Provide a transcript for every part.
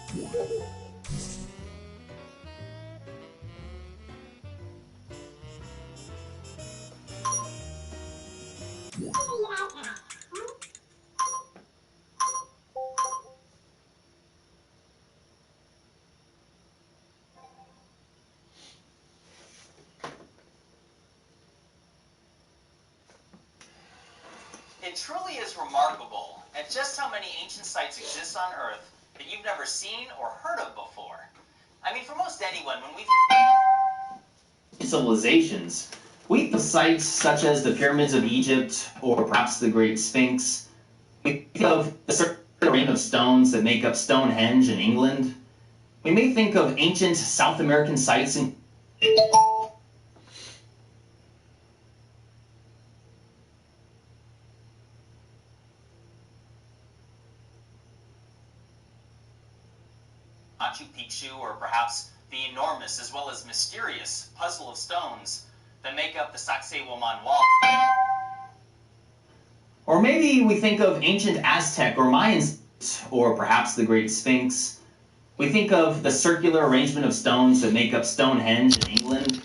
It truly is remarkable at just how many ancient sites exist on Earth that you've never seen or heard of before. I mean, for most anyone, when we think civilizations, we think of sites such as the pyramids of Egypt or perhaps the Great Sphinx. We think of the circular ring of stones that make up Stonehenge in England. We may think of ancient South American sites in Machu Picchu, or perhaps the enormous as well as mysterious puzzle of stones that make up the Sacsayhuaman Wall. Or maybe we think of ancient Aztec or Mayan, or perhaps the Great Sphinx. We think of the circular arrangement of stones that make up Stonehenge in England.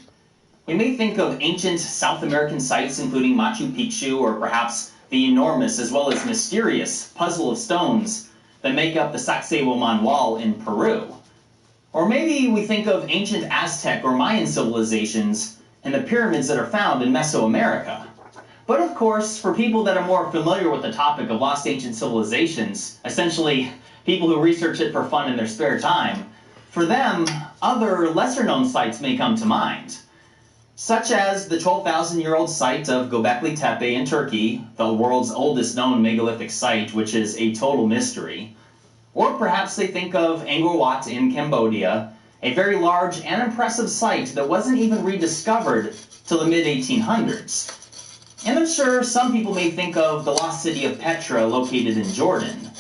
We may think of ancient South American sites including Machu Picchu, or perhaps the enormous as well as mysterious puzzle of stones that make up the Sacsayhuaman Wall in Peru. Or maybe we think of ancient Aztec or Mayan civilizations and the pyramids that are found in Mesoamerica. But of course, for people that are more familiar with the topic of lost ancient civilizations, essentially people who research it for fun in their spare time, for them, other lesser-known sites may come to mind, such as the 12,000-year-old site of Göbekli Tepe in Turkey, the world's oldest known megalithic site, which is a total mystery. Or perhaps they think of Angkor Wat in Cambodia, a very large and impressive site that wasn't even rediscovered till the mid-1800s. And I'm sure some people may think of the lost city of Petra located in Jordan.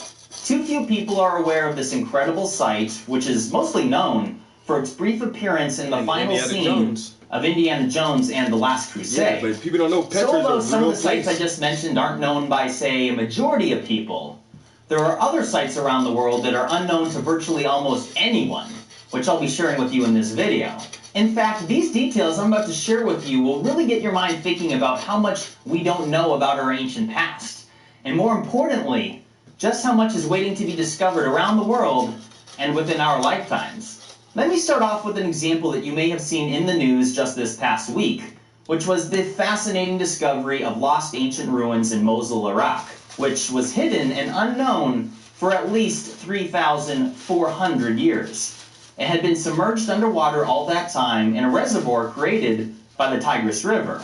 Too few people are aware of this incredible site, which is mostly known for its brief appearance in the final scene of Indiana Jones and the Last Crusade. Yeah, but people don't know Petra's so although a some of real the sites I just mentioned aren't known by, say, a majority of people, there are other sites around the world that are unknown to virtually almost anyone, which I'll be sharing with you in this video. In fact, these details I'm about to share with you will really get your mind thinking about how much we don't know about our ancient past, and more importantly, just how much is waiting to be discovered around the world and within our lifetimes. Let me start off with an example that you may have seen in the news just this past week, which was the fascinating discovery of lost ancient ruins in Mosul, Iraq, which was hidden and unknown for at least 3,400 years. It had been submerged underwater all that time in a reservoir created by the Tigris River.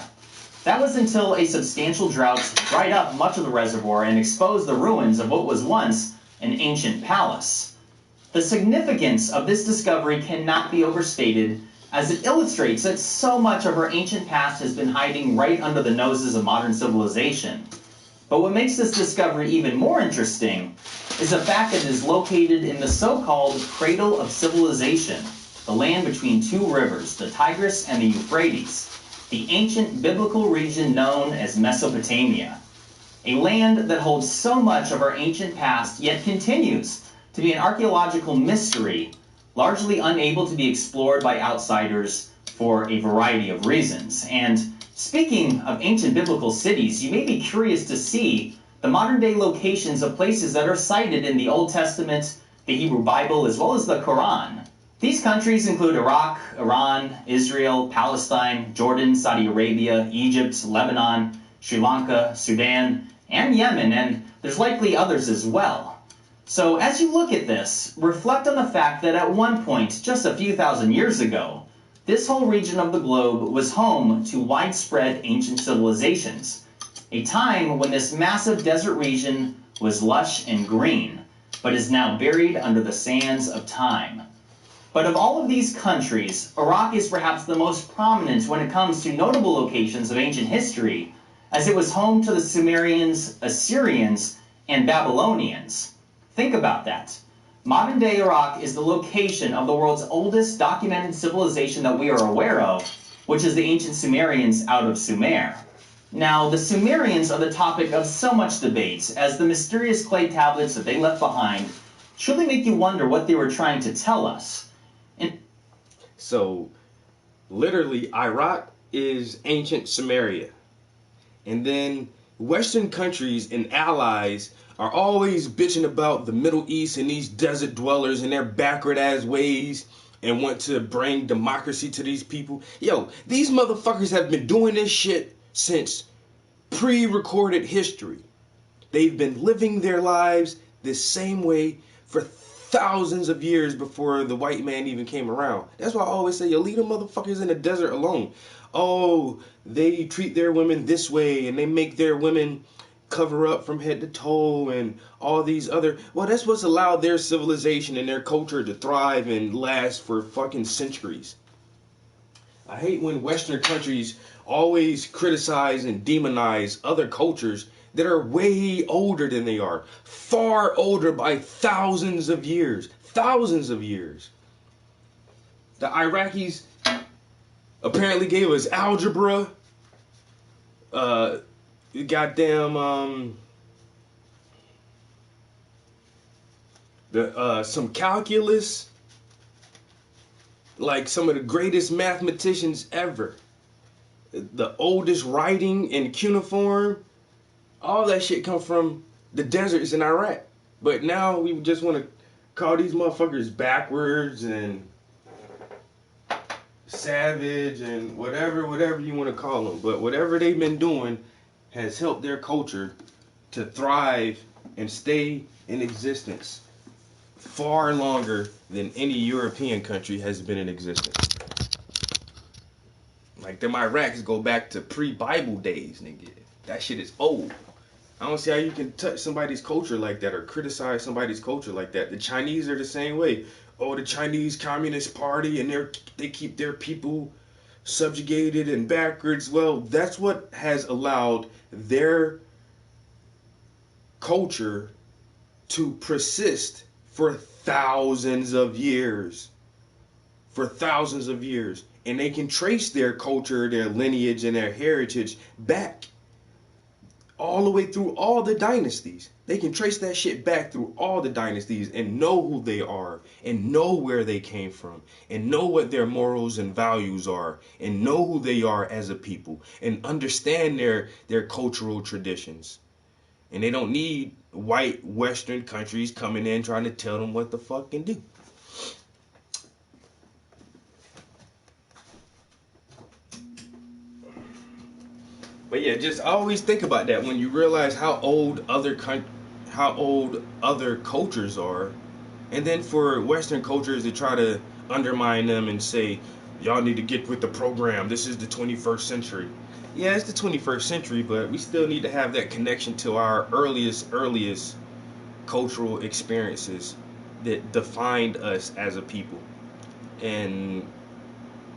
That was until a substantial drought dried up much of the reservoir and exposed the ruins of what was once an ancient palace. The significance of this discovery cannot be overstated, as it illustrates that so much of our ancient past has been hiding right under the noses of modern civilization. But what makes this discovery even more interesting is the fact that it is located in the so-called Cradle of Civilization, the land between two rivers, the Tigris and the Euphrates, the ancient biblical region known as Mesopotamia, a land that holds so much of our ancient past yet continues to be an archaeological mystery, largely unable to be explored by outsiders for a variety of reasons. And speaking of ancient biblical cities, you may be curious to see the modern-day locations of places that are cited in the Old Testament, the Hebrew Bible, as well as the Quran. These countries include Iraq, Iran, Israel, Palestine, Jordan, Saudi Arabia, Egypt, Lebanon, Sri Lanka, Sudan, and Yemen, and there's likely others as well. So as you look at this, reflect on the fact that at one point, just a few thousand years ago, this whole region of the globe was home to widespread ancient civilizations, a time when this massive desert region was lush and green, but is now buried under the sands of time. But of all of these countries, Iraq is perhaps the most prominent when it comes to notable locations of ancient history, as it was home to the Sumerians, Assyrians, and Babylonians. Think about that. Modern-day Iraq is the location of the world's oldest documented civilization that we are aware of, which is the ancient Sumerians out of Sumer. Now, the Sumerians are the topic of so much debate, as the mysterious clay tablets that they left behind truly make you wonder what they were trying to tell us. So, literally, Iraq is ancient Samaria. And then Western countries and allies are always bitching about the Middle East and these desert dwellers and their backward-ass ways and want to bring democracy to these people. Yo, these motherfuckers have been doing this shit since pre-recorded history. They've been living their lives the same way for thousands of years before the white man even came around. That's why I always say, yo, leave them motherfuckers in the desert alone. Oh, they treat their women this way and they make their women cover up from head to toe and all these other... Well, that's what's allowed their civilization and their culture to thrive and last for fucking centuries. I hate when Western countries always criticize and demonize other cultures that are way older than they are. Far older by thousands of years. Thousands of years. The Iraqis apparently gave us algebra. Some calculus. Like some of the greatest mathematicians ever. The oldest writing in cuneiform. All that shit come from the deserts in Iraq. But now we just want to call these motherfuckers backwards and savage and whatever you want to call them. But whatever they've been doing has helped their culture to thrive and stay in existence far longer than any European country has been in existence. Like them Iraqs go back to pre-Bible days, nigga. That shit is old. I don't see how you can touch somebody's culture like that or criticize somebody's culture like that. The Chinese are the same way. Oh, the Chinese Communist Party and they keep their people subjugated and backwards. Well, that's what has allowed their culture to persist for thousands of years. For thousands of years. And they can trace their culture, their lineage, and their heritage back all the way through all the dynasties. They can trace that shit back through all the dynasties and know who they are and know where they came from and know what their morals and values are and know who they are as a people and understand their cultural traditions. And they don't need white Western countries coming in trying to tell them what the fuck can do. But yeah, just always think about that when you realize how old other cultures are, and then for Western cultures to try to undermine them and say, y'all need to get with the program. This is the 21st century. Yeah, it's the 21st century, but we still need to have that connection to our earliest cultural experiences that defined us as a people. And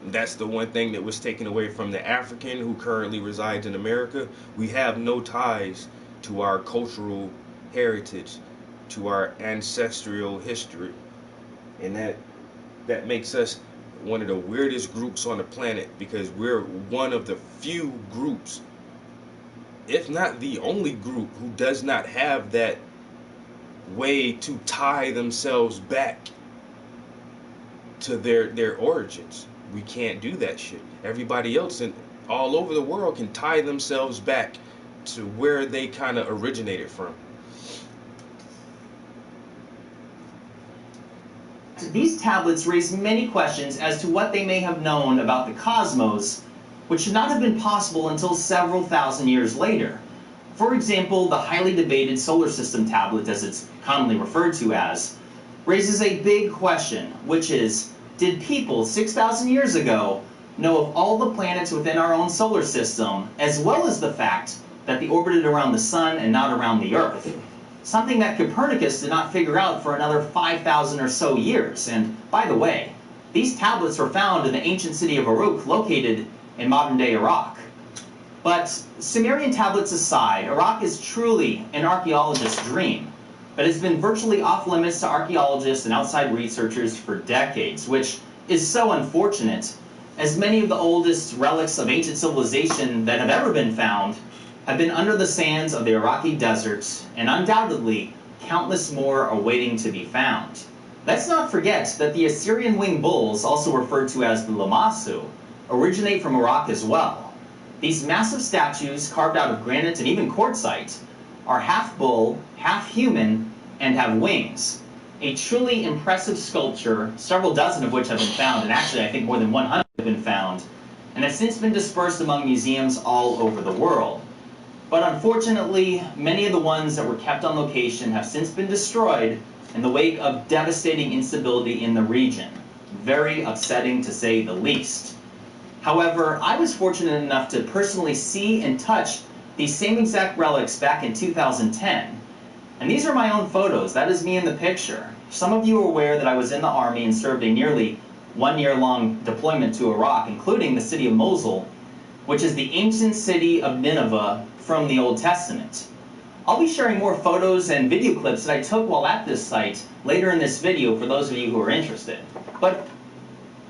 that's the one thing that was taken away from the African who currently resides in America. We have no ties to our cultural heritage, to our ancestral history. And that makes us one of the weirdest groups on the planet because we're one of the few groups, if not the only group, who does not have that way to tie themselves back to their origins. We can't do that shit. Everybody else all over the world can tie themselves back to where they kind of originated from. These tablets raise many questions as to what they may have known about the cosmos, which should not have been possible until several thousand years later. For example, the highly debated solar system tablet, as it's commonly referred to as, raises a big question, which is, did people 6,000 years ago know of all the planets within our own solar system, as well as the fact that they orbited around the sun and not around the Earth? Something that Copernicus did not figure out for another 5,000 or so years. And by the way, these tablets were found in the ancient city of Uruk, located in modern-day Iraq. But Sumerian tablets aside, Iraq is truly an archaeologist's dream. But it's been virtually off limits to archaeologists and outside researchers for decades, which is so unfortunate, as many of the oldest relics of ancient civilization that have ever been found have been under the sands of the Iraqi deserts and undoubtedly countless more are waiting to be found. Let's not forget that the Assyrian winged bulls, also referred to as the Lamassu, originate from Iraq as well. These massive statues, carved out of granite and even quartzite, are half bull, half human, and have wings. A truly impressive sculpture, several dozen of which have been found, and actually I think more than 100 have been found, and has since been dispersed among museums all over the world. But unfortunately, many of the ones that were kept on location have since been destroyed in the wake of devastating instability in the region. Very upsetting to say the least. However, I was fortunate enough to personally see and touch these same exact relics back in 2010. And these are my own photos. That is me in the picture. Some of you are aware that I was in the army and served a nearly 1 year long deployment to Iraq, including the city of Mosul, which is the ancient city of Nineveh from the Old Testament. I'll be sharing more photos and video clips that I took while at this site later in this video for those of you who are interested. But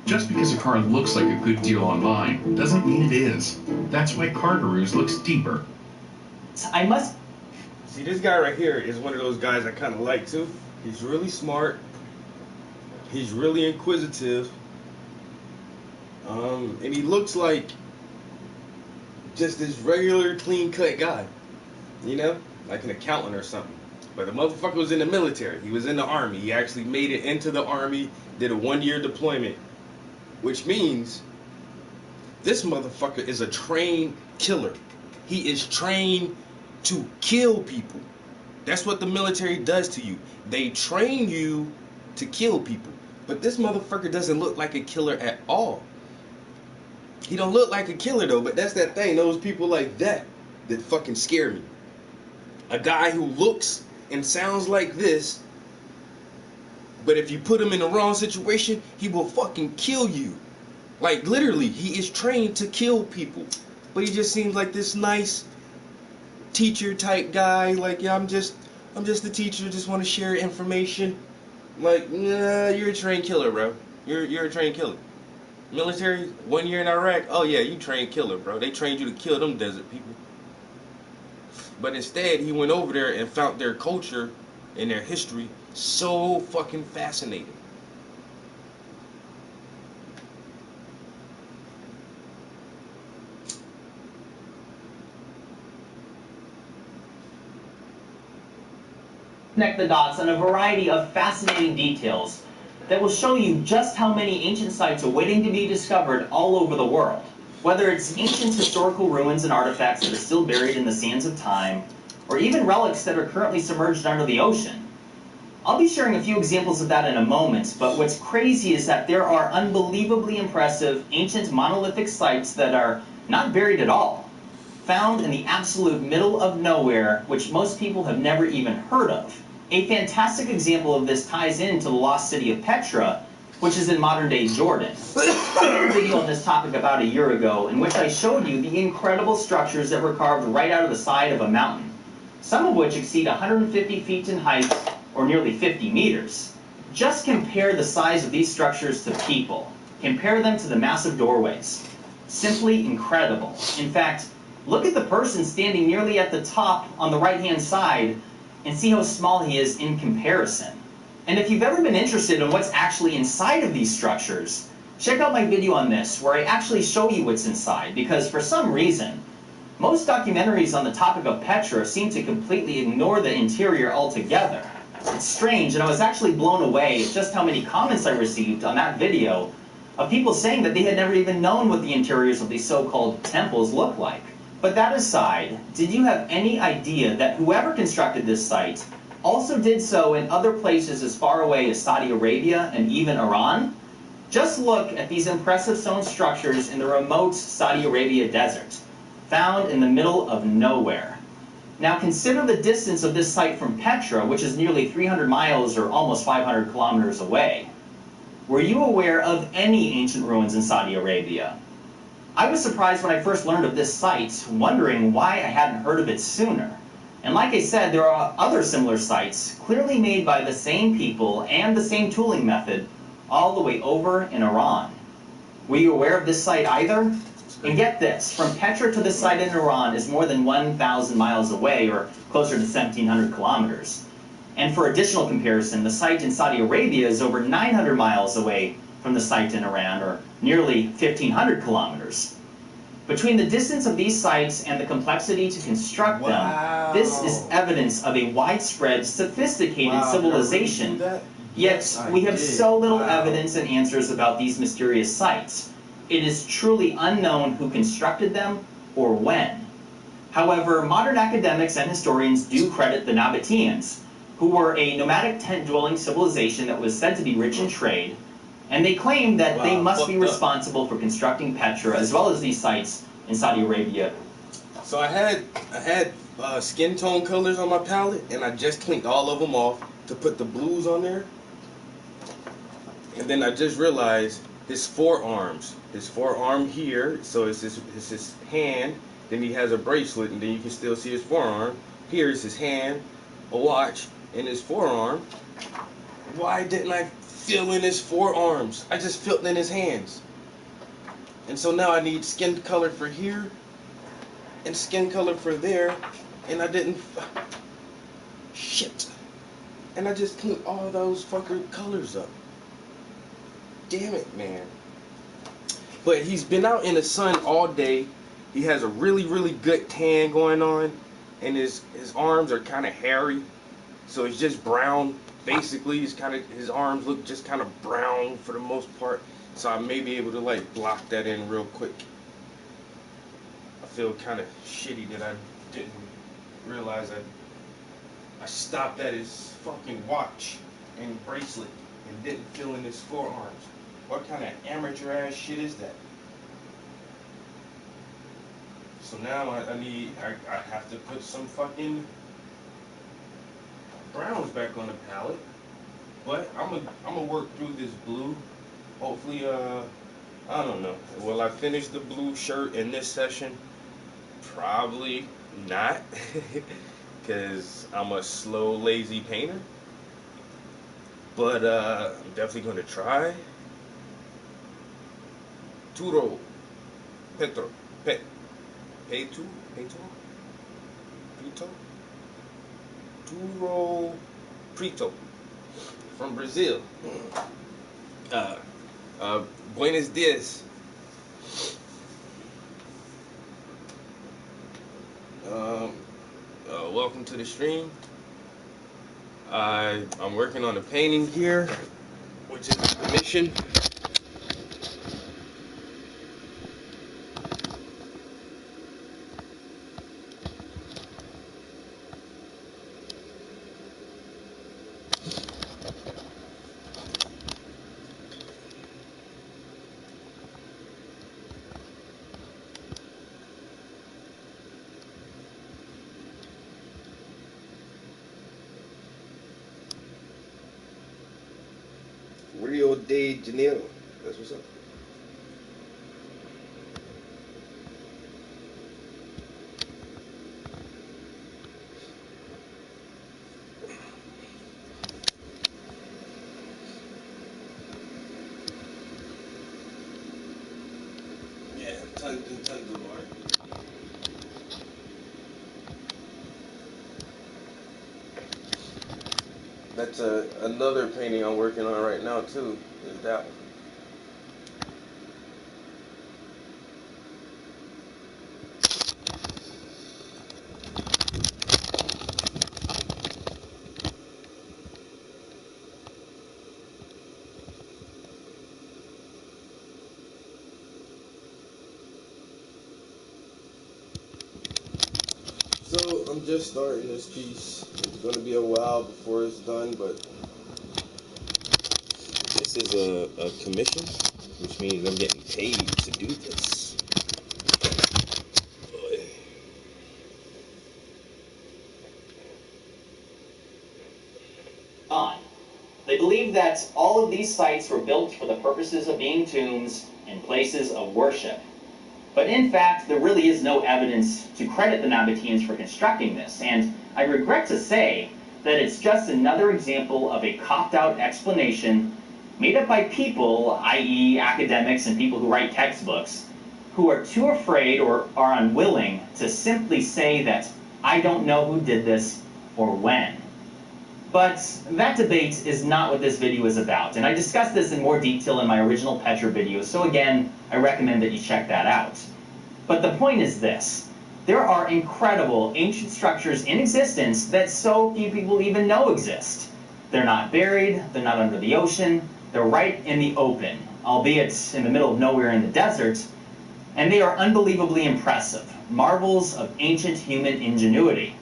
just because a car looks like a good deal online doesn't mean it is. That's why CarGurus looks deeper. I must... See, this guy right here is one of those guys I kind of like too. He's really smart. He's really inquisitive. And he looks like just this regular clean-cut guy. You know? Like an accountant or something. But the motherfucker was in the military. He was in the army. He actually made it into the army, did a 1 year deployment. Which means this motherfucker is a trained killer. He is trained to kill people. That's what the military does to you. They train you to kill people. But this motherfucker doesn't look like a killer at all. He don't look like a killer though, but that's that thing. Those people like that fucking scare me. A guy who looks and sounds like this, but if you put him in the wrong situation, he will fucking kill you. Like literally, he is trained to kill people. But he just seems like this nice teacher type guy. Like, yeah, I'm just the teacher, just want to share information. Like, nah, you're a trained killer, bro. You're a trained killer. Military, 1 year in Iraq, oh yeah, you trained killer, bro. They trained you to kill them desert people. But instead, he went over there and found their culture and their history so fucking fascinating. Connect the dots on a variety of fascinating details that will show you just how many ancient sites are waiting to be discovered all over the world. Whether it's ancient historical ruins and artifacts that are still buried in the sands of time, or even relics that are currently submerged under the ocean. I'll be sharing a few examples of that in a moment, but what's crazy is that there are unbelievably impressive ancient monolithic sites that are not buried at all, found in the absolute middle of nowhere, which most people have never even heard of. A fantastic example of this ties into the lost city of Petra, which is in modern-day Jordan. I did a video on this topic about a year ago in which I showed you the incredible structures that were carved right out of the side of a mountain, some of which exceed 150 feet in height or nearly 50 meters. Just compare the size of these structures to people. Compare them to the massive doorways. Simply incredible. In fact, look at the person standing nearly at the top on the right-hand side and see how small he is in comparison. And if you've ever been interested in what's actually inside of these structures, check out my video on this where I actually show you what's inside, because for some reason, most documentaries on the topic of Petra seem to completely ignore the interior altogether. It's strange, and I was actually blown away at just how many comments I received on that video of people saying that they had never even known what the interiors of these so-called temples look like. But that aside, did you have any idea that whoever constructed this site also did so in other places as far away as Saudi Arabia and even Iran? Just look at these impressive stone structures in the remote Saudi Arabia desert, found in the middle of nowhere. Now consider the distance of this site from Petra, which is nearly 300 miles or almost 500 kilometers away. Were you aware of any ancient ruins in Saudi Arabia? I was surprised when I first learned of this site, wondering why I hadn't heard of it sooner. And like I said, there are other similar sites, clearly made by the same people and the same tooling method, all the way over in Iran. Were you aware of this site either? And get this, from Petra to this site in Iran is more than 1,000 miles away, or closer to 1,700 kilometers. And for additional comparison, the site in Saudi Arabia is over 900 miles away from the site in Iran, or nearly 1,500 kilometers. Between the distance of these sites and the complexity to construct them, this is evidence of a widespread, sophisticated civilization. Yet, we have so little evidence and answers about these mysterious sites. It is truly unknown who constructed them or when. However, modern academics and historians do credit the Nabateans, who were a nomadic tent-dwelling civilization that was said to be rich in trade, and they claim that they must be responsible for constructing Petra as well as these sites in Saudi Arabia. So I had skin tone colors on my palette, and I just cleaned all of them off to put the blues on there. And then I just realized his forearm here, so it's his hand, then he has a bracelet, and then you can still see his forearm. Here is his hand, a watch, and his forearm. Why didn't I fill in his forearms? I just filled in his hands. And so now I need skin color for here, and skin color for there, and I didn't, shit. And I just cleaned all those fucking colors up. Damn it, man. But he's been out in the sun all day. He has a really, really good tan going on, and his arms are kind of hairy, so it's just brown. Basically, his arms look just kind of brown for the most part. So I may be able to like block that in real quick. I feel kind of shitty that I didn't realize I stopped at his fucking watch and bracelet and didn't fill in his forearms. What kind of amateur ass shit is that? So now I have to put some fucking browns back on the palette. But I'm gonna work through this blue. Hopefully, I don't know. Will I finish the blue shirt in this session? Probably not, because I'm a slow, lazy painter. But I'm definitely gonna try. Turo, Petro, Peito, Turo Prito, from Brazil. Buenos dias. Welcome to the stream. I'm working on a painting here, which is a commission. Rio de Janeiro. That's what's up. Yeah, tons and tons of art. That's another painting I'm working on right now too. Is that one. So I'm just starting this piece. It's going to be a while before it's done, but this is a commission, which means I'm getting paid to do this. They believe that all of these sites were built for the purposes of being tombs and places of worship. But in fact, there really is no evidence to credit the Nabateans for constructing this, and I regret to say that it's just another example of a copped-out explanation made up by people, i.e. academics and people who write textbooks, who are too afraid or are unwilling to simply say that I don't know who did this or when. But that debate is not what this video is about, and I discussed this in more detail in my original Petra video, so again, I recommend that you check that out. But the point is this: there are incredible ancient structures in existence that so few people even know exist. They're not buried, they're not under the ocean, they're right in the open, albeit in the middle of nowhere in the desert, and they are unbelievably impressive, marvels of ancient human ingenuity.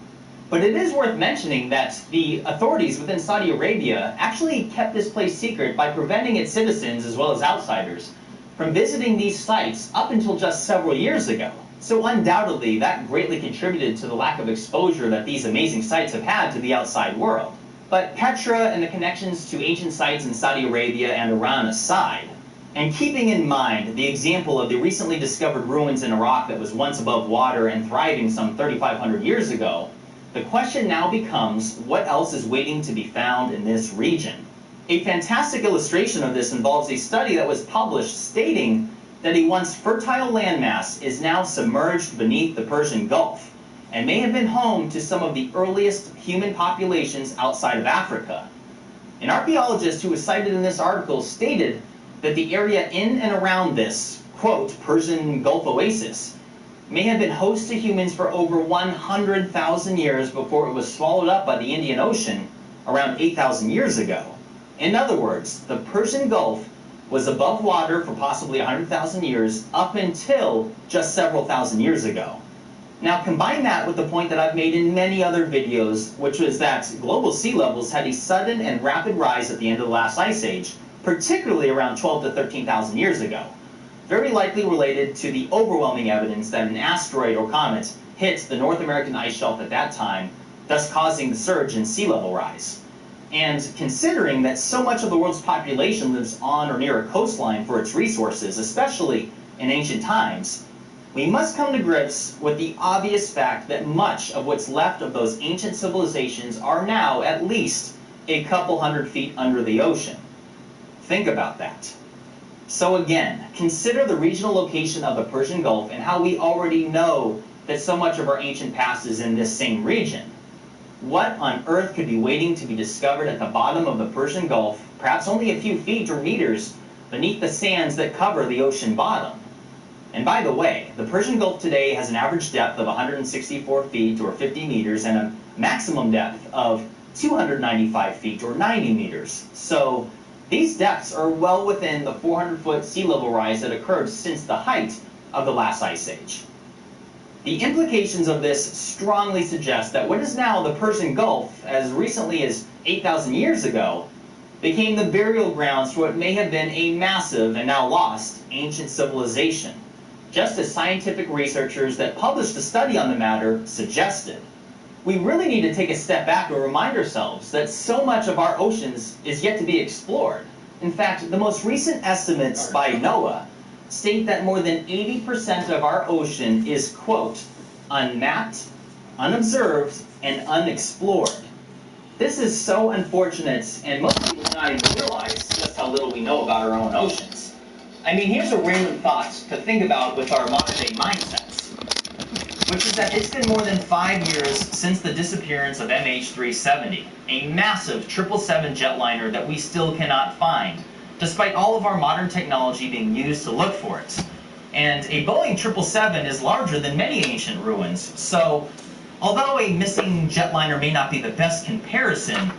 But it is worth mentioning that the authorities within Saudi Arabia actually kept this place secret by preventing its citizens, as well as outsiders, from visiting these sites up until just several years ago. So undoubtedly, that greatly contributed to the lack of exposure that these amazing sites have had to the outside world. But Petra and the connections to ancient sites in Saudi Arabia and Iran aside, and keeping in mind the example of the recently discovered ruins in Iraq that was once above water and thriving some 3,500 years ago, the question now becomes, what else is waiting to be found in this region? A fantastic illustration of this involves a study that was published stating that a once fertile landmass is now submerged beneath the Persian Gulf and may have been home to some of the earliest human populations outside of Africa. An archaeologist who was cited in this article stated that the area in and around this, quote, Persian Gulf oasis may have been host to humans for over 100,000 years before it was swallowed up by the Indian Ocean around 8,000 years ago. In other words, the Persian Gulf was above water for possibly 100,000 years up until just several thousand years ago. Now combine that with the point that I've made in many other videos, which was that global sea levels had a sudden and rapid rise at the end of the last ice age, particularly around 12 to 13,000 years ago, very likely related to the overwhelming evidence that an asteroid or comet hit the North American ice shelf at that time, thus causing the surge in sea level rise. And considering that so much of the world's population lives on or near a coastline for its resources, especially in ancient times, we must come to grips with the obvious fact that much of what's left of those ancient civilizations are now at least a couple hundred feet under the ocean. Think about that. So again, consider the regional location of the Persian Gulf and how we already know that so much of our ancient past is in this same region. What on earth could be waiting to be discovered at the bottom of the Persian Gulf, perhaps only a few feet or meters beneath the sands that cover the ocean bottom? And by the way, the Persian Gulf today has an average depth of 164 feet or 50 meters and a maximum depth of 295 feet or 90 meters. So these depths are well within the 400-foot sea level rise that occurred since the height of the last ice age. The implications of this strongly suggest that what is now the Persian Gulf, as recently as 8,000 years ago, became the burial grounds for what may have been a massive and now lost ancient civilization, just as scientific researchers that published a study on the matter suggested. We really need to take a step back and remind ourselves that so much of our oceans is yet to be explored. In fact, the most recent estimates by NOAA state that more than 80% of our ocean is, quote, unmapped, unobserved, and unexplored. This is so unfortunate, and most people do not even realize just how little we know about our own oceans. I mean, here's a random thought to think about with our modern-day mindsets, which is that it's been more than 5 years since the disappearance of MH370, a massive 777 jetliner that we still cannot find, despite all of our modern technology being used to look for it. And a Boeing 777 is larger than many ancient ruins, so although a missing jetliner may not be the best comparison,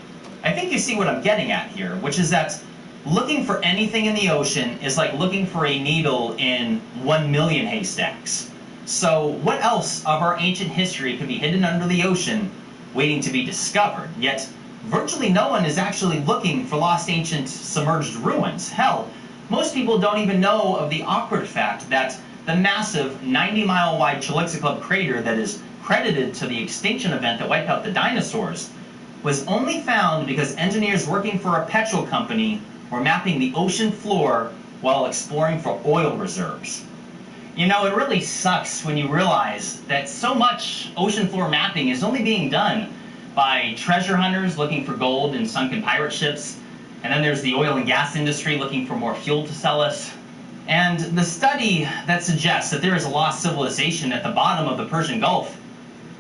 I think you see what I'm getting at here, which is that looking for anything in the ocean is like looking for a needle in 1 million haystacks. So what else of our ancient history could be hidden under the ocean waiting to be discovered? Yet virtually no one is actually looking for lost ancient submerged ruins. Hell, most people don't even know of the awkward fact that the massive 90-mile wide Chicxulub crater that is credited to the extinction event that wiped out the dinosaurs was only found because engineers working for a petrol company were mapping the ocean floor while exploring for oil reserves. You know, it really sucks when you realize that so much ocean floor mapping is only being done by treasure hunters looking for gold in sunken pirate ships, and then there's the oil and gas industry looking for more fuel to sell us. And the study that suggests that there is a lost civilization at the bottom of the Persian Gulf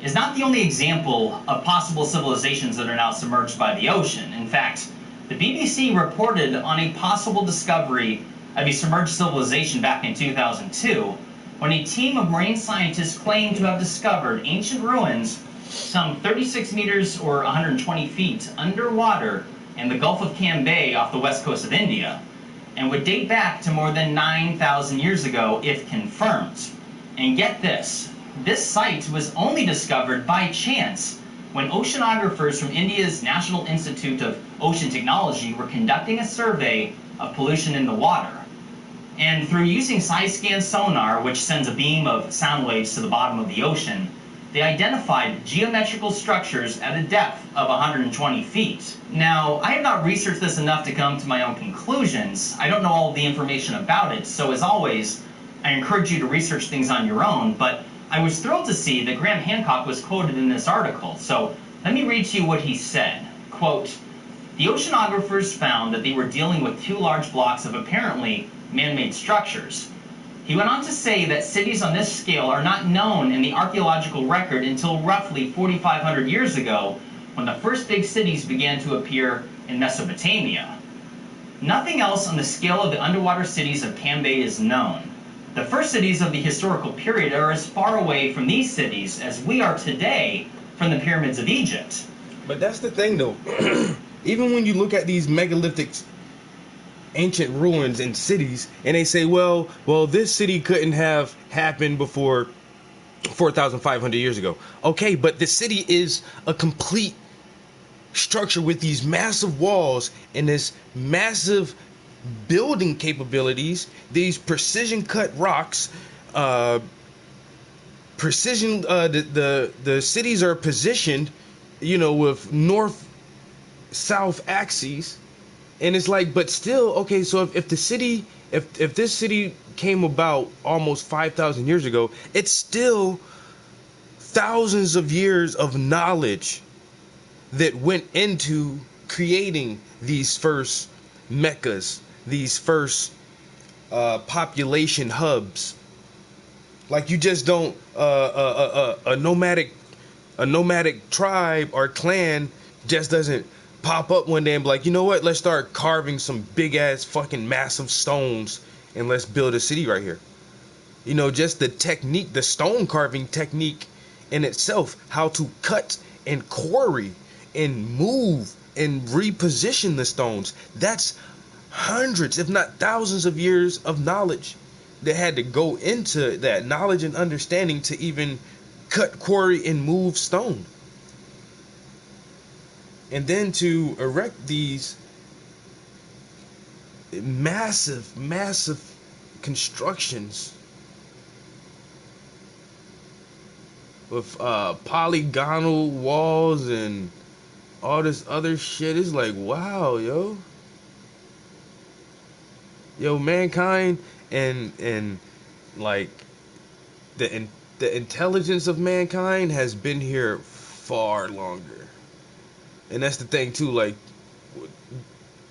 is not the only example of possible civilizations that are now submerged by the ocean. In fact, the BBC reported on a possible discovery of a submerged civilization back in 2002, when a team of marine scientists claimed to have discovered ancient ruins some 36 meters or 120 feet underwater in the Gulf of Cambay off the west coast of India, and would date back to more than 9,000 years ago if confirmed. And get this site was only discovered by chance when oceanographers from India's National Institute of Ocean Technology were conducting a survey of pollution in the water. And through using side-scan sonar, which sends a beam of sound waves to the bottom of the ocean, they identified geometrical structures at a depth of 120 feet. Now, I have not researched this enough to come to my own conclusions. I don't know all of the information about it, so as always, I encourage you to research things on your own, but I was thrilled to see that Graham Hancock was quoted in this article, so let me read to you what he said. Quote, "The oceanographers found that they were dealing with two large blocks of apparently man-made structures." He went on to say that cities on this scale are not known in the archaeological record until roughly 4,500 years ago, when the first big cities began to appear in Mesopotamia. Nothing else on the scale of the underwater cities of Cambay is known. The first cities of the historical period are as far away from these cities as we are today from the pyramids of Egypt. But that's the thing, though. Even when you look at these megalithic ancient ruins and cities, and they say, well, this city couldn't have happened before 4,500 years ago. Okay, but the city is a complete structure with these massive walls and this massive building capabilities, these precision cut rocks, precision, the cities are positioned, with north-south axes. And it's like, but still, okay, so if this city came about almost 5,000 years ago, it's still thousands of years of knowledge that went into creating these first meccas, these first population hubs. Like, you just don't a nomadic tribe or clan just doesn't pop up one day and be like, you know what, let's start carving some big ass fucking massive stones and let's build a city right here. Just the technique, the stone carving technique in itself, how to cut and quarry and move and reposition the stones, that's hundreds if not thousands of years of knowledge that had to go into that knowledge and understanding to even cut, quarry, and move stone. And then to erect these massive constructions with polygonal walls and all this other shit, is like, wow, yo, mankind and like the intelligence of mankind has been here far longer. And that's the thing too, like,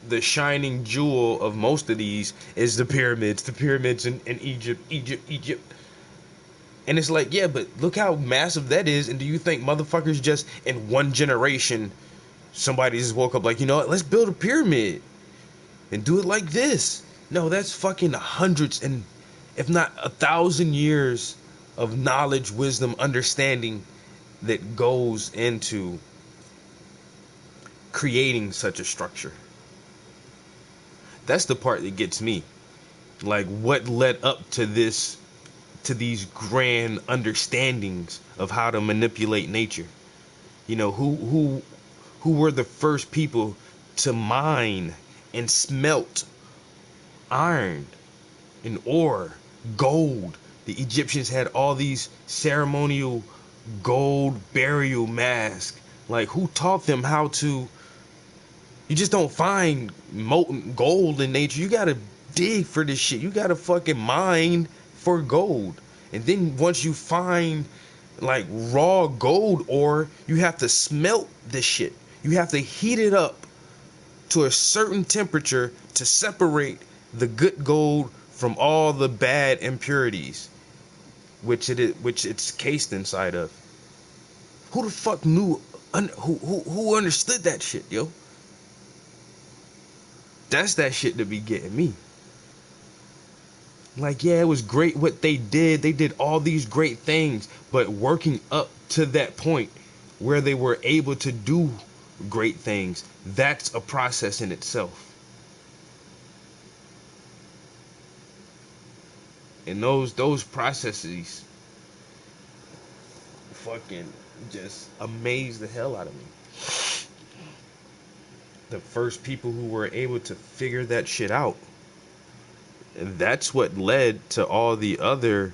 the shining jewel of most of these is the pyramids in Egypt. And it's like, yeah, but look how massive that is. And do you think motherfuckers just in one generation, somebody just woke up like, you know what, let's build a pyramid and do it like this? No, that's fucking hundreds and if not 1,000 years of knowledge, wisdom, understanding that goes into creating such a structure. That's the part that gets me. Like, what led up to these grand understandings of how to manipulate nature? Who were the first people to mine and smelt iron and ore, gold? The Egyptians had all these ceremonial gold burial masks. Like, who taught them how to? You just don't find molten gold in nature. You gotta dig for this shit. You gotta fucking mine for gold. And then once you find like raw gold ore, you have to smelt this shit. You have to heat it up to a certain temperature to separate the good gold from all the bad impurities, which it's cased inside of. Who the fuck knew? Who understood that shit, yo? That's that shit to be getting me. Like, yeah, it was great what they did. They did all these great things, but working up to that point where they were able to do great things, that's a process in itself. And those processes fucking just amaze the hell out of me. The first people who were able to figure that shit out. And that's what led to all the other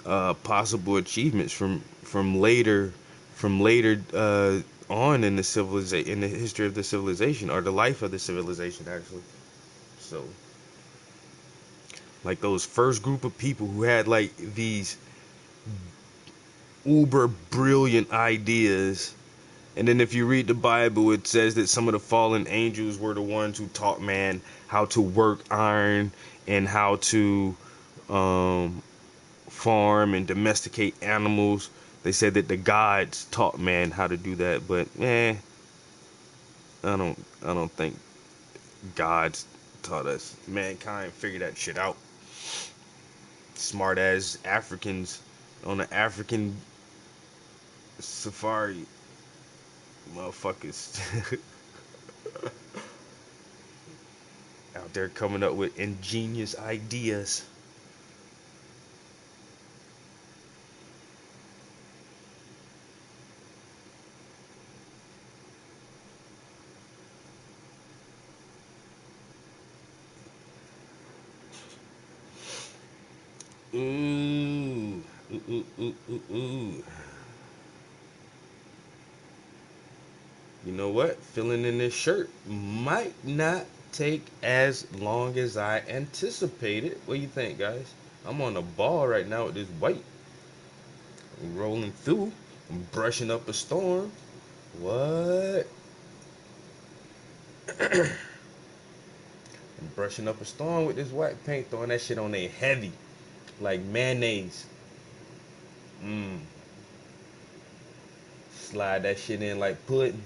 possible achievements from later on in the civilization, in the history of the civilization, or the life of the civilization, actually. So, like those first group of people who had like these uber brilliant ideas. And then if you read the Bible, it says that some of the fallen angels were the ones who taught man how to work iron and how to farm and domesticate animals. They said that the gods taught man how to do that, but I don't think gods taught us. Mankind figured that shit out. Smart as Africans on an African safari. Motherfuckers out there coming up with ingenious ideas. Ooh. You know what? Filling in this shirt might not take as long as I anticipated. What do you think, guys? I'm on a ball right now with this white. I'm rolling through. I'm brushing up a storm. What? I'm brushing up a storm with this white paint, throwing that shit on there heavy. Like mayonnaise. Slide that shit in like pudding.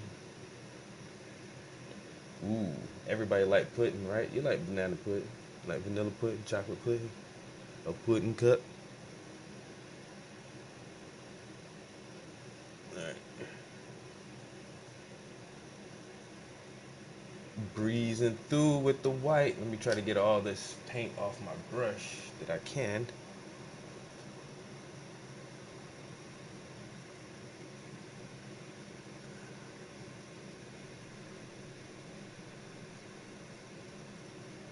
Ooh, everybody like pudding, right? You like banana pudding, like vanilla pudding, chocolate pudding, a pudding cup. Alright. Breezing through with the white. Let me try to get all this paint off my brush that I can.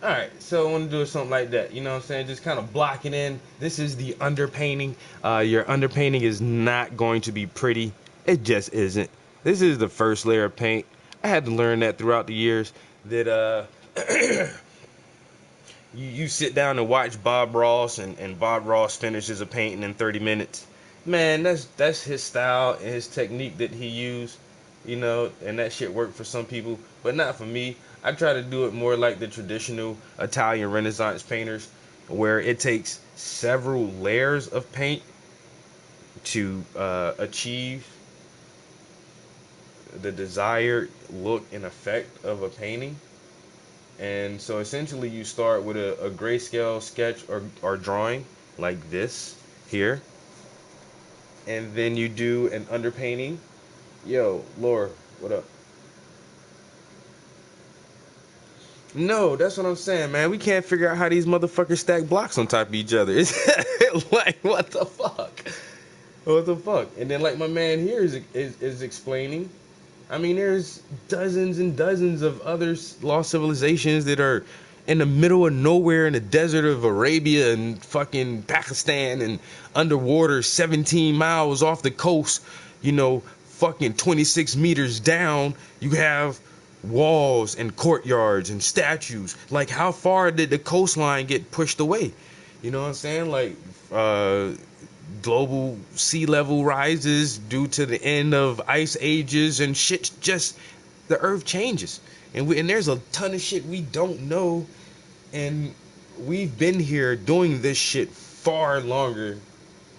Alright, so I want to do something like that, you know what I'm saying? Just kind of blocking in. This is the underpainting. Your underpainting is not going to be pretty. It just isn't. This is the first layer of paint. I had to learn that throughout the years that you sit down and watch Bob Ross, and Bob Ross finishes a painting in 30 minutes. Man, that's his style and his technique that he used, you know, and that shit worked for some people, but not for me. I try to do it more like the traditional Italian Renaissance painters, where it takes several layers of paint to achieve the desired look and effect of a painting. And so essentially you start with a grayscale sketch or drawing like this here, and then you do an underpainting. Yo, Laura, what up? No, that's what I'm saying, man. We can't figure out how these motherfuckers stack blocks on top of each other. It's like, what the fuck? What the fuck? And then, like my man here is explaining, I mean, there's dozens and dozens of other lost civilizations that are in the middle of nowhere in the desert of Arabia and fucking Pakistan and underwater 17 miles off the coast, you know, fucking 26 meters down. You have walls and courtyards and statues. Like, how far did the coastline get pushed away? You know what I'm saying? Like, global sea level rises due to the end of ice ages and shit. Just the earth changes, and there's a ton of shit we don't know, and we've been here doing this shit far longer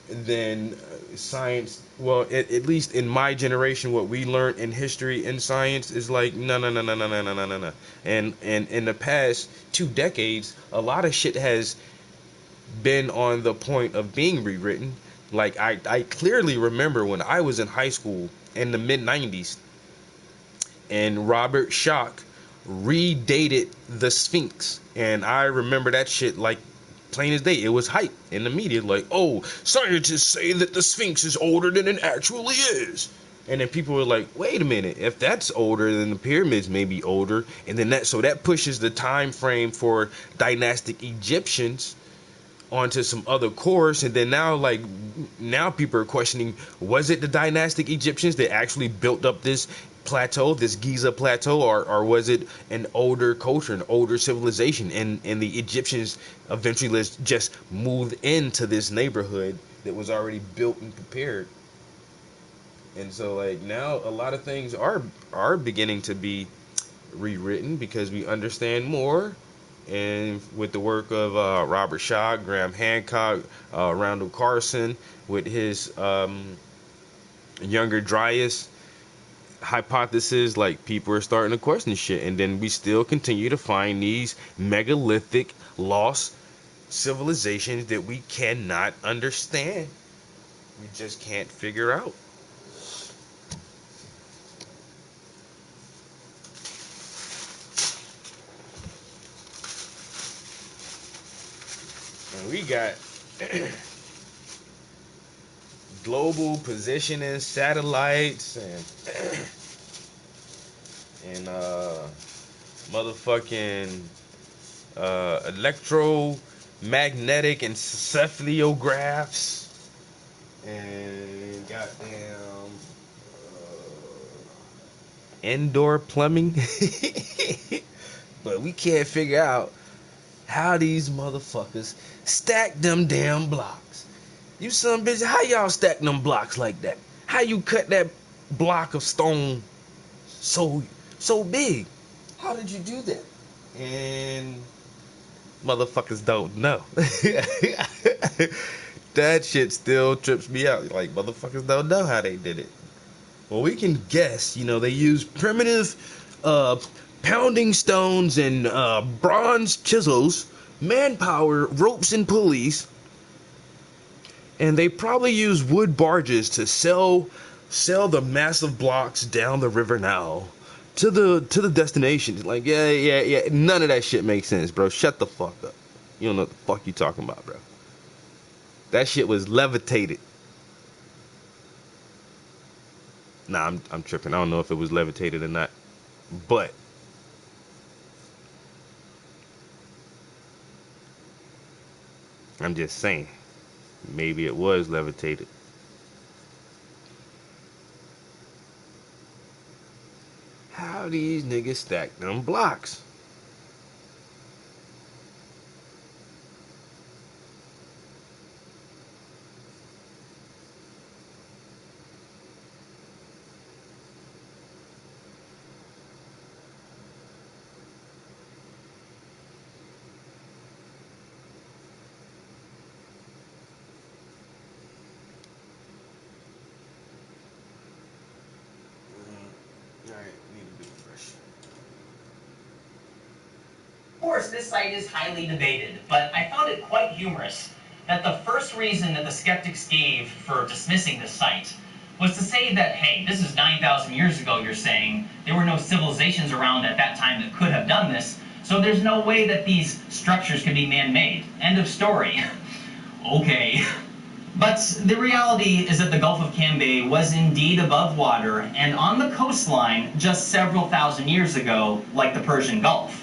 than science, well, at least in my generation, what we learned in history and science is like no, no, no, no, no, no, no, no, no, no. And in the past 2 decades, a lot of shit has been on the point of being rewritten. Like I clearly remember when I was in high school in the mid 90s, and Robert Schoch redated the Sphinx, and I remember that shit like plain as day. It was hype in the media, like, oh, scientists say that the Sphinx is older than it actually is. And then people were like, wait a minute, if that's older, then the pyramids may be older. And then that pushes the time frame for dynastic Egyptians onto some other course. And then now people are questioning, was it the dynastic Egyptians that actually built up this plateau, this Giza plateau, or was it an older culture, an older civilization, and the Egyptians eventually just moved into this neighborhood that was already built and prepared. And so like now a lot of things are beginning to be rewritten because we understand more, and with the work of Robert Schoch, Graham Hancock, Randall Carlson with his Younger Dryas hypothesis, like people are starting to question shit. And then we still continue to find these megalithic lost civilizations that we cannot understand. We just can't figure out. And we got global positioning satellites and motherfucking electromagnetic encephalographs and goddamn indoor plumbing. But we can't figure out how these motherfuckers stack them damn blocks. You son of a bitch, how y'all stack them blocks like that? How you cut that block of stone so big? How did you do that? And motherfuckers don't know. That shit still trips me out. Like, motherfuckers don't know how they did it. Well, we can guess. They use primitive pounding stones and bronze chisels, manpower, ropes and pulleys. And they probably use wood barges to sell the massive blocks down the river Nile to the destination. Like, yeah. None of that shit makes sense, bro. Shut the fuck up. You don't know what the fuck you talking about, bro. That shit was levitated. Nah, I'm tripping. I don't know if it was levitated or not. But I'm just saying. Maybe it was levitated. How these niggas stack them blocks? Of course, this site is highly debated, but I found it quite humorous that the first reason that the skeptics gave for dismissing this site was to say that, hey, this is 9,000 years ago, you're saying. There were no civilizations around at that time that could have done this, so there's no way that these structures could be man-made. End of story. Okay. But the reality is that the Gulf of Cambay was indeed above water and on the coastline just several thousand years ago, like the Persian Gulf.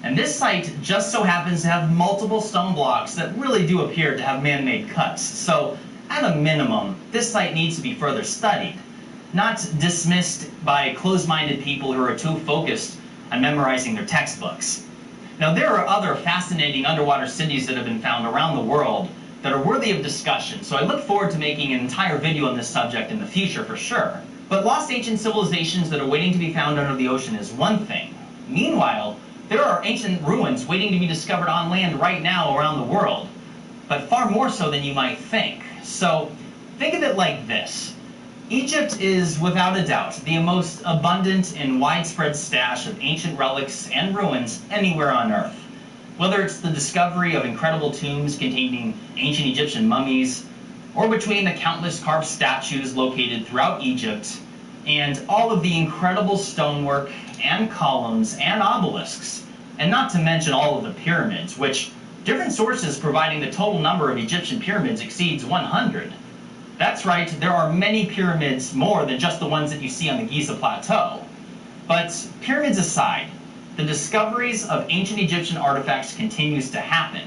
And this site just so happens to have multiple stone blocks that really do appear to have man-made cuts. So, at a minimum, this site needs to be further studied, not dismissed by closed-minded people who are too focused on memorizing their textbooks. Now, there are other fascinating underwater cities that have been found around the world that are worthy of discussion, so I look forward to making an entire video on this subject in the future for sure. But lost ancient civilizations that are waiting to be found under the ocean is one thing. Meanwhile, there are ancient ruins waiting to be discovered on land right now around the world, but far more so than you might think. So, Think of it like this. Egypt is, without a doubt, the most abundant and widespread stash of ancient relics and ruins anywhere on Earth. Whether it's the discovery of incredible tombs containing ancient Egyptian mummies, or between the countless carved statues located throughout Egypt, and all of the incredible stonework and columns and obelisks, and not to mention all of the pyramids, which different sources providing the total number of Egyptian pyramids exceeds 100. That's right, there are many pyramids more than just the ones that you see on the Giza Plateau. But pyramids aside, the discoveries of ancient Egyptian artifacts continues to happen.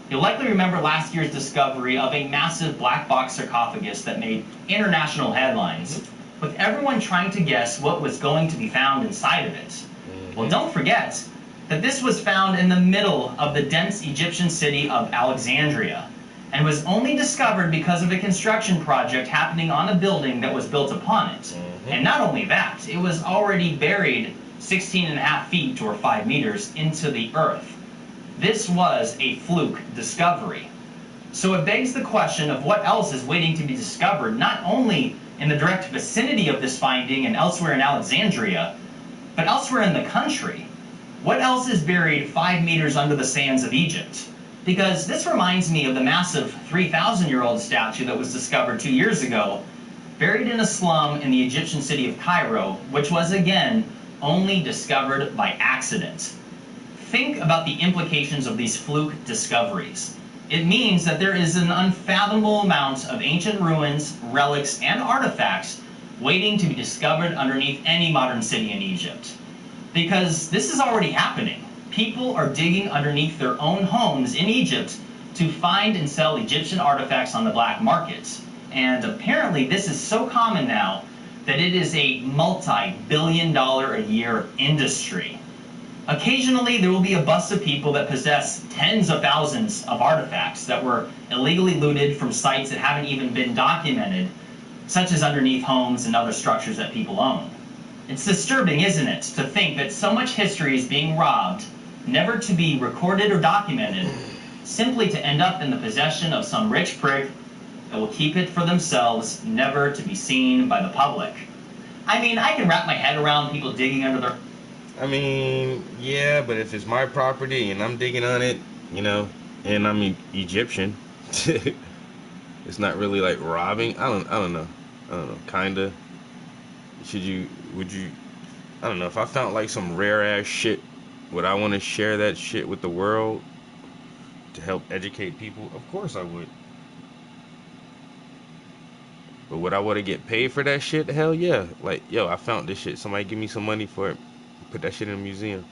You'll likely remember last year's discovery of a massive black box sarcophagus that made international headlines, with everyone trying to guess what was going to be found inside of it. Well, don't forget that this was found in the middle of the dense Egyptian city of Alexandria, and was only discovered because of a construction project happening on a building that was built upon it. And not only that, it was already buried 16.5 feet or 5 meters into the earth. This was a fluke discovery. So it begs the question of what else is waiting to be discovered, not only in the direct vicinity of this finding and elsewhere in Alexandria, but elsewhere in the country. What else is buried 5 meters under the sands of Egypt? Because this reminds me of the massive 3,000-year-old statue that was discovered 2 years ago, buried in a slum in the Egyptian city of Cairo, which was, again, only discovered by accident. Think about the implications of these fluke discoveries. It means that there is an unfathomable amount of ancient ruins, relics, and artifacts waiting to be discovered underneath any modern city in Egypt. Because this is already happening. People are digging underneath their own homes in Egypt to find and sell Egyptian artifacts on the black markets. And apparently this is so common now that it is a multi-billion-dollar-a-year industry. Occasionally there will be a bust of people that possess tens of thousands of artifacts that were illegally looted from sites that haven't even been documented, such as underneath homes and other structures that people own. It's disturbing, isn't it, to think that so much history is being robbed, never to be recorded or documented, simply to end up in the possession of some rich prick that will keep it for themselves, never to be seen by the public. I mean, I can wrap my head around people digging under their... I mean, yeah, but if it's my property and I'm digging on it, you know, and I'm Egyptian, it's not really like robbing. I don't know. Kinda. Would you, I don't know, if I found like some rare ass shit, would I want to share that shit with the world to help educate people? Of course I would. But would I want to get paid for that shit? Hell yeah. Like, yo, I found this shit. Somebody give me some money for it. Put that shit in a museum.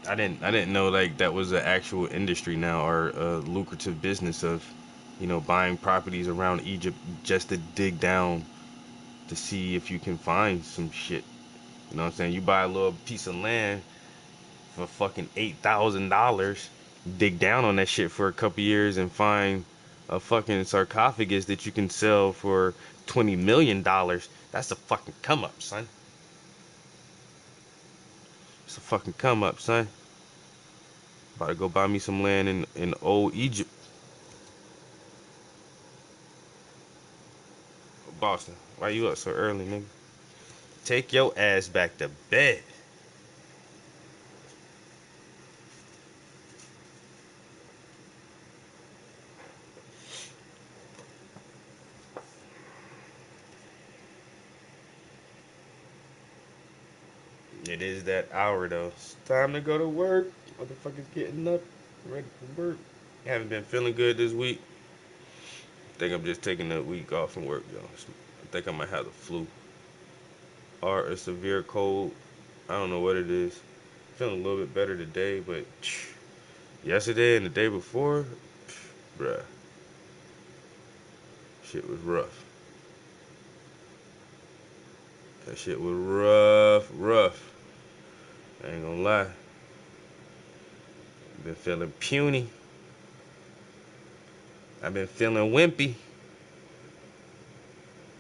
I didn't know like that was an actual industry now, or a lucrative business of, you know, buying properties around Egypt just to dig down to see if you can find some shit. You know what I'm saying? You buy a little piece of land for fucking $8,000, dig down on that shit for a couple years and find a fucking sarcophagus that you can sell for $20 million. That's a fucking come up, son. It's a fucking come up, son. About to go buy me some land in old Egypt. Boston, why you up so early, nigga? Take your ass back to bed. It is that hour though. It's time to go to work. Motherfuckers getting up, ready for work. I haven't been feeling good this week. I think I'm just taking a week off from work, yo. I think I might have the flu or a severe cold. I don't know what it is. Feeling a little bit better today, but yesterday and the day before, bruh, shit was rough. That shit was rough. I ain't gonna lie. Been feeling puny. I've been feeling wimpy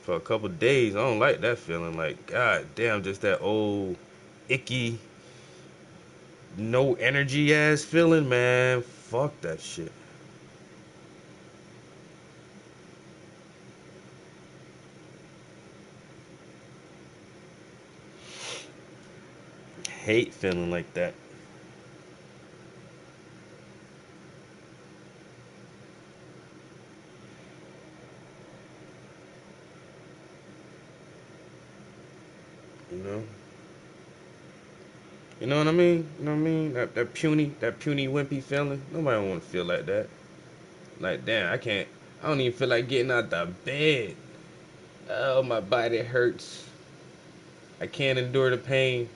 for a couple days. I don't like that feeling. Like, god damn, just that old icky, no energy ass feeling, man. Fuck that shit. Hate feeling like that. You know? You know what I mean? You know what I mean? That puny wimpy feeling. Nobody want to feel like that. Like, damn, I don't even feel like getting out the bed. Oh, my body hurts. I can't endure the pain.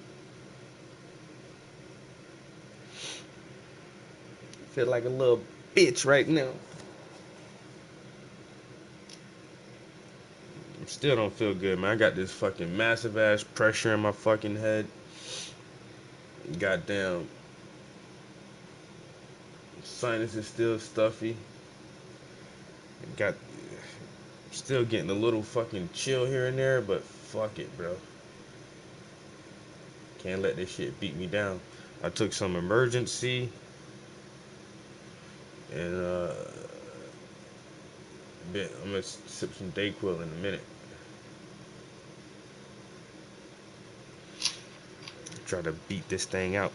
I feel like a little bitch right now. Still don't feel good, man. I got this fucking massive ass pressure in my fucking head. Goddamn. Sinus is still stuffy. Still getting a little fucking chill here and there, but fuck it, bro. Can't let this shit beat me down. I took some emergency and I'm gonna sip some Dayquil in a minute. Try to beat this thing out.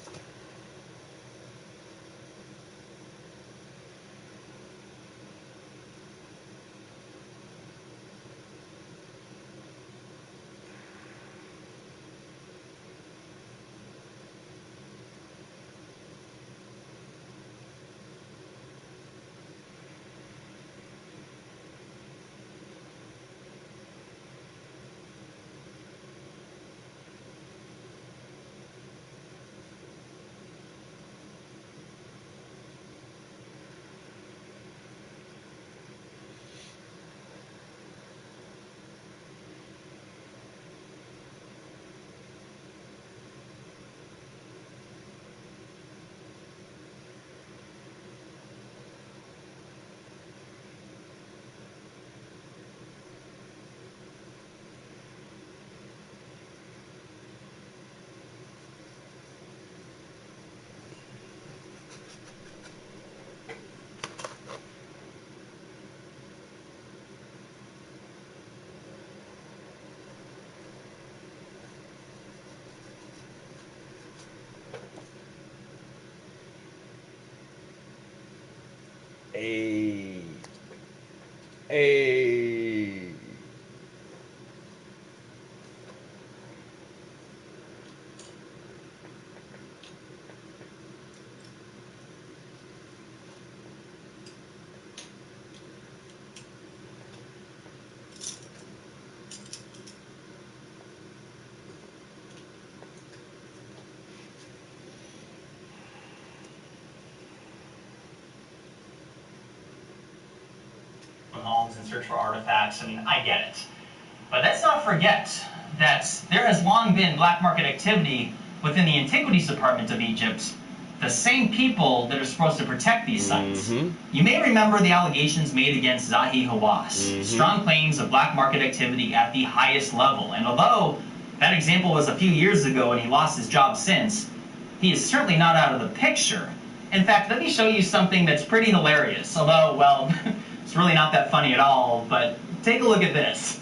Hey. Hey. Homes and search for artifacts. I mean, I get it. But let's not forget that there has long been black market activity within the Antiquities Department of Egypt, the same people that are supposed to protect these sites. You may remember the allegations made against Zahi Hawass, strong claims of black market activity at the highest level. And although that example was a few years ago and he lost his job since, he is certainly not out of the picture. In fact, let me show you something that's pretty hilarious, although, well, it's really not that funny at all, but take a look at this.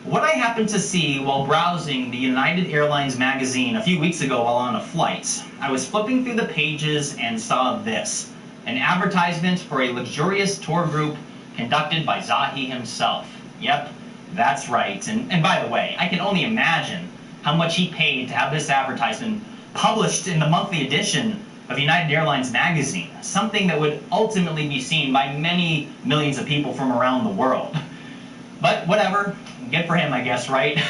What I happened to see while browsing the United Airlines magazine a few weeks ago while on a flight, I was flipping through the pages and saw this, an advertisement for a luxurious tour group conducted by Zahi himself. Yep, that's right. And by the way, I can only imagine how much he paid to have this advertisement published in the monthly edition of United Airlines magazine, something that would ultimately be seen by many millions of people from around the world. But whatever, good for him, I guess, right?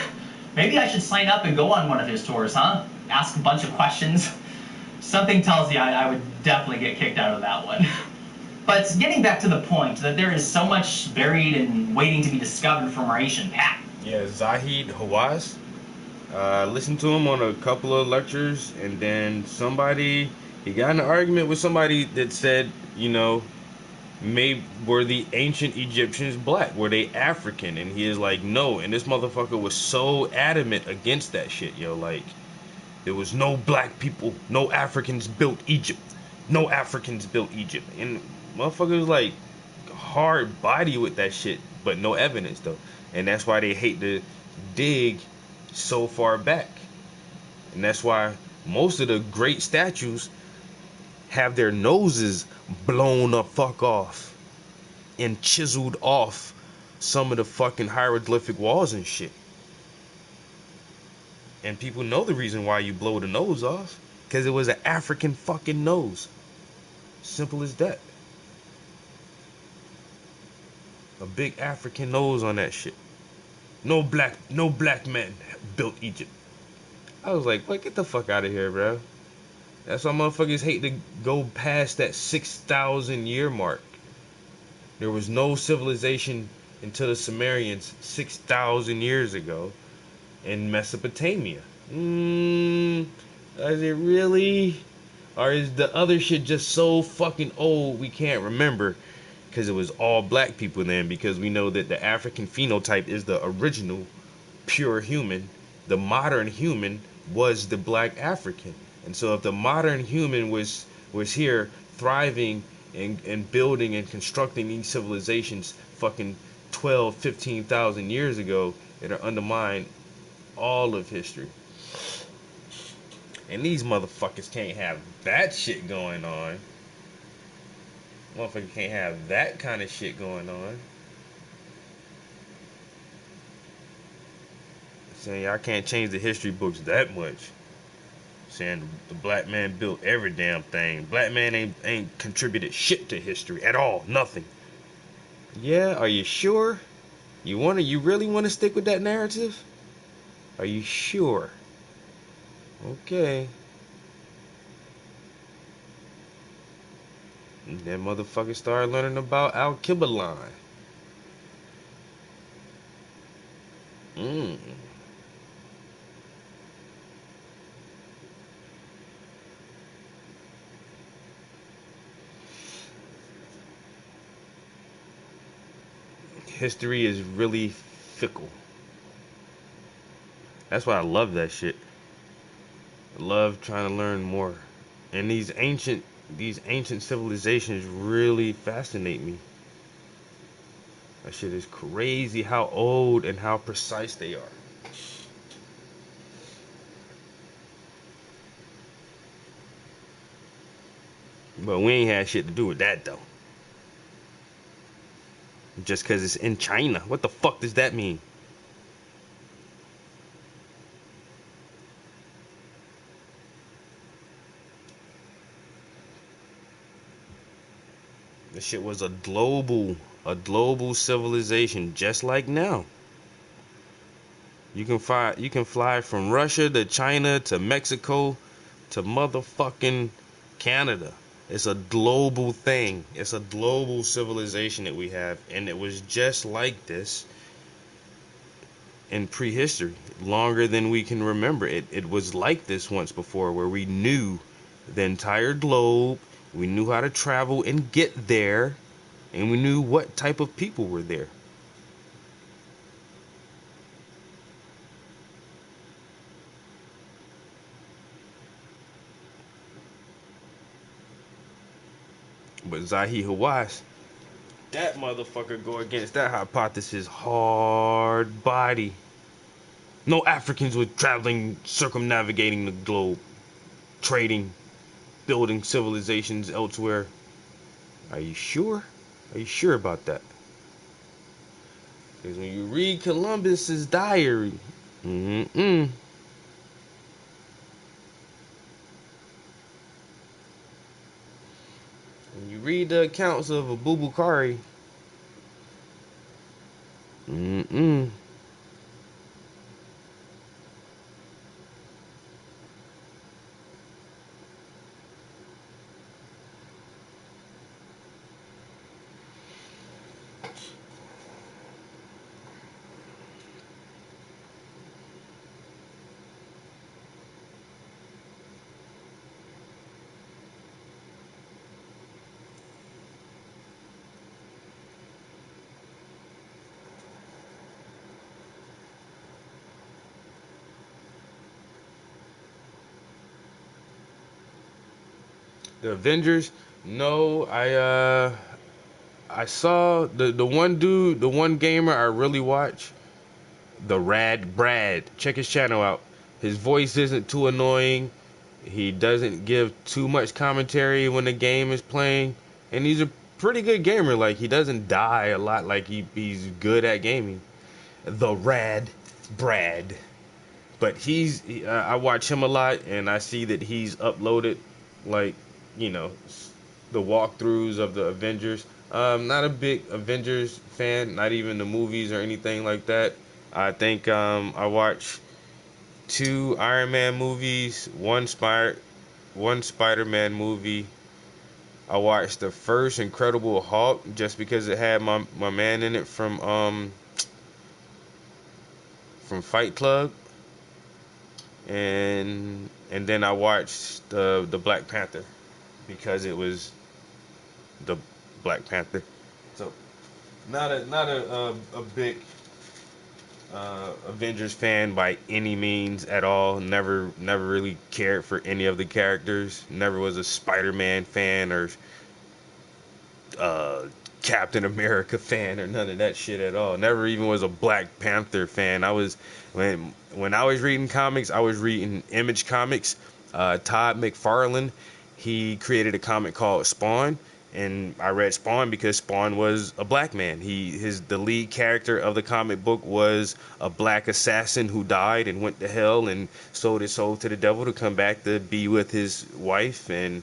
Maybe I should sign up and go on one of his tours, huh? Ask a bunch of questions. Something tells you I would definitely get kicked out of that one. But getting back to the point that there is so much buried and waiting to be discovered from our ancient past. Yeah, Zahi Hawass. Listened to him on a couple of lectures, and then he got in an argument with somebody that said, you know, were the ancient Egyptians black? Were they African? And he is like, no. And this motherfucker was so adamant against that shit, yo. Like, there was no black people, no Africans built Egypt. No Africans built Egypt. And motherfucker was like hard body with that shit, but no evidence though. And that's why they hate to dig so far back. And that's why most of the great statues have their noses blown the fuck off and chiseled off some of the fucking hieroglyphic walls and shit. And people know the reason why you blow the nose off. Because it was an African fucking nose. Simple as that. A big African nose on that shit. No black man built Egypt. I was like, what? Get the fuck out of here, bro. That's why motherfuckers hate to go past that 6,000 year mark. There was no civilization until the Sumerians 6,000 years ago in Mesopotamia. Is it really? Or is the other shit just so fucking old we can't remember? Because it was all black people then, because we know that the African phenotype is the original pure human. The modern human was the black African. And so if the modern human was here thriving and building and constructing these civilizations fucking 12, 15,000 years ago, it'll undermine all of history. And these motherfuckers can't have that shit going on. Motherfuckers can't have that kind of shit going on. Saying y'all can't change the history books that much. Saying the black man built every damn thing. Black man ain't contributed shit to history at all. Nothing. Yeah, are you sure? You really wanna stick with that narrative? Are you sure? Okay. And that motherfucker started learning about Al-Qibalan. History is really fickle. That's why I love that shit. I love trying to learn more. And these ancient civilizations really fascinate me. That shit is crazy how old and how precise they are. But we ain't had shit to do with that though. Just cause it's in China. What the fuck does that mean? This shit was a global civilization, just like now. You can fly from Russia to China to Mexico to motherfucking Canada. It's a global thing. It's a global civilization that we have, and it was just like this in prehistory, longer than we can remember. It was like this once before, where we knew the entire globe, we knew how to travel and get there, and we knew what type of people were there. But Zahi Hawass, that motherfucker go against that hypothesis hard body. No Africans were traveling, circumnavigating the globe, trading, building civilizations elsewhere. Are you sure? Are you sure about that? Because when you read Columbus's diary, when you read the accounts of Abubakari, The Avengers? No, I saw the one dude, the one gamer I really watch, the Rad Brad. Check his channel out. His voice isn't too annoying. He doesn't give too much commentary when the game is playing, and he's a pretty good gamer. Like he doesn't die a lot. Like he's good at gaming. The Rad Brad. But I watch him a lot, and I see that he's uploaded, like, you know, the walkthroughs of the Avengers. Not a big Avengers fan, not even the movies or anything like that. I think I watched 2 Iron Man movies, one Spider-Man movie. I watched the first Incredible Hulk just because it had my man in it from Fight Club. And then I watched the Black Panther because it was the Black Panther. So not a big Avengers fan by any means at all. Never really cared for any of the characters. Never was a Spider-Man fan or Captain America fan or none of that shit at all. Never even was a Black Panther fan. When I was reading comics, I was reading Image Comics. Todd McFarlane, he created a comic called Spawn, and I read Spawn because Spawn was a black man. The lead character of the comic book was a black assassin who died and went to hell and sold his soul to the devil to come back to be with his wife, and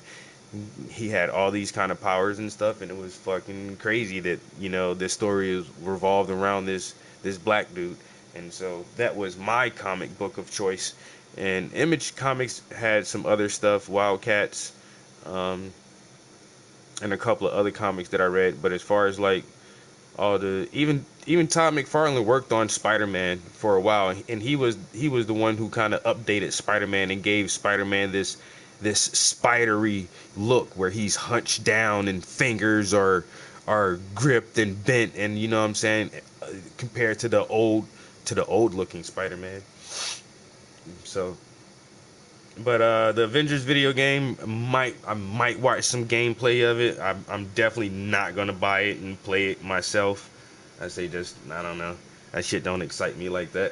he had all these kind of powers and stuff, and it was fucking crazy that, you know, this story is revolved around this black dude. And so that was my comic book of choice. And Image Comics had some other stuff, Wildcats, and a couple of other comics that I read. But as far as like all the even Todd McFarlane worked on Spider-Man for a while, and he was the one who kind of updated Spider-Man and gave Spider-Man this spidery look where he's hunched down and fingers are gripped and bent, and you know what I'm saying, compared to the old looking Spider-Man. So, but the Avengers video game, I might watch some gameplay of it. I'm definitely not gonna buy it and play it myself. I say just, I don't know, that shit don't excite me like that.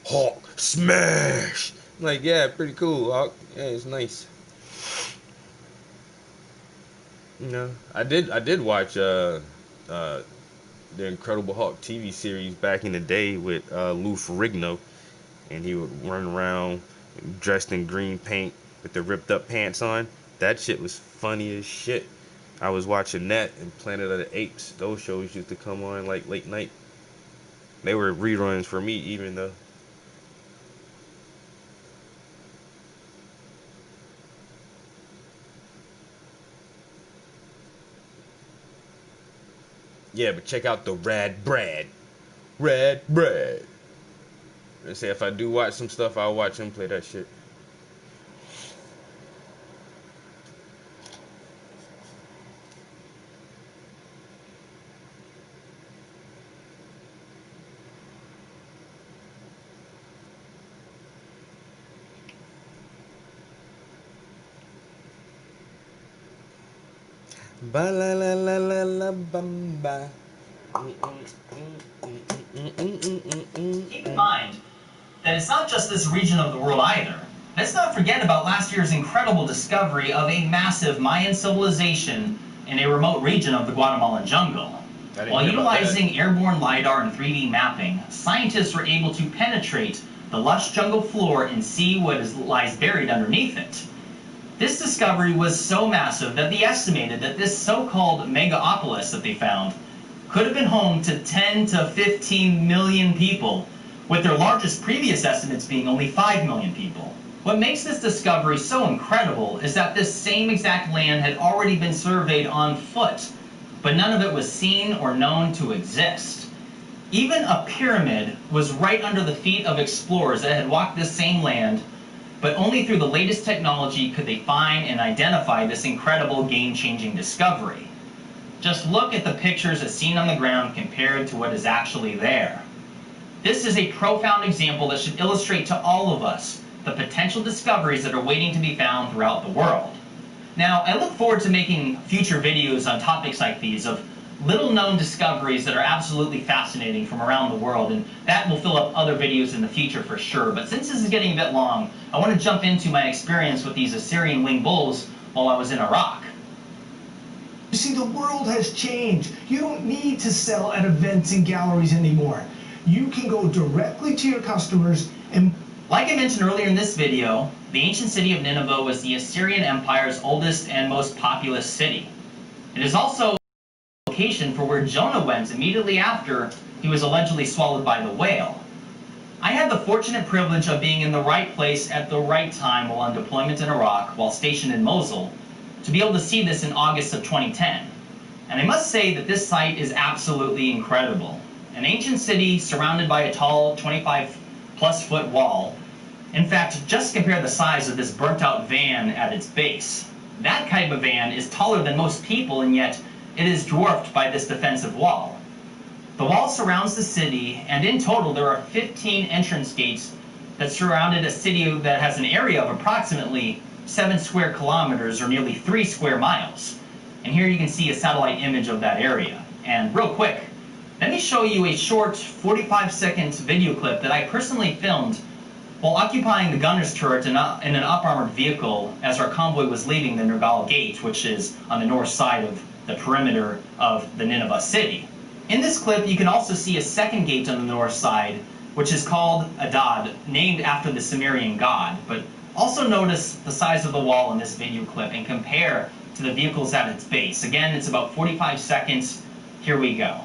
Hulk smash! Like, yeah, pretty cool, Hulk. Yeah, it's nice. You know, I did watch the Incredible Hulk TV series back in the day with Lou Ferrigno, and he would run around dressed in green paint with the ripped up pants on. That shit was funny as shit. I was watching that and Planet of the Apes. Those shows used to come on like late night. They were reruns for me, even though. Yeah, but check out the Rad Brad. Rad Brad. Let's say if I do watch some stuff, I'll watch him play that shit. Ba la la la la la bum ba. Keep in mind that it's not just this region of the world either. Let's not forget about last year's incredible discovery of a massive Mayan civilization in a remote region of the Guatemalan jungle. While utilizing airborne LiDAR and 3D mapping, scientists were able to penetrate the lush jungle floor and see what lies buried underneath it. This discovery was so massive that they estimated that this so-called megapolis that they found could have been home to 10 to 15 million people, with their largest previous estimates being only 5 million people. What makes this discovery so incredible is that this same exact land had already been surveyed on foot, but none of it was seen or known to exist. Even a pyramid was right under the feet of explorers that had walked this same land, but only through the latest technology could they find and identify this incredible game-changing discovery. Just look at the pictures as seen on the ground compared to what is actually there. This is a profound example that should illustrate to all of us the potential discoveries that are waiting to be found throughout the world. Now, I look forward to making future videos on topics like these of little known discoveries that are absolutely fascinating from around the world, and that will fill up other videos in the future for sure. But since this is getting a bit long, I want to jump into my experience with these Assyrian winged bulls while I was in Iraq. You see, the world has changed. You don't need to sell at events and galleries anymore. You can go directly to your customers and... Like I mentioned earlier in this video, the ancient city of Nineveh was the Assyrian Empire's oldest and most populous city. It is also the location for where Jonah went immediately after he was allegedly swallowed by the whale. I had the fortunate privilege of being in the right place at the right time while on deployment in Iraq while stationed in Mosul to be able to see this in August of 2010. And I must say that this site is absolutely incredible. An ancient city surrounded by a tall 25-plus foot wall. In fact, just compare the size of this burnt-out van at its base. That type of van is taller than most people, and yet it is dwarfed by this defensive wall. The wall surrounds the city, and in total there are 15 entrance gates that surrounded a city that has an area of approximately 7 square kilometers, or nearly 3 square miles. And here you can see a satellite image of that area. And real quick, let me show you a short 45-second video clip that I personally filmed while occupying the gunner's turret in an up-armored vehicle as our convoy was leaving the Nergal Gate, which is on the north side of the perimeter of the Nineveh city. In this clip, you can also see a second gate on the north side, which is called Adad, named after the Sumerian god. But also notice the size of the wall in this video clip and compare to the vehicles at its base. Again, it's about 45 seconds. Here we go.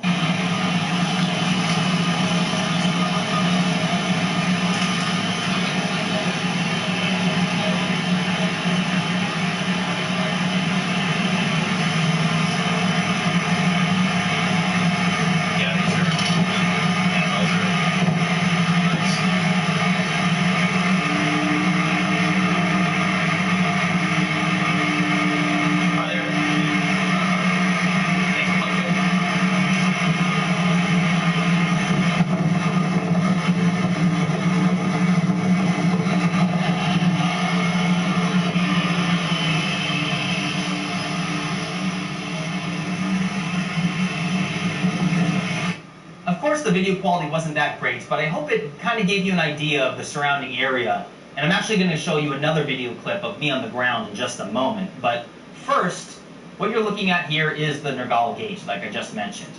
Of course, the video quality wasn't that great, but I hope it kind of gave you an idea of the surrounding area. And I'm actually going to show you another video clip of me on the ground in just a moment. But first, what you're looking at here is the Nergal Gate, like I just mentioned,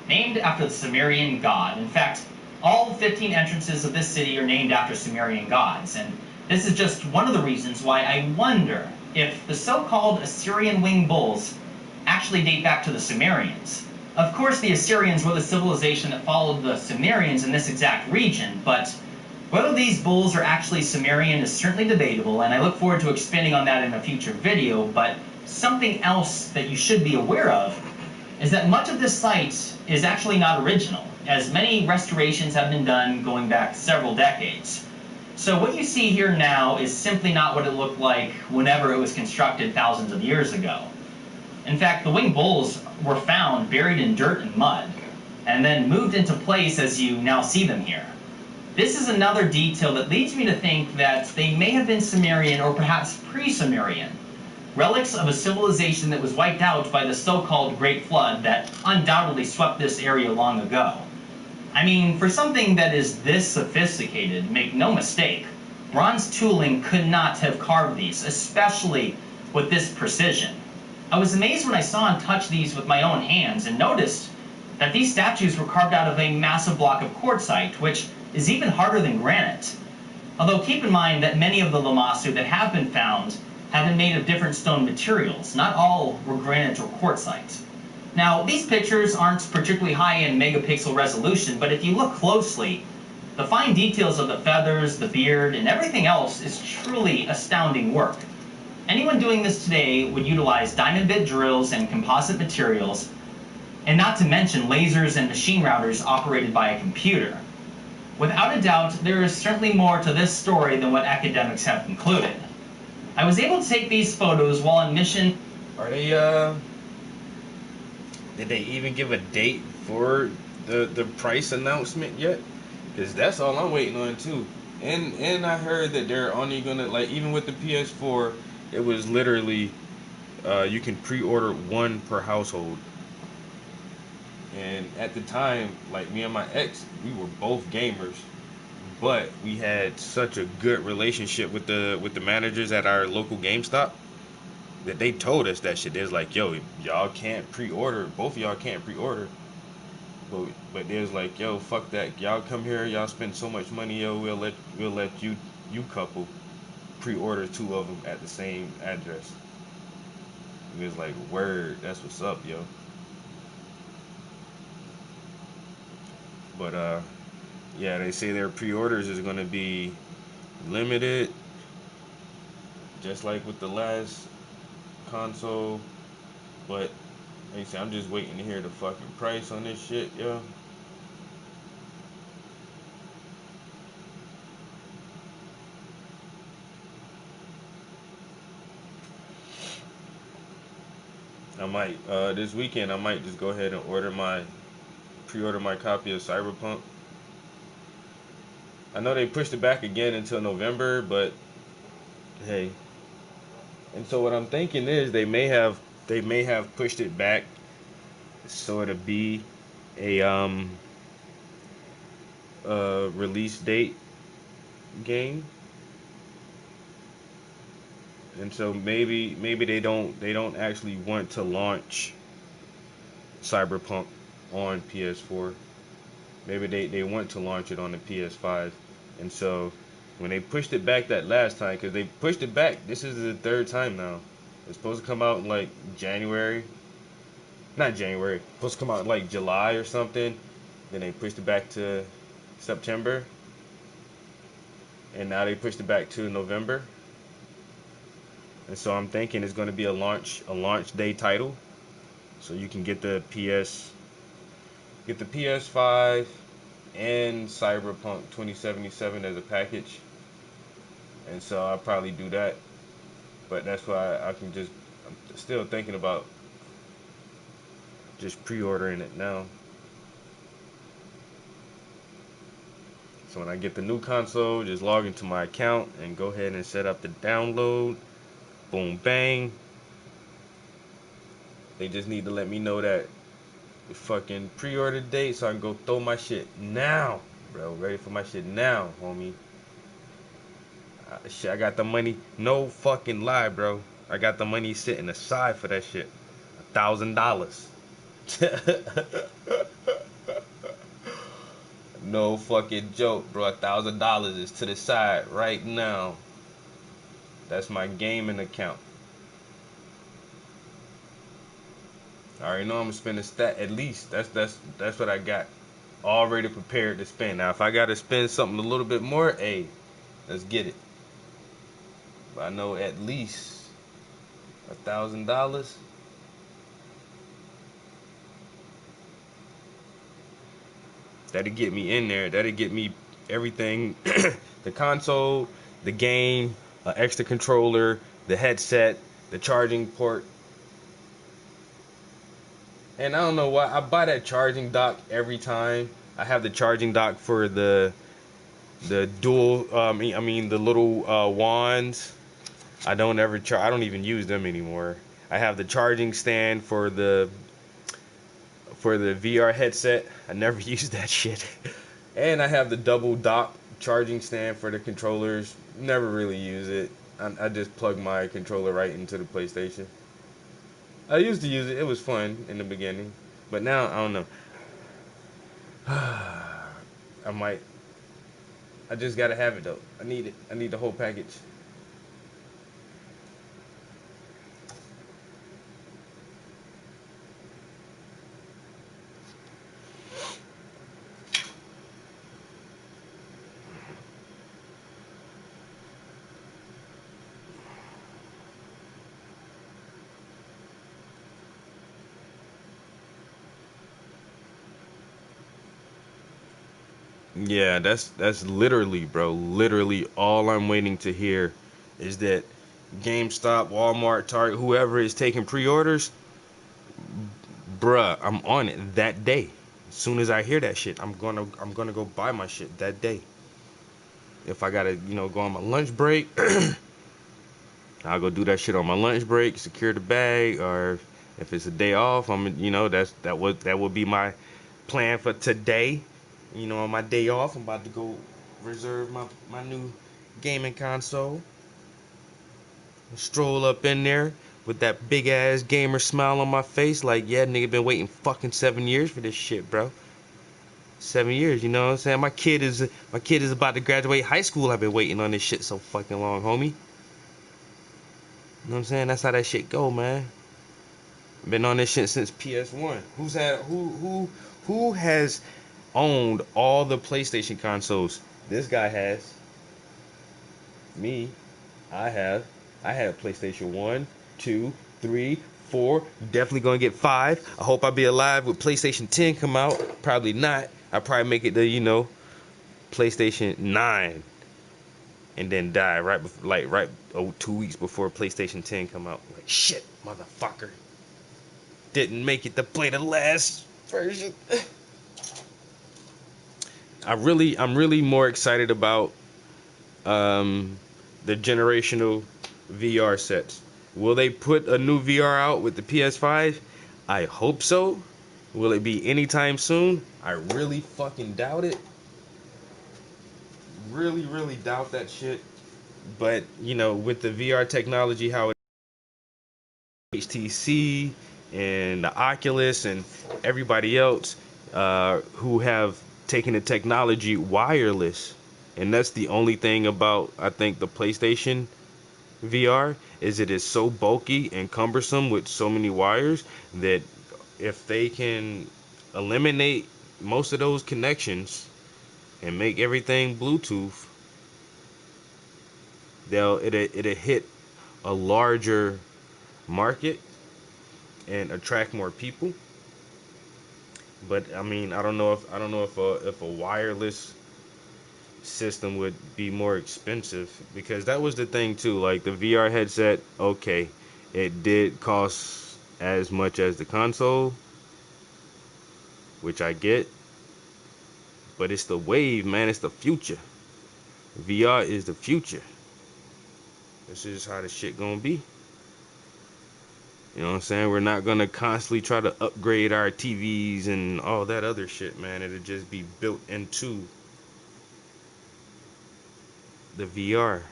named after the Sumerian god. In fact, all 15 entrances of this city are named after Sumerian gods. And this is just one of the reasons why I wonder if the so-called Assyrian winged bulls actually date back to the Sumerians. Of course, the Assyrians were the civilization that followed the Sumerians in this exact region, but whether these bulls are actually Sumerian is certainly debatable, and I look forward to expanding on that in a future video. But something else that you should be aware of is that much of this site is actually not original, as many restorations have been done going back several decades. So what you see here now is simply not what it looked like whenever it was constructed thousands of years ago. In fact, the winged bulls were found buried in dirt and mud, and then moved into place as you now see them here. This is another detail that leads me to think that they may have been Sumerian or perhaps pre-Sumerian, relics of a civilization that was wiped out by the so-called Great Flood that undoubtedly swept this area long ago. I mean, for something that is this sophisticated, make no mistake, bronze tooling could not have carved these, especially with this precision. I was amazed when I saw and touched these with my own hands and noticed that these statues were carved out of a massive block of quartzite, which is even harder than granite. Although keep in mind that many of the Lamassu that have been found have been made of different stone materials. Not all were granite or quartzite. Now, these pictures aren't particularly high in megapixel resolution, but if you look closely, the fine details of the feathers, the beard, and everything else is truly astounding work. Anyone doing this today would utilize diamond bit drills and composite materials, and not to mention lasers and machine routers operated by a computer. Without a doubt, there is certainly more to this story than what academics have concluded. I was able to take these photos while on mission. Are they, did they even give a date for the price announcement yet? Because that's all I'm waiting on, too. And I heard that they're only gonna, like, even with the PS4, it was literally you can pre-order one per household. And at the time, like me and my ex, we were both gamers, but we had such a good relationship with the managers at our local GameStop that they told us that shit. They was like, yo, y'all can't pre-order. Both of y'all can't pre-order. But they was like, yo, fuck that. Y'all come here, y'all spend so much money, yo, we'll let you couple pre-order two of them at the same address. And it was like, word, that's what's up, yo. But yeah, they say their pre-orders is gonna be limited, just like with the last console. But like I say, I'm just waiting to hear the fucking price on this shit, yo. I might this weekend I might just go ahead and pre-order my copy of Cyberpunk. I know they pushed it back again until November, but hey. And so what I'm thinking is they may have pushed it back so it'll be a release date game. And so maybe they don't actually want to launch Cyberpunk on PS4. Maybe they want to launch it on the PS5. And so when they pushed it back that last time, because they pushed it back, this is the third time now. It's supposed to come out in like January. Not January. It's supposed to come out in like July or something. Then they pushed it back to September. And now they pushed it back to November. And so I'm thinking it's going to be a launch day title. So you can get the PS5 and Cyberpunk 2077 as a package. And so I'll probably do that. But that's why I'm still thinking about just pre-ordering it now. So when I get the new console, just log into my account and go ahead and set up the download. Boom, bang. They just need to let me know that the fucking pre-order date so I can go throw my shit now, bro. Ready for my shit now, homie. Shit, I got the money. No fucking lie, bro. I got the money sitting aside for that shit. $1,000. No fucking joke, bro. $1,000 is to the side right now. That's my gaming account. I already know I'm gonna spend a stat at least. That's what I got already prepared to spend. Now, if I gotta spend something a little bit more, hey, let's get it. But I know at least $1,000. That'll get me in there. That'll get me everything: the console, the game, an extra controller, the headset, the charging port. And I don't know why I buy that charging dock every time. I have the charging dock for the dual. The little wands. I don't I don't even use them anymore. I have the charging stand for the VR headset. I never use that shit. And I have the double dock charging stand for the controllers. Never really use it. I just plug my controller right into the PlayStation. I used to use it. It was fun in the beginning. But now, I don't know. I just gotta have it though. I need it. I need the whole package. Yeah, that's literally, bro. Literally, all I'm waiting to hear is that GameStop, Walmart, Target, whoever is taking pre-orders, bruh, I'm on it that day. As soon as I hear that shit, I'm gonna go buy my shit that day. If I gotta, go on my lunch break, I'll go do that shit on my lunch break, secure the bag, or if it's a day off, that would be my plan for today. On my day off, I'm about to go reserve my new gaming console. Stroll up in there with that big ass gamer smile on my face, like, yeah, nigga been waiting fucking 7 years for this shit, bro. 7 years, you know what I'm saying? My kid is about to graduate high school. I've been waiting on this shit so fucking long, homie. You know what I'm saying? That's how that shit go, man. Been on this shit since PS1. Who has owned all the PlayStation consoles? This guy has. Me. I have. I had a PlayStation 1, 2, 3, 4. Definitely gonna get 5. I hope I'll be alive with PlayStation 10 come out. Probably not. I'll probably make it to, PlayStation 9. And then die right before, 2 weeks before PlayStation 10 come out. Like, shit, motherfucker. Didn't make it to play the last version. I'm really more excited about the generational VR sets. Will they put a new VR out with the PS5? I hope so. Will it be anytime soon? I really fucking doubt it. Really, really doubt that shit. But, with the VR technology, how it HTC and the Oculus and everybody else who have taken the technology wireless, and that's the only thing about, I think, the PlayStation VR is it is so bulky and cumbersome with so many wires that if they can eliminate most of those connections and make everything Bluetooth, it'll hit a larger market and attract more people. But I mean, I don't know if a wireless system would be more expensive, because that was the thing too. Like the VR headset, okay, it did cost as much as the console, which I get, but it's the wave, man. It's the future. VR is the future. This is how the shit gonna be. You know what I'm saying? We're not gonna constantly try to upgrade our TVs and all that other shit, man. It'll just be built into the VR.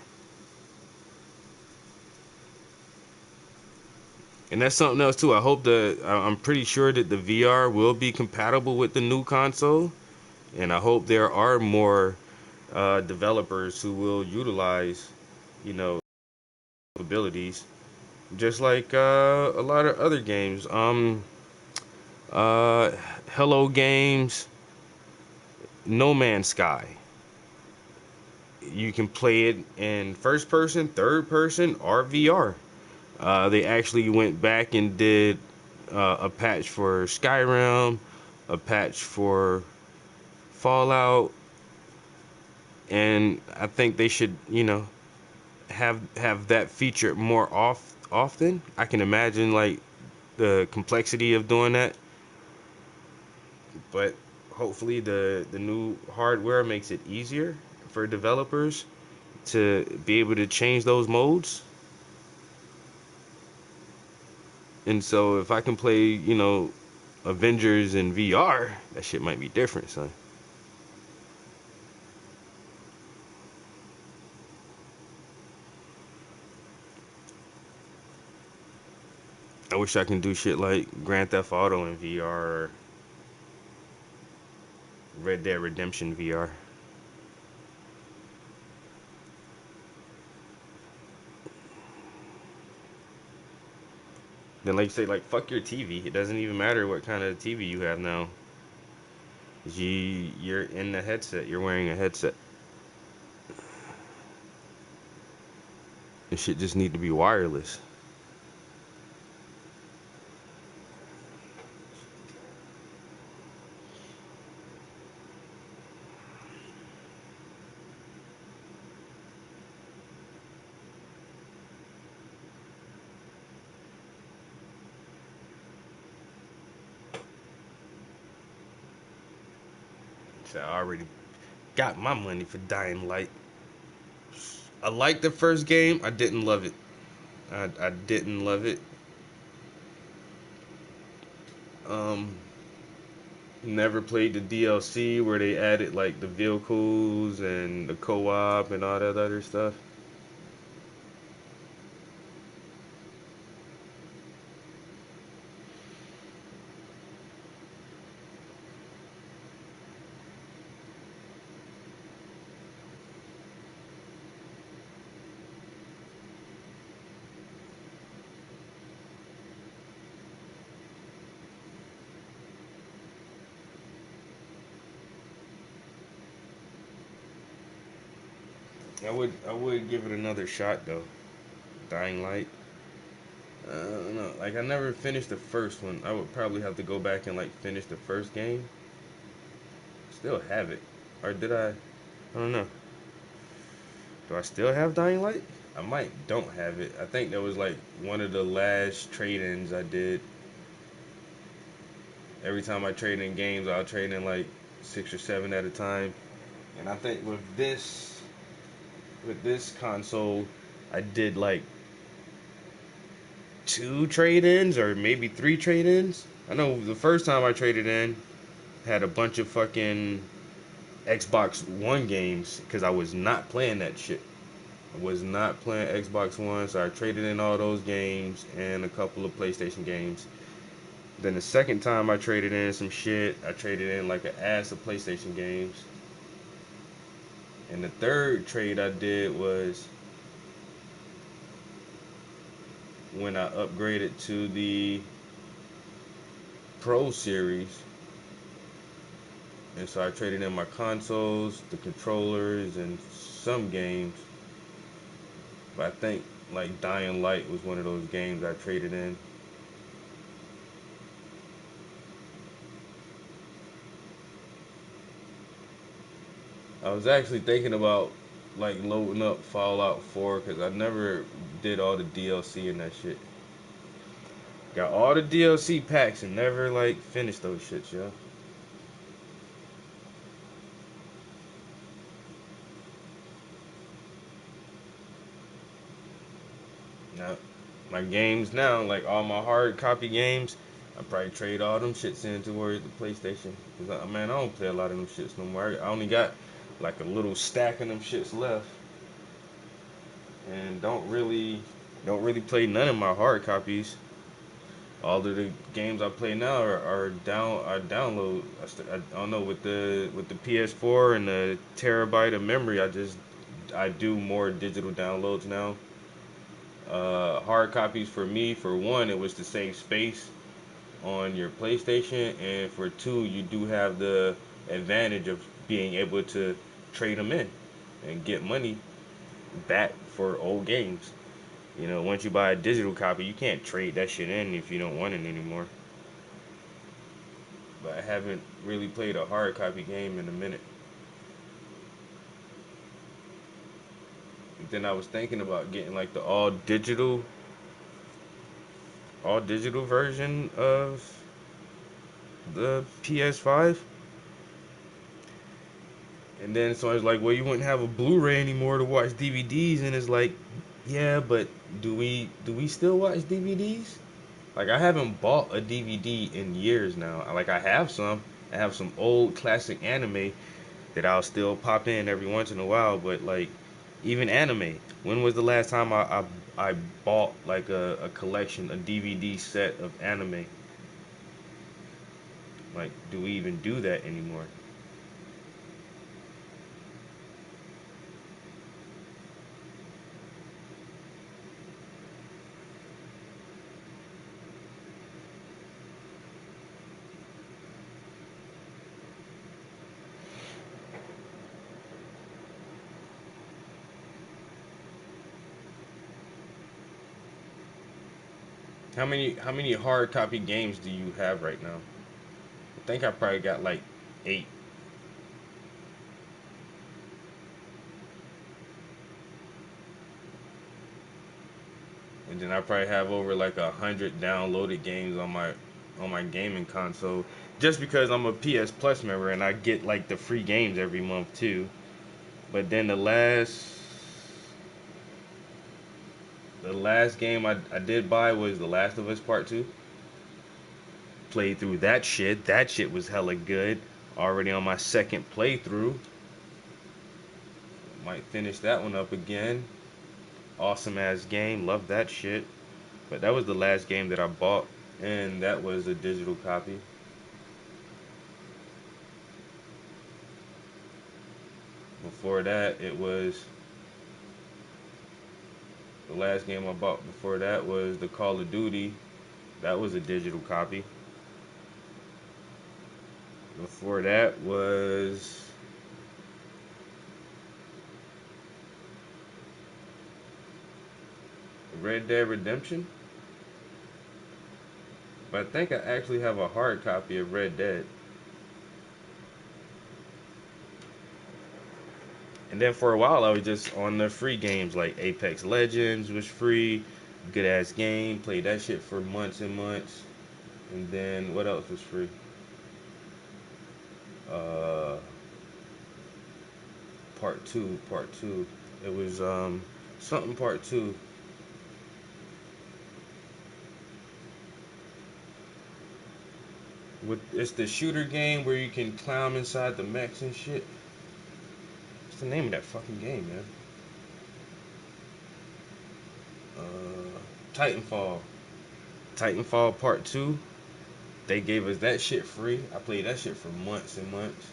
And that's something else too. I'm pretty sure that the VR will be compatible with the new console, and I hope there are more developers who will utilize, abilities, just like a lot of other games. Hello Games, No Man's Sky. You can play it in first person, third person, or VR. They actually went back and did a patch for Skyrim, a patch for Fallout, and I think they should, have that feature more often. I can imagine like the complexity of doing that, but hopefully the new hardware makes it easier for developers to be able to change those modes. And so if I can play, Avengers in VR, that shit might be different, son. I wish I can do shit like Grand Theft Auto in VR or Red Dead Redemption VR. Then like you say, like, fuck your TV. It doesn't even matter what kind of TV you have now. You're in the headset. You're wearing a headset. This shit just need to be wireless. So I already got my money for Dying Light. I liked the first game. I didn't love it. I didn't love it. Um, Never played the DLC where they added like the vehicles and the co-op and all that other stuff. I would give it another shot though. Dying Light. I don't know. Like I never finished the first one. I would probably have to go back and like finish the first game. Still have it, or did I? I don't know. Do I still have Dying Light? I might don't have it. I think that was like one of the last trade-ins I did. Every time I trade in games, I'll trade in like 6 or 7 at a time. And I think with this console, I did like 2 trade-ins or maybe 3 trade-ins. I know the first time I traded in had a bunch of fucking Xbox One games because I was not playing that shit. I was not playing Xbox One, so I traded in all those games and a couple of PlayStation games. Then the second time I traded in some shit, I traded in like an ass of PlayStation games. And the third trade I did was when I upgraded to the Pro Series. And so I traded in my consoles, the controllers, and some games. But I think like Dying Light was one of those games I traded in. I was actually thinking about like loading up Fallout 4 because I never did all the DLC and that shit. Got all the DLC packs and never like finished those shits, yo. Now, my games now, like all my hard copy games, I probably trade all them shits in towards the PlayStation. Cause man, I don't play a lot of them shits no more. I only got like a little stack of them shits left, and don't really play none of my hard copies. All of the games I play now are download. I don't know, with the PS4 and the terabyte of memory. I do more digital downloads now. Hard copies for me, for one, it was to save space on your PlayStation, and for two, you do have the advantage of being able to trade them in and get money back for old games. Once you buy a digital copy, you can't trade that shit in if you don't want it anymore. But I haven't really played a hard copy game in a minute. Then I was thinking about getting like the all digital version of the PS5. And then so I was like, well, you wouldn't have a Blu-ray anymore to watch DVDs, and it's like, yeah, but do we still watch DVDs? Like I haven't bought a DVD in years now. Like I have some old classic anime that I'll still pop in every once in a while, but like even anime. When was the last time I bought like a collection, a DVD set of anime? Like, do we even do that anymore? How many hard copy games do you have right now? I think I probably got like 8. And then I probably have over like 100 downloaded games on my gaming console. Just because I'm a PS Plus member and I get like the free games every month too. But then the last The last game I did buy was The Last of Us Part 2. Played through that shit. That shit was hella good. Already on my second playthrough. Might finish that one up again. Awesome ass game. Love that shit. But that was the last game that I bought. And that was a digital copy. Before that, it was... The last game I bought before that was the Call of Duty. That was a digital copy. Before that was... Red Dead Redemption. But I think I actually have a hard copy of Red Dead. And then for a while I was just on the free games, like Apex Legends was free, good ass game, played that shit for months and months. And then what else was free? Part 2. It was something Part 2. It's the shooter game where you can climb inside the mechs and shit. What's the name of that fucking game, man? Titanfall. Titanfall Part 2. They gave us that shit free. I played that shit for months and months.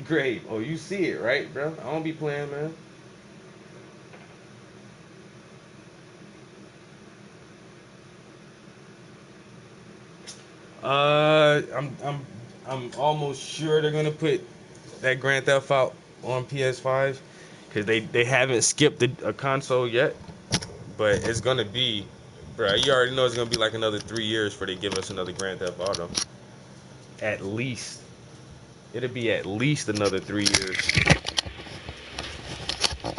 Great. Oh, you see it, right, bro? I don't be playing, man. I'm almost sure they're gonna put that Grand Theft out on PS5 because they haven't skipped a console yet, but it's gonna be, bro. You already know it's gonna be like another 3 years before they give us another Grand Theft Auto. At least it'll be at least another 3 years. I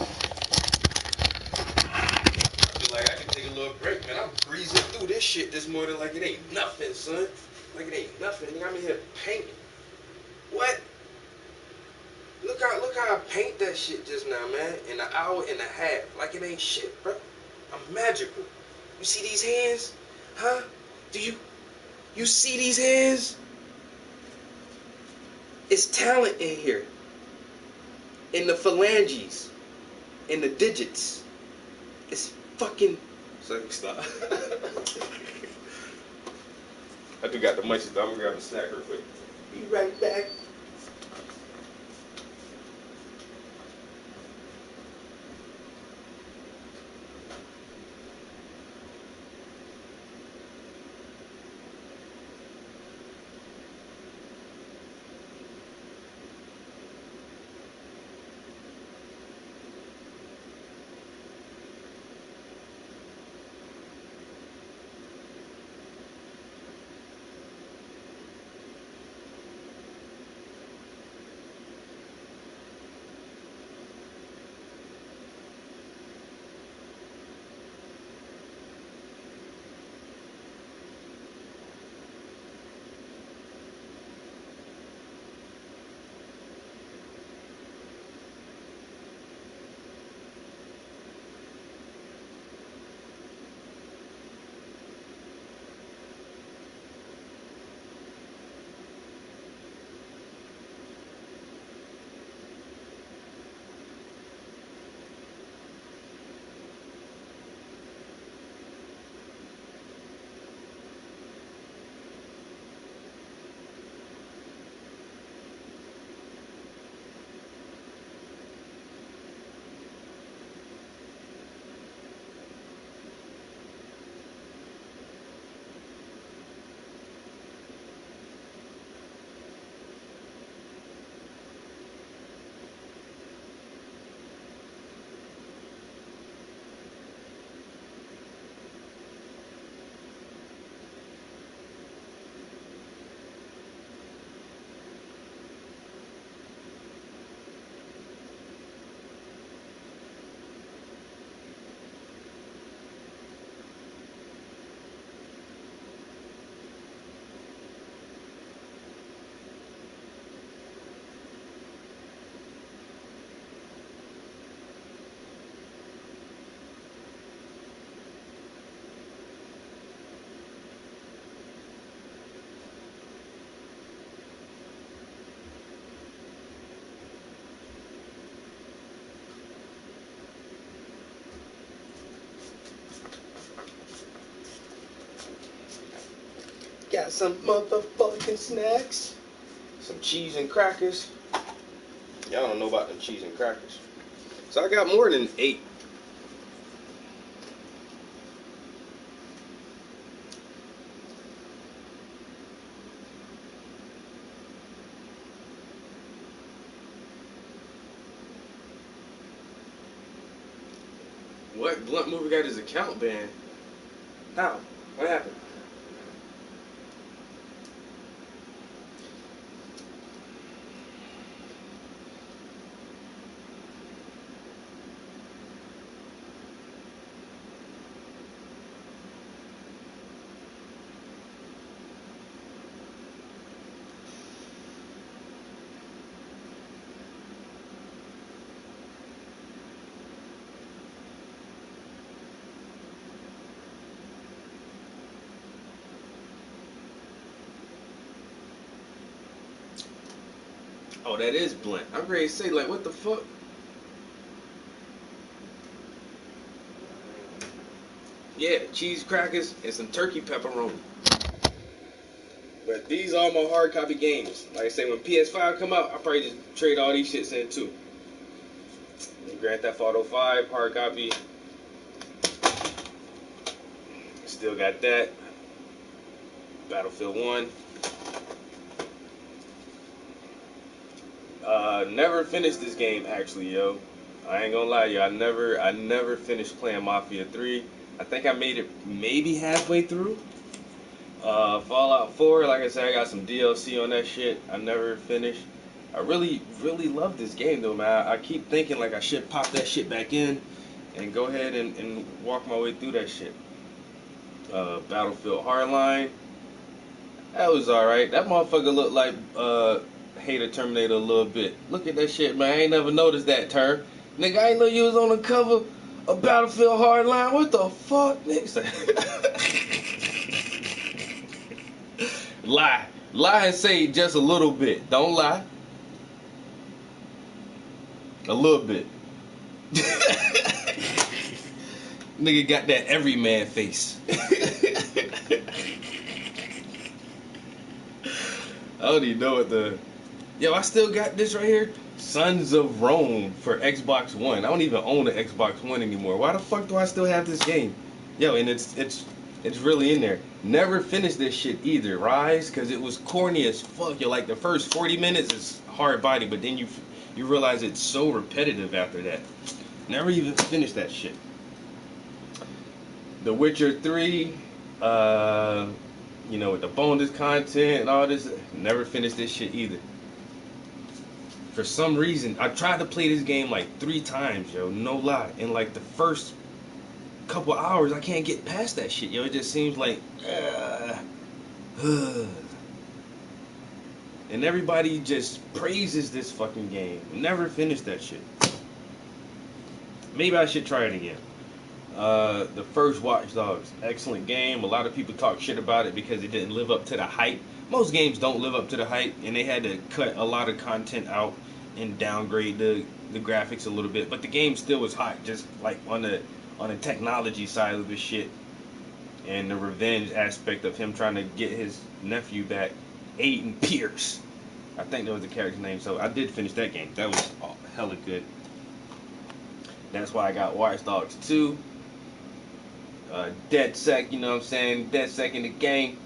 feel like I can take a little break, man. I'm breezing through this shit this morning like it ain't nothing, son. Like it ain't nothing. Nigga, I'm in here painting. What? Look how I paint that shit just now, man. In an hour and a half. Like it ain't shit, bro. I'm magical. You see these hands? Huh? Do you see these hands? It's talent in here. In the phalanges. In the digits. It's fucking... So stop. I do got the munchies, though. I'm gonna grab a snack real quick. Be right back. Got some motherfucking snacks. Some cheese and crackers. Y'all don't know about them cheese and crackers. So I got more than 8. What? Blunt Movie got his account banned? How? What happened? Oh, that is Blunt. I'm ready to say, like, what the fuck? Yeah, cheese crackers and some turkey pepperoni. But these are my hard copy games. Like I say, when PS5 come out, I'll probably just trade all these shits in too. Grand Theft Auto 5, hard copy. Still got that. Battlefield 1. Never finished this game actually, yo. I ain't gonna lie, yo. I never finished playing Mafia 3. I think I made it maybe halfway through. Fallout 4, like I said, I got some DLC on that shit. I never finished. I really love this game though, man. I keep thinking like I should pop that shit back in and go ahead and walk my way through that shit. Battlefield Hardline. That was alright. That motherfucker looked like Hater Terminator a little bit. Look at that shit, man. I ain't never noticed that turn. Nigga, I ain't know you was on the cover of Battlefield Hardline. What the fuck, nigga? Lie and say just a little bit. Don't lie. A little bit. Nigga got that everyman face. I don't even know what the... Yo, I still got this right here. Sons of Rome for Xbox One. I don't even own an Xbox One anymore. Why the fuck do I still have this game? Yo, and it's really in there. Never finished this shit either. Rise, because it was corny as fuck. Yo, like the first 40 minutes is hard body, but then you realize it's so repetitive after that. Never even finished that shit. The Witcher 3, you know, with the bonus content and all this, never finished this shit either. For some reason, I tried to play this game like 3 times, yo, no lie. In like the first couple hours, I can't get past that shit, yo. It just seems like, and everybody just praises this fucking game. Never finished that shit. Maybe I should try it again. The first Watch Dogs, excellent game. A lot of people talk shit about it because it didn't live up to the hype. Most games don't live up to the hype, and they had to cut a lot of content out and downgrade the graphics a little bit. But the game still was hot, just like on the technology side of the shit, and the revenge aspect of him trying to get his nephew back, Aiden Pierce. I think that was the character's name. So I did finish that game. That was hella good. That's why I got Watch Dogs 2. DedSec, you know what I'm saying? DedSec in the game.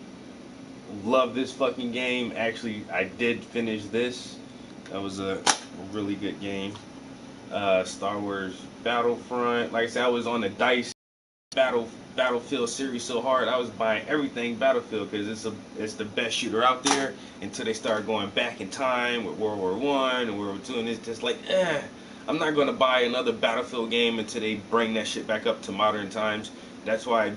Love this fucking game. Actually, I did finish this. That was a really good game. Star Wars Battlefront. Like I said, I was on the DICE Battlefield series so hard. I was buying everything Battlefield because it's the best shooter out there until they start going back in time with World War I and World War II, and it's just like, I'm not going to buy another Battlefield game until they bring that shit back up to modern times. That's why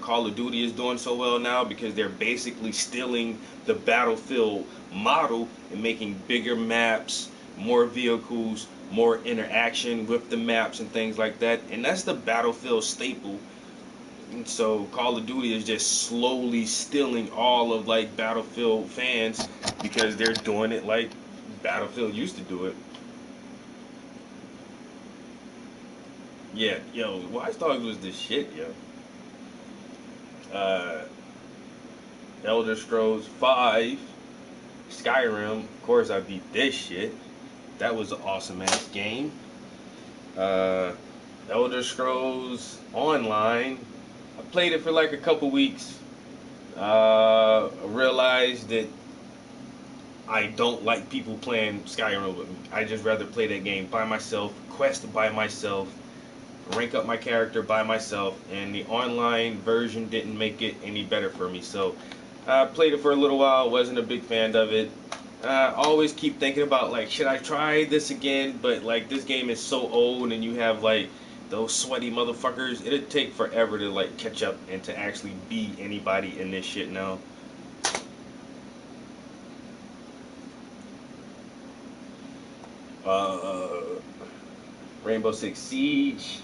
Call of Duty is doing so well now, because they're basically stealing the Battlefield model and making bigger maps, more vehicles, more interaction with the maps and things like that. And that's the Battlefield staple. And so Call of Duty is just slowly stealing all of like Battlefield fans because they're doing it like Battlefield used to do it. Yeah, yo, Watch Dogs was the shit, yo. Elder Scrolls 5, Skyrim. Of course, I beat this shit. That was an awesome ass game. Elder Scrolls Online. I played it for like a couple weeks. Realized that I don't like people playing Skyrim with me. I just rather play that game by myself, quest by myself, rank up my character by myself, and the online version didn't make it any better for me. So I played it for a little while, wasn't a big fan of it. I always keep thinking about like, should I try this again? But like this game is so old, and you have like those sweaty motherfuckers. It'd take forever to like catch up and to actually be anybody in this shit now. Rainbow Six Siege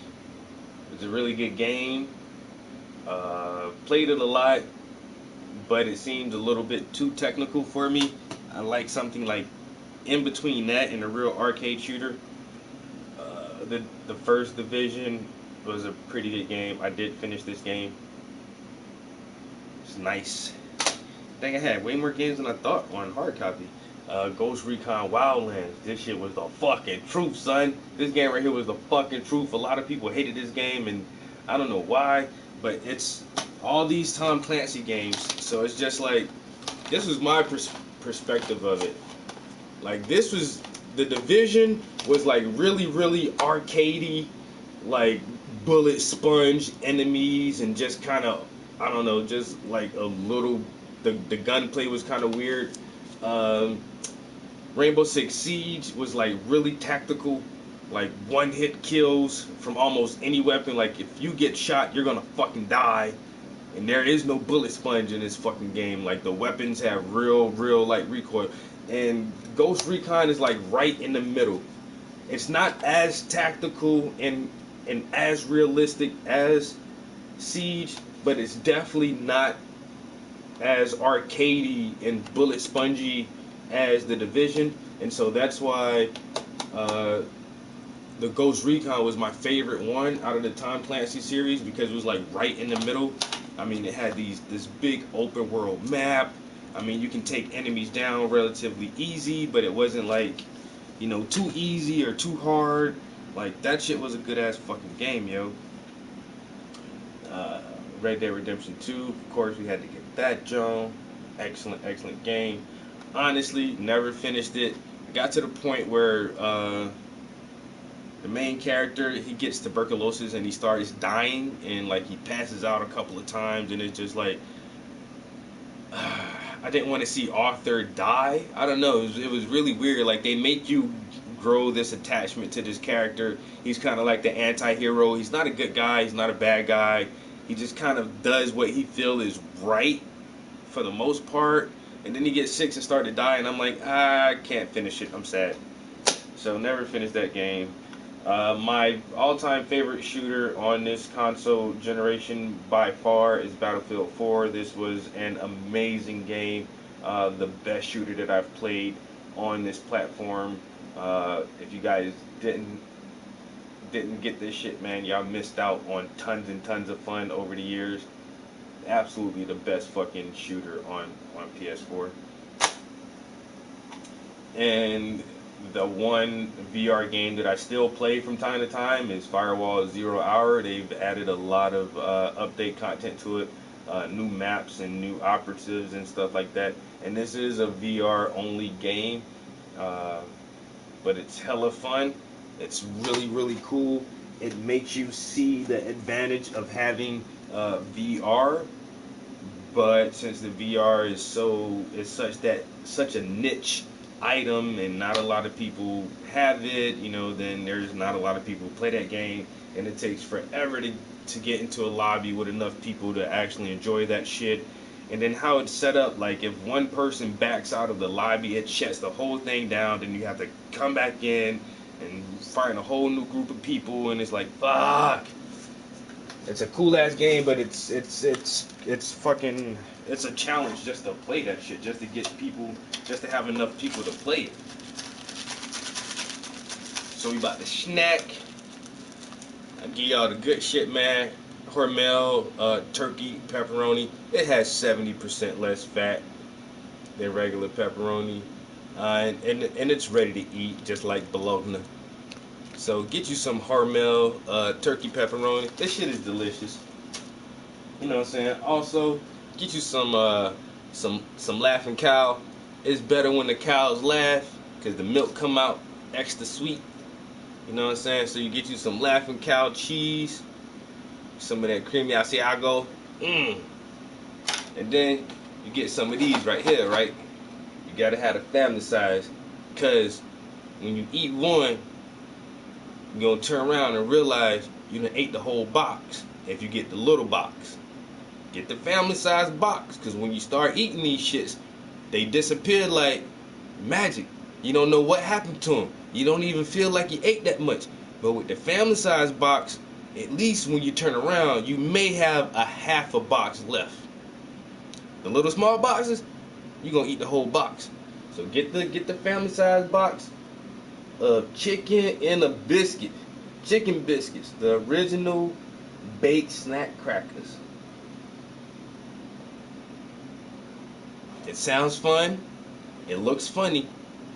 was a really good game. Played it a lot, but it seemed a little bit too technical for me. I like something like in between that and a real arcade shooter. The First Division was a pretty good game. I did finish this game. It's nice. I think I had way more games than I thought on hard copy. Ghost Recon Wildlands. This shit was the fucking truth, son. This game right here was the fucking truth. A lot of people hated this game, and I don't know why, but it's all these Tom Clancy games. So it's just like, this was my perspective of it. Like, this was, the Division was like really, really arcadey, like bullet sponge enemies, and just kind of, I don't know, just like a little, the gunplay was kind of weird. Rainbow Six Siege was like really tactical, like one-hit kills from almost any weapon. Like if you get shot, you're gonna fucking die, and there is no bullet sponge in this fucking game. Like the weapons have real like recoil, and Ghost Recon is like right in the middle. It's not as tactical and as realistic as Siege, but it's definitely not as arcadey and bullet spongy as the Division, and so that's why the Ghost Recon was my favorite one out of the Tom Clancy series, because it was like right in the middle. I mean, it had this big open world map. I mean, you can take enemies down relatively easy, but it wasn't like, you know, too easy or too hard. Like, that shit was a good ass fucking game, yo. Red Dead Redemption 2, of course, we had to get that, Joan. Excellent game. Honestly, never finished it. Got to the point where the main character, he gets tuberculosis and he starts dying, and like he passes out a couple of times, and it's just like, I didn't want to see Arthur die. I don't know, it was really weird. Like, they make you grow this attachment to this character. He's kind of like the anti-hero. He's not a good guy, he's not a bad guy. He just kind of does what he feels is right for the most part. And then he gets sick and started dying. I'm like, I can't finish it. I'm sad. So never finished that game. My all-time favorite shooter on this console generation by far is Battlefield 4. This was an amazing game. The best shooter that I've played on this platform. If you guys didn't get this shit, man, y'all missed out on tons and tons of fun over the years. Absolutely the best fucking shooter on PS4. And the one VR game that I still play from time to time is Firewall Zero Hour. They've added a lot of update content to it, new maps and new operatives and stuff like that. And this is a VR only game, but it's hella fun. It's really cool. It makes you see the advantage of having VR, but since the VR is such a niche item and not a lot of people have it, you know, then there's not a lot of people who play that game, and it takes forever to get into a lobby with enough people to actually enjoy that shit. And then how it's set up, like if one person backs out of the lobby, it shuts the whole thing down, then you have to come back in and find a whole new group of people, and it's like, fuck. It's a cool ass game, but it's fucking, it's a challenge just to play that shit, just to get people, just to have enough people to play it. So we about to snack. I give y'all the good shit, man. Hormel turkey pepperoni. It has 70% less fat than regular pepperoni, and it's ready to eat just like bologna. So get you some Hormel turkey pepperoni. This shit is delicious. You know what I'm saying? Also, get you some Laughing Cow. It's better when the cows laugh because the milk come out extra sweet. You know what I'm saying? So you get you some Laughing Cow cheese, some of that creamy Asiago. And then you get some of these right here, right? You gotta have a family size, cause when you eat one, you're gonna turn around and realize you done ate the whole box. If you get the little box, get the family size box, cause when you start eating these shits, they disappear like magic. You don't know what happened to them. You don't even feel like you ate that much. But with the family size box, at least when you turn around, you may have a half a box left. The little small boxes, you're gonna eat the whole box. So get the family size box of chicken and a biscuit. Chicken biscuits, the original baked snack crackers. It sounds fun, it looks funny,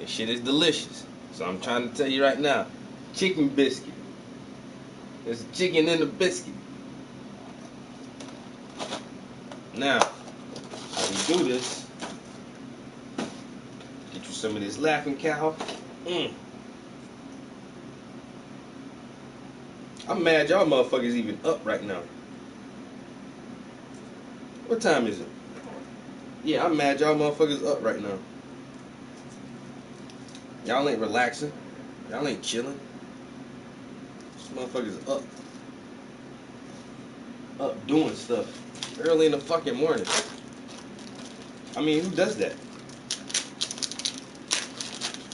and shit is delicious. So I'm trying to tell you right now, chicken biscuit. There's a chicken in a biscuit. Now, how we do this, get you some of this Laughing Cow. I'm mad y'all motherfuckers even up right now. What time is it? Yeah, I'm mad y'all motherfuckers up right now. Y'all ain't relaxing. Y'all ain't chilling. This motherfuckers up. Up doing stuff. Early in the fucking morning. I mean, who does that?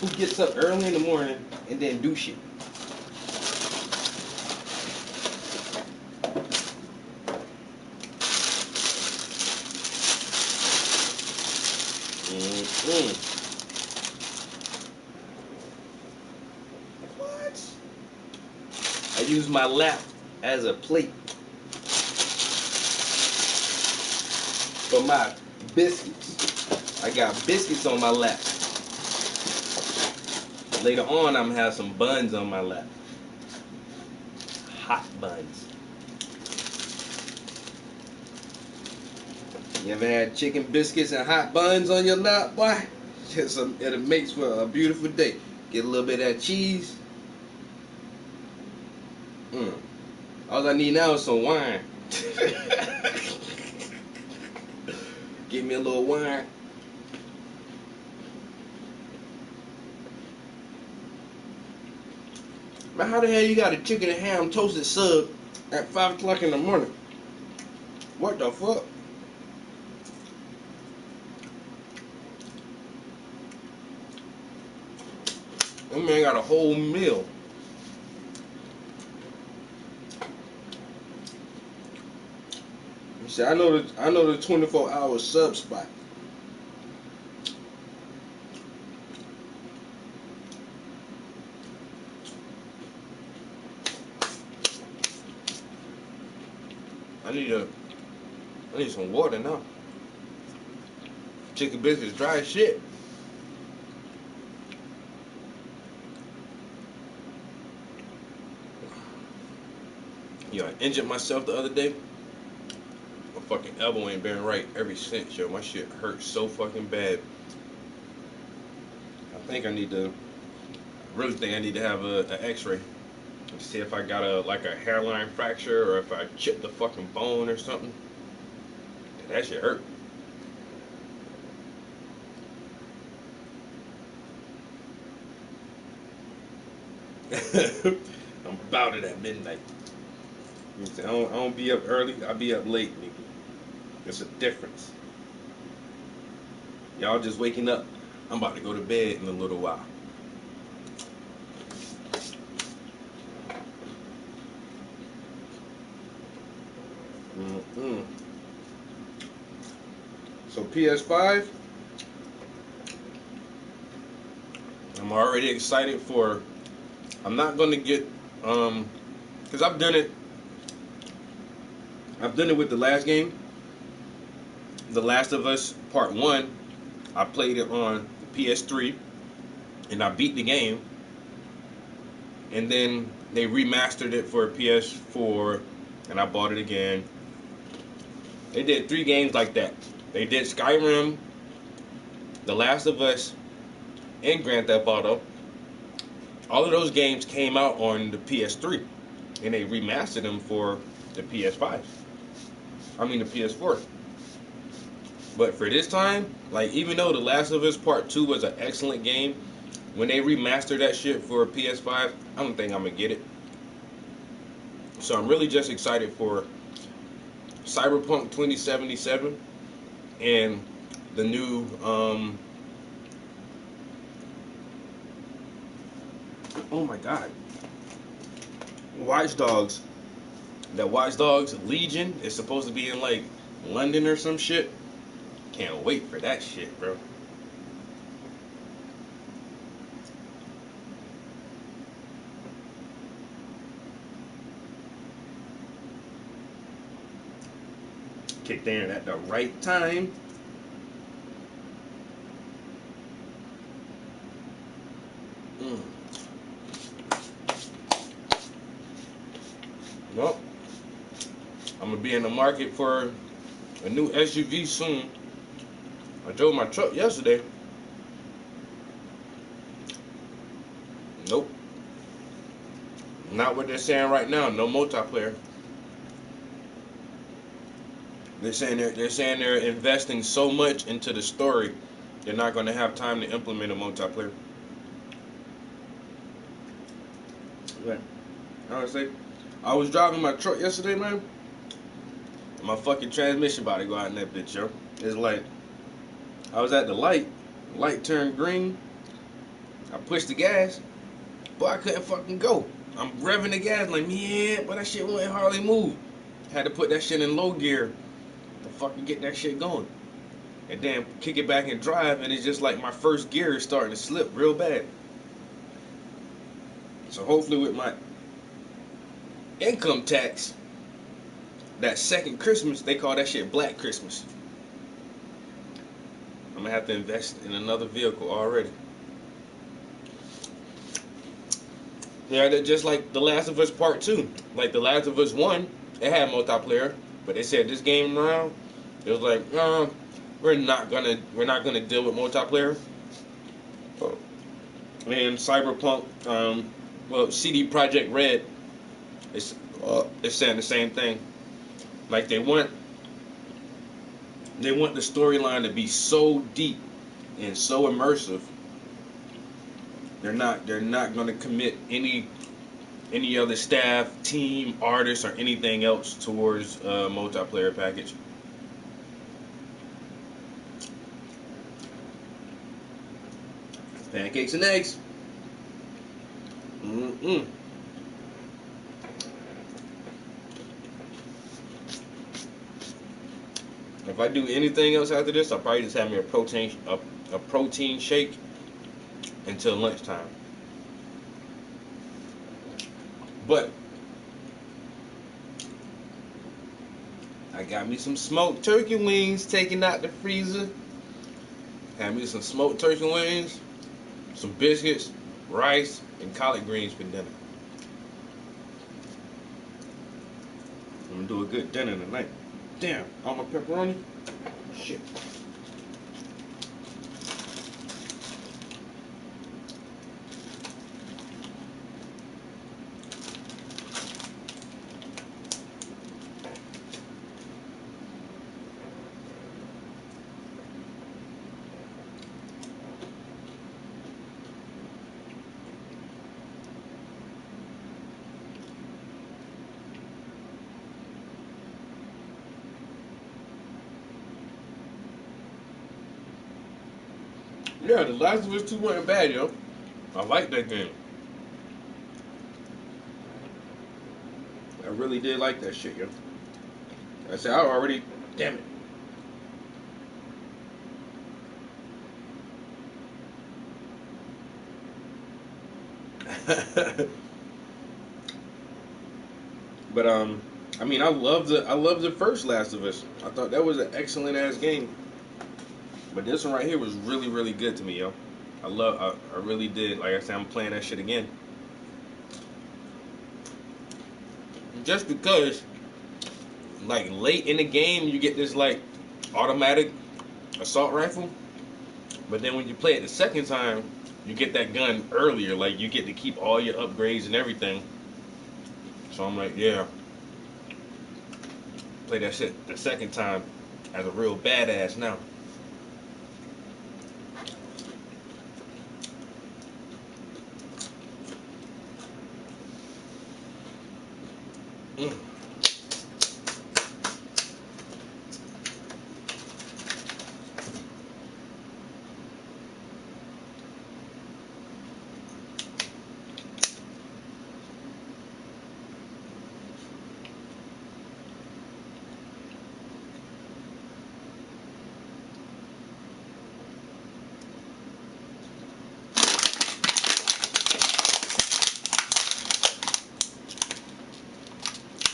Who gets up early in the morning and then do shit? What? I use my lap as a plate for my biscuits. I got biscuits on my lap. Later on, I'm gonna have some buns on my lap. Hot buns. You ever had chicken biscuits and hot buns on your lap, boy? It makes for a beautiful day. Get a little bit of that cheese. All I need now is some wine. Give me a little wine. But how the hell you got a chicken and ham toasted sub at 5 o'clock in the morning? What the fuck? That man got a whole meal. See, I know the 24-hour sub spot. I need some water now. Chicken biscuits dry as shit. Yo, I injured myself the other day. My fucking elbow ain't been right ever since, yo. My shit hurts so fucking bad. I really think I need to have an x-ray to see if I got a hairline fracture or if I chipped the fucking bone or something. That shit hurt. I'm about it at midnight. I don't be up early, I be up late, nigga. There's a difference. Y'all just waking up. I'm about to go to bed in a little while. So PS5, I'm already excited for. I'm not gonna get because I've done it I've done it with the last game, The Last of Us Part 1. I played it on the PS3 and I beat the game. And then they remastered it for PS4 and I bought it again. They did 3 games like that. They did Skyrim, The Last of Us, and Grand Theft Auto. All of those games came out on the PS3 and they remastered them for the PS5. I mean the PS4. But for this time, like, even though The Last of Us Part 2 was an excellent game, when they remaster that shit for PS5, I don't think I'm gonna get it. So I'm really just excited for Cyberpunk 2077 and the new oh my god, Watch Dogs. That Watch Dogs Legion is supposed to be in like London or some shit. Can't wait for that shit, bro. Kicked in at the right time. Well, I'm gonna be in the market for a new SUV soon. I drove my truck yesterday. Nope. Not what they're saying right now. No multiplayer. They're saying they're investing so much into the story, they're not going to have time to implement a multiplayer. But honestly, I was driving my truck yesterday, man. And my fucking transmission about to go out in that bitch, yo. It's like I was at the light turned green. I pushed the gas, but I couldn't fucking go. I'm revving the gas like, yeah, but that shit wouldn't hardly move. Had to put that shit in low gear to fucking get that shit going. And then kick it back and drive, and it's just like my first gear is starting to slip real bad. So hopefully with my income tax, that second Christmas, they call that shit Black Christmas. I'm gonna have to invest in another vehicle already. Yeah, they're just like The Last of Us Part 2. Like The Last of Us 1, it had multiplayer, but they said this game around, it was like, we're not gonna deal with multiplayer. And Cyberpunk, CD Projekt Red is saying the same thing. Like they want the storyline to be so deep and so immersive. They're not going to commit any other staff, team, artists, or anything else towards a multiplayer package. Pancakes and eggs. If I do anything else after this, I'll probably just have me a protein shake until lunchtime. But I got me some smoked turkey wings taken out the freezer. Had me some smoked turkey wings, some biscuits, rice, and collard greens for dinner. I'm gonna do a good dinner tonight. Damn, all my pepperoni? Shit. Yeah, The Last of Us 2 wasn't bad, yo. I like that game. I really did like that shit, yo. I said, I already... Damn it. But, I mean, I love the first Last of Us. I thought that was an excellent ass game. But this one right here was really, really good to me, yo. I really did. Like I said, I'm playing that shit again. Just because, like, late in the game, you get this, like, automatic assault rifle. But then when you play it the second time, you get that gun earlier. Like, you get to keep all your upgrades and everything. So I'm like, yeah. Play that shit the second time as a real badass now.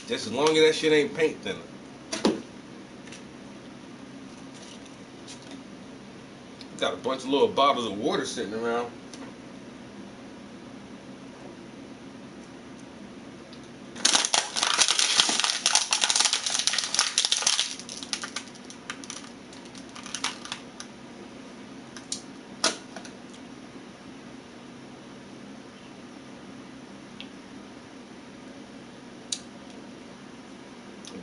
Just as long as that shit ain't paint thinner. Got a bunch of little bottles of water sitting around.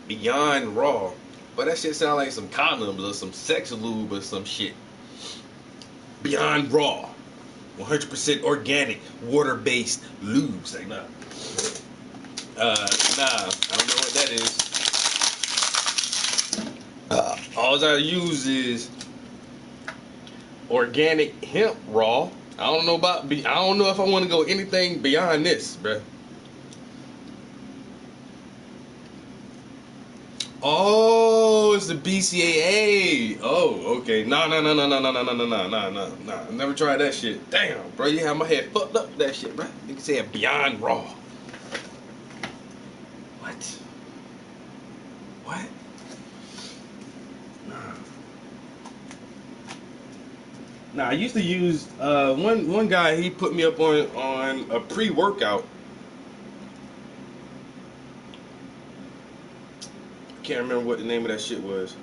Beyond Raw. But that shit sound like some condoms or some sex lube or some shit. Beyond Raw. 100% organic, water-based lubes. Like, nah. I don't know what that is. All I use is organic hemp raw. I don't know if I want to go anything beyond this, bruh. Oh, it's the BCAA. Oh, okay. No. I never tried that shit. Damn, bro, you have my head fucked up with that shit, bro. You can say it Beyond Raw. What? Nah, I used to use one guy. He put me up on a pre-workout. Can't remember what the name of that shit was.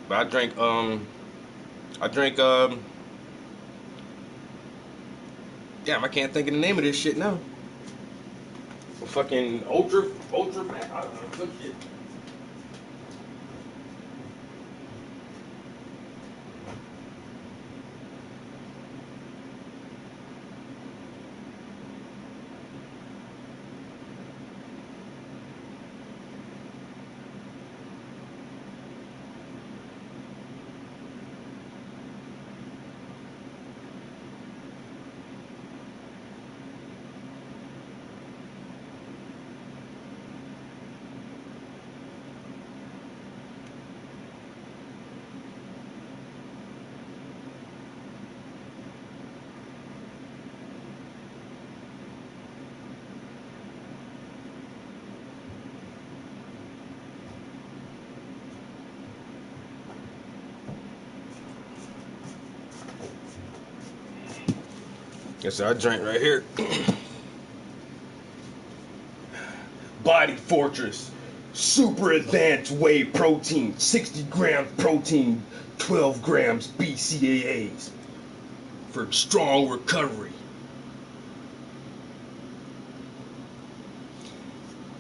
But I drank damn, I can't think of the name of this shit now. Fucking ultra man, I don't know, some shit. Yes, I drank right here. Body Fortress Super Advanced Whey Protein, 60 grams protein, 12 grams BCAAs for strong recovery.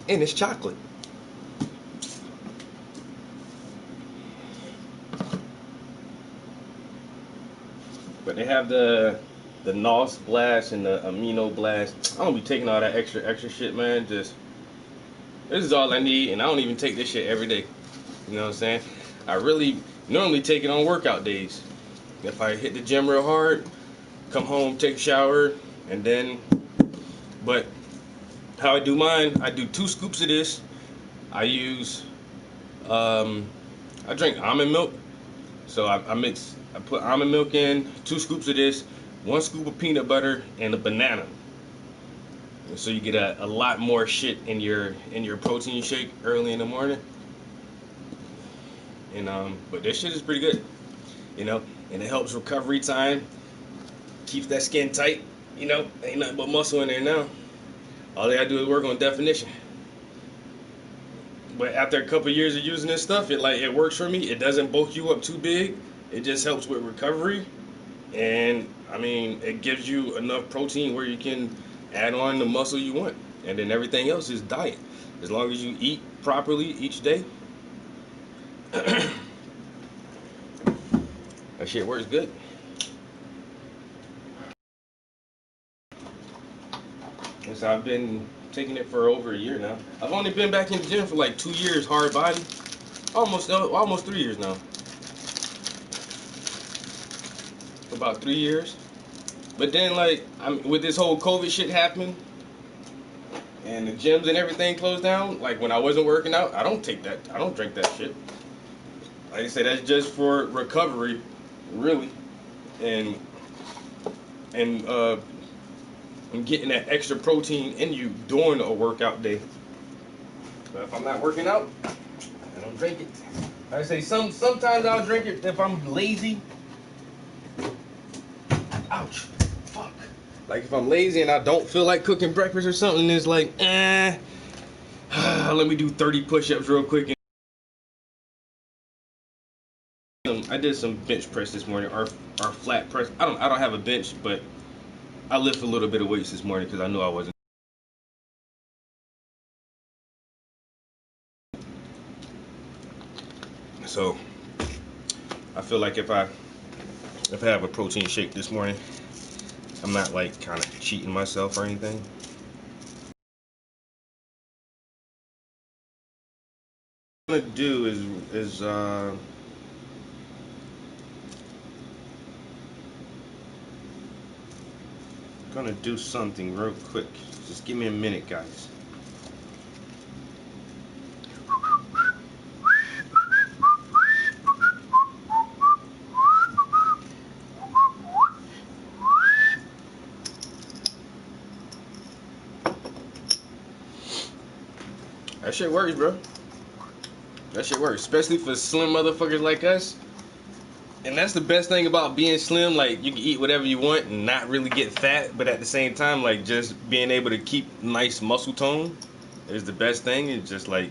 And it's chocolate. But they have the NOS blast and the amino blast. I don't be taking all that extra shit, man. Just this is all I need, and I don't even take this shit every day. You know what I'm saying? I really normally take it on workout days. If I hit the gym real hard, come home, take a shower, and then. But how I do mine, I do 2 scoops of this. I use I drink almond milk, so I put almond milk in, 2 scoops of this, 1 scoop of peanut butter, and a banana. So you get a lot more shit in your protein shake early in the morning. And but this shit is pretty good, you know, and it helps recovery time, keeps that skin tight, you know, ain't nothing but muscle in there now. All they gotta do is work on definition. But after a couple of years of using this stuff, it works for me. It doesn't bulk you up too big. It just helps with recovery, and I mean, it gives you enough protein where you can add on the muscle you want, and then everything else is diet. As long as you eat properly each day, that shit works good. And so I've been taking it for over a year now. I've only been back in the gym for like 2 years, hard body. Almost 3 years now. About 3 years. But then like with this whole COVID shit happening and the gyms and everything closed down, like when I wasn't working out, I don't drink that shit. Like I said, that's just for recovery, really. And getting that extra protein in you during a workout day. But if I'm not working out, I don't drink it. Like I say sometimes I'll drink it if I'm lazy. Ouch. Fuck. Like if I'm lazy and I don't feel like cooking breakfast or something, it's like, let me do 30 push-ups real quick. I did some bench press this morning, or flat press. I don't have a bench, but I lift a little bit of weights this morning because I knew I wasn't. So I feel like if I have a protein shake this morning, I'm not like kind of cheating myself or anything. What I'm gonna do is gonna do something real quick. Just give me a minute, guys. That shit works, bro. That shit works, especially for slim motherfuckers like us. And that's the best thing about being slim. Like, you can eat whatever you want and not really get fat, but at the same time, like, just being able to keep nice muscle tone is the best thing. It's just like,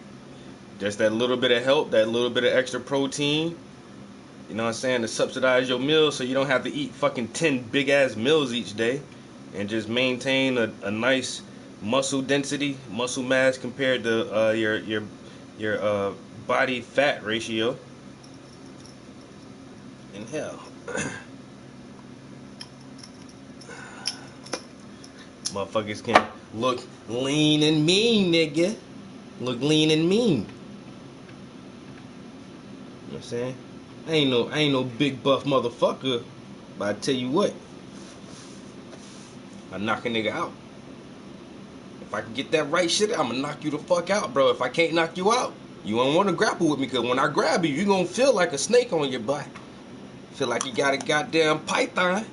just that little bit of help, that little bit of extra protein, you know what I'm saying, to subsidize your meals so you don't have to eat fucking 10 big ass meals each day, and just maintain a nice muscle density, muscle mass compared to your body fat ratio. And hell, motherfuckers can look lean and mean, nigga. Look lean and mean. You know what I'm saying? I ain't no big buff motherfucker, but I tell you what, I knock a nigga out. If I can get that right shit, I'm gonna knock you the fuck out, bro. If I can't knock you out, you don't want to grapple with me, because when I grab you, you're gonna feel like a snake on your butt. Feel like you got a goddamn python.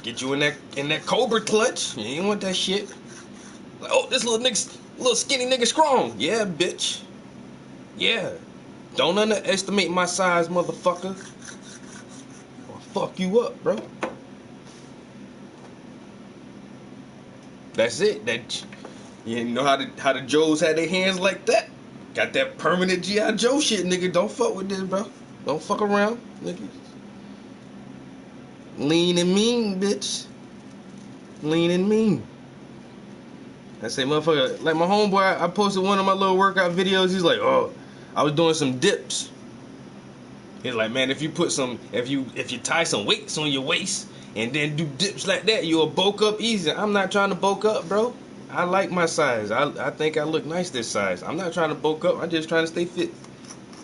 Get you in that cobra clutch. You ain't want that shit. Like, oh, this little skinny nigga strong. Yeah, bitch. Yeah. Don't underestimate my size, motherfucker. I'll fuck you up, bro. That's it. That, you know how the Joes had their hands like that? Got that permanent G.I. Joe shit, nigga. Don't fuck with this, bro. Don't fuck around, nigga. Lean and mean, bitch. Lean and mean. I say, motherfucker, like my homeboy, I posted one of my little workout videos. He's like, oh, I was doing some dips. He's like, man, if you tie some weights on your waist and then do dips like that, you'll bulk up easy. I'm not trying to bulk up, bro. I like my size. I think I look nice this size. I'm not trying to bulk up. I'm just trying to stay fit.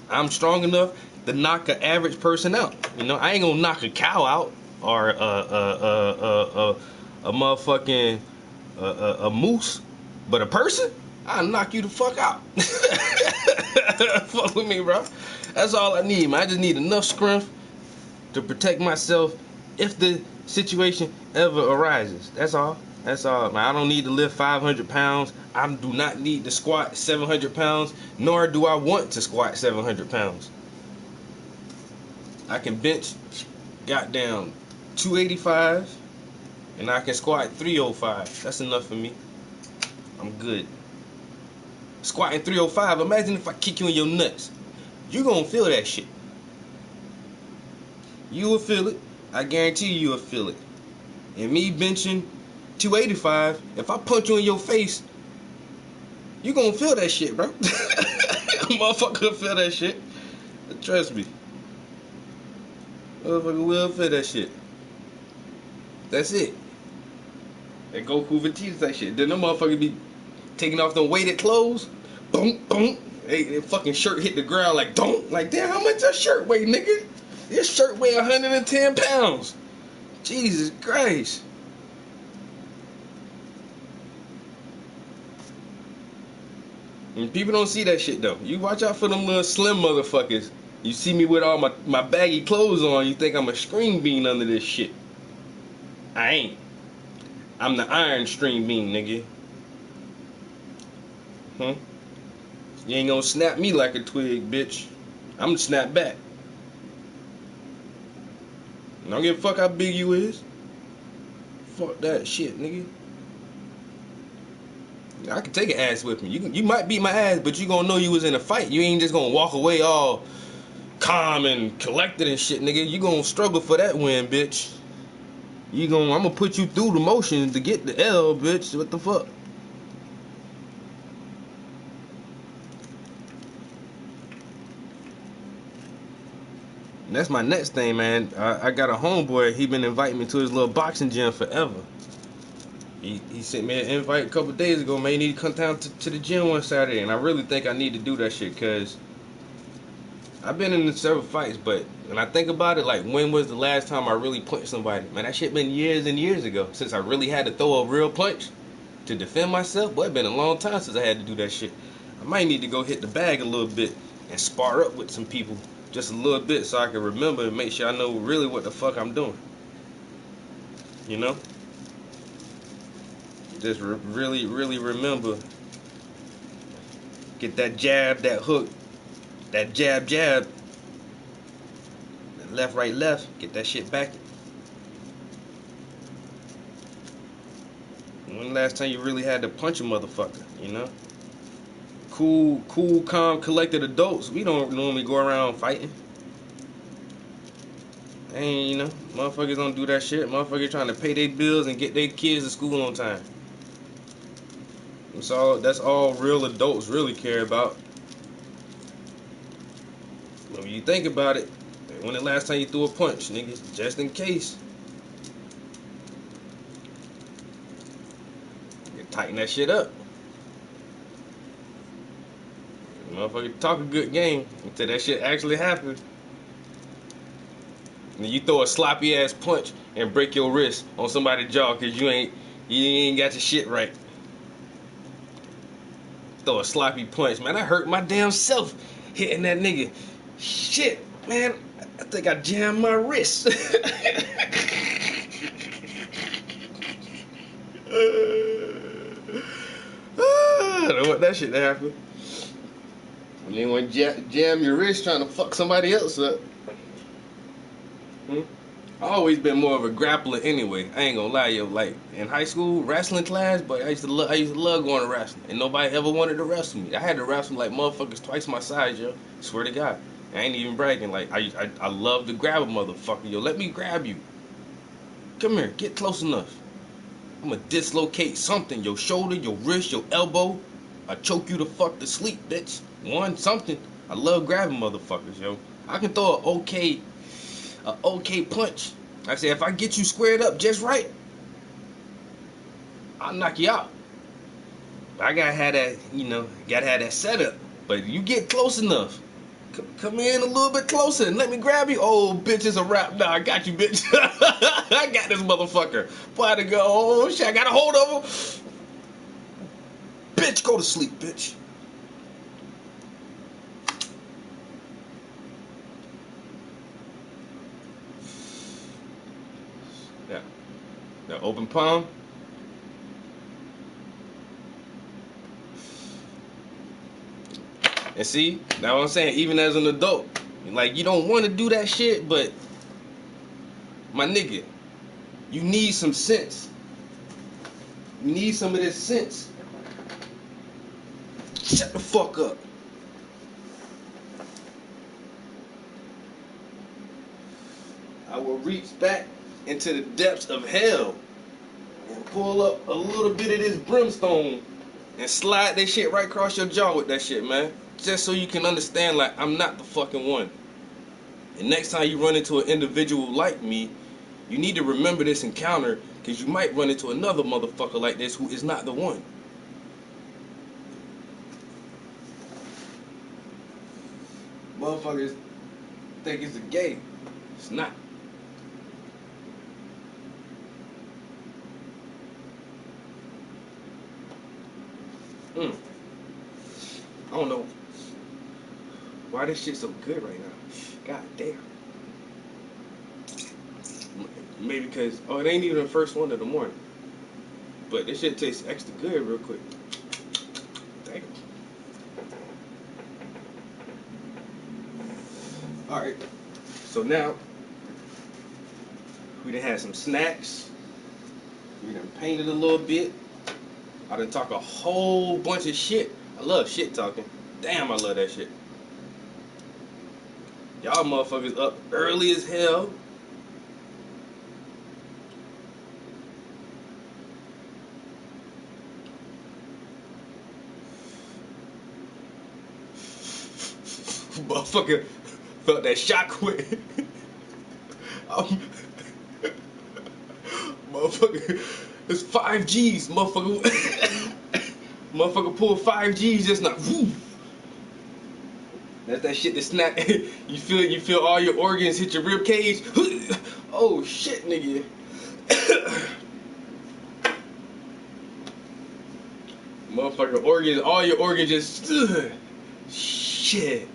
I'm strong enough to knock an average person out. You know, I ain't gonna knock a cow out or a motherfucking a moose, but a person, I'll knock you the fuck out. Fuck with me, bro. That's all I need, man. I just need enough strength to protect myself if the situation ever arises. That's all. That's all. Man, I don't need to lift 500 pounds. I do not need to squat 700 pounds, nor do I want to squat 700 pounds. I can bench goddamn 285, and I can squat 305. That's enough for me. I'm good. Squatting 305, imagine if I kick you in your nuts. You gonna feel that shit. You will feel it. I guarantee you will feel it. And me benching 285, if I punch you in your face, you gonna feel that shit, bro. Motherfucker feel that shit. Trust me. Motherfucker will feel that shit. That's it. That Goku Vegeta type shit. Then them motherfucker be taking off them weighted clothes. Boom, boom. Hey, fucking shirt hit the ground like don't. Like, damn, how much your shirt weigh, nigga? Your shirt weigh 110 pounds. Jesus Christ. And people don't see that shit though. You watch out for them little slim motherfuckers. You see me with all my baggy clothes on, you think I'm a string bean under this shit. I ain't. I'm the iron string bean, nigga. You ain't gonna snap me like a twig, bitch. I'm gonna snap back. I don't give a fuck how big you is. Fuck that shit, nigga. I can take an ass with me. You might beat my ass, but you gonna know you was in a fight. You ain't just gonna walk away all calm and collected and shit, nigga. You gonna struggle for that win, bitch. I'm gonna put you through the motions to get the L, bitch. What the fuck? And that's my next thing, man. I got a homeboy. He been inviting me to his little boxing gym forever. He sent me an invite a couple days ago, man. You need to come down to the gym one Saturday. And I really think I need to do that shit, because I've been in several fights, but when I think about it, like, when was the last time I really punched somebody? Man, that shit been years and years ago since I really had to throw a real punch to defend myself. Boy, it been a long time since I had to do that shit. I might need to go hit the bag a little bit and spar up with some people just a little bit so I can remember and make sure I know really what the fuck I'm doing. You know? Just really remember. Get that jab, that hook, that jab, that left, right, left. Get that shit back. When the last time you really had to punch a motherfucker, you know? Cool, calm, collected adults, we don't normally go around fighting. And, you know, motherfuckers don't do that shit. Motherfuckers trying to pay their bills and get their kids to school on time. That's all real adults really care about. When you think about it, when the last time you threw a punch, nigga? Just in case. You tighten that shit up. Motherfucker talk a good game until that shit actually happens. And you throw a sloppy ass punch and break your wrist on somebody's jaw because you ain't got your shit right. Throw a sloppy punch, man. I hurt my damn self hitting that nigga. Shit, man. I think I jammed my wrist. I don't want that shit to happen. And then when jam your wrist trying to fuck somebody else up. I always been more of a grappler anyway. I ain't gonna lie, yo. Like in high school wrestling class, but I used to love going to wrestling, and nobody ever wanted to wrestle me. I had to wrestle like motherfuckers twice my size, yo. Swear to God, I ain't even bragging. Like I love to grab a motherfucker, yo. Let me grab you. Come here, get close enough. I'ma dislocate something, your shoulder, your wrist, your elbow. I choke you the fuck to sleep, bitch. Something. I love grabbing motherfuckers, yo. I can throw an okay punch. I say if I get you squared up just right, I'll knock you out. I gotta have that setup. But you get close enough. Come in a little bit closer and let me grab you. Oh, bitch, it's a wrap. Nah, I got you, bitch. I got this motherfucker. Boy, to go. Oh shit, I got a hold of him. Bitch, go to sleep, bitch. Yeah. The open palm. And see, now what I'm saying, even as an adult, like you don't want to do that shit, but my nigga, you need some sense. You need some of this sense. Shut the fuck up. I will reach back into the depths of hell and pull up a little bit of this brimstone and slide that shit right across your jaw with that shit, man. Just so you can understand, like, I'm not the fucking one. And next time you run into an individual like me, you need to remember this encounter, because you might run into another motherfucker like this who is not the one. Motherfuckers think it's a game. It's not. I don't know why this shit's so good right now. God damn. Maybe because, oh, it ain't even the first one of the morning. But this shit tastes extra good real quick. Damn. Alright. So now, we done had some snacks. We done painted a little bit. I done talk a whole bunch of shit. I love shit talking. Damn, I love that shit. Y'all motherfuckers up early as hell. Motherfucker felt that shockwave. Motherfucker, it's 5Gs, motherfucker. Motherfucker pulled 5Gs just now. Woo. That's that shit that snap. You feel all your organs hit your rib cage. Oh shit, nigga. Motherfucker organs, all your organs just shit.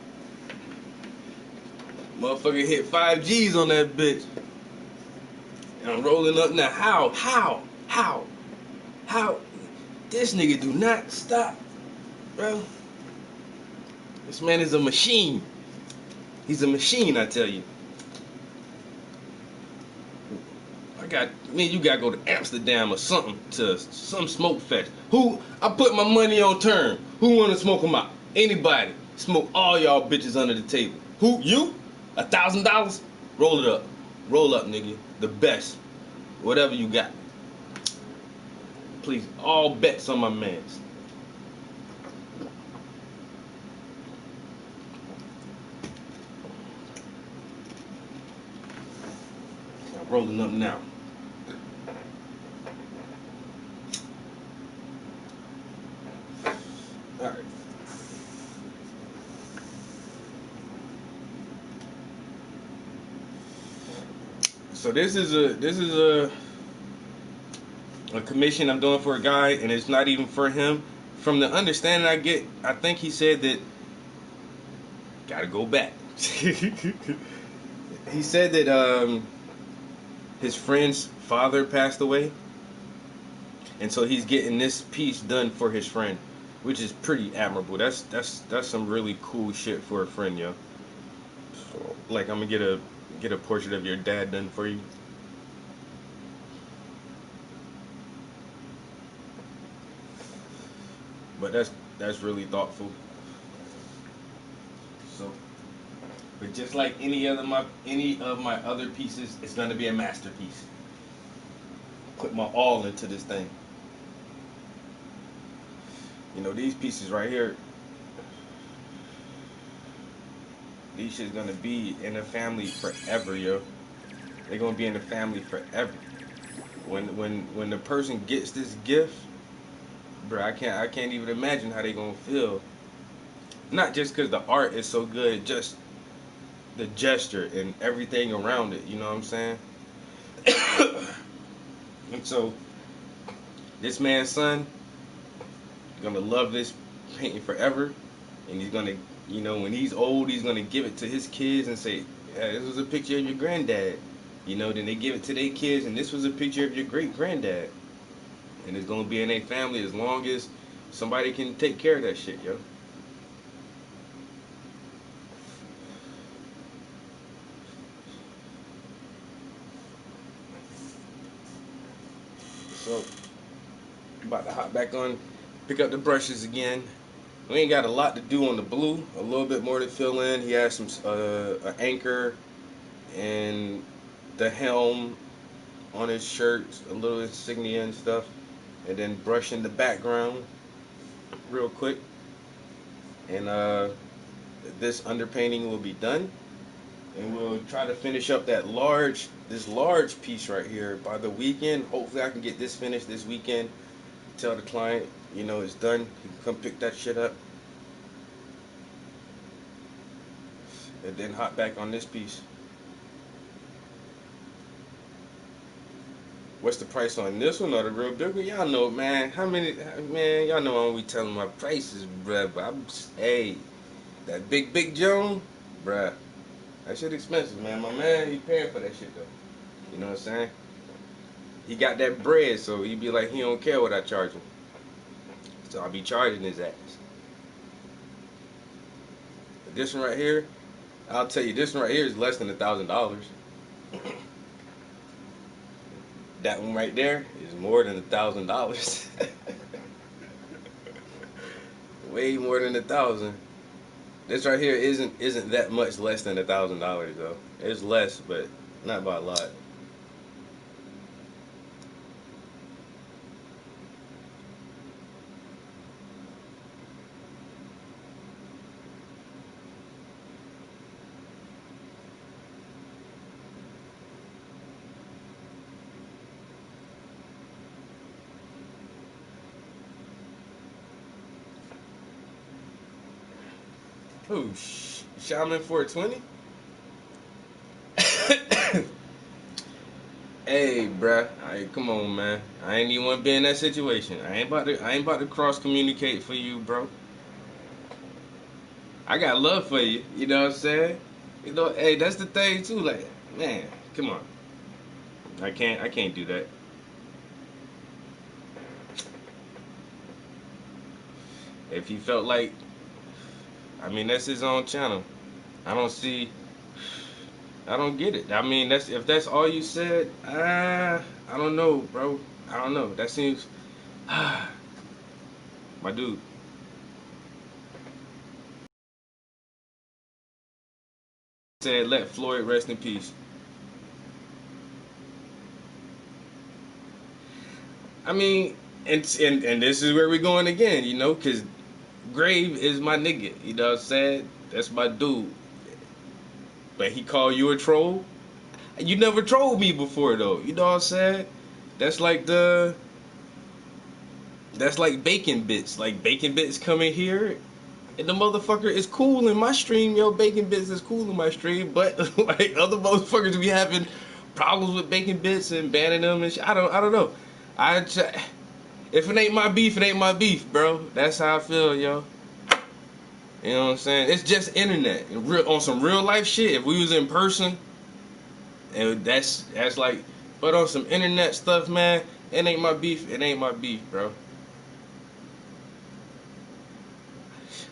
Motherfucker hit 5Gs on that bitch. And I'm rolling up now. How? This nigga do not stop, bro. This man is a machine. He's a machine, I tell you. You gotta go to Amsterdam or something, to some smoke fest. I put my money on turn. Who wanna smoke them out? Anybody. Smoke all y'all bitches under the table. Who? You? $1,000? Roll it up. Roll up, nigga. The best. Whatever you got. Please, all bets on my mans. I'm rolling up now. All right. So this is a commission I'm doing for a guy, and it's not even for him. From the understanding I get, I think he said that gotta go back. He said that his friend's father passed away, and so he's getting this piece done for his friend, which is pretty admirable. That's some really cool shit for a friend, yo. So, like, I'm gonna get a portrait of your dad done for you. But that's really thoughtful. So, but just like any of my other pieces, it's gonna be a masterpiece. Put my all into this thing. You know, these pieces right here, these shit's gonna be in the family forever, yo. They're gonna be in the family forever. When the person gets this gift, bro, I can't even imagine how they gonna feel. Not just because the art is so good, just the gesture and everything around it. You know what I'm saying? And so, this man's son gonna love this painting forever, and he's gonna, you know, when he's old, he's gonna give it to his kids and say, "Yeah, this was a picture of your granddad." You know, then they give it to their kids, and this was a picture of your great granddad, and it's gonna be in their family as long as somebody can take care of that shit, yo. So, about to hop back on, pick up the brushes again. We ain't got a lot to do on the blue. A little bit more to fill in. He has some an anchor and the helm on his shirt, a little insignia and stuff, and then brushing the background real quick. And this underpainting will be done, and we'll try to finish up this large piece right here by the weekend. Hopefully, I can get this finished this weekend. Tell the client, you know, it's done. He can come pick that shit up, and then hop back on this piece. What's the price on this one or the real big one? Y'all know, man. Man, y'all know I'm be telling my prices, bruh. But hey, that big Joan, bruh. That shit expensive, man. My man, he paying for that shit, though. You know what I'm saying? He got that bread, so he be like, he don't care what I charge him. So I'll be charging his ass. But this one right here, I'll tell you, this one right here is less than $1,000. That one right there is more than $1,000. Way more than 1,000. This right here isn't that much less than $1,000 though. It's less, but not by a lot. Oh, Shaman 420? Hey, bruh. Come on, man. I ain't even want to be in that situation. I ain't about to cross communicate for you, bro. I got love for you. You know what I'm saying? You know, hey, that's the thing too. Like, man, come on. I can't do that. If he felt like, I mean, that's his own channel. I don't get it. I mean, if that's all you said, I don't know, bro. I don't know. That seems, my dude. Said, let Floyd rest in peace. I mean, and this is where we're going again, you know, because Grave is my nigga. You know what I'm saying? That's my dude. But he called you a troll? You never trolled me before, though. You know what I'm saying? That's like Bacon Bits. Like, Bacon Bits coming here, and the motherfucker is cool in my stream. Yo, Bacon Bits is cool in my stream. But, like, other motherfuckers be having problems with Bacon Bits and banning them and shit. I don't know. If it ain't my beef, it ain't my beef, bro. That's how I feel, yo. You know what I'm saying? It's just internet. On some real life shit, if we was in person, and that's like, but on some internet stuff, man, it ain't my beef. It ain't my beef, bro.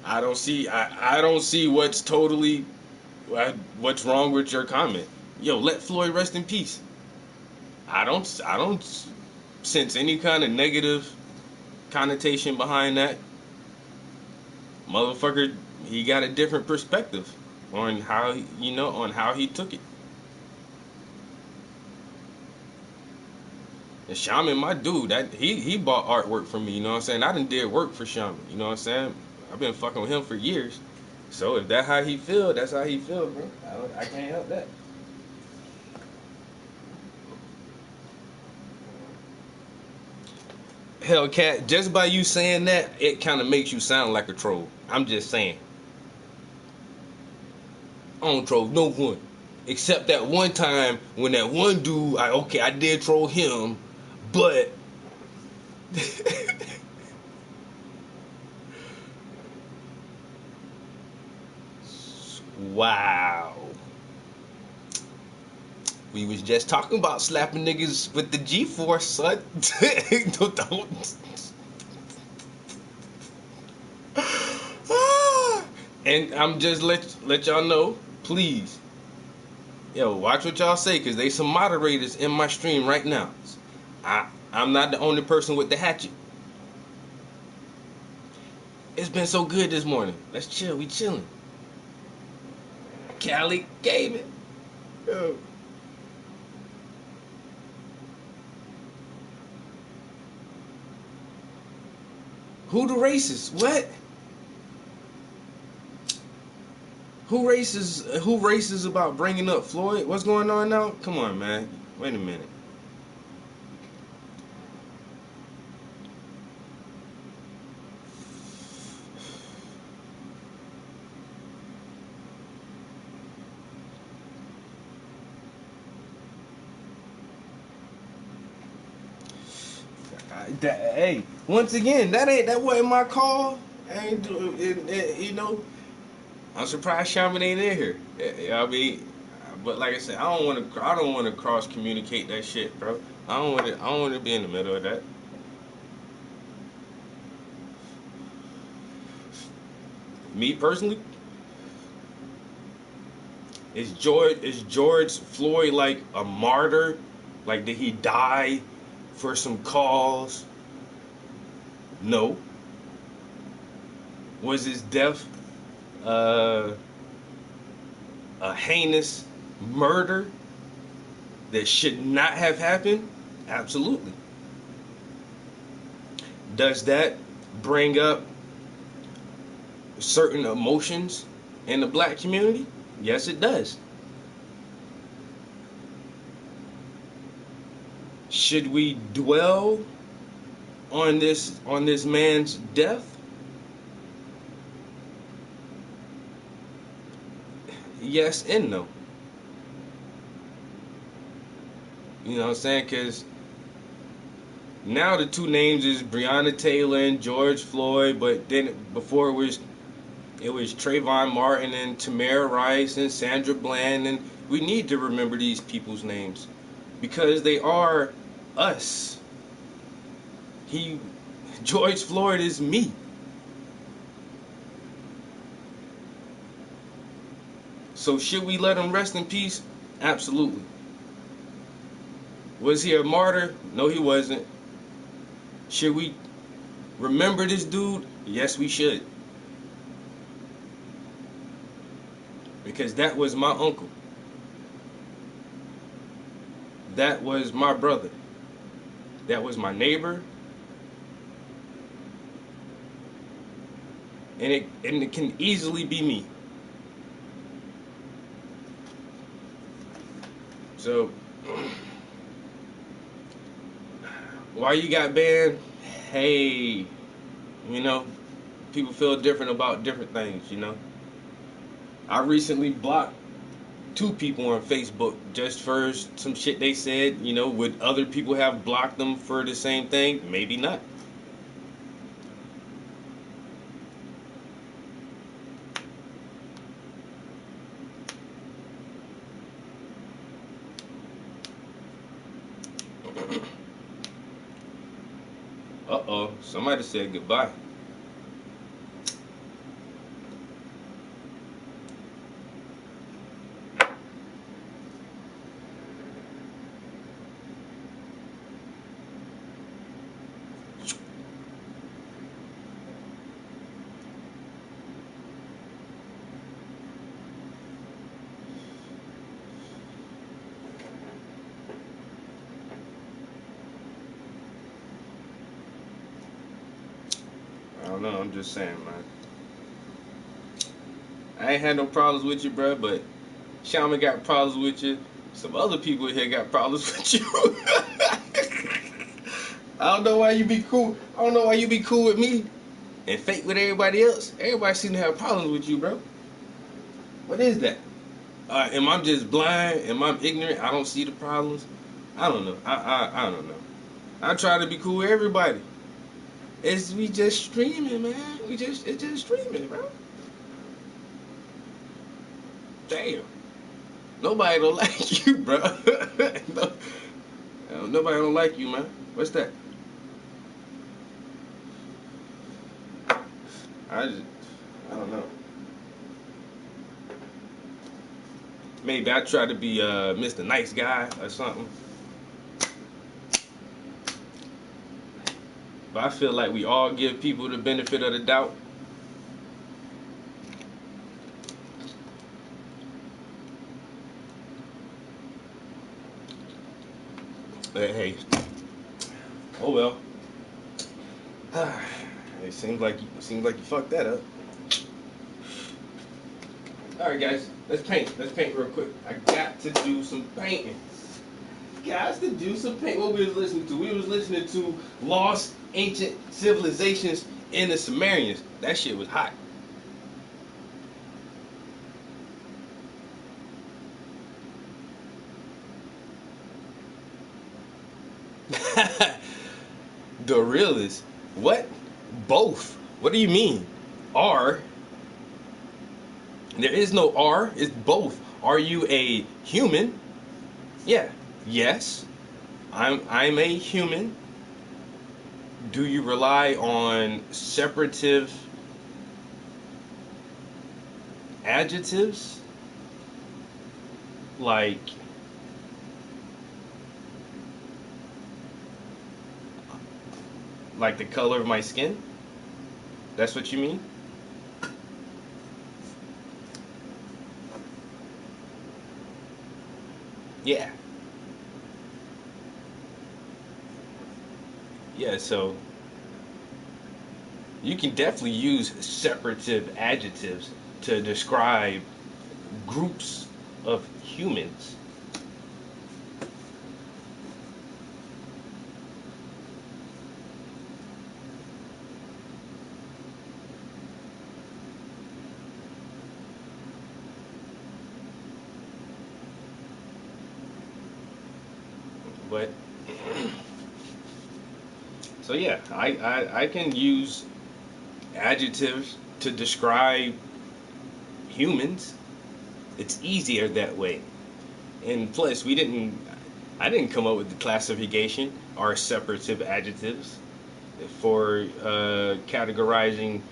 I don't see what's wrong with your comment. Yo, let Floyd rest in peace. I don't sense any kind of negative connotation behind that. Motherfucker, he got a different perspective on how he took it. And Shaman, my dude, that he bought artwork from me, you know what I'm saying? I done did work for Shaman, you know what I'm saying? I've been fucking with him for years. So if that's how he feel, that's how he feel, bro. I can't help that. Hellcat, just by you saying that, it kind of makes you sound like a troll. I'm just saying. I don't troll no one. Except that one time when that one dude, I did troll him, but wow. We was just talking about slapping niggas with the G-force, son. Don't. And I'm just let y'all know, please. Yo, watch what y'all say, cause they some moderators in my stream right now. I'm not the only person with the hatchet. It's been so good this morning. Let's chill. We chilling. Cali gave it. Yo. Who the racist? What? Who racist about bringing up Floyd? What's going on now? Come on, man. Wait a minute. Hey, once again, that wasn't my call. You know, I'm surprised Shaman ain't in here. I mean, but like I said, I don't want to cross communicate that shit, bro. I don't want to be in the middle of that. Me personally, is George Floyd like a martyr? Like, did he die for some cause? No. Was his death a heinous murder that should not have happened? Absolutely. Does that bring up certain emotions in the black community? Yes, it does. Should we dwell on this man's death? Yes and no. You know what I'm saying? Because now the two names is Breonna Taylor and George Floyd, but then before it was Trayvon Martin and Tamir Rice and Sandra Bland, and we need to remember these people's names because they are us. George Floyd is me. So should we let him rest in peace? Absolutely. Was he a martyr? No, he wasn't. Should we remember this dude? Yes, we should. Because that was my uncle. That was my brother. That was my neighbor. And it can easily be me. So, why you got banned? Hey, you know, people feel different about different things, you know. I recently blocked 2 people on Facebook just for some shit they said. You know, would other people have blocked them for the same thing? Maybe not. Uh-oh, somebody said goodbye. I don't know, I'm just saying, man. I ain't had no problems with you, bro, but Shaman got problems with you. Some other people here got problems with you. I don't know why you be cool. I don't know why you be cool with me and fake with everybody else. Everybody seem to have problems with you, bro. What is that? Am I just blind? Am I ignorant? I don't see the problems. I don't know. I don't know. I try to be cool with everybody. We just streaming, man. It's just streaming, bro. Damn. Nobody don't like you, bro. Nobody don't like you, man. What's that? I don't know. Maybe I try to be Mr. Nice Guy or something. But I feel like we all give people the benefit of the doubt. Hey, oh well. It seems like you fucked that up. All right, guys, let's paint. Let's paint real quick. I got to do some painting. Got to do some paint. What we was listening to? We was listening to Lost Ancient Civilizations in the Sumerians. That shit was hot. The realist. What? Both. What do you mean? R. There is no R. It's both. Are you a human? Yeah. Yes. I'm a human. Do you rely on separative adjectives? Like the color of my skin? That's what you mean? Yeah. Yeah, so you can definitely use separative adjectives to describe groups of humans. But so yeah, I can use adjectives to describe humans. It's easier that way. And plus, I didn't come up with the classification or separative adjectives for categorizing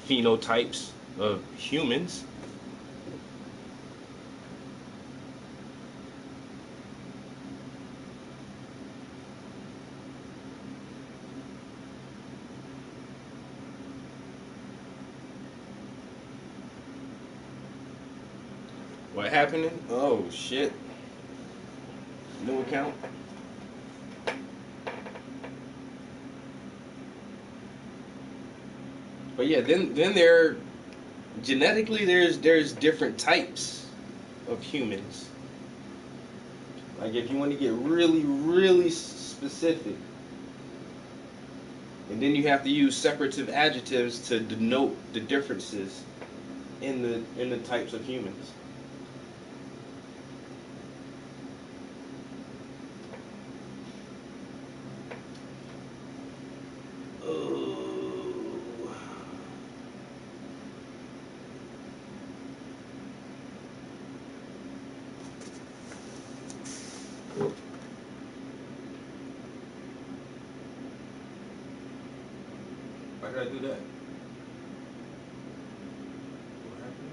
phenotypes of humans. What happening? Oh shit. New account. But yeah, then there genetically there's different types of humans. Like if you want to get really specific, and then you have to use separative adjectives to denote the differences in the types of humans. Why did I do that? What happened?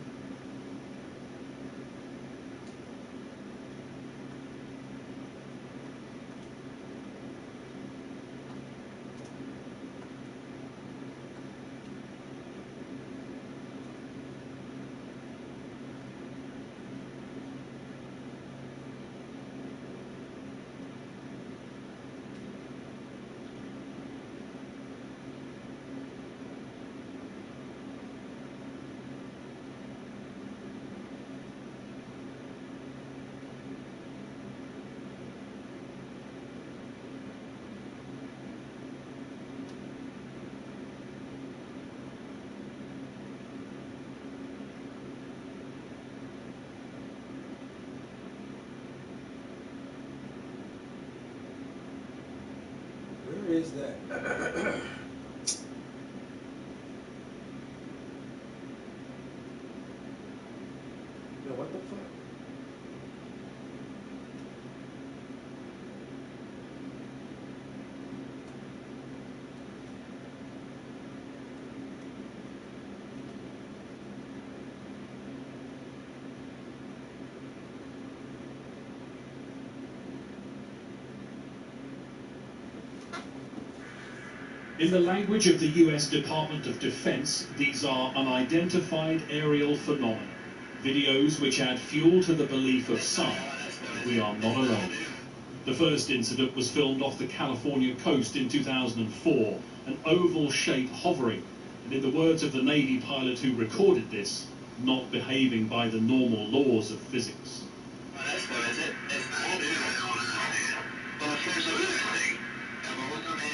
Where is that? Yo, what the fuck? In the language of the US Department of Defense, these are unidentified aerial phenomena, videos which add fuel to the belief of some that we are not alone. The first incident was filmed off the California coast in 2004, an oval shape hovering, and in the words of the Navy pilot who recorded this, not behaving by the normal laws of physics.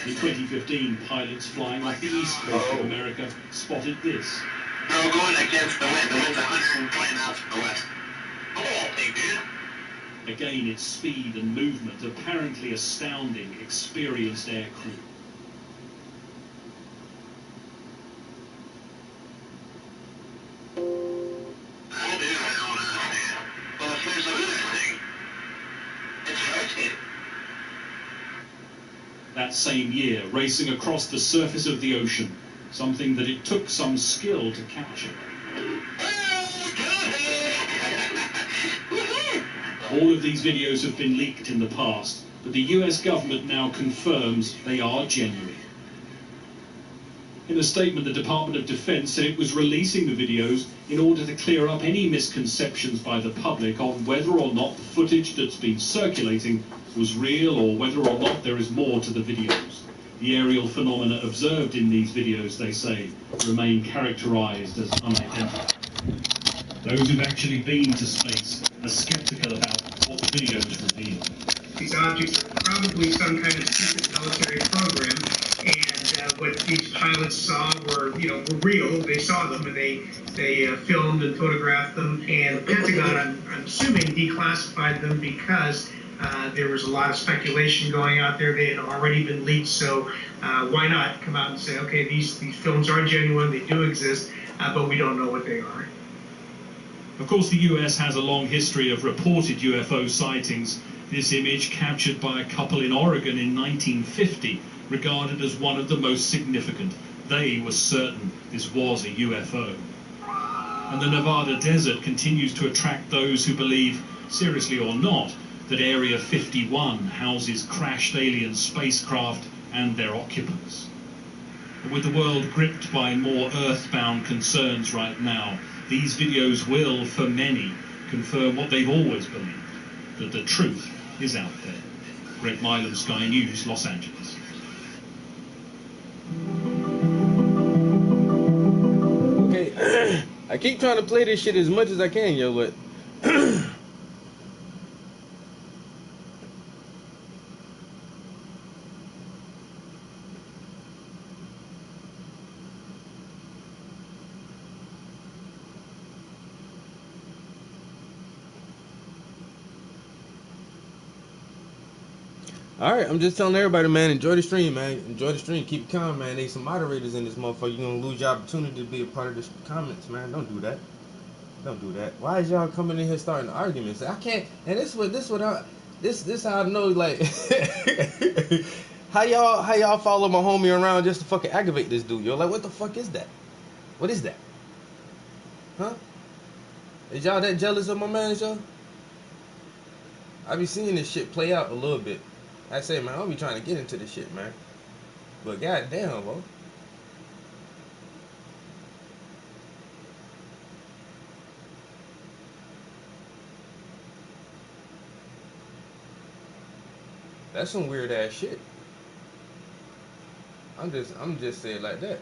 In 2015, pilots flying off the east coast of America spotted this. We're going against the wind. The wind's 120 miles from the west. Again, its speed and movement apparently astounding experienced air crew. Well, if there's another thing, it's rotating. That same year, racing across the surface of the ocean, something that it took some skill to capture. All of these videos have been leaked in the past, but the US government now confirms they are genuine. In a statement, the Department of Defense said it was releasing the videos in order to clear up any misconceptions by the public on whether or not the footage that's been circulating was real or whether or not there is more to the videos. The aerial phenomena observed in these videos, they say, remain characterized as unidentified. Those who've actually been to space are skeptical about what the videos reveal. These objects are probably some kind of secret military program, and what these pilots saw were real. They saw them, and they filmed and photographed them. And the Pentagon, I'm assuming, declassified them because there was a lot of speculation going out there. They had already been leaked, so why not come out and say, okay, these films are genuine, they do exist, but we don't know what they are. Of course, the US has a long history of reported UFO sightings. This image, captured by a couple in Oregon in 1950, regarded as one of the most significant. They were certain this was a UFO. And the Nevada desert continues to attract those who believe, seriously or not, that Area 51 houses crashed alien spacecraft and their occupants. But with the world gripped by more earthbound concerns right now, these videos will, for many, confirm what they've always believed, that the truth is out there. Greg Milam, Sky News, Los Angeles. Okay, I keep trying to play this shit as much as I can, yo, but all right, I'm just telling everybody, man, enjoy the stream, man. Enjoy the stream. Keep it calm, man. There's some moderators in this motherfucker. You're going to lose your opportunity to be a part of the comments, man. Don't do that. Don't do that. Why is y'all coming in here starting arguments? I can't. And this how I know, like, how y'all follow my homie around just to fucking aggravate this dude, yo? Like, what the fuck is that? What is that? Huh? Is y'all that jealous of my man, y'all? I be seeing this shit play out a little bit. I say, man, I'll be trying to get into this shit, man. But goddamn, bro. That's some weird ass shit. I'm just saying like that.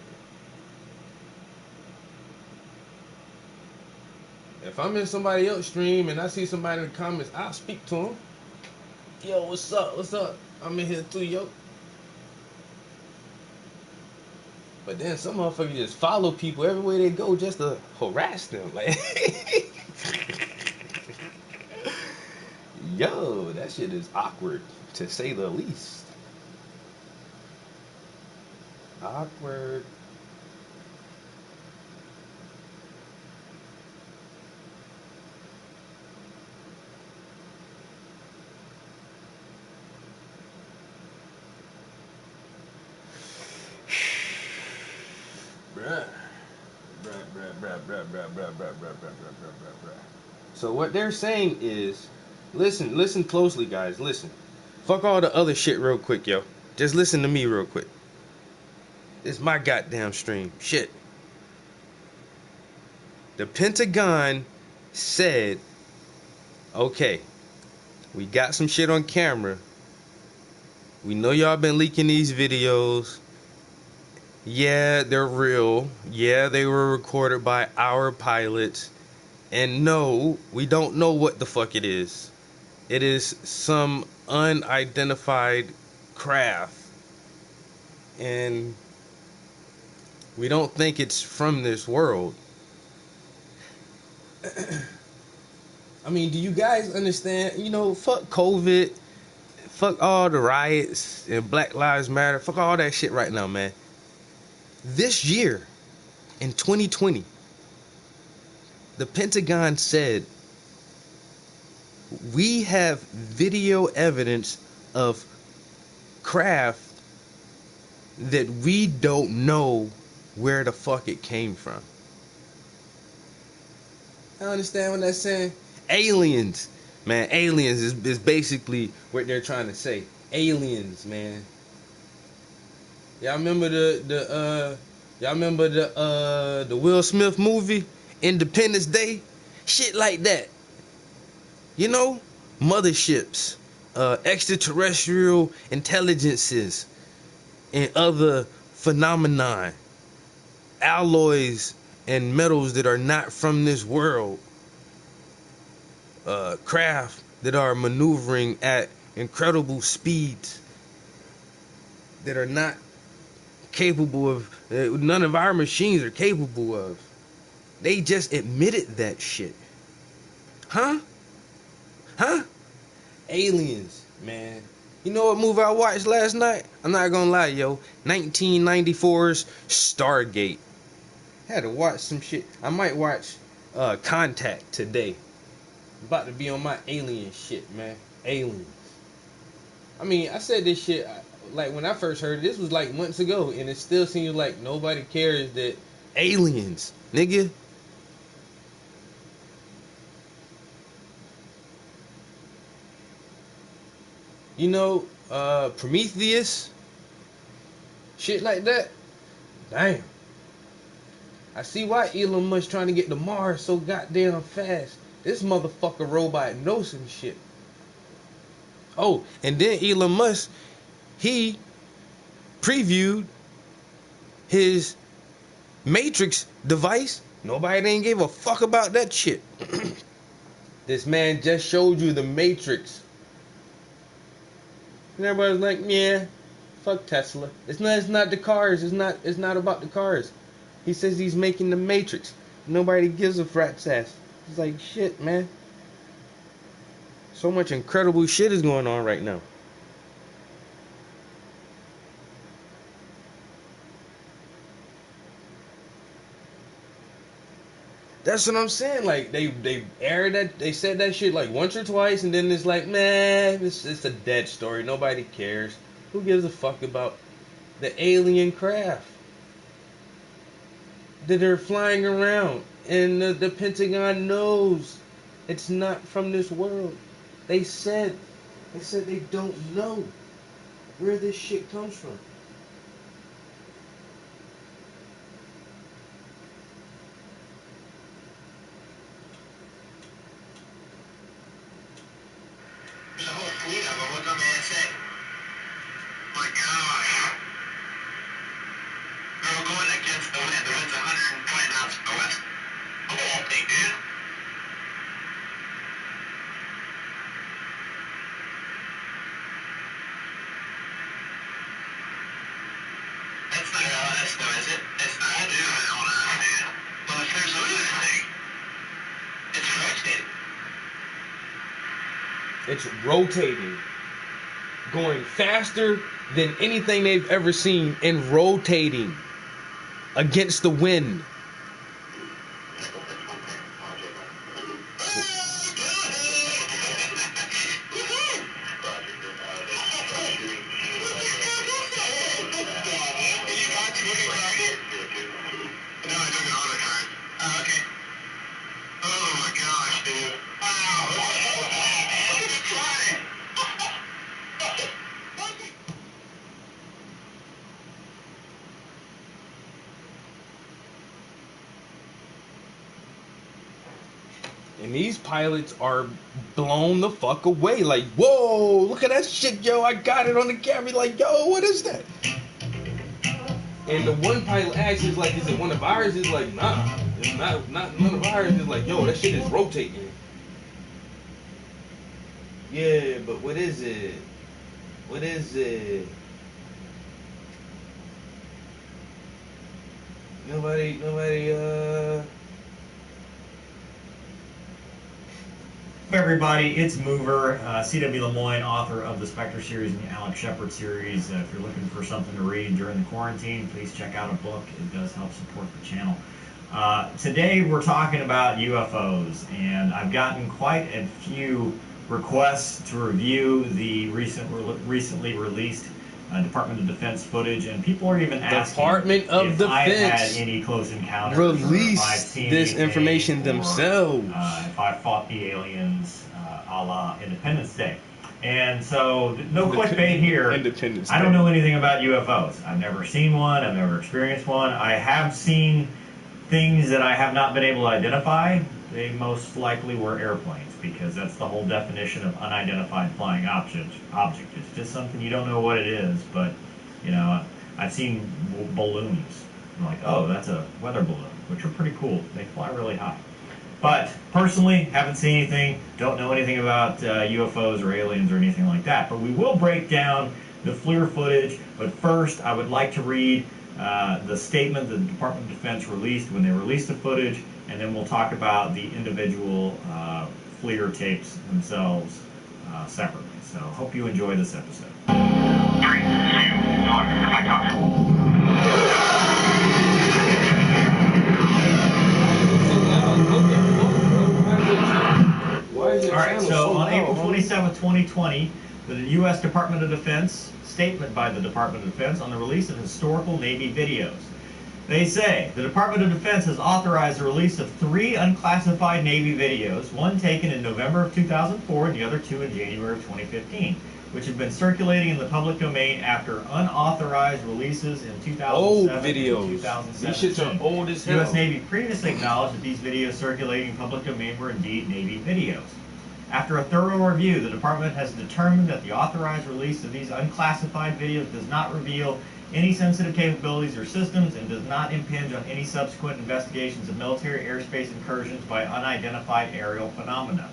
If I'm in somebody else's stream and I see somebody in the comments, I'll speak to them. Yo, what's up? What's up? I'm in here too, yo. But then some motherfuckers just follow people everywhere they go just to harass them. Like, yo, that shit is awkward, to say the least. Awkward. So what they're saying is, listen closely, guys. Listen. Fuck all the other shit real quick, yo. Just listen to me real quick. It's my goddamn stream. Shit. The Pentagon said, okay, we got some shit on camera. We know y'all been leaking these videos. Yeah, they're real. Yeah, they were recorded by our pilots. And no, we don't know what the fuck it is. It is some unidentified craft. And we don't think it's from this world. I mean, do you guys understand? You know, fuck COVID. Fuck all the riots and Black Lives Matter. Fuck all that shit right now, man. This year, in 2020, the Pentagon said we have video evidence of craft that we don't know where the fuck it came from. I understand what that's saying. Aliens, man. Aliens is basically what they're trying to say. Aliens, man. Y'all remember the Will Smith movie, Independence Day? Shit like that. You know? Motherships, extraterrestrial intelligences, and other phenomenon. Alloys and metals that are not from this world. Craft that are maneuvering at incredible speeds that are not capable of, none of our machines are capable of. They just admitted that shit. Huh? Aliens, man. You know what movie I watched last night? I'm not gonna lie, yo. 1994's Stargate. Had to watch some shit. I might watch Contact today. About to be on my alien shit, man. Aliens. I mean, I said this shit, like, when I first heard it, this was like months ago, and it still seems like nobody cares that aliens, nigga. You know, Prometheus, shit like that. Damn. I see why Elon Musk trying to get to Mars so goddamn fast. This motherfucker robot knows some shit. Oh, and then Elon Musk, he previewed his Matrix device. Nobody didn't give a fuck about that shit. This man just showed you the Matrix. And everybody's like, yeah, fuck Tesla. It's not the cars. It's not about the cars. He says he's making the Matrix. Nobody gives a rat's ass. It's like, shit, man. So much incredible shit is going on right now. That's what I'm saying. Like, they aired that, they said that shit like once or twice, and then it's like, man, it's a dead story. Nobody cares. Who gives a fuck about the alien craft that are flying around? And the Pentagon knows it's not from this world. They said they don't know where this shit comes from. There's a whole fleet of them. What's that man say? My gosh. They're going against the wind. The wind's 120 knots to the west. Oh, okay, dude. That's not LS though, is it? It's not. I don't understand. Well, if there's anything, it's rotating. It's rotating, going faster than anything they've ever seen, and rotating against the wind. And these pilots are blown the fuck away. Like, whoa, look at that shit, yo. I got it on the camera. Like, yo, what is that? And the one pilot asks, is like, is it one of ours? He's like, nah, it's not none of ours. It's like, yo, that shit is rotating. Yeah, but what is it? What is it? Nobody, Hey everybody, it's Mover, C.W. Lemoyne, author of the Spectre series and the Alex Shepard series. If you're looking for something to read during the quarantine, please check out a book. It does help support the channel. Today we're talking about UFOs, and I've gotten quite a few requests to review the recently released Department of Defense footage, and people are even asking Department of if Defense I've had any close encounters, released or if I've seen this anything, information or, themselves. if I fought the aliens, a la Independence Day. And so, no clickbait here. Independence I don't Day. know anything about UFOs. I've never seen one. I've never experienced one. I have seen things that I have not been able to identify. They most likely were airplanes, because that's the whole definition of unidentified flying object. It's just something you don't know what it is, but, you know, I've seen balloons. I'm like, oh, that's a weather balloon, which are pretty cool. They fly really high. But personally, haven't seen anything, don't know anything about UFOs or aliens or anything like that. But we will break down the FLIR footage. But first, I would like to read the statement the Department of Defense released when they released the footage, and then we'll talk about the individual FLIR tapes themselves separately. So hope you enjoy this episode. 3, 2, 1, Alright, so on April 27, 2020, the U.S. Department of Defense, statement by the Department of Defense on the release of historical Navy videos. They say, the Department of Defense has authorized the release of 3 unclassified Navy videos, one taken in November of 2004 and the other 2 in January of 2015, which have been circulating in the public domain after unauthorized releases in 2007 Old and videos. 2017. These shits are old as The U.S. hell. Navy previously acknowledged that these videos circulating in public domain were indeed Navy videos. After a thorough review, the Department has determined that the authorized release of these unclassified videos does not reveal any sensitive capabilities or systems and does not impinge on any subsequent investigations of military airspace incursions by unidentified aerial phenomena.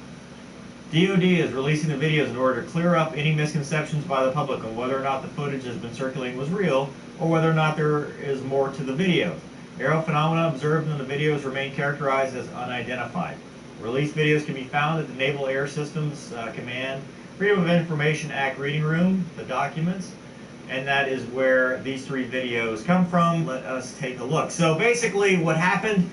DoD is releasing the videos in order to clear up any misconceptions by the public on whether or not the footage that has been circulating was real, or whether or not there is more to the videos. Aerial phenomena observed in the videos remain characterized as unidentified. Released videos can be found at the Naval Air Systems Command Freedom of Information Act reading room, the documents, and that is where these 3 videos come from. Let us take a look. So basically what happened,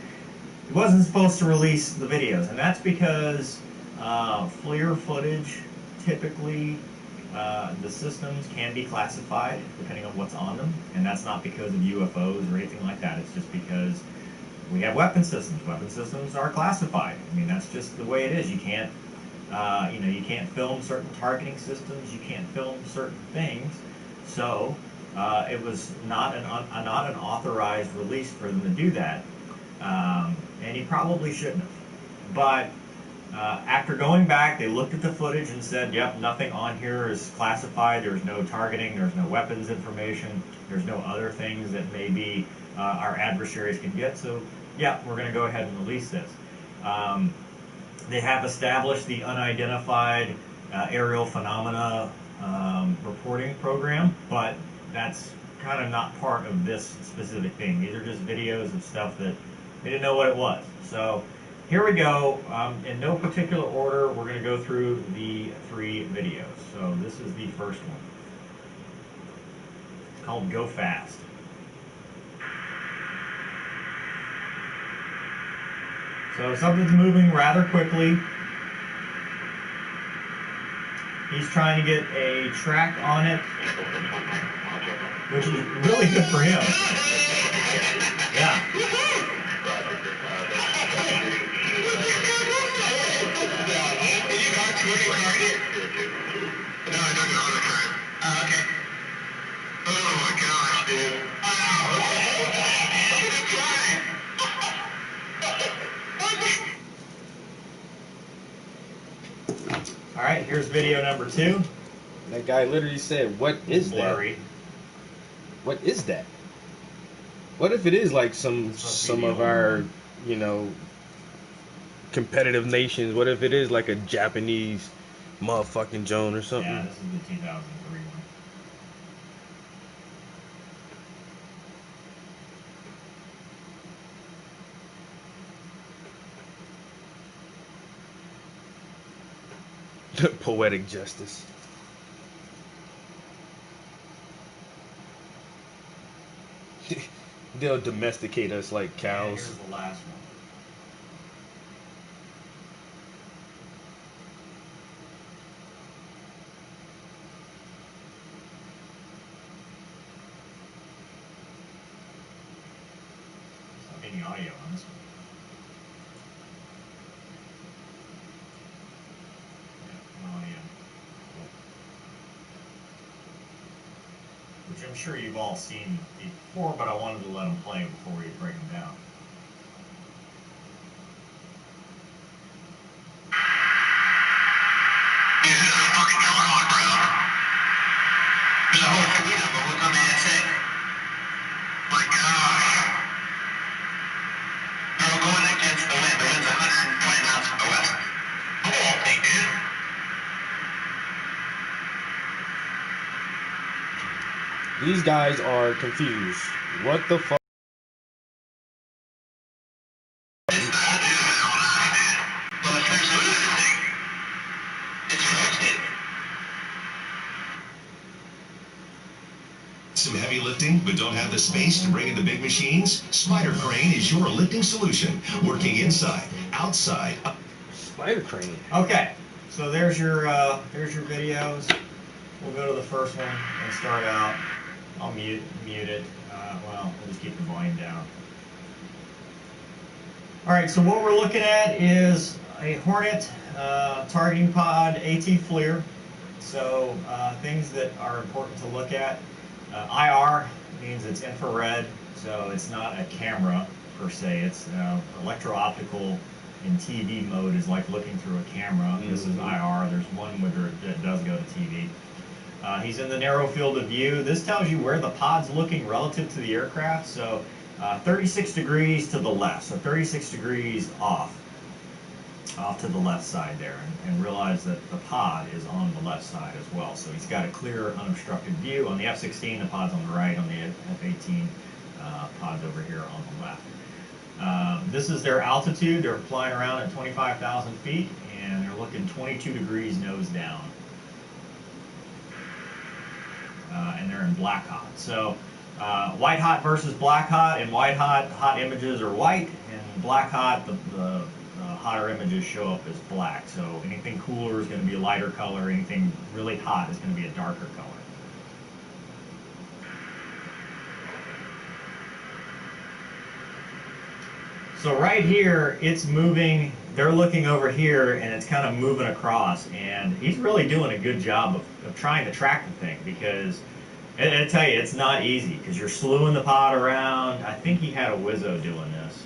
it wasn't supposed to release the videos, and that's because FLIR footage, typically the systems can be classified depending on what's on them, and that's not because of UFOs or anything like that. It's just because we have weapon systems. Weapon systems are classified. I mean, that's just the way it is. You can't, you can't film certain targeting systems. You can't film certain things. So it was not an authorized release for them to do that, and he probably shouldn't have. But after going back, they looked at the footage and said, yep, nothing on here is classified. There's no targeting. There's no weapons information. There's no other things that maybe our adversaries can get. So, yeah, we're going to go ahead and release this. They have established the unidentified aerial phenomena reporting program, but that's kind of not part of this specific thing. These are just videos of stuff that they didn't know what it was. So here we go. In no particular order, we're going to go through the 3 videos. So this is the first one. It's called Go Fast. So something's moving rather quickly. He's trying to get a track on it, which is really good for him. Yeah. All right, here's video number 2. That guy literally said, "What is that? Blurry. What is that? What if it is like some of our, you know, competitive nations? What if it is like a Japanese motherfucking Joan or something?" Yeah, this is the 2003 one. Poetic justice. They'll domesticate us like And cows. here's the last one. There's not any audio on this one. Yeah, no audio. Which I'm sure you've all seen before, but I wanted to let them play before we break them down. This is fucking going on, bro. There's a whole fleet of them. Look on the SA. My gosh. They're all going against the wind. The wind's 120 knots from the west. Cool thing, dude. These guys are confused. What the fuck? Some heavy lifting, but don't have the space to bring in the big machines? Spider Crane is your lifting solution. Working inside, outside. Spider Crane. Okay, so there's your videos. We'll go to the first one and start out. I'll mute it. Well, we'll just keep the volume down. All right, so what we're looking at is a Hornet targeting pod AT FLIR. So things that are important to look at. IR means it's infrared, so it's not a camera per se. It's electro-optical in TV mode is like looking through a camera. This is IR. There's one that does go to TV. He's in the narrow field of view. This tells you where the pod's looking relative to the aircraft. So 36 degrees to the left. So 36 degrees off to the left side there. And realize that the pod is on the left side as well. So he's got a clear, unobstructed view. On the F-16, the pod's on the right. On the F-18, pod's over here on the left. This is their altitude. They're flying around at 25,000 feet, and they're looking 22 degrees nose down. And they're in black hot. So white hot versus black hot. In white hot images are white, and black hot, the hotter images show up as black. So anything cooler is going to be a lighter color. Anything really hot is going to be a darker color. So right here, it's moving. They're looking over here, and it's kind of moving across. And he's really doing a good job of trying to track the thing, because I tell you, it's not easy, because you're slewing the pod around. I think he had a Wizzo doing this.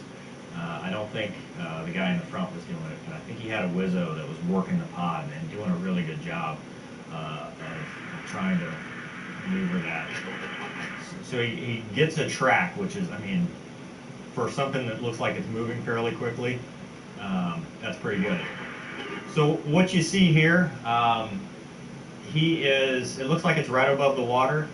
I don't think the guy in the front was doing it, but I think he had a Wizzo that was working the pod and doing a really good job of trying to maneuver that. So he gets a track, which is, I mean, for something that looks like it's moving fairly quickly, that's pretty good. So what you see here, it looks like it's right above the water.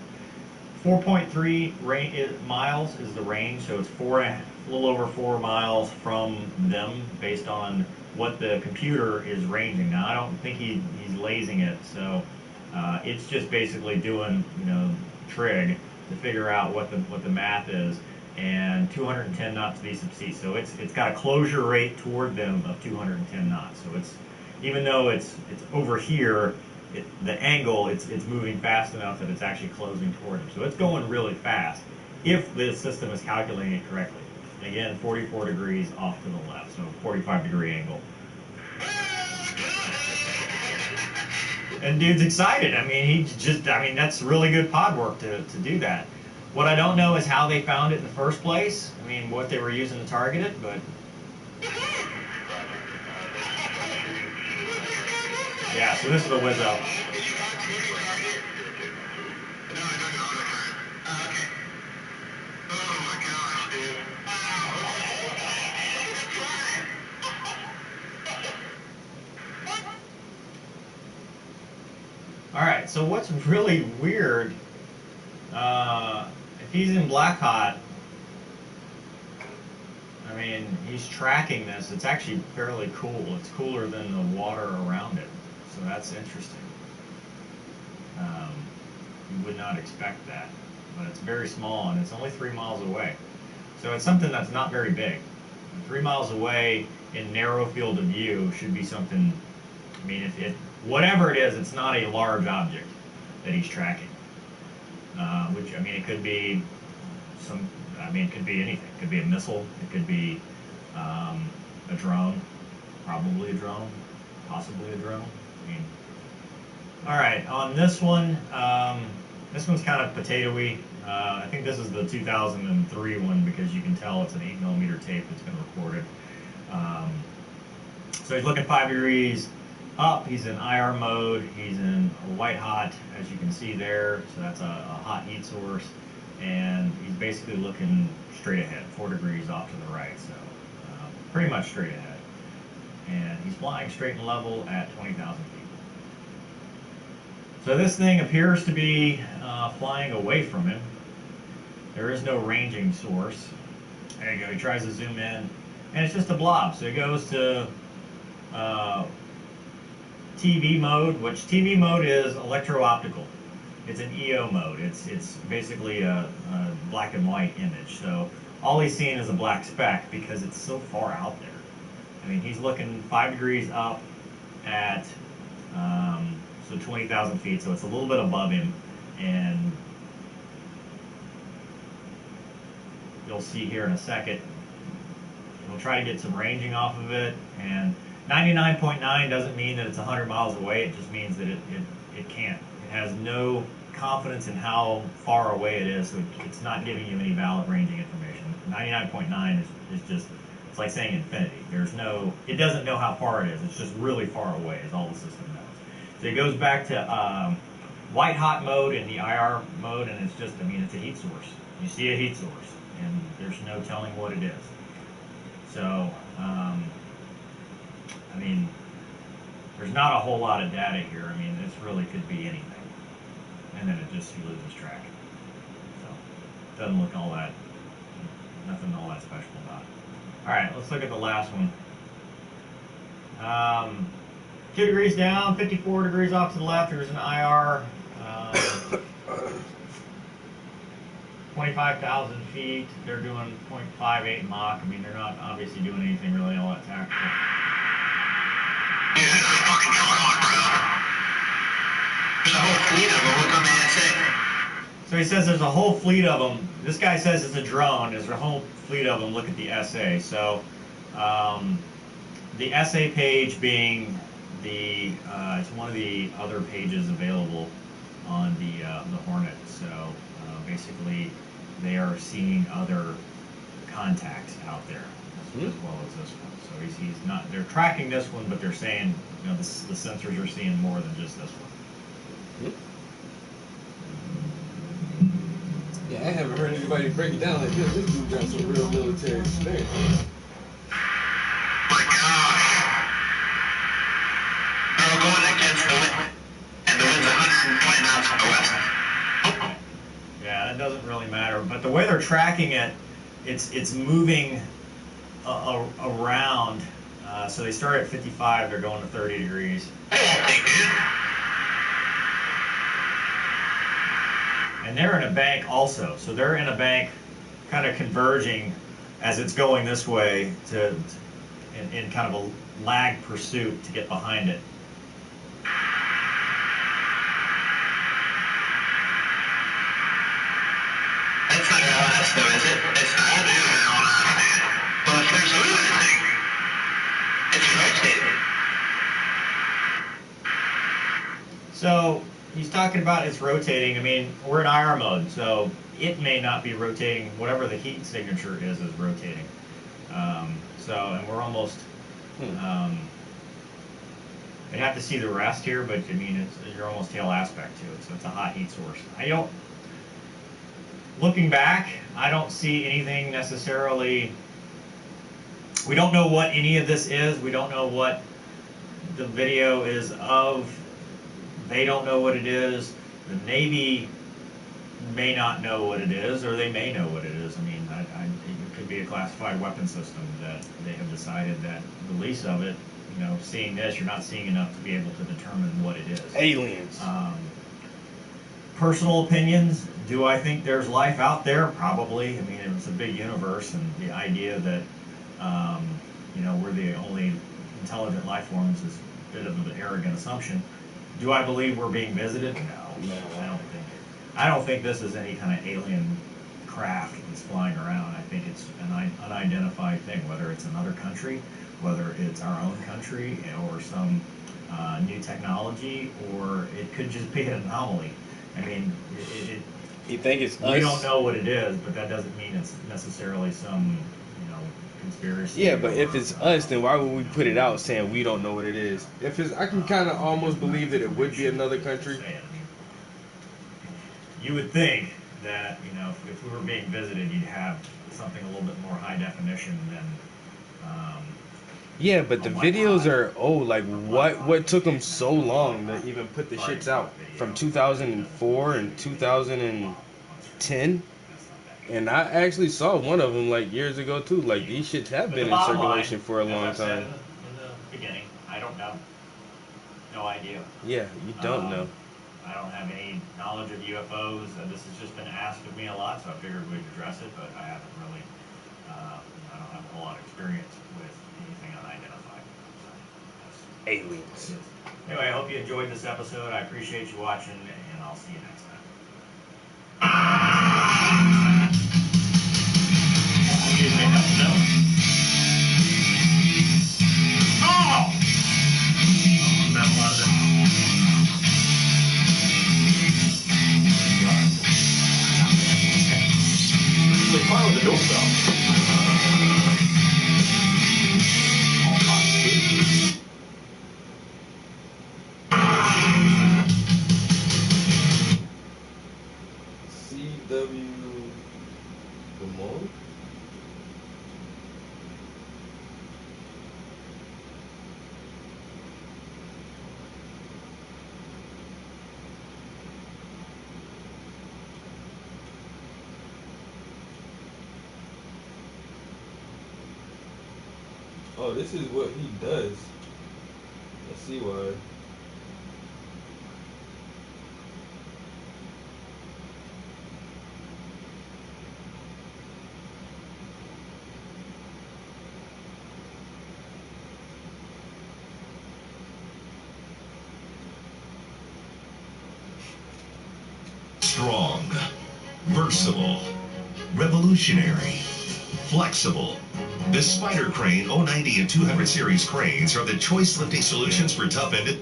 4.3 miles is the range, so it's a little over 4 miles from them based on what the computer is ranging. Now, I don't think he's lasing it, so it's just basically doing, trig to figure out what the math is, and 210 knots V sub C. So it's got a closure rate toward them of 210 knots. So it's, even though it's over here, the angle, it's moving fast enough that it's actually closing toward them. So it's going really fast if the system is calculating it correctly. Again, 44 degrees off to the left, so 45-degree angle. And dude's excited. I mean, that's really good pod work to do that. What I don't know is how they found it in the first place. I mean, what they were using to target it, but Yeah, so this is the Wizzo. Alright, so what's really weird, if he's in Blackhot, I mean, he's tracking this. It's actually fairly cool. It's cooler than the water around it. So that's interesting. You would not expect that. But it's very small, and it's only 3 miles away. So it's something that's not very big. 3 miles away in narrow field of view should be something, I mean, whatever it is, it's not a large object that he's tracking. Which, I mean, it could be it could be anything. It could be a missile. It could be a drone. Probably a drone. Possibly a drone. I mean, all right, on this one, this one's kind of potatoey. I think this is the 2003 one because you can tell it's an 8mm tape that's been recorded. So he's looking 5 degrees up. He's in IR mode. He's in white hot, as you can see there. So that's a hot heat source. And he's basically looking straight ahead, 4 degrees off to the right. So pretty much straight ahead. And he's flying straight and level at 20,000 feet. So this thing appears to be flying away from him. There is no ranging source. There you go. He tries to zoom in, and it's just a blob. So he goes to TV mode, which TV mode is electro-optical. It's an EO mode. It's basically a black and white image. So all he's seeing is a black speck because it's so far out there. I mean, he's looking 5 degrees up at so 20,000 feet. So it's a little bit above him, and you'll see here in a second. We'll try to get some ranging off of it, and 99.9 doesn't mean that it's 100 miles away. It just means that it can't. It has no confidence in how far away it is, so it's not giving you any valid ranging information. 99.9 is just, it's like saying infinity. It doesn't know how far it is. It's just really far away is all the system knows. So it goes back to white hot mode in the IR mode, and it's just, I mean, it's a heat source. You see a heat source, and there's no telling what it is. So, I mean, there's not a whole lot of data here. I mean, this really could be anything. And then it just loses track. So, doesn't look all that, nothing all that special about it. All right, let's look at the last one. 2 degrees down, 54 degrees off to the left. There's an IR. 25,000 feet. They're doing 0.58 Mach. I mean, they're not obviously doing anything really all that tactical. Yeah, this is fucking going on, bro. There's a whole fleet of them. What's the man say? So he says there's a whole fleet of them. This guy says it's a drone. There's a whole fleet of them. Look at the SA. So the SA page being it's one of the other pages available on the Hornet. So basically, they are seeing other contacts out there as well as this one. So he's not. They're tracking this one, but they're saying, you know, the sensors are seeing more than just this one. Yeah, I haven't heard anybody break it down like this. This dude got some real military experience. My gosh. They're going against the wind, and the wind's 120 knots from the west. Yeah, that doesn't really matter. But the way they're tracking it, it's moving around. So they start at 55. They're going to 30 degrees. And they're in a bank also. So they're in a bank kind of converging as it's going this way in kind of a lag pursuit to get behind it. That's not Alaska, is it? It's not. It is Alaska. Well, if there's anything, it's rotating. So he's talking about it's rotating. I mean, we're in IR mode, so it may not be rotating. Whatever the heat signature is rotating. And we're almost. I'd have to see the rest here, but I mean, you're almost tail aspect to it, so it's a hot heat source. Looking back, I don't see anything necessarily. We don't know what any of this is. We don't know what the video is of. They don't know what it is. The Navy may not know what it is, or they may know what it is. I mean, it could be a classified weapon system that they have decided that the release of it, you know, seeing this, you're not seeing enough to be able to determine what it is. Aliens. Personal opinions, do I think there's life out there? Probably. I mean, it's a big universe, and the idea that, you know, we're the only intelligent life forms is a bit of an arrogant assumption. Do I believe we're being visited? No, I don't think this is any kind of alien craft that's flying around. I think it's an unidentified thing, whether it's another country, whether it's our own country, or some new technology, or it could just be an anomaly. I mean, you think it's us? We don't know what it is, but that doesn't mean it's necessarily some, you know, conspiracy. Yeah, but if it's us, then why would we put it out saying we don't know what it is? If it's, I can kind of almost believe that it would be another country. You would think that, you know, if we were being visited, you'd have something a little bit more high definition than. Yeah, but the videos are old. Like, what took them so long to even put the shits out? From 2004 and 2010? And I actually saw one of them, like, years ago, too. Like, these shits have been in circulation for a long time. In the beginning, I don't know. No idea. Yeah, you don't know. I don't have any knowledge of UFOs. This has just been asked of me a lot, so I figured we'd address it, but I haven't really, I don't have a whole lot of experience with anything unidentified. Aliens. Anyway, I hope you enjoyed this episode. I appreciate you watching, and I'll see you next time. Excuse me, no. Oh! Not a lot of that. Usually fine with the doorbell. C.W. Lamone? Oh, this is what he does. I see why. Strong, versatile, revolutionary, flexible. The Spider Crane 090 and 200 series cranes are the choice lifting solutions for tough-ended.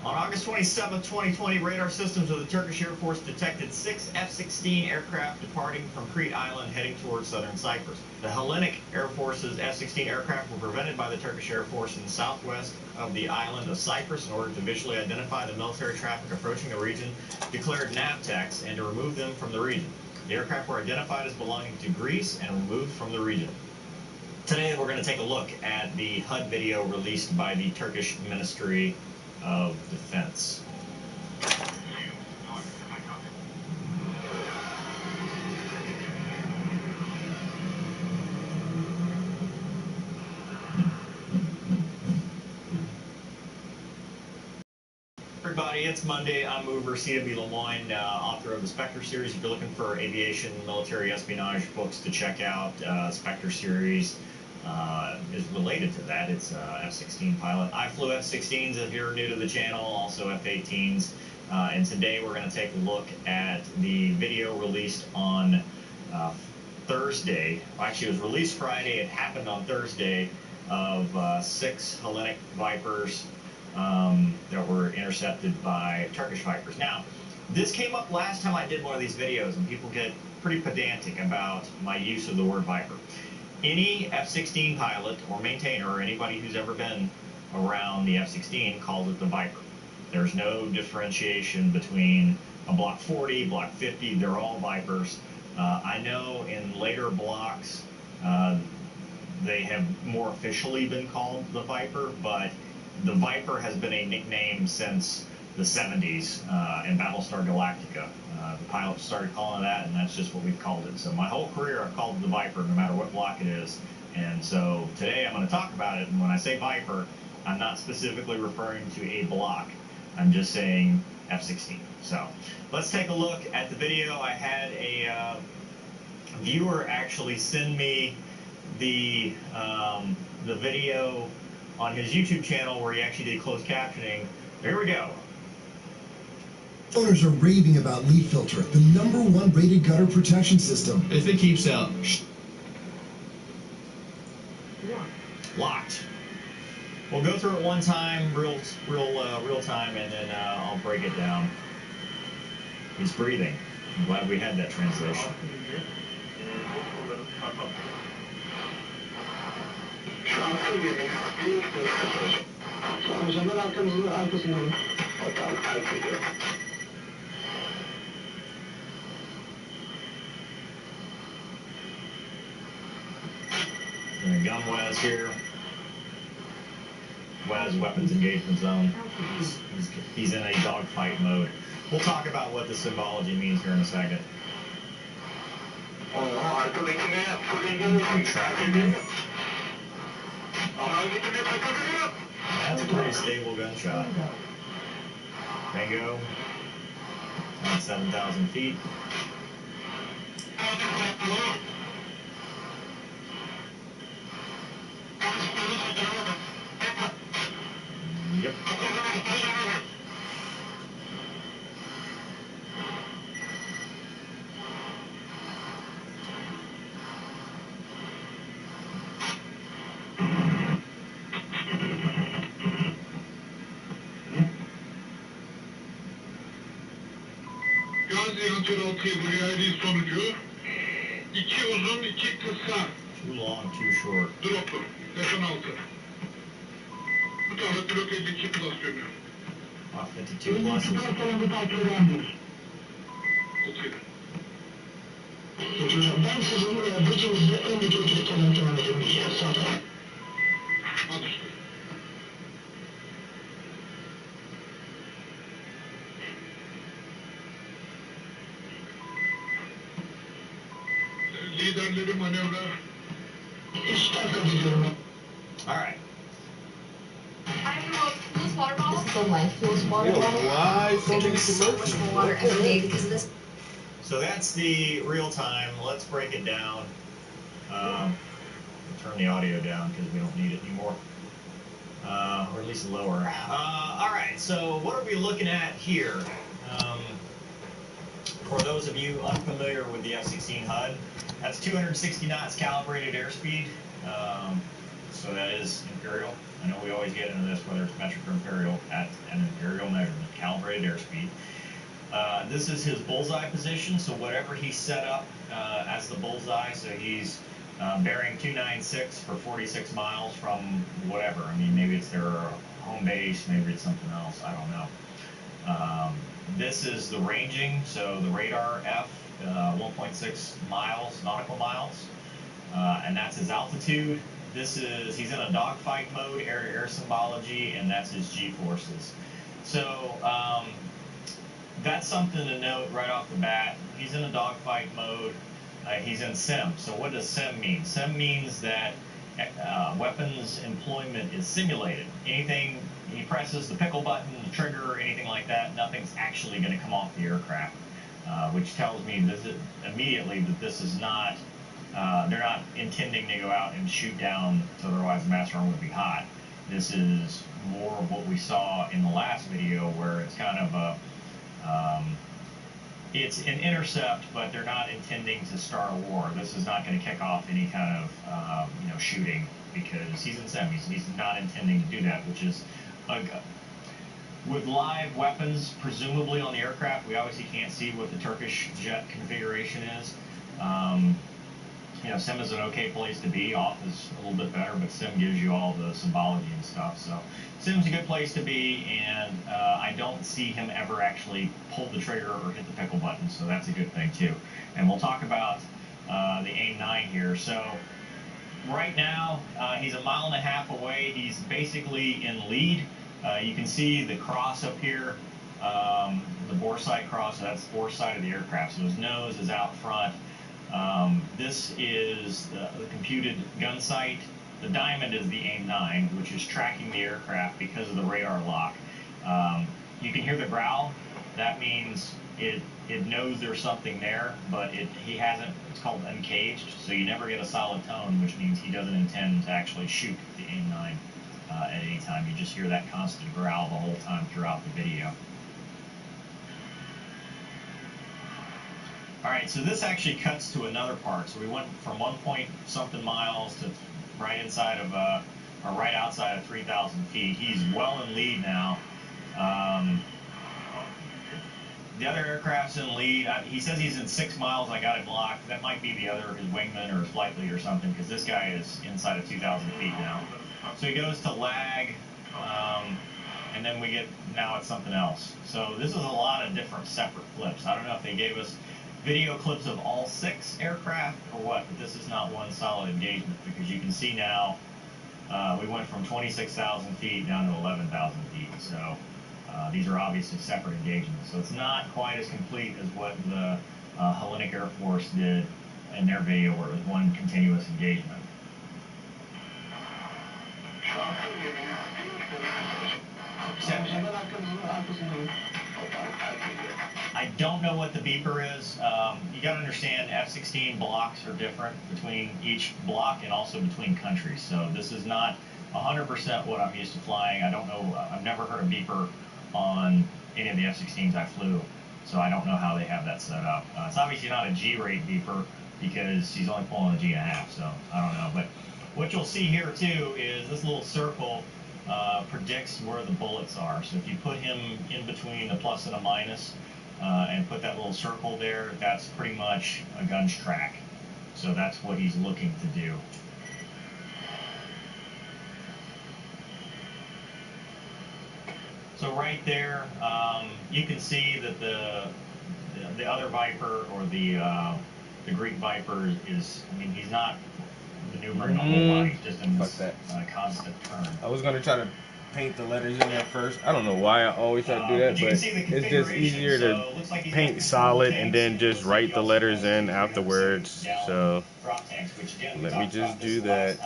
On August 27, 2020, radar systems of the Turkish Air Force detected 6 F-16 aircraft departing from Crete Island heading towards southern Cyprus. The Hellenic Air Force's F-16 aircraft were prevented by the Turkish Air Force in the southwest of the island of Cyprus in order to visually identify the military traffic approaching the region, declared NAVTEX, and to remove them from the region. The aircraft were identified as belonging to Greece and removed from the region. Today we're going to take a look at the HUD video released by the Turkish Ministry of Defense. Everybody, it's Monday. I'm Uber C.W. Lemoyne, author of the Spectre series. If you're looking for aviation, military espionage books to check out, Spectre series is related to that. It's F-16 pilot. I flew F-16s if you're new to the channel, also F-18s. And today we're going to take a look at the video released on Thursday. Well, actually, it was released Friday. It happened on Thursday of 6 Hellenic Vipers that were intercepted by Turkish Vipers. Now, this came up last time I did one of these videos, and people get pretty pedantic about my use of the word Viper. Any F-16 pilot or maintainer or anybody who's ever been around the F-16 calls it the Viper. There's no differentiation between a Block 40, Block 50, they're all Vipers. I know in later blocks they have more officially been called the Viper, but the Viper has been a nickname since the 70s in Battlestar Galactica. The pilots started calling it that, and that's just what we've called it. So my whole career I've called it the Viper no matter what block it is. And so today I'm going to talk about it, and when I say Viper, I'm not specifically referring to a block. I'm just saying F-16. So let's take a look at the video. I had a viewer actually send me the video on his YouTube channel where he actually did closed captioning. Here we go. Owners are raving about Leaf Filter, the #1 rated gutter protection system. If it keeps out. Locked. We'll go through it one time, real time, and then I'll break it down. He's breathing. I'm glad we had that translation. And gun Wes here. Wes, weapons engagement zone. He's in a dogfight mode. We'll talk about what the symbology means here in a second. That's a pretty stable gunshot. Bingo. At 7,000 feet. Yep. Gazi Ançıroğlu'ya geldiği sonucu 2 uzun 2 kısa. Too long, too short. Drop'u. F-16. Bu tarafa Glock 52 plus yönü. Off 52 plus. Ben sizin gücünüzü en güçlü tanımlamak için zaten. Anlaştık. Liderleri manevra. All right. I have the most coolest water bottle. This is the Life Fuels water bottle. Why so I many drink so much commercials? more water every day because of this. So that's the real time. Let's break it down. Turn the audio down because we don't need it anymore. Or at least lower. All right, so what are we looking at here? For those of you unfamiliar with the F-16 HUD, that's 260 knots calibrated airspeed. So that is imperial. I know we always get into this, whether it's metric or imperial, at an imperial measurement, calibrated airspeed. This is his bullseye position, so whatever he set up as the bullseye, so he's bearing 296 for 46 miles from whatever. I mean, maybe it's their home base, maybe it's something else, I don't know. This is the ranging, so the radar F, 1.6 miles, nautical miles, and that's his altitude. This is, he's in a dogfight mode, air-to-air symbology, and that's his G-forces. So that's something to note right off the bat. He's in a dogfight mode. He's in SIM. So what does SIM mean? SIM means that weapons employment is simulated. Anything, he presses the pickle button, the trigger, anything like that, nothing's actually going to come off the aircraft, which tells me immediately that this is not, they're not intending to go out and shoot down, so otherwise the master arm would be hot. This is more of what we saw in the last video, where it's kind of a, it's an intercept, but they're not intending to start a war. This is not going to kick off any kind of, shooting, because he's in semis. He's not intending to do that, which is, with live weapons, presumably on the aircraft, we obviously can't see what the Turkish jet configuration is. You know, Sim is an okay place to be. Off is a little bit better, but Sim gives you all the symbology and stuff. So Sim's a good place to be, and I don't see him ever actually pull the trigger or hit the pickle button, so that's a good thing too. And we'll talk about the AIM-9 here. So right now, he's 1.5 miles away. He's basically in lead. You can see the cross up here, the bore sight cross. So that's the bore sight of the aircraft. So his nose is out front. This is the computed gun sight. The diamond is the AIM-9, which is tracking the aircraft because of the radar lock. You can hear the growl. That means it knows there's something there, but he hasn't. It's called uncaged, so you never get a solid tone, which means he doesn't intend to actually shoot the AIM-9 at any time. You just hear that constant growl the whole time throughout the video. All right, so this actually cuts to another part. So we went from 1-point-something miles to right inside of, or right outside of 3,000 feet. He's well in lead now. The other aircraft's in lead. He says he's in 6 miles. I got it blocked. That might be the other, his wingman or his flight lead or something, because this guy is inside of 2,000 feet now. So he goes to lag, and then we get, now it's something else. So this is a lot of different separate clips. I don't know if they gave us video clips of all 6 aircraft or what, but this is not one solid engagement, because you can see now we went from 26,000 feet down to 11,000 feet. So these are obviously separate engagements. So it's not quite as complete as what the Hellenic Air Force did in their video, where it was one continuous engagement. I don't know what the beeper is. You got to understand, F-16 blocks are different between each block and also between countries. So this is not 100% what I'm used to flying. I don't know. I've never heard a beeper on any of the F-16s I flew, so I don't know how they have that set up. It's obviously not a G-rate beeper because he's only pulling a G.5, so I don't know. But what you'll see here too is this little circle predicts where the bullets are. So if you put him in between a plus and a minus and put that little circle there, that's pretty much a gun's track. So that's what he's looking to do. So right there, you can see that the other Viper, or the Greek Viper, is, I mean, he's not maneuvering the whole body, he's just in this constant turn. I was going to try to paint the letters in there first. I don't know why I always try to do that, but it's just easier to paint solid and then just write the letters in afterwards. So let me just do that.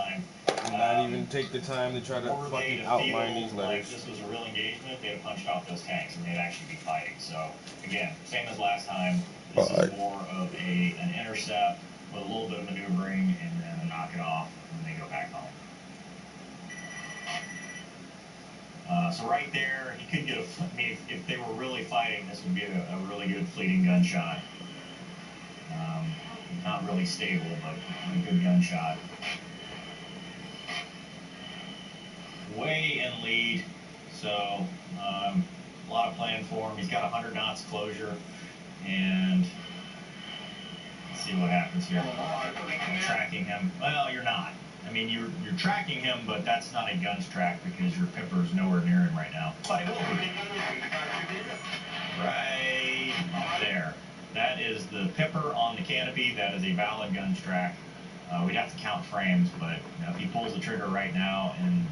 Not even take the time to try to fucking outline these letters. If this was a real engagement, they'd have punched off those tanks and they'd actually be fighting. So again, same as last time. This is more of an intercept with a little bit of maneuvering and then a knock it off when they go back home. So right there, he could get I mean, if they were really fighting, this would be a really good fleeting gunshot. Not really stable, but a good gunshot. Way in lead, so a lot of plan for him. He's got 100 knots closure, and let's see what happens here. I'm tracking him. Well, you're not. I mean, you're tracking him, but that's not a gun's track because your pipper is nowhere near him right now. But it will be. Right there. That is the pipper on the canopy. That is a valid gun's track. We'd have to count frames, but you know, if he pulls the trigger right now and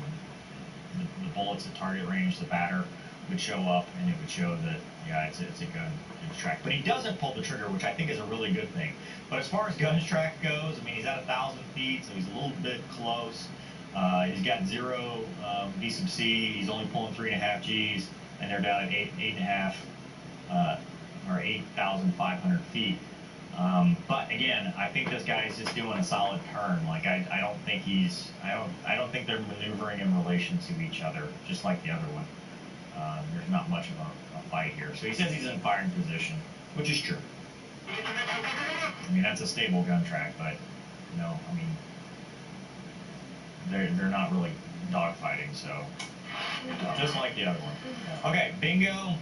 the bullets at target range, the batter would show up, and it would show that, yeah, it's a gun's track. But he doesn't pull the trigger, which I think is a really good thing. But as far as gun's track goes, I mean, he's at 1,000 feet, so he's a little bit close. He's got 0 V sub C. He's only pulling 3.5 Gs, and they're down at 8.5 or 8,500 feet. But again, I think this guy's just doing a solid turn. Like I don't think I don't think they're maneuvering in relation to each other, just like the other one. There's not much of a fight here. So he says he's in firing position, which is true. I mean, that's a stable gun track, but you know, I mean, they're not really dogfighting, so just like the other one. Okay, bingo.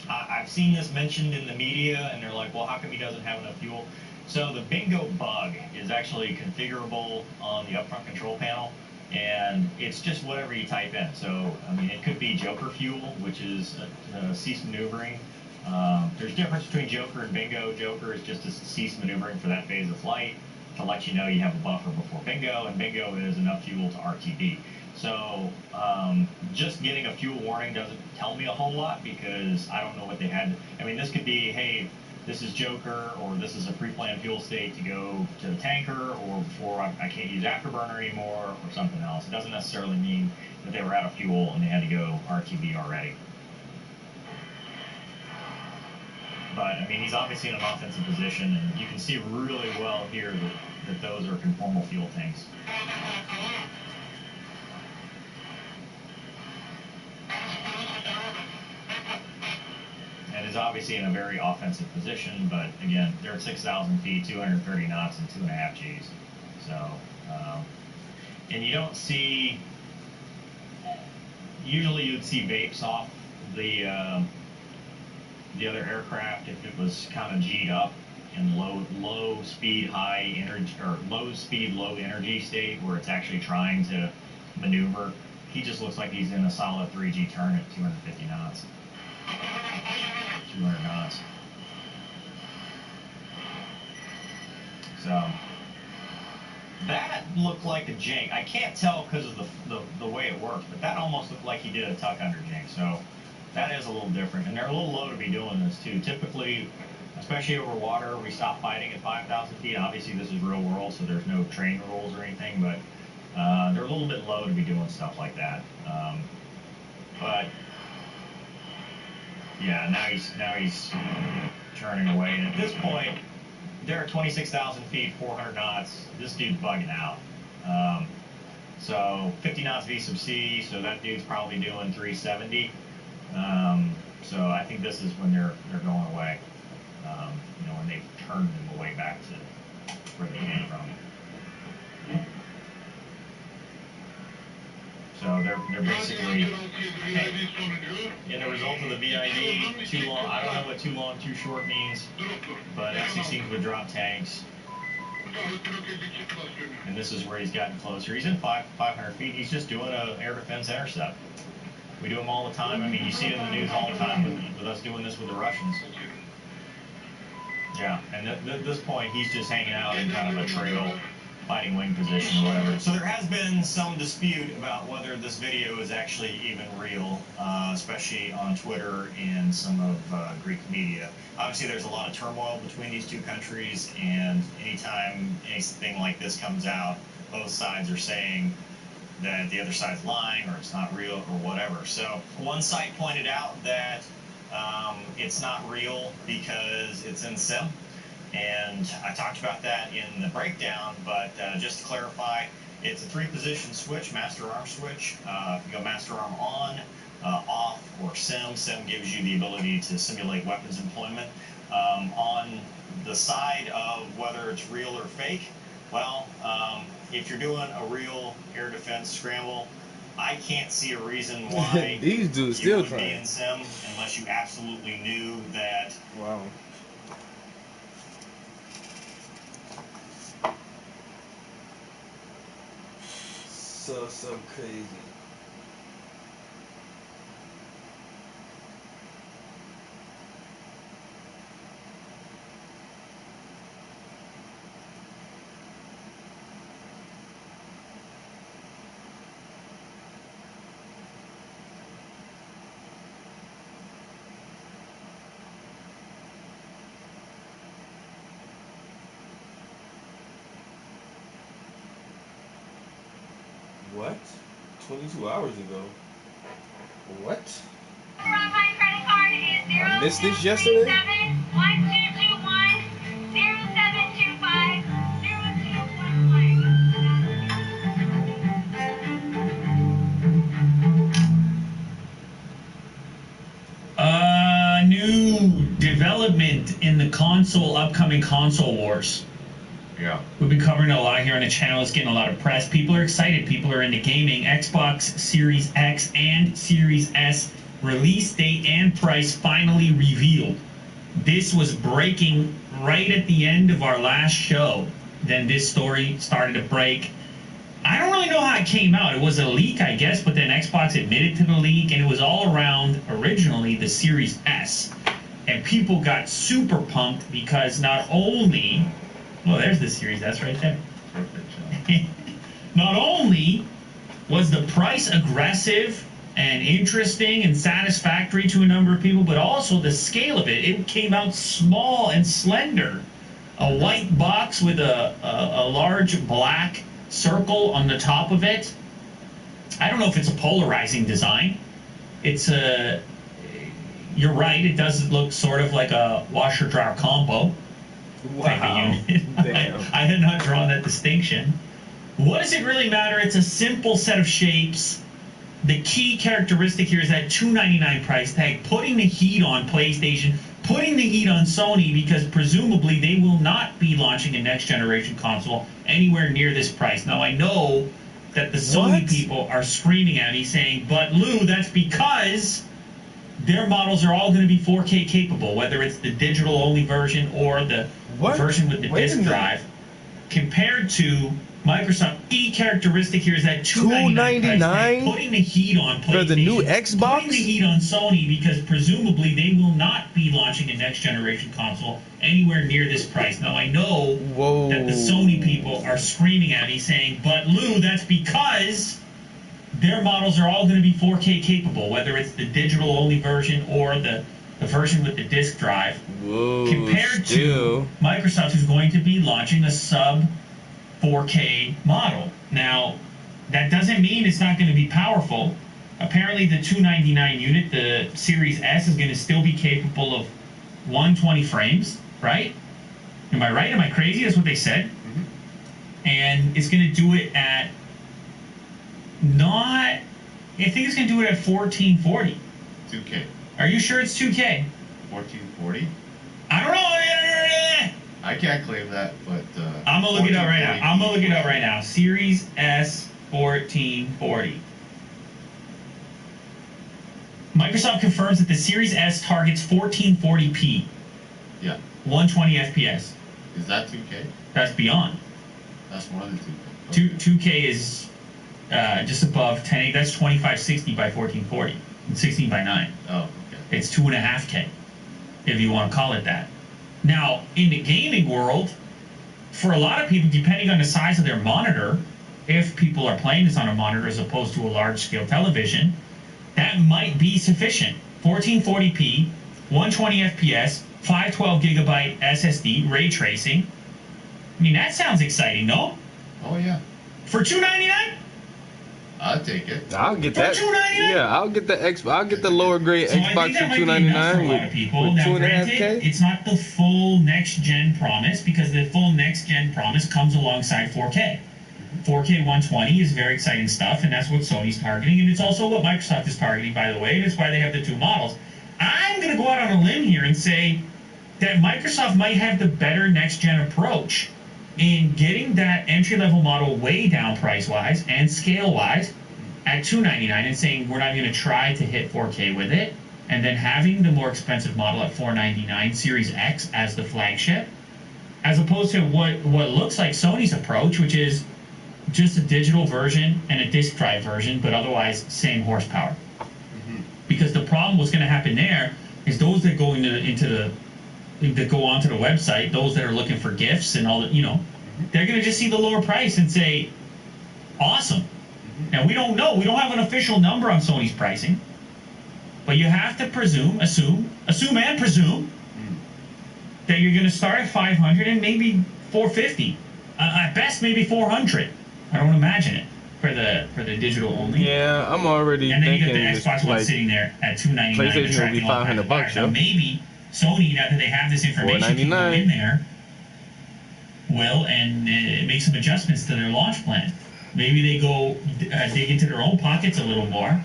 I've seen this mentioned in the media, and they're like, well, how come he doesn't have enough fuel? So the bingo bug is actually configurable on the upfront control panel, and it's just whatever you type in. So, I mean, it could be Joker fuel, which is cease maneuvering. There's a difference between Joker and bingo. Joker is just a cease maneuvering for that phase of flight to let you know you have a buffer before bingo, and bingo is enough fuel to RTB. So just getting a fuel warning doesn't tell me a whole lot, because I don't know what they had. I mean, this could be, hey, this is Joker, or this is a pre-planned fuel state to go to the tanker, or before I can't use afterburner anymore, or something else. It doesn't necessarily mean that they were out of fuel and they had to go RTB already. But, I mean, he's obviously in an offensive position, and you can see really well here that those are conformal fuel tanks. And is obviously in a very offensive position, but again, they're at 6,000 feet, 230 knots, and 2.5 Gs. So, and you don't see, usually you'd see vapes off the other aircraft if it was kind of G'd up in low speed, high energy, or low speed, low energy state where it's actually trying to maneuver. He just looks like he's in a solid 3G turn at 250 knots. 200 knots. So that looked like a jink. I can't tell because of the way it works, but that almost looked like he did a tuck under jink. So that is a little different, and they're a little low to be doing this too. Typically, especially over water, we stop fighting at 5,000 feet. Obviously, this is real world, so there's no train rules or anything, but they're a little bit low to be doing stuff like that. But yeah, now he's turning away, and at this point, they're at 26,000 feet, 400 knots. This dude's bugging out. So 50 knots V sub C, so that dude's probably doing 370. So I think this is when they're going away. You know, when they've turned them away back to where they came from. So they're basically, in the result of the VID, too long. I don't know what too long, too short means, but F-16s would drop tanks. And this is where he's gotten closer. He's in 500 feet. He's just doing an air defense intercept. We do them all the time. I mean, you see it in the news all the time with us doing this with the Russians. Yeah, and at this point, he's just hanging out in kind of a trail, fighting wing position or whatever. So there has been some dispute about whether this video is actually even real, especially on Twitter and some of Greek media. Obviously, there's a lot of turmoil between these two countries, and anytime anything like this comes out, both sides are saying that the other side's lying or it's not real or whatever. So one site pointed out that it's not real because it's in sim, and I talked about that in the breakdown, but just to clarify, it's a 3-position switch, master arm switch. If you go master arm on, off, or sim. Sim gives you the ability to simulate weapons employment. On the side of whether it's real or fake, well, if you're doing a real air defense scramble, I can't see a reason why these dudes you still would trying. be in sim unless you absolutely knew that. Wow. So crazy. What? 22 hours ago. What? I missed this yesterday? New development in the upcoming console wars. Yeah. We've been covering a lot here on the channel. It's getting a lot of press. People are excited. People are into gaming. Xbox Series X and Series S release date and price finally revealed. this was breaking right at the end of our last show. Then this story started to break. I don't really know how it came out. It was a leak, I guess, but then Xbox admitted to the leak, and it was all around, originally, the Series S. And people got super pumped because not only... Well, there's the Series S right there. Not only was the price aggressive and interesting and satisfactory to a number of people, but also the scale of it. It came out small and slender. A white box with a large black circle on the top of it. I don't know if it's a polarizing design. It's a... You're right, it does look sort of like a washer-dryer combo type of unit. I had not drawn that distinction. What does it really matter? It's a simple set of shapes. The key characteristic here is that $299 price tag, putting the heat on PlayStation, putting the heat on Sony, because presumably they will not be launching a next-generation console anywhere near this price. Now, I know that the Sony people are screaming at me saying, but Lou, that's because their models are all going to be 4K capable, whether it's the digital-only version or the version with the disc drive. Compared to Microsoft, key characteristic here is that $299 putting the heat on PlayStation, for the new Xbox, putting the heat on Sony, because presumably they will not be launching a next generation console anywhere near this price. Now I know that the Sony people are screaming at me saying, but Lou, that's because their models are all going to be 4K capable, whether it's the digital only version or the version with the disc drive. Compared to Microsoft, who's going to be launching a sub 4K model. Now, that doesn't mean it's not going to be powerful. Apparently, the $299 unit, the Series S, is going to still be capable of 120 frames, right? Am I right? Am I crazy? That's what they said. And it's going to do it at I think it's going to do it at 1440. 2K. Are you sure it's 2K? 1440? I don't know. I can't claim that, but I'm gonna look it up right now. I'm gonna look it up right now. Series S 1440. Microsoft confirms that the Series S targets 1440p. Yeah. 120 FPS. Is that 2K? That's beyond. That's more than 2K. 2K is just above 1080. That's 2560 by 1440. And 16 by 9. Oh, okay. It's 2.5K, if you want to call it that. Now, in the gaming world, for a lot of people, depending on the size of their monitor, if people are playing this on a monitor as opposed to a large-scale television, that might be sufficient. 1440p, 120 FPS, 512 gigabyte SSD, ray tracing. I mean, that sounds exciting, no? Oh, yeah. For $299? I'll take it. I'll get for that. $299? Yeah, I'll get the I'll get the lower grade So Xbox for $299 with 2.5K. It's not the full next gen promise, because the full next gen promise comes alongside 4K. 4K 120 is very exciting stuff, and that's what Sony's targeting, and it's also what Microsoft is targeting, by the way, and that's why they have the two models. I'm going to go out on a limb here and say that Microsoft might have the better next gen approach in getting that entry-level model way down price-wise and scale-wise at $299 and saying we're not going to try to hit 4K with it, and then having the more expensive model at $499, Series X, as the flagship, as opposed to what looks like Sony's approach, which is just a digital version and a disk drive version, but otherwise same horsepower. Because the problem what's going to happen there is those that go that go onto the website, those that are looking for gifts and all that, they're going to just see the lower price and say, awesome. Now, we don't know. We don't have an official number on Sony's pricing. But you have to assume and presume that you're going to start at $500 and maybe $450. At best, maybe $400. I don't imagine it for the digital only. Yeah, I'm already and then thinking you got the Xbox One sitting there at $299. PlayStation will be $500. Now, maybe Sony, now that they have this information in there, will and make some adjustments to their launch plan. Maybe they go dig into their own pockets a little more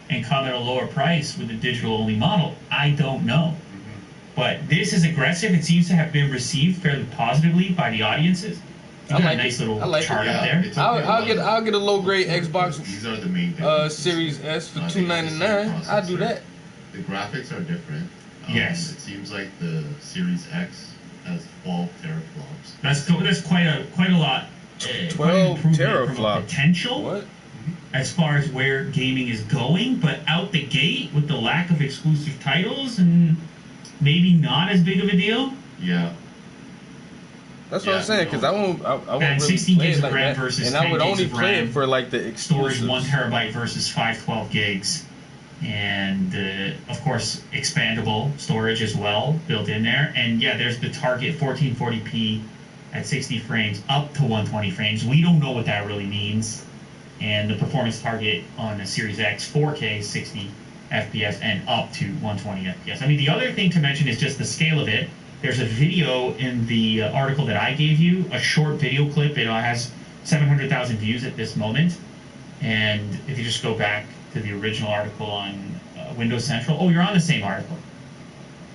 and come at a lower price with a digital-only model. I don't know. But this is aggressive. It seems to have been received fairly positively by the audiences. You got a nice little chart up there. I'll get a low-grade Xbox. These are the main things. Series S for $299. I'll do that. The graphics are different. Yes. It seems like the Series X has 12 teraflops. That's quite a lot. 12 teraflops potential. What? As far as where gaming is going, but out the gate with the lack of exclusive titles and maybe not as big of a deal. Yeah. That's what I'm saying, because I won't And really 16 play gigs it of like RAM that. versus And 10 I would only gigs of play RAM. it for like the Storage exclusives. 1 terabyte versus 512 gigs. And of course, expandable storage as well built in there. And yeah, there's the target 1440p at 60 frames up to 120 frames. We don't know what that really means. And the performance target on the Series X 4K 60 FPS and up to 120 FPS. I mean, the other thing to mention is just the scale of it. There's a video in the article that I gave you, a short video clip. It has 700,000 views at this moment. And if you just go back to the original article on Windows Central, oh, you're on the same article.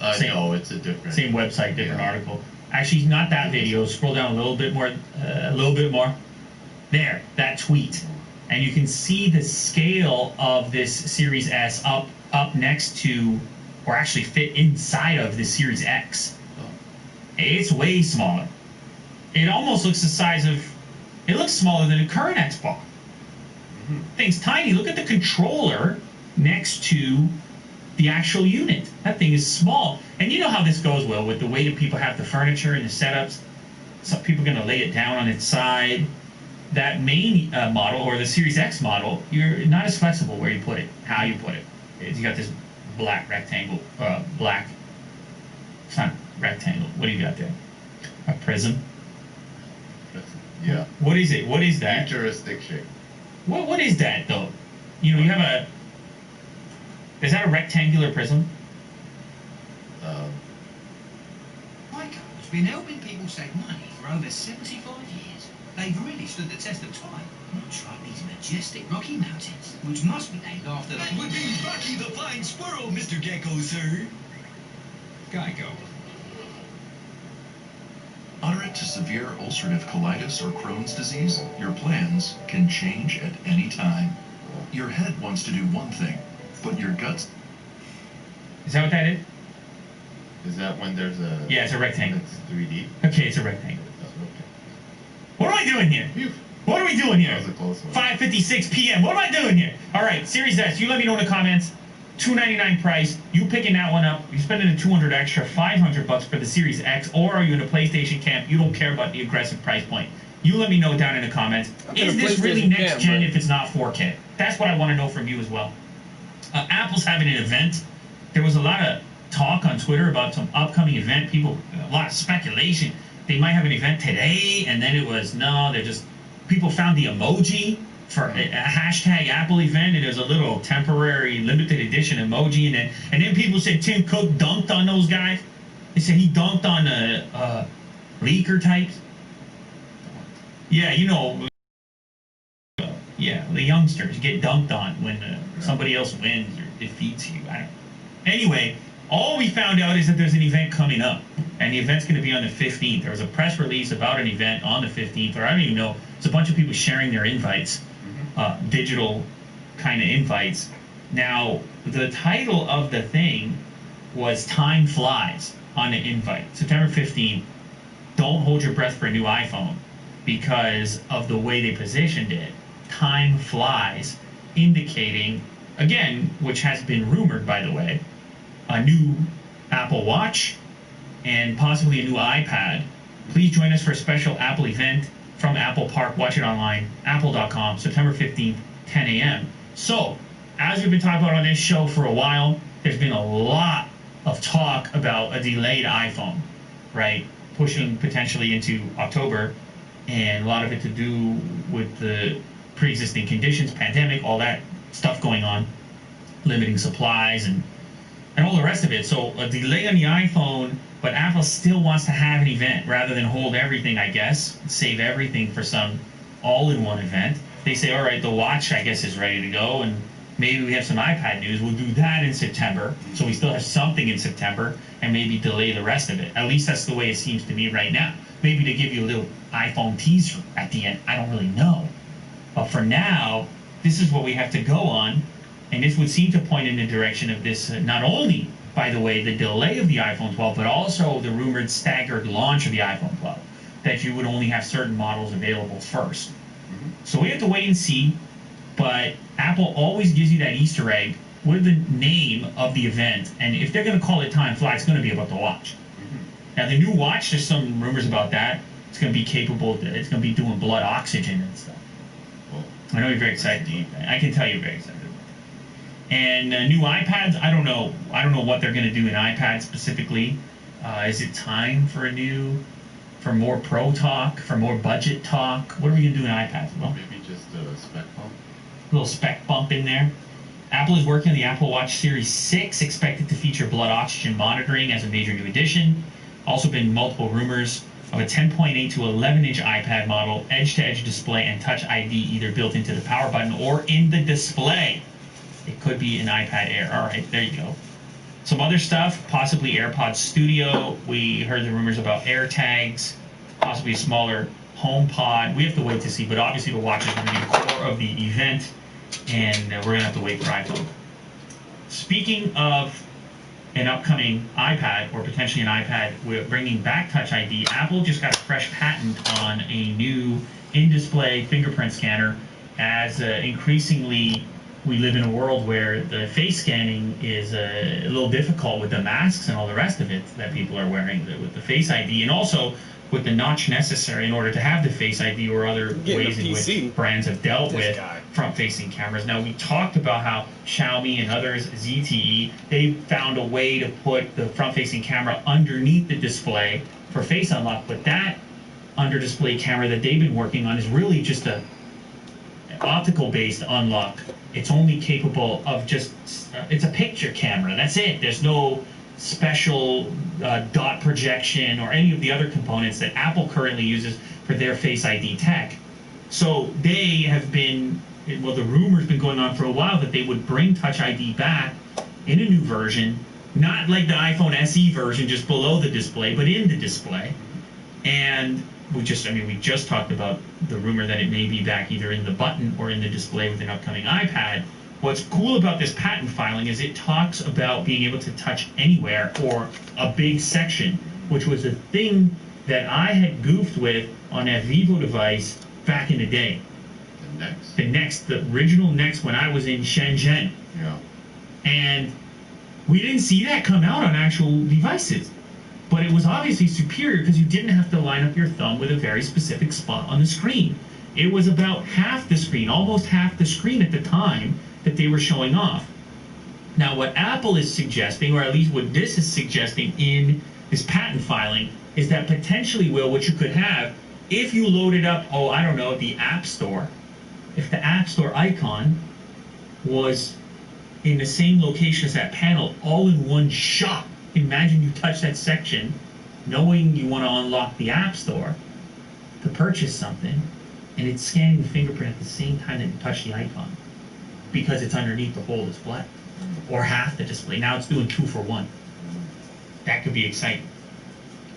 No, it's a different. Same website, different article. Actually, not that video. Scroll down a little bit more. There, that tweet. And you can see the scale of this Series S up next to, or actually fit inside of the Series X. It's way smaller. It almost looks the size of, it looks smaller than a current Xbox. Thing's tiny. Look at the controller next to the actual unit. That thing is small. And you know how this goes, Will, with the way that people have the furniture and the setups. Some people are going to lay it down on its side. That main model, or the Series X model, you're not as flexible where you put it, how you put it. You got this black rectangle, it's not rectangle. What do you got there? A prism? Yeah. What is it? What is that? Futuristic shape. What is that, though? You know, you have a... Is that a rectangular prism? Lyco's been helping people save money for over 75 years. They've really stood the test of time. Much like these majestic Rocky Mountains, which must be named after the... That would be Rocky the Flying Squirrel, Mr. Gecko, sir. Geico. Moderate to severe ulcerative colitis or Crohn's disease, your plans can change at any time. Your head wants to do one thing, but your guts... Is that what that is? Is that when there's a... Yeah, it's a rectangle. It's 3D? Okay, it's a rectangle. What am I doing here? What are we doing here? That was a close one. 5:56 p.m. What am I doing here? All right, Series S, you let me know in the comments. $299 price. You picking that one up. You're spending the $200 extra, $500 for the Series X, or are you in a PlayStation camp? You don't care about the aggressive price point. You let me know down in the comments. Is this really next gen if it's not 4K? That's what I want to know from you as well. Apple's having an event. There was a lot of talk on Twitter about some upcoming event. People, a lot of speculation. They might have an event today, and then it was, no, they're just, people found the emoji for a hashtag Apple event, and there's a little temporary limited edition emoji, and then people said Tim Cook dunked on those guys. They said he dunked on leaker types. Yeah, you know, yeah, the youngsters get dunked on when somebody else wins or defeats you. I don't know. Anyway, all we found out is that there's an event coming up, and the event's going to be on the 15th. There was a press release about an event on the 15th, or I don't even know. It's a bunch of people sharing their invites, digital kind of invites. Now, the title of the thing was Time Flies on the invite. September 15th, don't hold your breath for a new iPhone because of the way they positioned it. Time flies, indicating, again, which has been rumored, by the way, a new Apple Watch and possibly a new iPad. Please join us for a special Apple event from Apple Park. Watch it online, apple.com, September 15th, 10 a.m. So, as we've been talking about on this show for a while, there's been a lot of talk about a delayed iPhone, right? Pushing potentially into October, and a lot of it to do with the pre-existing conditions, pandemic, all that stuff going on, limiting supplies and all the rest of it. So a delay on the iPhone, but Apple still wants to have an event rather than hold everything, I guess, save everything for some all-in-one event. They say, all right, the watch, I guess, is ready to go, and maybe we have some iPad news. We'll do that in September, so we still have something in September, and maybe delay the rest of it. At least that's the way it seems to me right now. Maybe to give you a little iPhone teaser at the end. I don't really know. But for now, this is what we have to go on, and this would seem to point in the direction of this not only by the way, the delay of the iPhone 12, but also the rumored staggered launch of the iPhone 12, that you would only have certain models available first. So we have to wait and see, but Apple always gives you that Easter egg with the name of the event, and if they're going to call it time flat, it's going to be about the watch. Now, the new watch, there's some rumors about that. It's going to be capable, it's going to be doing blood oxygen and stuff. I know you're very excited. I can tell you're very excited. And new iPads, I don't know what they're going to do in iPads specifically. Is it time for more pro talk, for more budget talk? What are we going to do in iPads? Well, maybe just a spec bump. A little spec bump in there. Apple is working on the Apple Watch Series 6, expected to feature blood oxygen monitoring as a major new addition. Also been multiple rumors of a 10.8 to 11-inch iPad model, edge-to-edge display, and Touch ID either built into the power button or in the display. It could be an iPad Air. All right, there you go. Some other stuff, possibly AirPods Studio. We heard the rumors about AirTags, possibly a smaller HomePod. We have to wait to see, but obviously the watch is going to be the core of the event, and we're going to have to wait for iPhone. Speaking of an upcoming iPad, or potentially an iPad, we're bringing back Touch ID. Apple just got a fresh patent on a new in-display fingerprint scanner, as increasingly we live in a world where the face scanning is a little difficult with the masks and all the rest of it that people are wearing with the Face ID, and also with the notch necessary in order to have the Face ID, or other ways in which brands have dealt with front-facing cameras. Now, we talked about how Xiaomi and others, ZTE, they found a way to put the front-facing camera underneath the display for face unlock, but that under-display camera that they've been working on is really just a optical-based unlock. It's only capable of just, it's a picture camera, that's it. There's no special dot projection or any of the other components that Apple currently uses for their Face ID tech. So they have been, well, the rumor's been going on for a while that they would bring Touch ID back in a new version, not like the iPhone SE version just below the display, but in the display. And we just talked about the rumor that it may be back either in the button or in the display with an upcoming iPad. What's cool about this patent filing is it talks about being able to touch anywhere, or a big section, which was a thing that I had goofed with on that Vivo device back in the day. The original Next, when I was in Shenzhen. Yeah. And we didn't see that come out on actual devices. But it was obviously superior because you didn't have to line up your thumb with a very specific spot on the screen. It was about half the screen, almost half the screen at the time that they were showing off. Now, what Apple is suggesting, or at least what this is suggesting in this patent filing, is that potentially, Will, what you could have, if you loaded up, the App Store, if the App Store icon was in the same location as that panel, all in one shot. Imagine you touch that section, knowing you want to unlock the App Store to purchase something, and it's scanning the fingerprint at the same time that you touch the icon, because it's underneath the whole display, or half the display. Now it's doing 2 for 1. That could be exciting.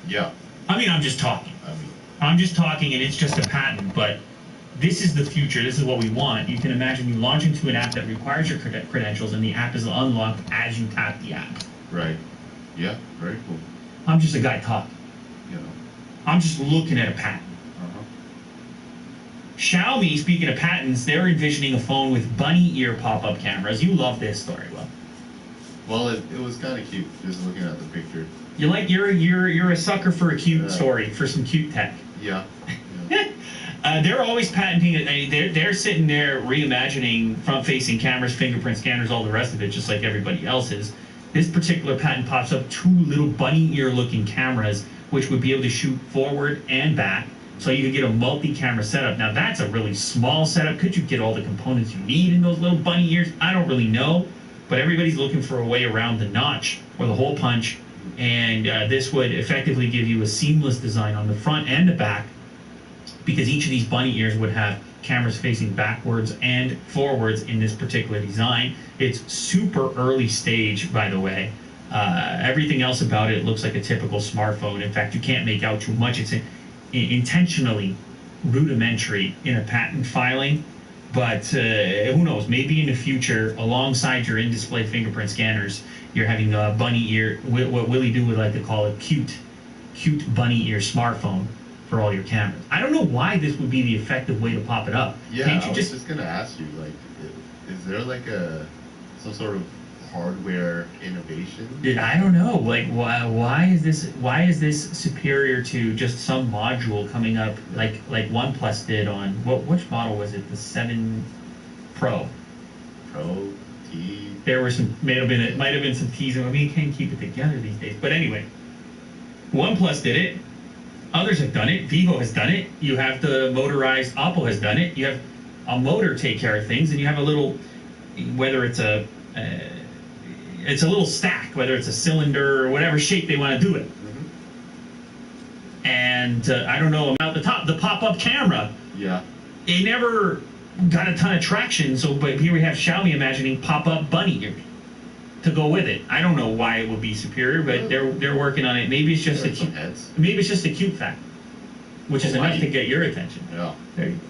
Yeah. I'm just talking. I'm just talking, and it's just a patent, but this is the future. This is what we want. You can imagine you launch into an app that requires your credentials, and the app is unlocked as you tap the app. Right. Yeah, very cool. I'm just a guy talking. You know. I'm just looking at a patent. Xiaomi, speaking of patents, they're envisioning a phone with bunny ear pop-up cameras. You love this story, Will. Well, it was kind of cute, just looking at the picture. You're a sucker for a cute story, for some cute tech. Yeah. They're always patenting it. They're sitting there reimagining front-facing cameras, fingerprint scanners, all the rest of it, just like everybody else is. This particular patent pops up 2 little bunny ear-looking cameras, which would be able to shoot forward and back, so you could get a multi-camera setup. Now, that's a really small setup. Could you get all the components you need in those little bunny ears? I don't really know, but everybody's looking for a way around the notch or the hole punch, and this would effectively give you a seamless design on the front and the back, because each of these bunny ears would have cameras facing backwards and forwards in this particular design. It's super early stage, by the way. Everything else about it looks like a typical smartphone. In fact, you can't make out too much. It's intentionally rudimentary in a patent filing, But who knows? Maybe in the future, alongside your in-display fingerprint scanners, you're having a bunny ear, what Willie Do would like to call a cute bunny ear smartphone for all your cameras. I don't know why this would be the effective way to pop it up. Yeah, Can't you I was just gonna ask you, like, is there like some sort of hardware innovation? I don't know. Like, why is this superior to just some module coming up like OnePlus did on which model was it? The 7 Pro. Pro T. There were some might have been some teasing. I mean, you can't keep it together these days. But anyway, OnePlus did it. Others have done it. Vivo has done it. You have the motorized. Oppo has done it. You have a motor take care of things, and you have a little, whether it's a little stack, whether it's a cylinder or whatever shape they want to do it. And I don't know about the pop-up camera. Yeah. It never got a ton of traction. So, but here we have Xiaomi imagining pop-up bunny ears to go with it. I don't know why it would be superior, but they're working on it. Maybe it's just a cute fact, which is enough to get your attention. Yeah. There you go.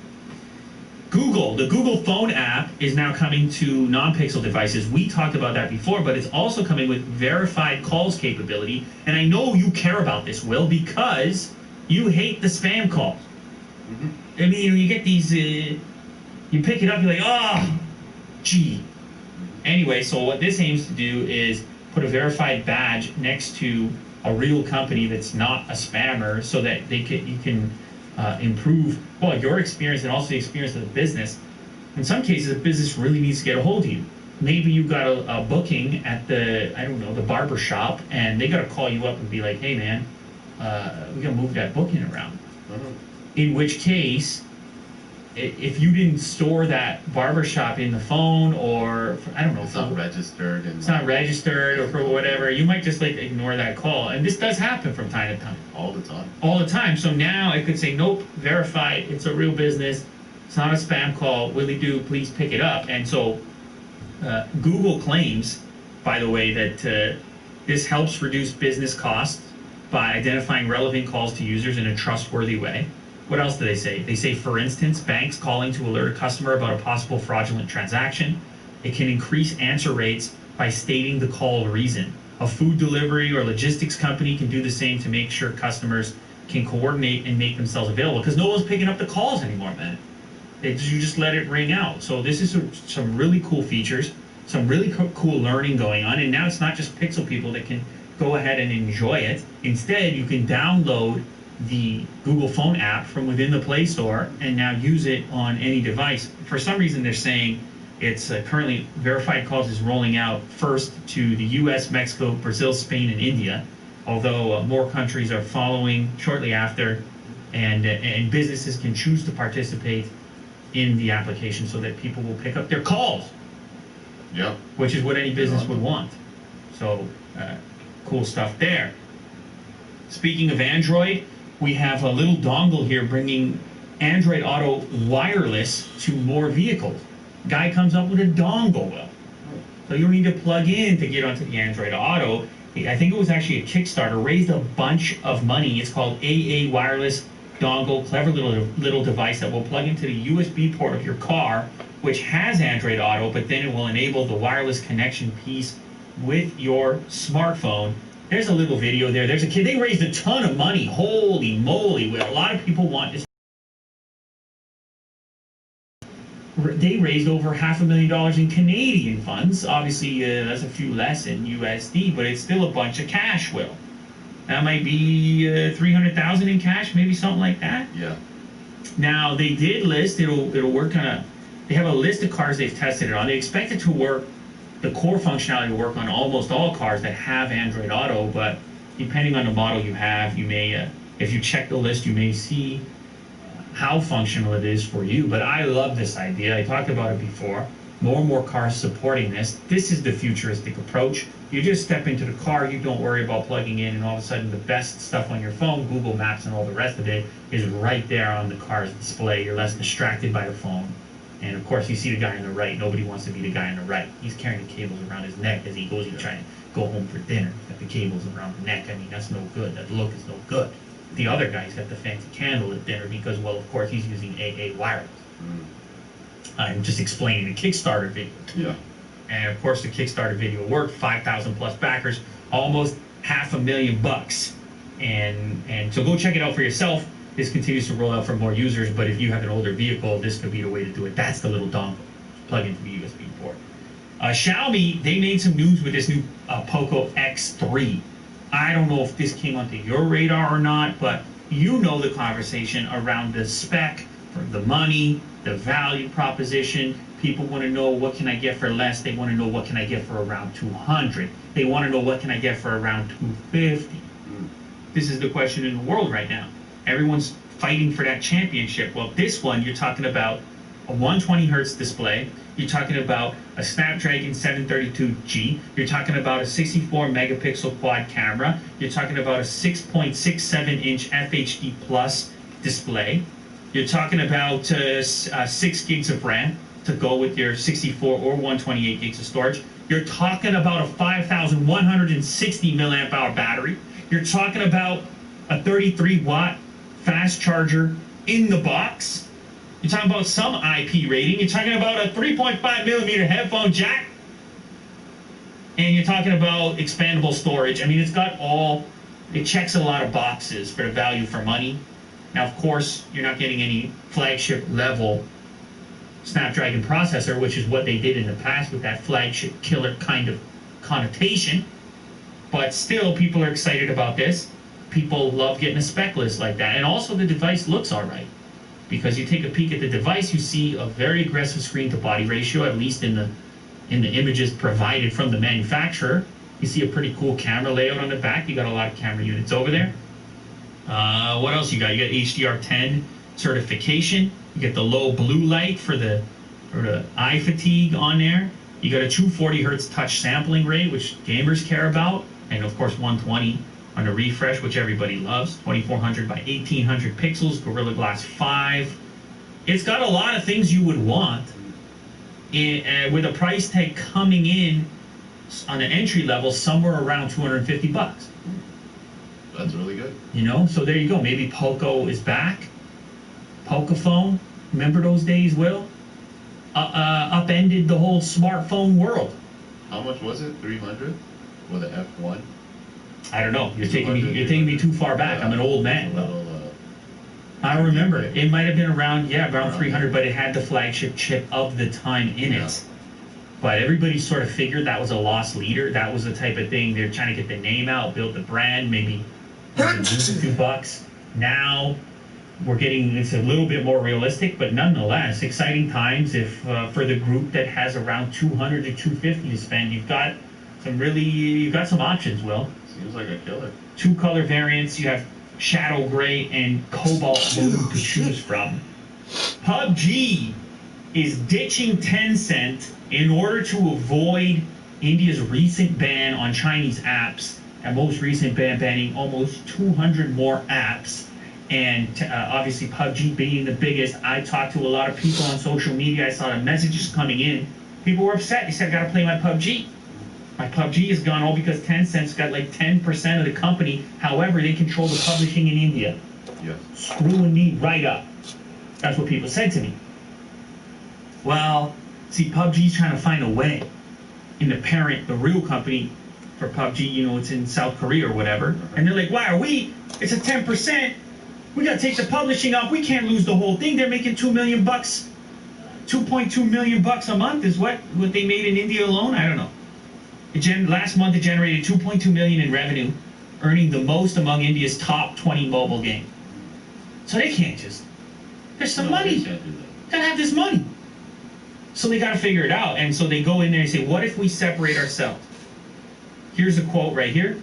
Google, the Google Phone app is now coming to non-Pixel devices. We talked about that before, but it's also coming with verified calls capability. And I know you care about this, Will, because you hate the spam calls. I mean, you get these, you pick it up, you're like, oh, gee. Anyway, so what this aims to do is put a verified badge next to a real company that's not a spammer, so that you can improve, well, your experience and also the experience of the business. In some cases, the business really needs to get a hold of you. Maybe you got a booking at the barber shop, and they got to call you up and be like, hey, man, we got to move that booking around. In which case, if you didn't store that barbershop in the phone, or I don't know, it's not registered, or for whatever, you might just like ignore that call. And this does happen from time to time. All the time. All the time. So now I could say, nope, verified. It's a real business. It's not a spam call. Willie Do, please pick it up. And so Google claims, by the way, that this helps reduce business costs by identifying relevant calls to users in a trustworthy way. What else do they say? They say, for instance, banks calling to alert a customer about a possible fraudulent transaction. It can increase answer rates by stating the call reason. A food delivery or logistics company can do the same to make sure customers can coordinate and make themselves available, because no one's picking up the calls anymore, man. You just let it ring out. So this is some really cool features, some really cool learning going on. And now it's not just Pixel people that can go ahead and enjoy it. Instead, you can download the Google Phone app from within the Play Store and now use it on any device. For some reason, they're saying it's currently verified calls is rolling out first to the US, Mexico, Brazil, Spain, and India, although more countries are following shortly after, and businesses can choose to participate in the application so that people will pick up their calls. Yep. Which is what any business would want. So, cool stuff there. Speaking of Android, we have a little dongle here bringing Android Auto wireless to more vehicles. Guy comes up with a dongle, Will. So you don't need to plug in to get onto the Android Auto. I think it was actually a Kickstarter, raised a bunch of money. It's called AA Wireless Dongle, clever little device that will plug into the USB port of your car, which has Android Auto, but then it will enable the wireless connection piece with your smartphone. There's a little video there. There's a kid. They raised a ton of money. Holy moly, Will. A lot of people want this. They raised over $500,000 in Canadian funds. Obviously, that's a few less in USD, but it's still a bunch of cash, Will. That might be $300,000 in cash, maybe something like that. Yeah. Now, they did list, it'll work kind of, they have a list of cars they've tested it on. They expect it to work, the core functionality to work on almost all cars that have Android Auto, but depending on the model you have, you may, if you check the list, you may see how functional it is for you. But I love this idea. I talked about it before. More and more cars supporting this. This is the futuristic approach. You just step into the car, you don't worry about plugging in, and all of a sudden the best stuff on your phone, Google Maps and all the rest of it, is right there on the car's display. You're less distracted by the phone. And of course, you see the guy on the right. Nobody wants to be the guy on the right. He's carrying the cables around his neck as he goes, he's trying to go home for dinner. He's got the cables around the neck. I mean, that's no good. That look is no good. The other guy's got the fancy candle at dinner because, well, of course, he's using AA wireless. I'm just explaining the Kickstarter video. Yeah. And of course, the Kickstarter video worked. 5,000 plus backers, almost $500,000. And so go check it out for yourself. This continues to roll out for more users, but if you have an older vehicle, this could be the way to do it. That's the little dongle. Plug into the USB port. Xiaomi, they made some news with this new Poco X3. I don't know if this came onto your radar or not, but you know the conversation around the spec, the money, the value proposition. People want to know, what can I get for less? They want to know, what can I get for around 200? They want to know, what can I get for around 250? This is the question in the world right now. Everyone's fighting for that championship. Well, this one, you're talking about a 120 hertz display. You're talking about a Snapdragon 732G. You're talking about a 64 megapixel quad camera. You're talking about a 6.67 inch FHD plus display. You're talking about 6 gigs of RAM to go with your 64 or 128 gigs of storage. You're talking about a 5,160 milliamp hour battery. You're talking about a 33 watt fast charger in the box. You're talking about some IP rating. You're talking about a 3.5 millimeter headphone jack. And you're talking about expandable storage. I mean, it's got all, it checks a lot of boxes for the value for money. Now, of course, you're not getting any flagship level Snapdragon processor, which is what they did in the past with that flagship killer kind of connotation. But still, people are excited about this. People love getting a spec list like that. And also, the device looks all right. Because you take a peek at the device, you see a very aggressive screen-to-body ratio, at least in the images provided from the manufacturer. You see a pretty cool camera layout on the back. You got a lot of camera units over there. What else you got? You got HDR10 certification. You get the low blue light for the eye fatigue on there. You got a 240 hertz touch sampling rate, which gamers care about, and of course 120 on the refresh, which everybody loves. 2400 by 1800 pixels, Gorilla Glass 5. It's got a lot of things you would want, with a price tag coming in on an entry level somewhere around $250. That's really good. You know, so there you go. Maybe Poco is back. Pocophone, remember those days, Will? Upended the whole smartphone world. How much was it? 300 with the F1? I don't know. You're taking me too far back. I'm an old man. I remember. It might have been around 300, but it had the flagship chip of the time in it. But everybody sort of figured that was a lost leader. That was the type of thing they're trying to get the name out, build the brand, maybe lose a few bucks. Now we're getting, it's a little bit more realistic, but nonetheless, exciting times. If for the group that has around 200 to 250 to spend, you've got some options, Will. Seems like a killer. 2 color variants. You have Shadow Gray and Cobalt Blue to choose from. PUBG is ditching Tencent in order to avoid India's recent ban on Chinese apps, and most recent ban banning almost 200 more apps. And obviously PUBG being the biggest, I talked to a lot of people on social media. I saw the messages coming in. People were upset. They said, I got to play my PUBG. My PUBG is gone, all because Tencent's got like 10% of the company. However, they control the publishing in India. Yeah. Screwing me right up. That's what people said to me. Well, see, PUBG's trying to find a way. In the parent, the real company for PUBG, you know, it's in South Korea or whatever. And they're like, why are we? It's a 10%. We got to take the publishing off. We can't lose the whole thing. They're making $2 million. $2.2 million a month is what they made in India alone. I don't know. Last month it generated $2.2 million in revenue, earning the most among India's top 20 mobile games. So they can't just. There's some money. They gotta have this money. So they gotta figure it out. And so they go in there and say, what if we separate ourselves? Here's a quote right here.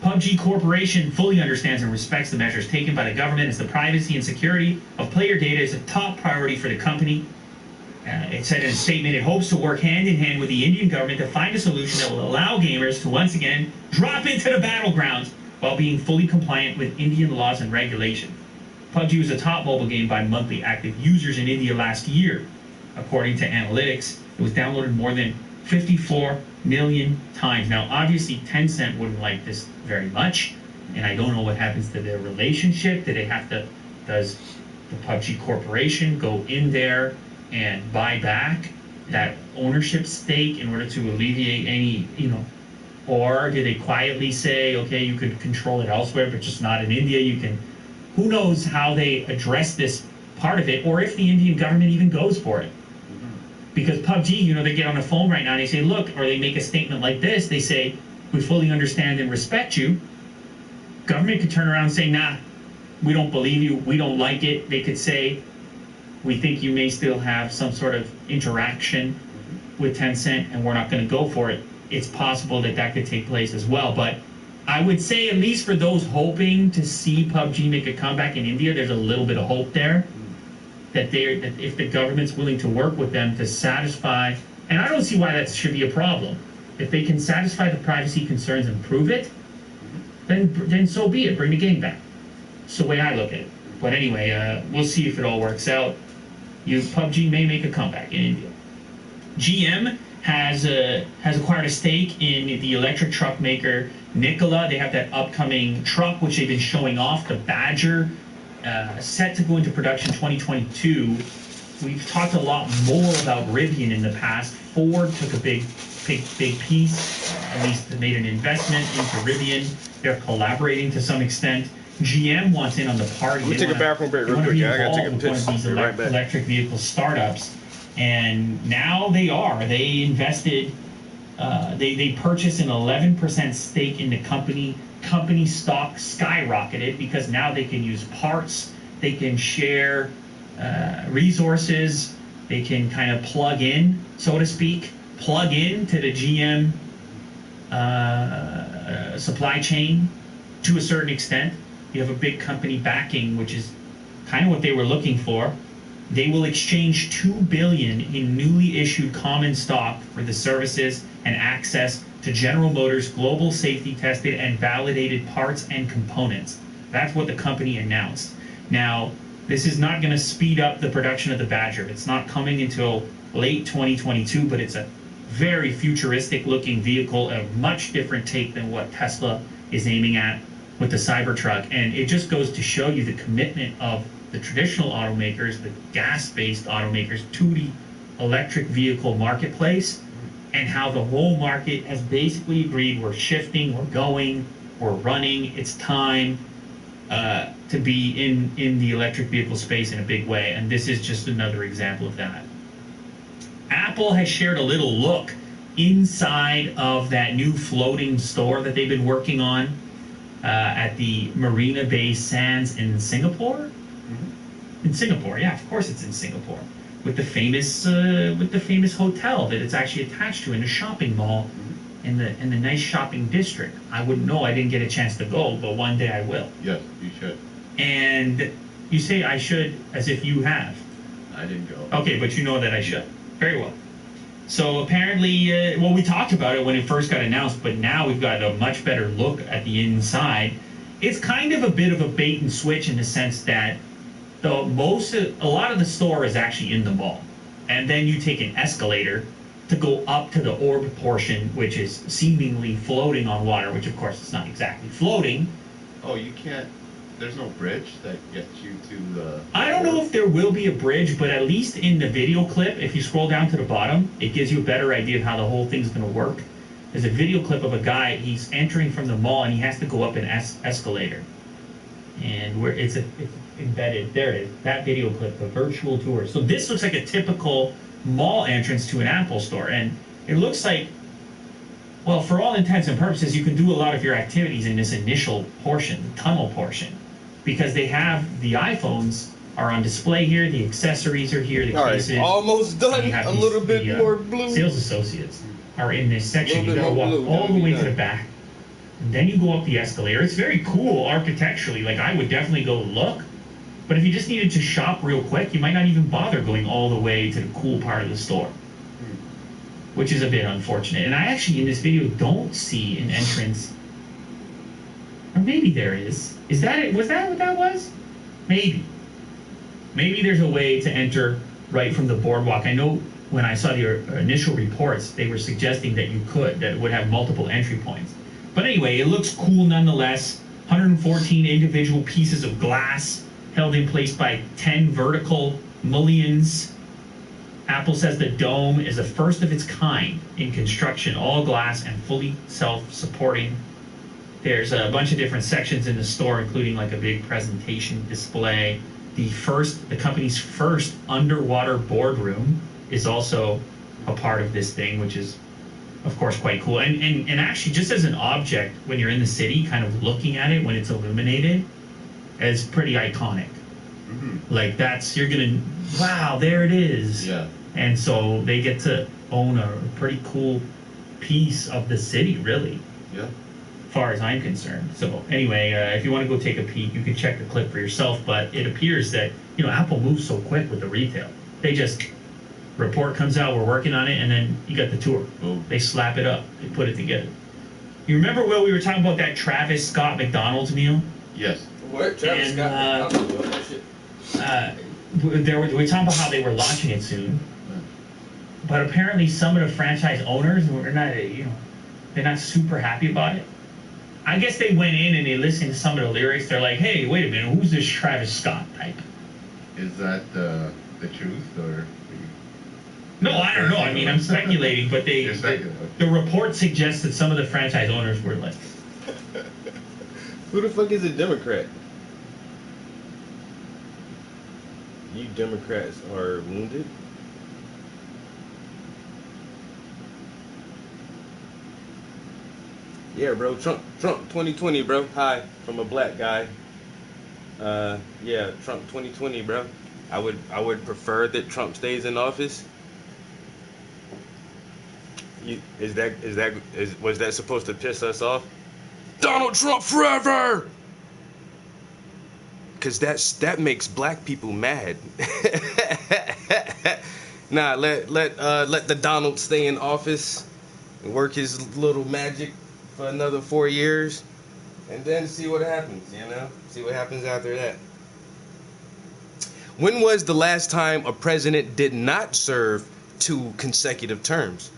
PUBG Corporation fully understands and respects the measures taken by the government as the privacy and security of player data is a top priority for the company. It said in a statement, it hopes to work hand in hand with the Indian government to find a solution that will allow gamers to once again drop into the battlegrounds while being fully compliant with Indian laws and regulation. PUBG was a top mobile game by monthly active users in India last year. According to analytics, it was downloaded more than 54 million times. Now, obviously, Tencent wouldn't like this very much, and I don't know what happens to their relationship. Does the PUBG Corporation go in there and buy back that ownership stake in order to alleviate any, or did they quietly say, okay, you could control it elsewhere, but just not in India? You can, who knows how they address this part of it, or if the Indian government even goes for it. Because PUBG, they get on the phone right now and they say, look, or they make a statement like this, they say, we fully understand and respect you. Government could turn around and say, nah, we don't believe you, we don't like it. They could say, we think you may still have some sort of interaction with Tencent and we're not going to go for it. It's possible that that could take place as well. But I would say, at least for those hoping to see PUBG make a comeback in India, there's a little bit of hope there. That if the government's willing to work with them to satisfy, and I don't see why that should be a problem. If they can satisfy the privacy concerns and prove it, then so be it. Bring the game back. It's the way I look at it. But anyway, we'll see if it all works out. PUBG may make a comeback in India. GM has acquired a stake in the electric truck maker Nikola. They have that upcoming truck, which they've been showing off, the Badger, set to go into production 2022. We've talked a lot more about Rivian in the past. Ford took a big piece, at least they made an investment into Rivian. They're collaborating to some extent. GM wants in on the party. We'll take a bathroom break real quick. I gotta take a piss. One of these electric vehicle startups, and now they are. They invested. They purchased an 11% stake in the company. Company stock skyrocketed because now they can use parts. They can share resources. They can kind of plug in, so to speak, plug in to the GM supply chain to a certain extent. You have a big company backing, which is kind of what they were looking for. They will exchange $2 billion in newly issued common stock for the services and access to General Motors' global safety tested and validated parts and components. That's what the company announced. Now, this is not going to speed up the production of the Badger. It's not coming until late 2022, but it's a very futuristic looking vehicle, a much different take than what Tesla is aiming at with the Cybertruck. And it just goes to show you the commitment of the traditional automakers, the gas-based automakers, to the electric vehicle marketplace, and how the whole market has basically agreed we're shifting, we're going, we're running, it's time to be in the electric vehicle space in a big way. And this is just another example of that. Apple has shared a little look inside of that new floating store that they've been working on at the Marina Bay Sands in Singapore. In Singapore, yeah, of course it's in Singapore, with the famous hotel that it's actually attached to in a shopping mall, in the nice shopping district. I wouldn't know. I didn't get a chance to go, but one day I will. Yes, you should. And you say I should, as if you have. I didn't go. Okay, but you know that I should. Very well. So apparently, well, we talked about it when it first got announced, but now we've got a much better look at the inside. It's kind of a bit of a bait and switch in the sense that a lot of the store is actually in the mall, and then you take an escalator to go up to the orb portion, which is seemingly floating on water, which of course it's not exactly floating. Oh, you can't. There's no bridge that gets you to the... I don't know if there will be a bridge, but at least in the video clip, if you scroll down to the bottom, it gives you a better idea of how the whole thing's going to work. There's a video clip of a guy, he's entering from the mall, and he has to go up an escalator. And it's embedded. There it is. That video clip, the virtual tour. So this looks like a typical mall entrance to an Apple store. And it looks like, well, for all intents and purposes, you can do a lot of your activities in this initial portion, the tunnel portion. Because they have the iPhones are on display here, the accessories are here, the cases. All right, almost done. A little bit more blue. Sales associates are in this section. You gotta walk all the way to the back. And then you go up the escalator. It's very cool architecturally. Like, I would definitely go look. But if you just needed to shop real quick, you might not even bother going all the way to the cool part of the store. Which is a bit unfortunate. And I actually, in this video, don't see an entrance. Or maybe there is. Is that it? Was that what that was? Maybe. Maybe there's a way to enter right from the boardwalk. I know when I saw the initial reports, they were suggesting that you could, that it would have multiple entry points. But anyway, it looks cool nonetheless. 114 individual pieces of glass held in place by 10 vertical mullions. Apple says the Dome is the first of its kind in construction, all glass and fully self-supporting. There's a bunch of different sections in the store, including like a big presentation display. The company's first underwater boardroom is also a part of this thing, which is, of course, quite cool. And actually, just as an object, when you're in the city, kind of looking at it when it's illuminated, is pretty iconic. Mm-hmm. Like you're gonna, wow, there it is. Yeah. And so they get to own a pretty cool piece of the city, really. Yeah. As far as I'm concerned. So anyway, if you want to go take a peek, you can check the clip for yourself. But it appears that, Apple moves so quick with the retail. They just, report comes out, we're working on it, and then you got the tour. Boom. They slap it up. They put it together. You remember, Will, we were talking about that Travis Scott McDonald's meal? Yes. What? Travis Scott McDonald's? We're talking about how they were launching it soon. But apparently some of the franchise owners were not, they're not super happy about it. I guess they went in and they listened to some of the lyrics. They're like, hey, wait a minute, who's this Travis Scott type? Is that the truth or? No, I don't know. I mean, I'm speculating, but the report suggests that some of the franchise owners were like, who the fuck is a Democrat? You Democrats are wounded? Yeah, bro. Trump 2020, bro. Hi, from a black guy. Yeah, Trump 2020, bro. I would prefer that Trump stays in office. Was that supposed to piss us off? Donald Trump forever. Cause that makes black people mad. Nah, let the Donald stay in office and work his little magic for another 4 years, and then see what happens. See what happens after that. When was the last time a president did not serve 2 consecutive terms?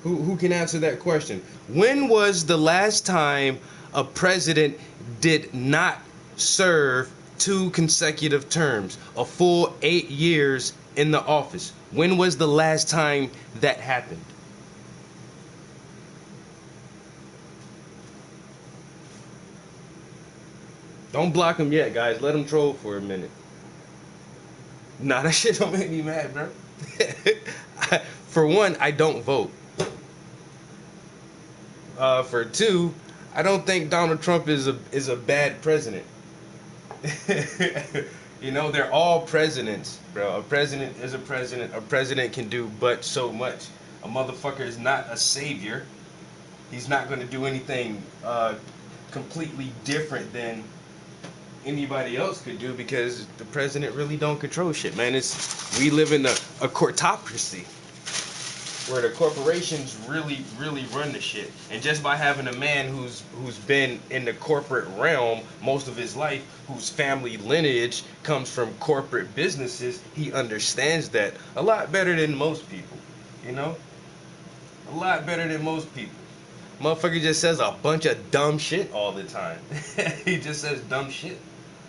Who can answer that question? When was the last time a president did not serve 2 consecutive terms, a full 8 years in the office? When was the last time that happened? Don't block him yet, guys. Let him troll for a minute. Nah, that shit don't make me mad, bro. For one, I don't vote. For 2, I don't think Donald Trump is a bad president. They're all presidents, bro. A president is a president. A president can do but so much. A motherfucker is not a savior. He's not going to do anything completely different than anybody else could do, because the president really don't control shit, man. We live in a courtocracy where the corporations really run the shit. And just by having a man who's been in the corporate realm most of his life, whose family lineage comes from corporate businesses, he understands that a lot better than most people. A lot better than most people. Motherfucker just says a bunch of dumb shit all the time. He just says dumb shit.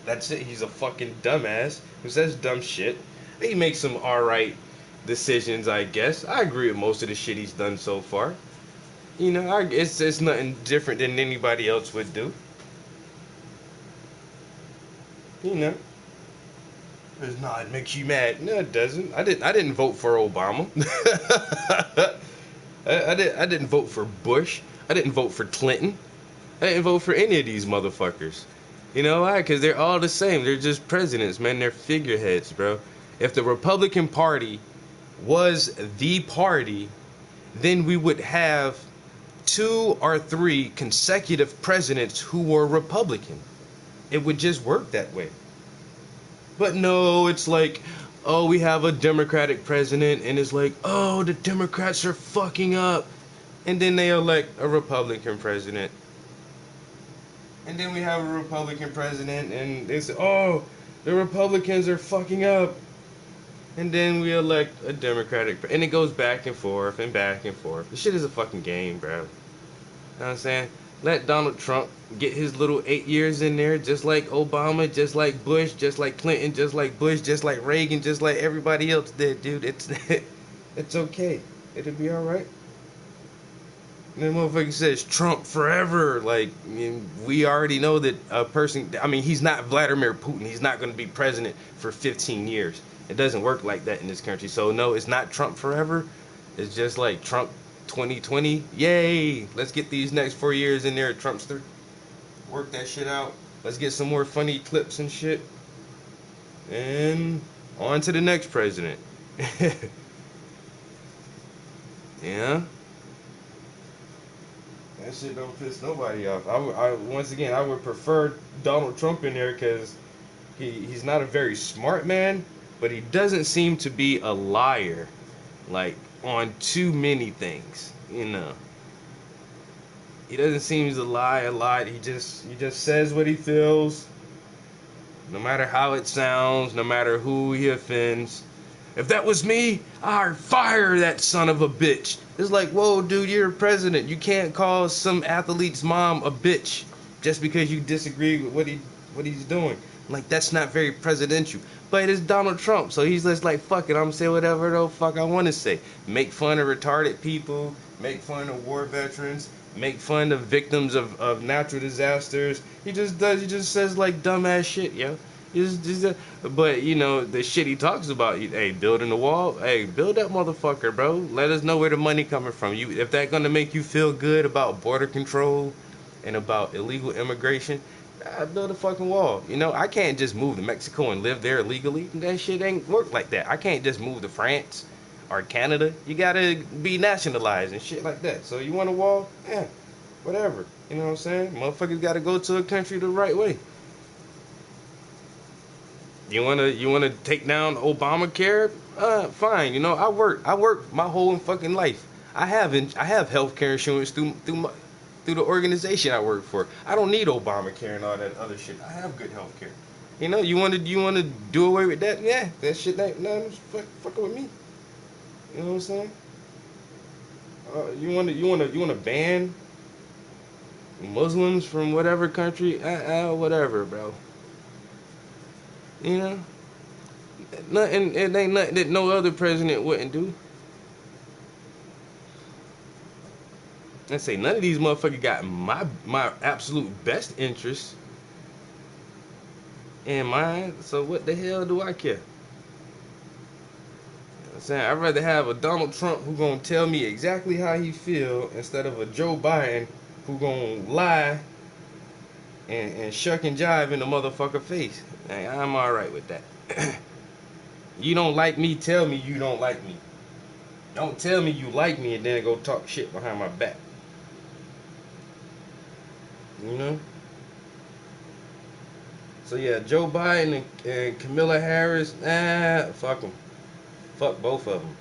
That's it. He's a fucking dumbass who says dumb shit. He makes some alright decisions, I guess. I agree with most of the shit he's done so far. It's nothing different than anybody else would do. It makes you mad. No, it doesn't. I didn't vote for Obama. I didn't vote for Bush. I didn't vote for Clinton. I didn't vote for any of these motherfuckers. You know why? Because they're all the same. They're just presidents, man. They're figureheads, bro. If the Republican Party was the party, then we would have 2 or 3 consecutive presidents who were Republican. It would just work that way. But no, it's like, oh, we have a Democratic president, and it's like, oh, the Democrats are fucking up. And then they elect a Republican president. And then we have a Republican president, and they say, oh, the Republicans are fucking up. And then we elect a Democratic, and it goes back and forth and back and forth. This shit is a fucking game, bro. You know what I'm saying? let Donald Trump get his little 8 years in there, just like Obama, just like Bush, just like Clinton, just like Bush, just like Reagan, just like everybody else did, dude. It's okay. It'll be all right. And then motherfucker says Trump forever. Like, I mean, we already know that a person, I mean, he's not Vladimir Putin. He's not going to be president for 15 years. It doesn't work like that in this country. So, no, it's not Trump forever. It's just like Trump 2020. Yay. Let's get these next 4 years in there, Trumpster. Work that shit out. Let's get some more funny clips and shit. And on to the next president. Yeah. That shit don't piss nobody off. Once again, I would prefer Donald Trump in there because he's not a very smart man, but he doesn't seem to be a liar, like, on too many things, you know. He doesn't seem to lie a lot. He just says what he feels, no matter how it sounds, no matter who he offends. If that was me, I'd fire that son of a bitch. It's like, whoa, dude, you're a president. You can't call some athlete's mom a bitch just because you disagree with what he's doing. Like, that's not very presidential. But it's Donald Trump, so he's just like, fuck it, I'm gonna say whatever the fuck I want to say. Make fun of retarded people, make fun of war veterans, make fun of victims of natural disasters. He just says like dumbass shit, yo. But you know the shit he talks about. Hey, building the wall. Hey, build that motherfucker, bro. Let us know where the money coming from. If that's gonna make you feel good about border control and about illegal immigration, build a fucking wall. You know, I can't just move to Mexico and live there illegally. That shit ain't work like that. I can't just move to France or Canada. You gotta be nationalized and shit like that. So you want a wall? Yeah, whatever. You know what I'm saying? Motherfuckers gotta go to a country the right way. You wanna take down Obamacare? Fine. You know, I work my whole fucking life. I have healthcare insurance through the organization I work for. I don't need Obamacare and all that other shit. I have good healthcare. You know, you wanna do away with that? Yeah, that shit ain't nothing fucking with me. You know what I'm saying? You wanna ban Muslims from whatever country? Whatever, bro. You know, it ain't nothing that no other president wouldn't do. I say none of these motherfuckers got my absolute best interest in mind. So what the hell do I care? I'm saying I'd rather have a Donald Trump who gonna tell me exactly how he feel instead of a Joe Biden who gonna lie and shuck and jive in the motherfucker face. Hey, I'm alright with that. You don't like me, tell me you don't like me. Don't tell me you like me and then go talk shit behind my back. You know? So yeah, Joe Biden and Kamala Harris, fuck them. Fuck both of them.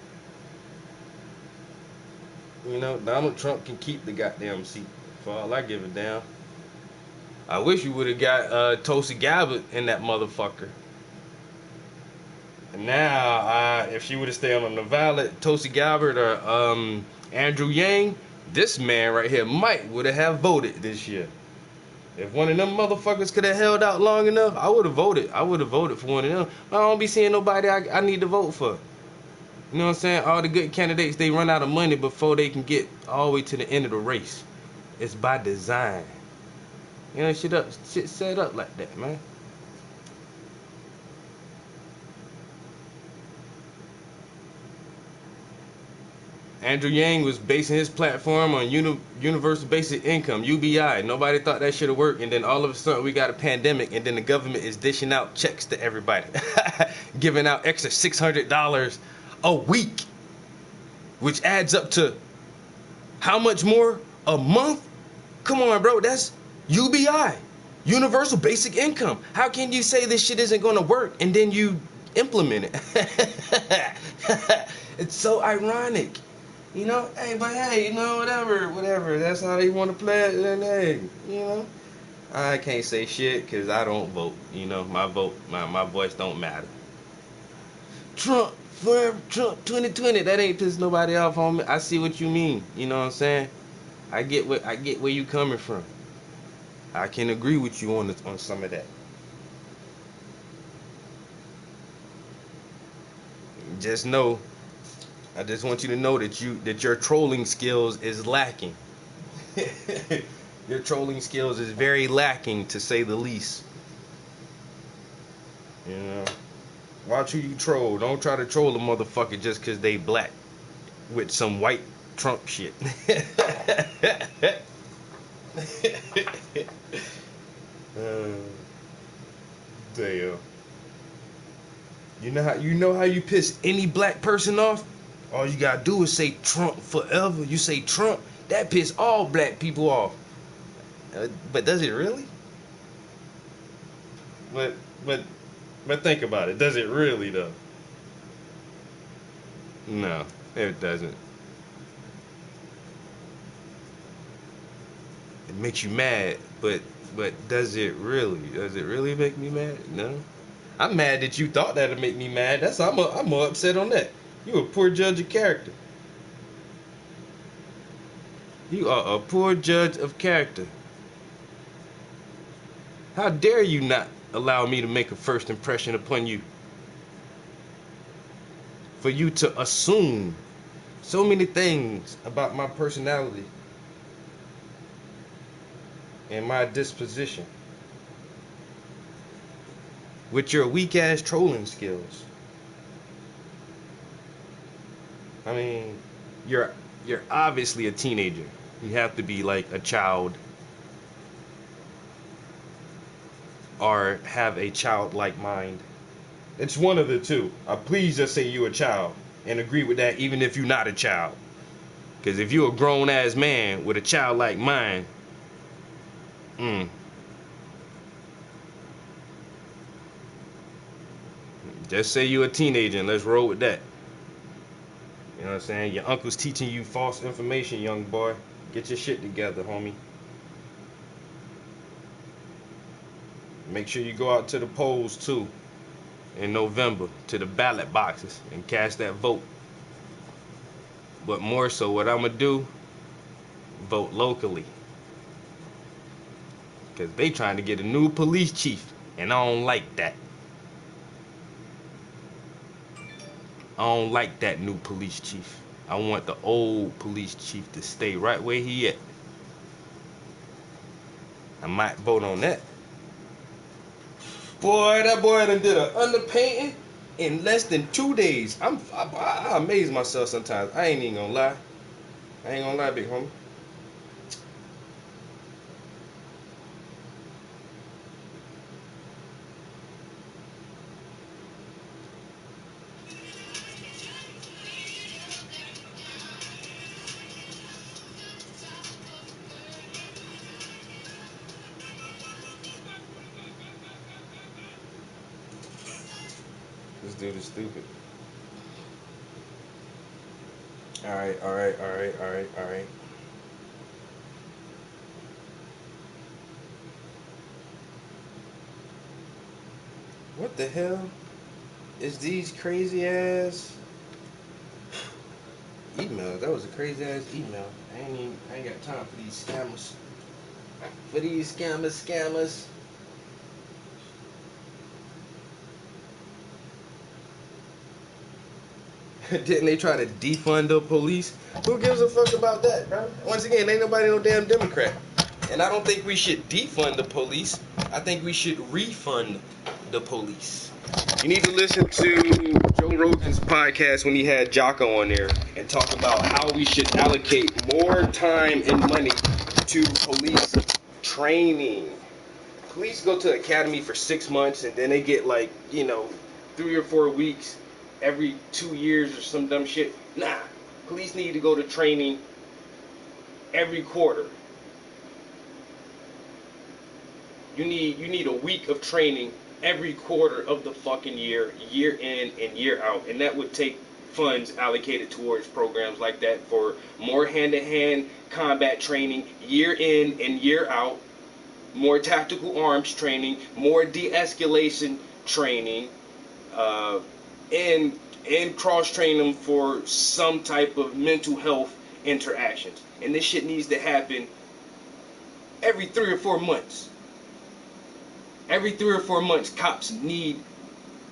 You know, Donald Trump can keep the goddamn seat for all I give a damn. I wish you would have got Tulsi Gabbard in that motherfucker. And now, if she would have stayed on the ballot, Tulsi Gabbard or Andrew Yang, this man right here would have voted this year. If one of them motherfuckers could have held out long enough, I would have voted. I would have voted for one of them. I don't be seeing nobody I need to vote for. You know what I'm saying? All the good candidates, they run out of money before they can get all the way to the end of the race. It's by design. You know, shit set up like that, man. Andrew Yang was basing his platform on universal basic income, UBI. Nobody thought that should have worked, and then all of a sudden we got a pandemic, and then the government is dishing out checks to everybody, giving out extra $600 a week, which adds up to how much more a month? Come on, bro, that's UBI, universal basic income. How can you say this shit isn't going to work and then you implement it? It's so ironic. You know, hey, but hey, you know, whatever. That's how they want to play it, then hey, you know. I can't say shit because I don't vote. You know, my voice don't matter. Trump, forever, Trump 2020, that ain't pissed nobody off on me. I see what you mean. You know what I'm saying? I get where you coming from. I can agree with you on some of that. Just know, I just want you to know that your trolling skills is lacking. Your trolling skills is very lacking, to say the least. You know, watch who you troll. Don't try to troll a motherfucker just because they black with some white Trump shit. Damn. You know how you piss any black person off? All you gotta do is say Trump forever. You say Trump, that piss all black people off. But does it really? But think about it. Does it really though? No, it doesn't. It makes you mad, but does it really? Does it really make me mad? No. I'm mad that you thought that'd make me mad. I'm more upset on that. You a poor judge of character. You are a poor judge of character. How dare you not allow me to make a first impression upon you? For you to assume so many things about my personality and my disposition with your weak ass trolling skills. I mean, you're obviously a teenager. You have to be like a child or have a childlike mind. It's one of the two. Please just say you're a child and agree with that, even if you're not a child. Because if you're a grown ass man with a childlike mind, just say you're a teenager and let's roll with that. You know what I'm saying? Your uncle's teaching you false information, young boy. Get your shit together, homie. Make sure you go out to the polls too in November, to the ballot boxes, and cast that vote. But more so, what I'm gonna do, vote locally. Because they trying to get a new police chief, and I don't like that. I don't like that new police chief. I want the old police chief to stay right where he at. I might vote on that. Boy, that boy done did an underpainting in less than 2 days. I amaze myself sometimes. I ain't even gonna lie. I ain't gonna lie, big homie. This dude is stupid. Alright. What the hell is these crazy ass emails? That was a crazy ass email. I ain't got time for these scammers. For these scammers. Didn't they try to defund the police? Who gives a fuck about that, bro? Once again, ain't nobody no damn Democrat. And I don't think we should defund the police. I think we should refund the police. You need to listen to Joe Rogan's podcast when he had Jocko on there and talk about how we should allocate more time and money to police training. Police go to academy for 6 months and then they get 3 or 4 weeks every 2 years or some dumb shit. Nah, police need to go to training every quarter. You need a week of training every quarter of the fucking year in and year out, and that would take funds allocated towards programs like that for more hand-to-hand combat training year in and year out, more tactical arms training, more de-escalation training, and cross-train them for some type of mental health interactions. And this shit needs to happen every 3 or 4 months. Every 3 or 4 months, cops need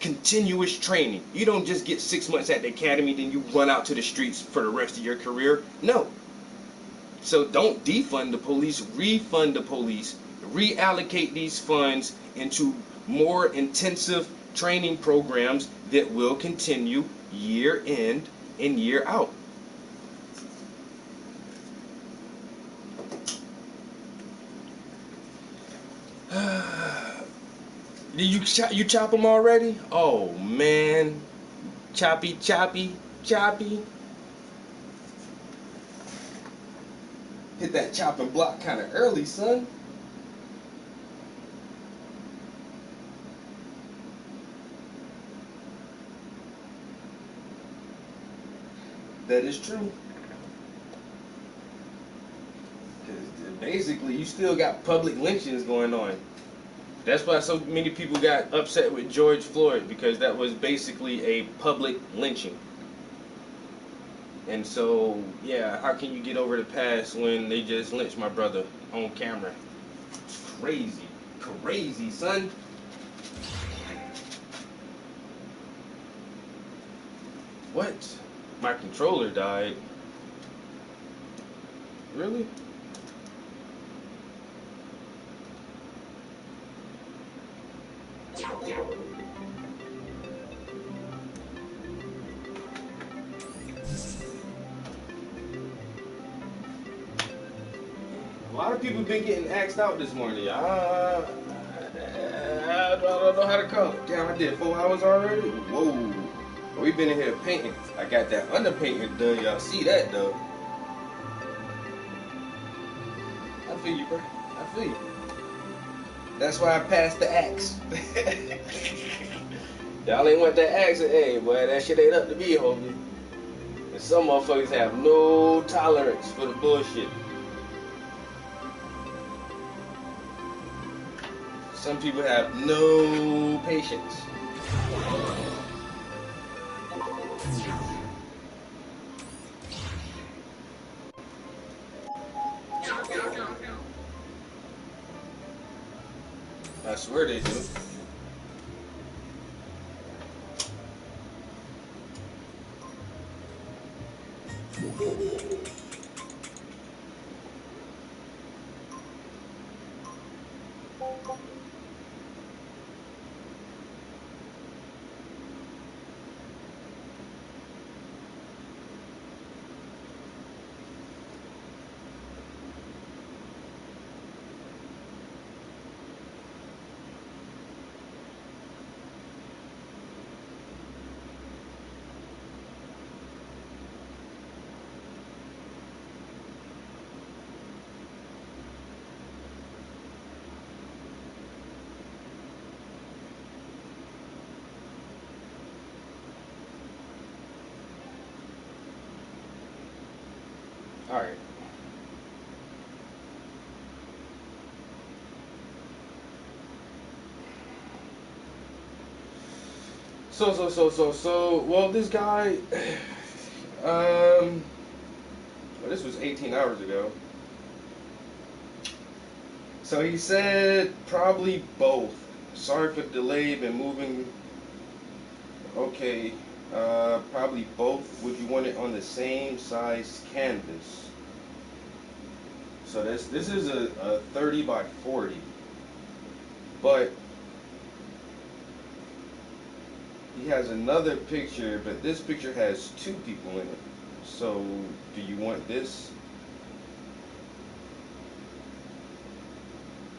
continuous training. You don't just get 6 months at the academy, then you run out to the streets for the rest of your career. No. So don't defund the police, refund the police, reallocate these funds into more intensive training programs that will continue year in and year out. Did you chop them already? Oh man, choppy. Hit that chopping block kind of early, son. That is true. Because basically, you still got public lynchings going on. That's why so many people got upset with George Floyd, because that was basically a public lynching. And so, yeah, how can you get over the past when they just lynched my brother on camera? It's crazy, son. What? My controller died. Really? A lot of people been getting axed out this morning. I don't know how to call it. Damn, I did 4 hours already? Whoa. We been in here painting. I got that underpainting done. Y'all see that, though. I feel you, bro. I feel you. That's why I passed the axe. Y'all ain't want that axe. Hey, boy, that shit ain't up to me, homie. And some motherfuckers have no tolerance for the bullshit. Some people have no patience. I swear they do. All right. So, well, this guy, well, this was 18 hours ago. So he said probably both. Sorry for the delay, been moving. Okay, probably both. Would you want it on the same size canvas? So this is a 30 by 40, but he has another picture, but this picture has 2 people in it. So do you want this?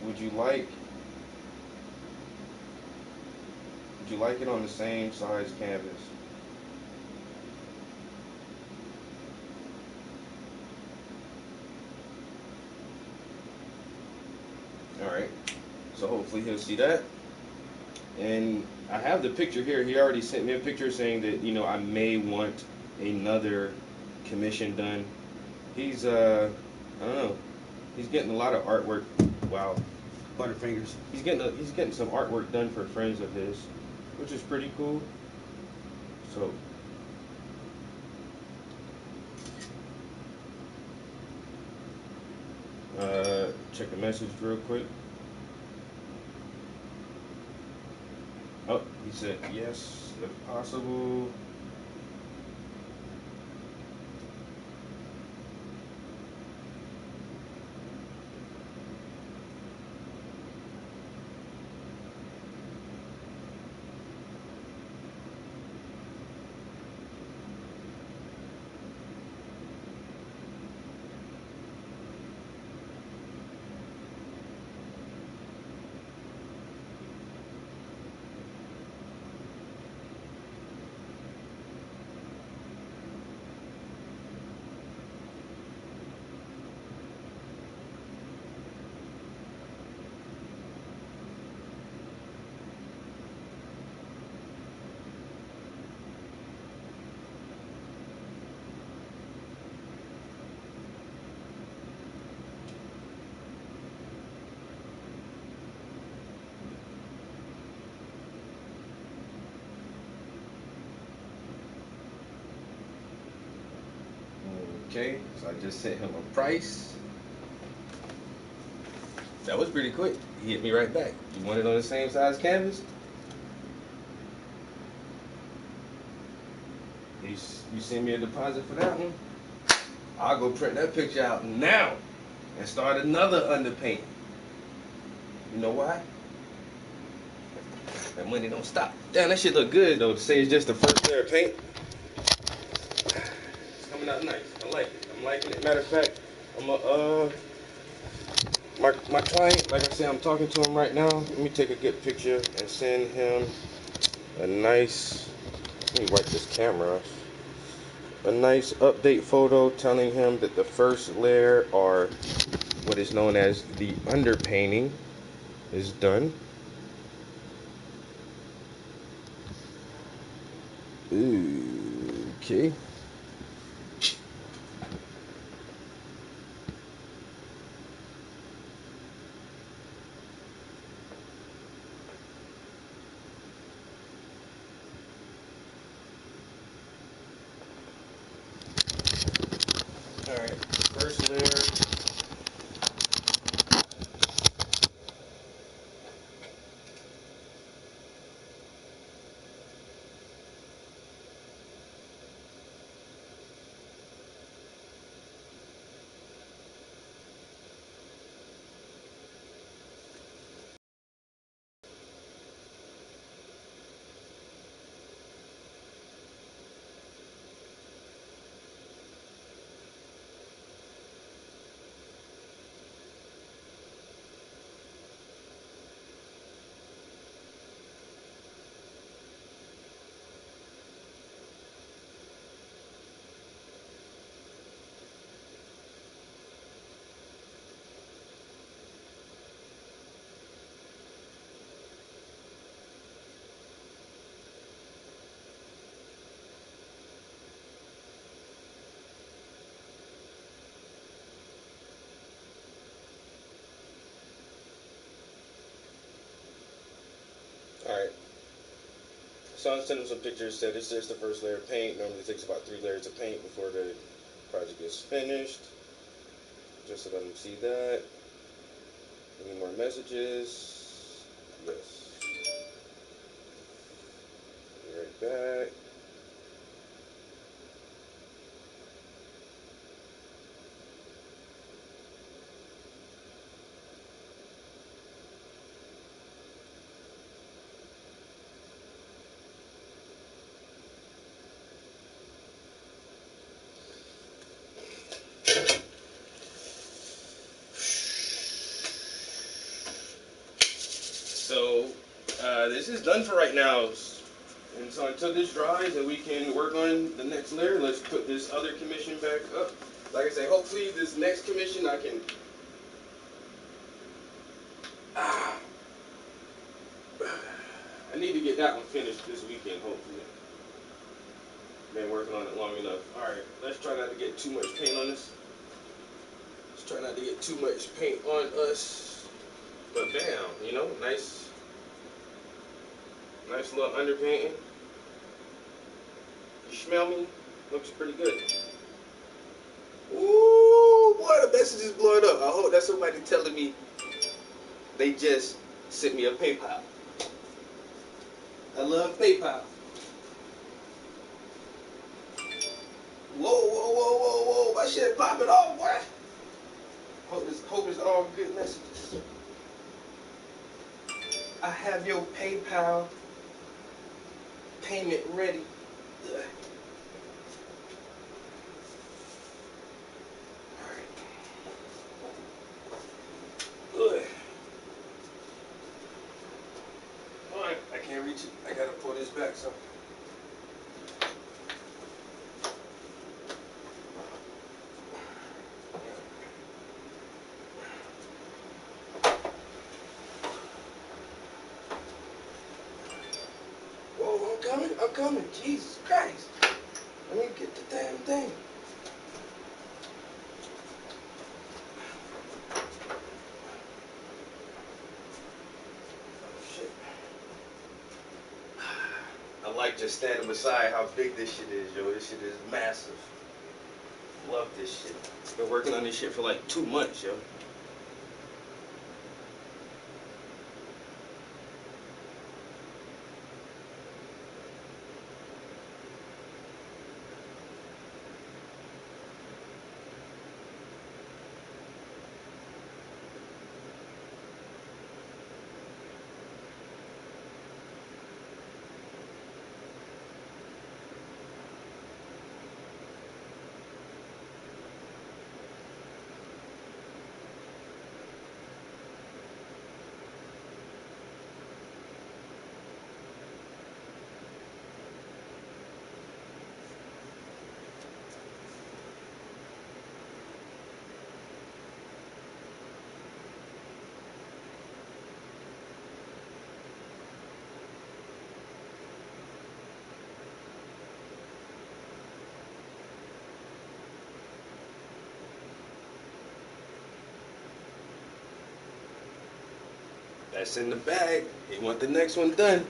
Would you like it on the same size canvas? Alright, so hopefully he'll see that. And I have the picture here. He already sent me a picture saying that, you know, I may want another commission done. He's, I don't know, he's getting a lot of artwork. Wow, Butterfingers. He's getting some artwork done for friends of his, which is pretty cool. So check the message real quick. Oh, he said yes, if possible. Okay, so I just sent him a price. That was pretty quick. He hit me right back. You want it on the same size canvas? You send me a deposit for that one? I'll go print that picture out now and start another underpaint. You know why? That money don't stop. Damn, that shit look good though. To say it's just the first layer of paint. It's coming out nice. I like it. I'm liking it. Matter of fact, I'm my client, like I said, I'm talking to him right now. Let me take a good picture and send him a nice, let me wipe this camera off. A nice update photo telling him that the first layer, or what is known as the underpainting, is done. Ooh, okay. Alright, first layer. Alright, so I sent him some pictures, said it's just the first layer of paint. Normally it takes about 3 layers of paint before the project is finished. Just to let him see that. Any more messages? Yes. Be right back. So this is done for right now, and so until this dries and we can work on the next layer, let's put this other commission back up. Like I say, hopefully this next commission I can I need to get that one finished this weekend, hopefully. Been working on it long enough. Alright, let's try not to get too much paint on this. Let's try not to get too much paint on us. But bam, you know, nice little underpainting. You smell me? Looks pretty good. Ooh, boy, the messages blowing up. I hope that's somebody telling me they just sent me a PayPal. I love PayPal. Whoa, my shit popping off, boy. Hope it's all good messages. I have your PayPal payment ready. Ugh. Alright, I can't reach it. I gotta pull this back some. Whoa, I'm coming. Jesus Christ. Let me get the damn thing. I like just standing beside how big this shit is, yo. This shit is massive. Love this shit. Been working on this shit for like 2 months, yo. That's in the bag. He want the next one done.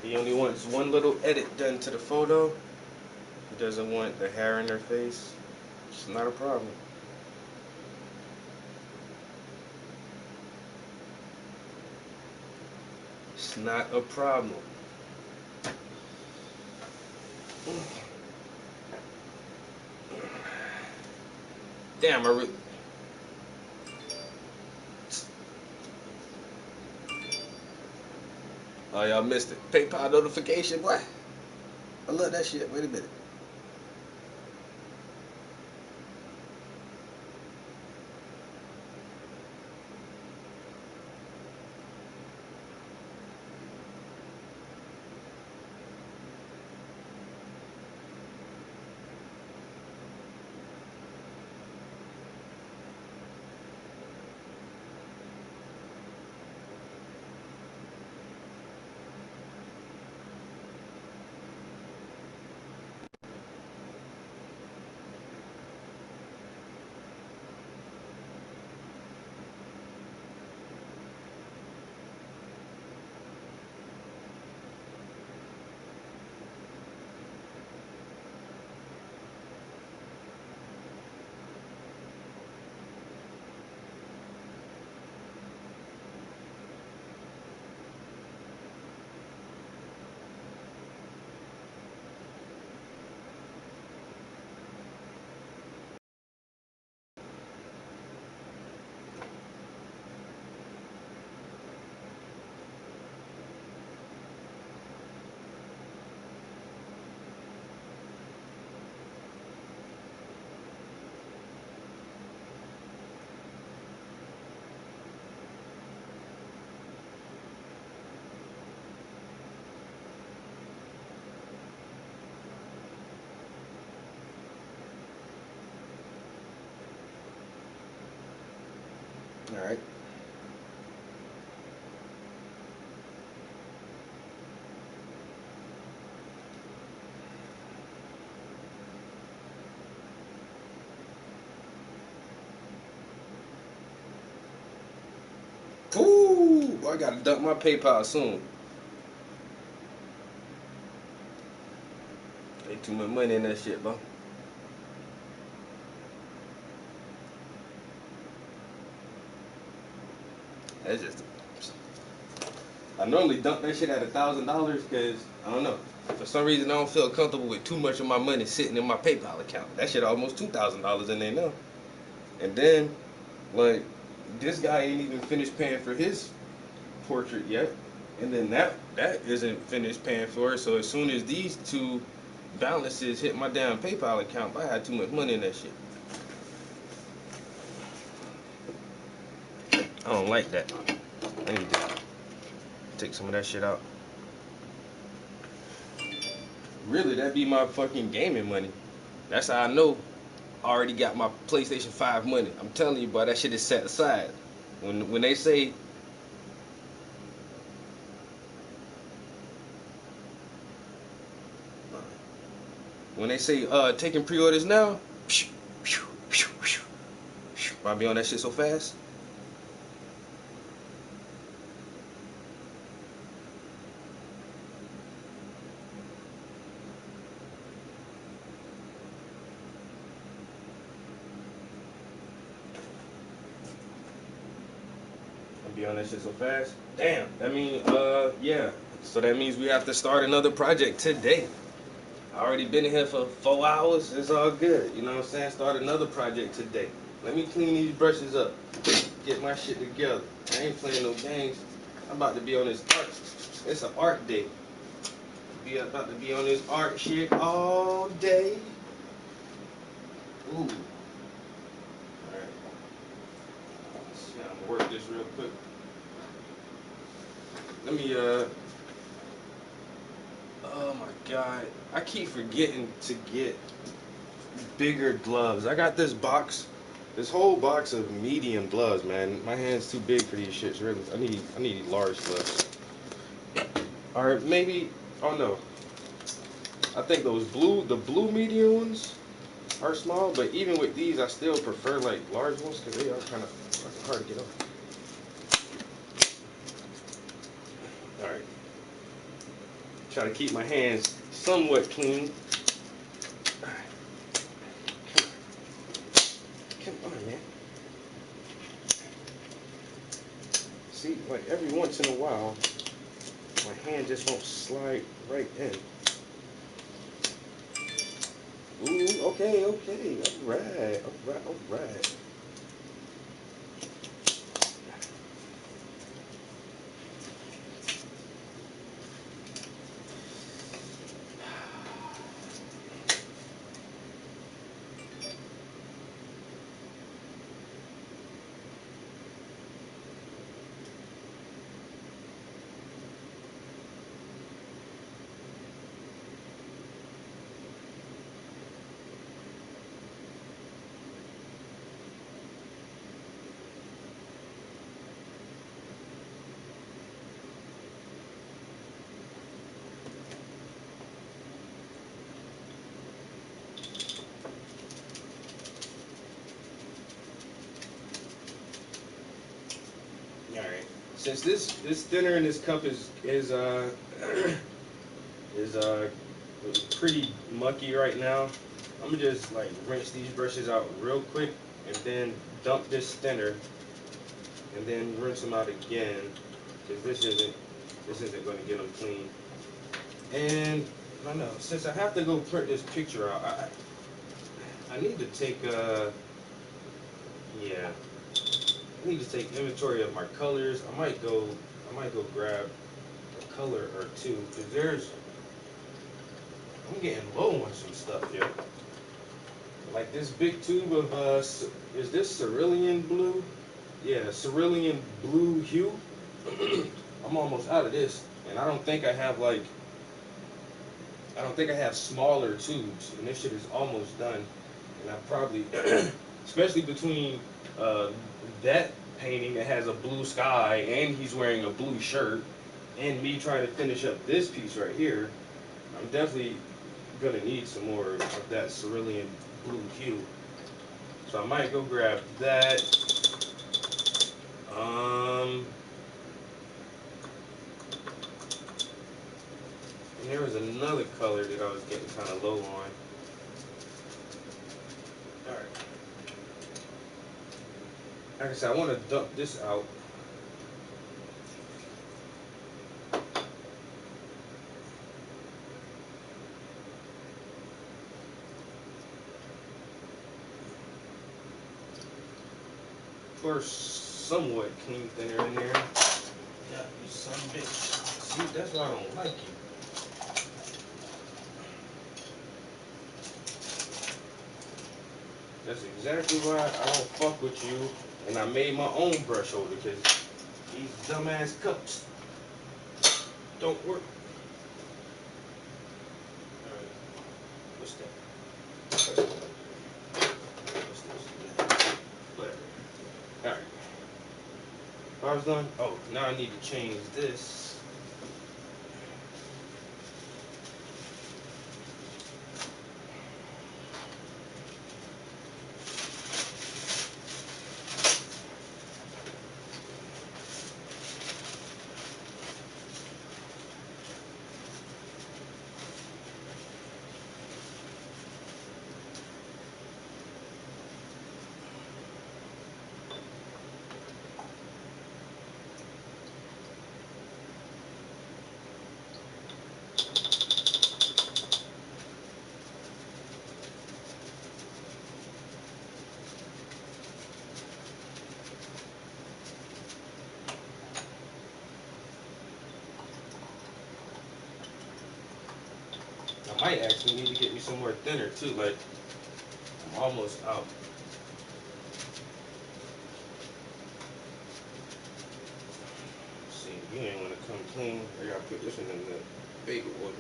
He only wants one little edit done to the photo. He doesn't want the hair in her face. It's not a problem. It's not a problem. Damn, I really... Oh, y'all missed it. PayPal notification, boy. I love that shit. Wait a minute. All right. Ooh, I gotta dump my PayPal soon. Ain't too much money in that shit, bro. That's just. I normally dump that shit at $1,000 because I don't know. For some reason, I don't feel comfortable with too much of my money sitting in my PayPal account. That shit almost $2,000 in there now. And then, like, this guy ain't even finished paying for his portrait yet. And then that isn't finished paying for it. So as soon as these two balances hit my damn PayPal account, I had too much money in that shit. I don't like that. I need to take some of that shit out. Really, that be my fucking gaming money. That's how I know I already got my PlayStation 5 money. I'm telling you, boy, that shit is set aside. When they say taking pre-orders now, I'll be on that shit so fast. On that shit so fast. Damn. That means, yeah. So that means we have to start another project today. I already been in here for 4 hours. It's all good. You know what I'm saying? Start another project today. Let me clean these brushes up. Get my shit together. I ain't playing no games. I'm about to be on this art. It's an art day. About to be on this art shit all day. Ooh. Alright. I'm gonna work this real quick. Let me, oh my God. I keep forgetting to get bigger gloves. I got this whole box of medium gloves, man. My hand's too big for these shits, really. I need large gloves. Or maybe, oh no. I think the blue medium ones are small, but even with these, I still prefer like large ones because they are kind of hard to get off. Alright. Try to keep my hands somewhat clean. Alright. Come on, man. See, like every once in a while, my hand just won't slide right in. Ooh, okay. Alright. Since this thinner in this cup is pretty mucky right now, I'm gonna just like rinse these brushes out real quick and then dump this thinner and then rinse them out again because this isn't gonna get them clean. And I know since I have to go print this picture out, I need to take I need to take inventory of my colors. I might go grab a color or two because I'm getting low on some stuff here. Like this big tube of is this cerulean blue? Yeah, cerulean blue hue. I'm almost out of this, and I don't think I have smaller tubes, and this shit is almost done. And I probably, especially between that painting that has a blue sky and he's wearing a blue shirt and me trying to finish up this piece right here, I'm definitely gonna need some more of that cerulean blue hue. So I might go grab that. And there was another color that I was getting kind of low on. Alright. Like I said, I want to dump this out Or somewhat clean thinner in there. Yeah, you son of a bitch. See, that's why I don't like you. That's exactly why I don't fuck with you. And I made my own brush holder because these dumbass cups don't work. Alright. What's that? What's this? Whatever. Alright. I was done. Oh, now I need to change this. I might actually need to get me somewhere thinner too, like I'm almost out. Let's see, you ain't wanna come clean. I gotta put this one in the baby waters.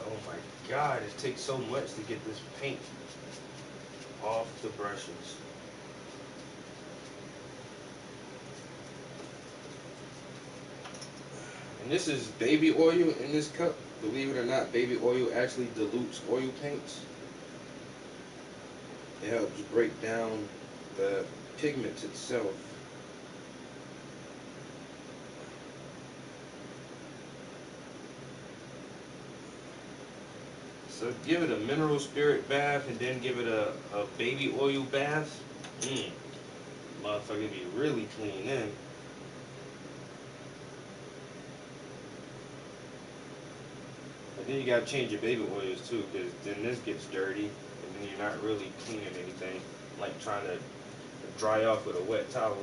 Oh my God, it takes so much to get this paint off the brushes. And this is baby oil in this cup. Believe it or not, baby oil actually dilutes oil paints. It helps break down the pigments itself. So give it a mineral spirit bath and then give it a baby oil bath. Motherfucker be really clean then. But then you gotta change your baby oils too, because then this gets dirty and then you're not really cleaning anything. Like trying to dry off with a wet towel.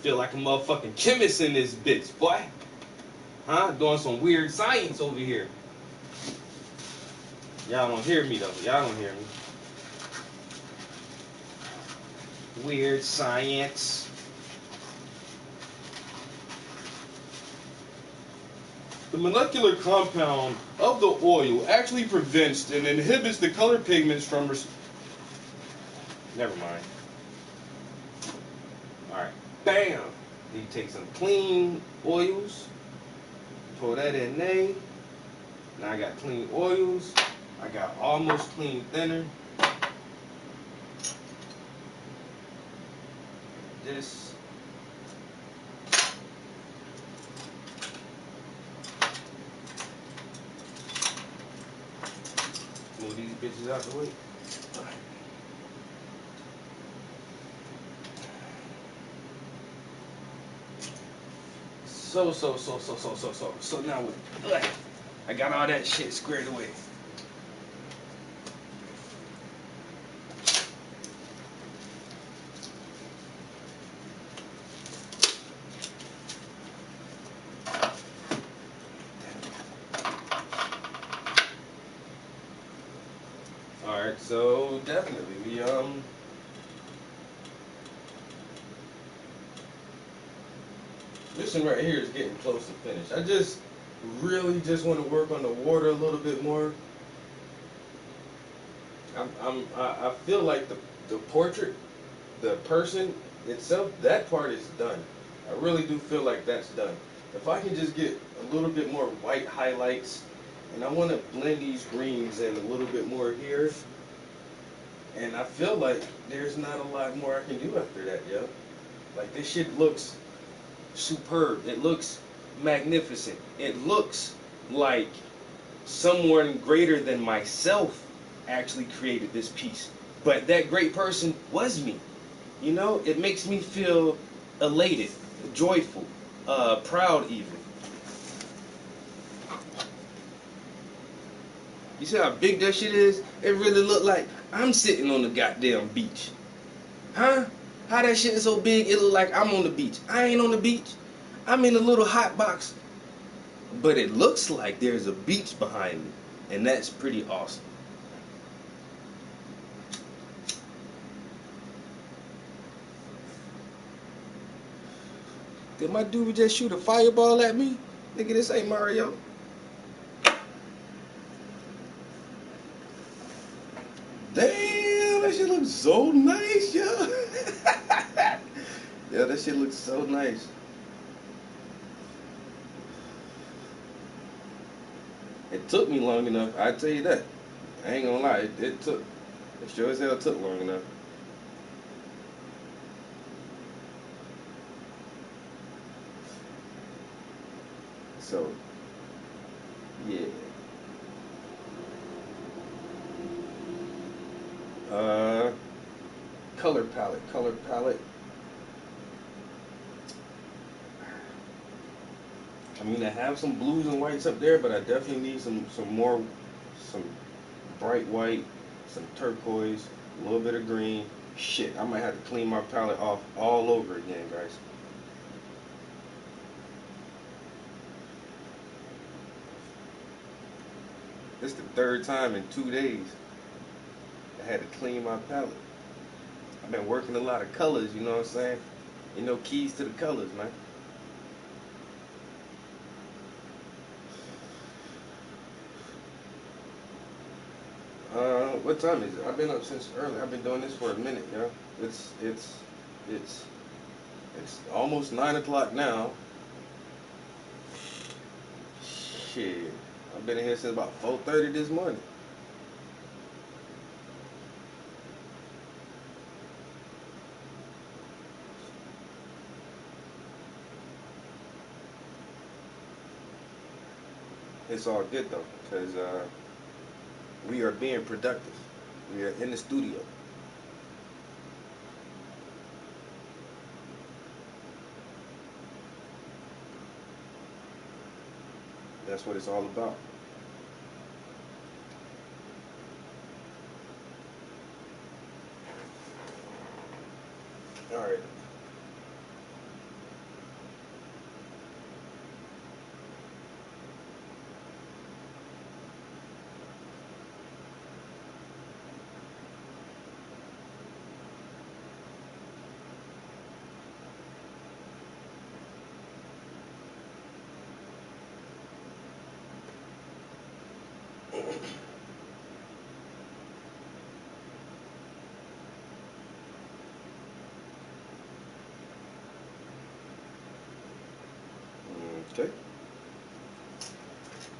Feel like a motherfucking chemist in this bitch, boy. Huh? Doing some weird science over here. Y'all don't hear me though. Y'all don't hear me. Weird science. The molecular compound of the oil actually prevents and inhibits the color pigments from... Never mind. Alright. Bam! You take some clean oils. Pour that in there. Now I got clean oils. I got almost clean thinner. This. Move these bitches out the way. So now what? I got all that shit squared away. Alright, so definitely we this one right here is getting close to finish. I just really just want to work on the water a little bit more. I feel like the portrait, the person itself, that part is done. I really do feel like that's done. If I can just get a little bit more white highlights, and I want to blend these greens in a little bit more here, and I feel like there's not a lot more I can do after that, yo. Like, this shit looks superb. It looks magnificent. It looks like someone greater than myself actually created this piece. But that great person was me. You know, it makes me feel elated, joyful, proud even. You see how big that shit is? It really look like I'm sitting on the goddamn beach. Huh? How that shit is so big, it look like I'm on the beach. I ain't on the beach. I'm in a little hot box. But it looks like there's a beach behind me. And that's pretty awesome. Did my dude just shoot a fireball at me? Nigga, this ain't Mario. Damn, that shit looks so nice, yo. Yeah, that shit looks so nice. It took me long enough, I tell you that. I ain't gonna lie, it sure as hell took long enough. So, yeah. Color palette. I mean, I have some blues and whites up there, but I definitely need some bright white, some turquoise, a little bit of green. Shit, I might have to clean my palette off all over again, guys. This is the third time in 2 days I had to clean my palette. I've been working a lot of colors, you know what I'm saying? You know, keys to the colors, man. What time is it? I've been up since early. I've been doing this for a minute, yo. It's almost 9 o'clock now. Shit, I've been in here since about 4:30 this morning. It's all good though, because we are being productive. We are in the studio. That's what it's all about. All right. Okay.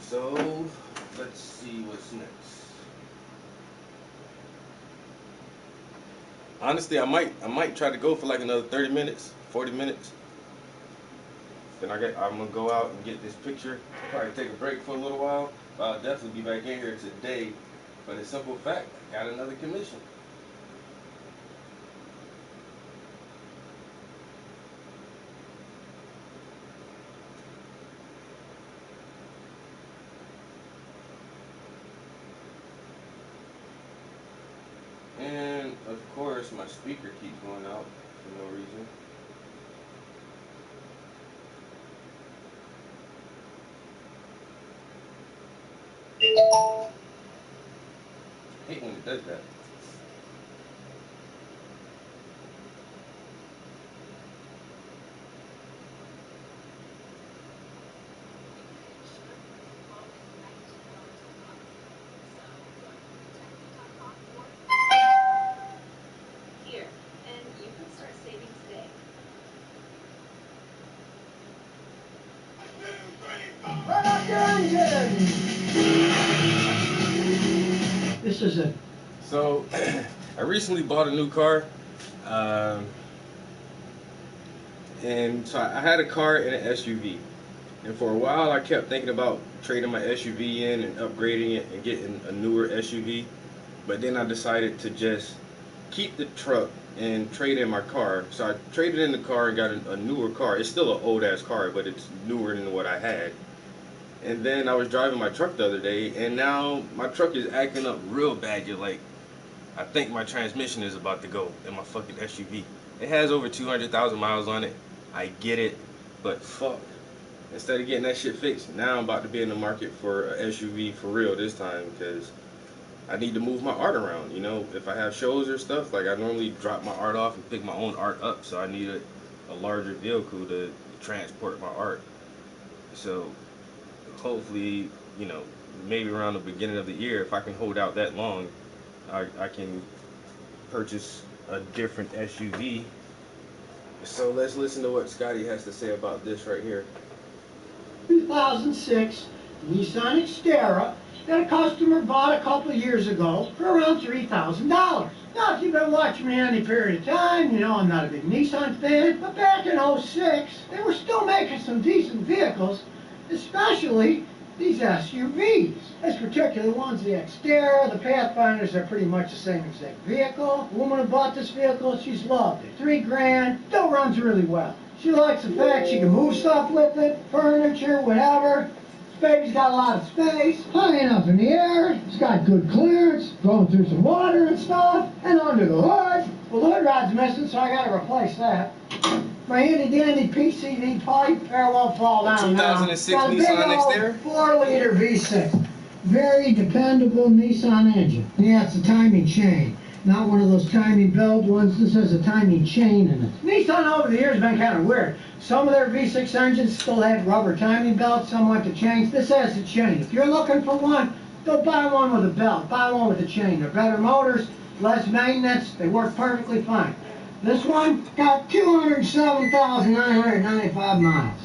So let's see what's next. Honestly, I might try to go for like another 30 minutes, 40 minutes. Then I'm gonna go out and get this picture. Probably take a break for a little while. But I'll definitely be back in here today. For the simple fact, I got another commission. Of course, my speaker keeps going out for no reason. I hate when it does that. Here, and you can start saving today. This is it. So, I recently bought a new car. And so I had a car and an SUV. And for a while I kept thinking about trading my SUV in and upgrading it and getting a newer SUV. But then I decided to just keep the truck and trade in my car. So I traded in the car and got a newer car. It's still an old ass car, but it's newer than what I had. And then I was driving my truck the other day, and now my truck is acting up real bad. You're like, I think my transmission is about to go in my fucking SUV. It has over 200,000 miles on it. I get it, but fuck. Instead of getting that shit fixed, now I'm about to be in the market for an SUV for real this time, because I need to move my art around. You know, if I have shows or stuff, like I normally drop my art off and pick my own art up, so I need a larger vehicle to transport my art. So hopefully, you know, maybe around the beginning of the year, if I can hold out that long, I can purchase a different SUV. So let's listen to what Scotty has to say about this right here. 2006 Nissan Xterra that a customer bought a couple of years ago for around $3,000. Now, if you've been watching me any period of time, you know I'm not a big Nissan fan, but back in 06, they were still making some decent vehicles, especially these SUVs. This particular one's the Xterra. The Pathfinders are pretty much the same exact vehicle. The woman who bought this vehicle, she's loved it. $3 grand, still runs really well. She likes the fact she can move stuff with it, furniture, whatever. This baby's got a lot of space, high enough in the air, it's got good clearance, going through some water and stuff, and under the hood. Well, the hood rod's missing, so I gotta replace that. My handy-dandy PCV pipe, there won't fall down now. 2006 Nissan Xterra? 4-liter V6. Very dependable Nissan engine. Yeah, it's a timing chain. Not one of those timing belt ones. This has a timing chain in it. Nissan over the years has been kind of weird. Some of their V6 engines still had rubber timing belts, some went to chains. This has a chain. If you're looking for one, go buy one with a belt. Buy one with a chain. They're better motors, less maintenance. They work perfectly fine. This one got 207,995 miles.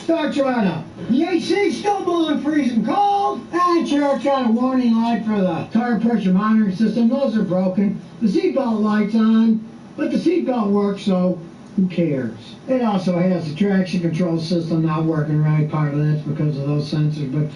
Starts right up. The AC's still blowing freezing cold. And church on a warning light for the tire pressure monitoring system. Those are broken. The seatbelt light's on, but the seatbelt works, so who cares? It also has the traction control system not working right. Part of that's because of those sensors, but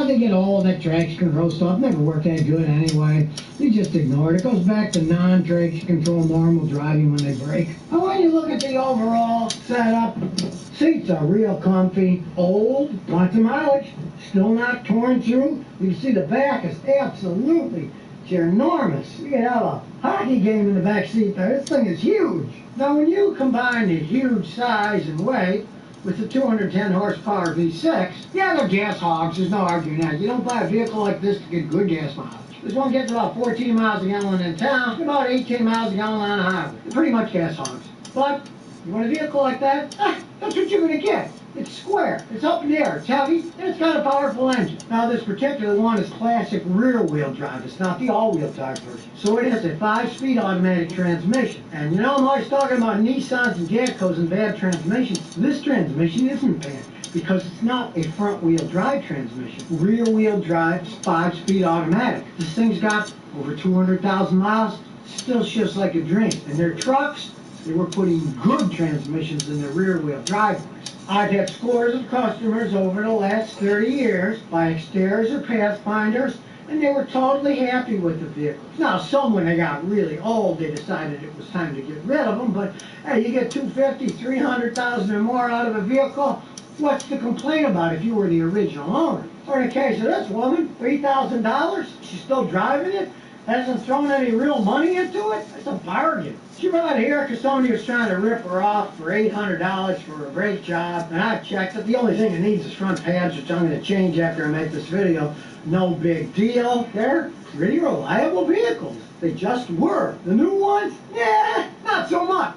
they get old. That traction control stuff never worked that good anyway. You just ignore it. It goes back to non-traction control, normal driving when they brake. And when you look at the overall setup, seats are real comfy, old, lots of mileage, still not torn through. You can see the back is absolutely ginormous. You can have a hockey game in the back seat there. This thing is huge. Now, when you combine the huge size and weight with the 210 horsepower V6, yeah, they're gas hogs. There's no arguing that. You don't buy a vehicle like this to get good gas mileage. This one gets about 14 miles a gallon in town, about 18 miles a gallon on a highway. They're pretty much gas hogs. But you want a vehicle like that? That's what you're going to get. It's square, it's up in the air, it's heavy, and it's got a powerful engine. Now, this particular one is classic rear-wheel drive. It's not the all-wheel drive version. So it has a 5-speed automatic transmission. And you know, I'm always talking about Nissans and Jatcos and bad transmissions. This transmission isn't bad because it's not a front-wheel drive transmission. Rear-wheel drive, 5-speed automatic. This thing's got over 200,000 miles, still shifts like a dream. And their trucks, they were putting good transmissions in their rear-wheel drive ones. I've had scores of customers over the last 30 years buy Xterras or Pathfinders, and they were totally happy with the vehicles. Now, some when they got really old, they decided it was time to get rid of them, but hey, you get 250, 300,000 or more out of a vehicle, what's to complain about if you were the original owner? Or in the case of this woman, $3,000, she's still driving it, hasn't thrown any real money into it, it's a bargain. She brought it here because somebody was trying to rip her off for $800 for a brake job, and I checked it. The only thing it needs is front pads, which I'm going to change after I make this video. No big deal. They're pretty reliable vehicles. They just were. The new ones, yeah, not so much.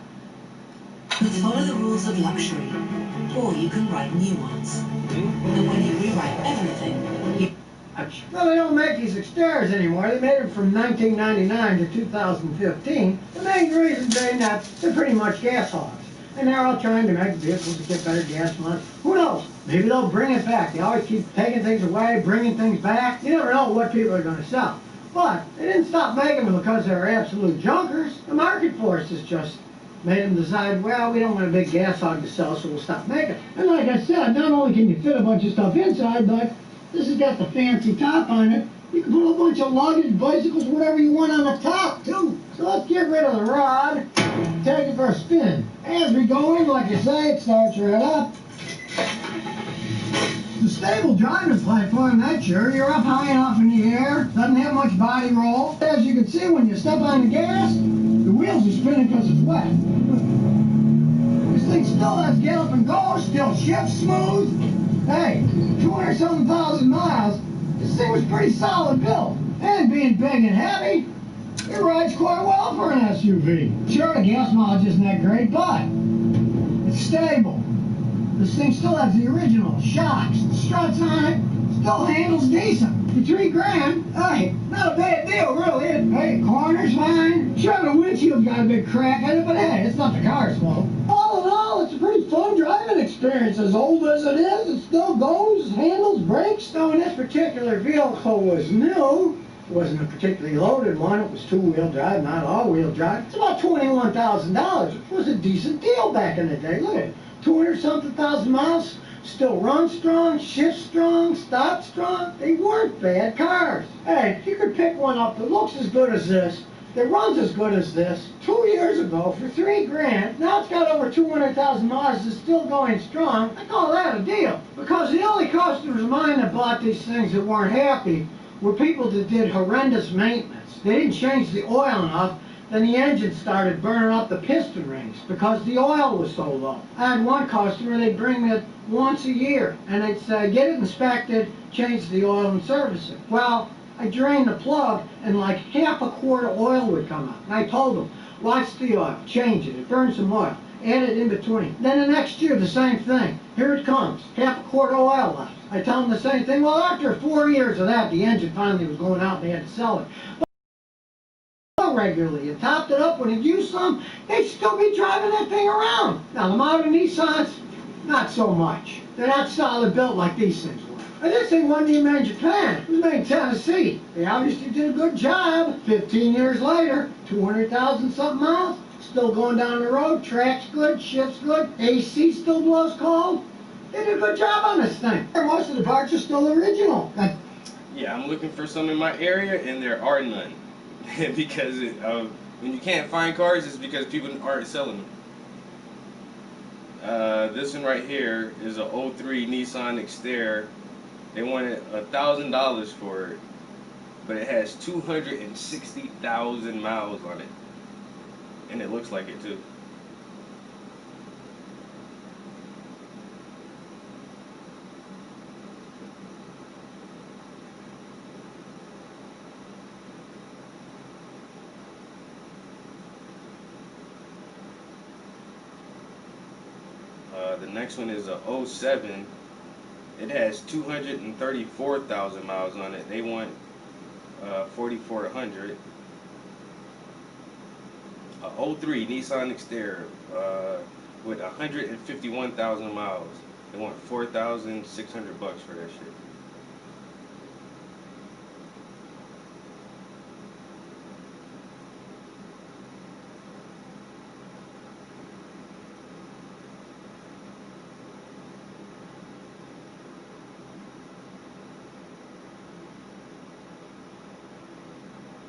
Follow the rules of luxury, or you can write new ones. And when you rewrite everything, you... Well, they don't make these exteriors anymore. They made them from 1999 to 2015. The main reason being that they're pretty much gas hogs. And they're all trying to make vehicles to get better gas mileage. Who knows? Maybe they'll bring it back. They always keep taking things away, bringing things back. You never know what people are going to sell. But they didn't stop making them because they're absolute junkers. The market forces just made them decide, well, we don't want a big gas hog to sell, so we'll stop making them. And like I said, not only can you fit a bunch of stuff inside, but this has got the fancy top on it. You can put a bunch of luggage, bicycles, whatever you want on the top, too. So let's get rid of the rod, take it for a spin. As we go in, like I say, it starts right up. The stable driving platform, that's sure. You're up high enough in the air, doesn't have much body roll. As you can see, when you step on the gas, the wheels are spinning because it's wet. This thing still has get up and go, still shifts smooth. Hey, 200-something thousand miles, this thing was pretty solid built. And being big and heavy, it rides quite well for an SUV. Sure, the gas mileage isn't that great, but it's stable. This thing still has the original shocks, the struts on it, still handles decent. For $3,000, hey, not a bad deal, really. Hey, corner's fine. Sure, the windshield's got a big crack in it, but hey, it's not the car's fault. All in all, it's a pretty fun driving experience. As old as it is, it still goes, handles, brakes. Now, when this particular vehicle was new, it wasn't a particularly loaded one. It was two-wheel drive, not all-wheel drive. It's about $21,000, which was a decent deal back in the day. Look at it. 200-something thousand miles, still run strong, shift strong, stop strong. They weren't bad cars. Hey, if you could pick one up that looks as good as this, that runs as good as this, 2 years ago for $3,000, now it's got over 200,000 miles, it's still going strong, I call that a deal. Because the only customers of mine that bought these things that weren't happy were people that did horrendous maintenance. They didn't change the oil enough. Then the engine started burning up the piston rings because the oil was so low. I had one customer, they'd bring me it once a year, and they'd say, get it inspected, change the oil and service it. Well, I drained the plug, and like half a quart of oil would come out. And I told them, watch the oil, change it, it burns some oil, add it in between. Then the next year, the same thing. Here it comes, half a quart of oil left. I tell them the same thing. Well, after 4 years of that, the engine finally was going out, and they had to sell it. Regularly. You topped it up when it used some, they'd still be driving that thing around. Now, the modern Nissans, not so much. They're not solid built like these things were. And this thing wasn't even made in Japan. It was made in Tennessee. They obviously did a good job. 15 years later, 200,000 something miles, still going down the road, track's good, shift's good, AC still blows cold. They did a good job on this thing. Most of the parts are still original. Yeah, I'm looking for some in my area, and there are none. Because when you can't find cars, it's because people aren't selling them. This one right here is a 03 Nissan Xterra. They wanted $1,000 for it, but it has 260,000 miles on it, and it looks like it too. The next one is a 07. It has 234,000 miles on it. They want 4,400. A 03 Nissan Xterra with 151,000 miles. They want $4,600 for that shit.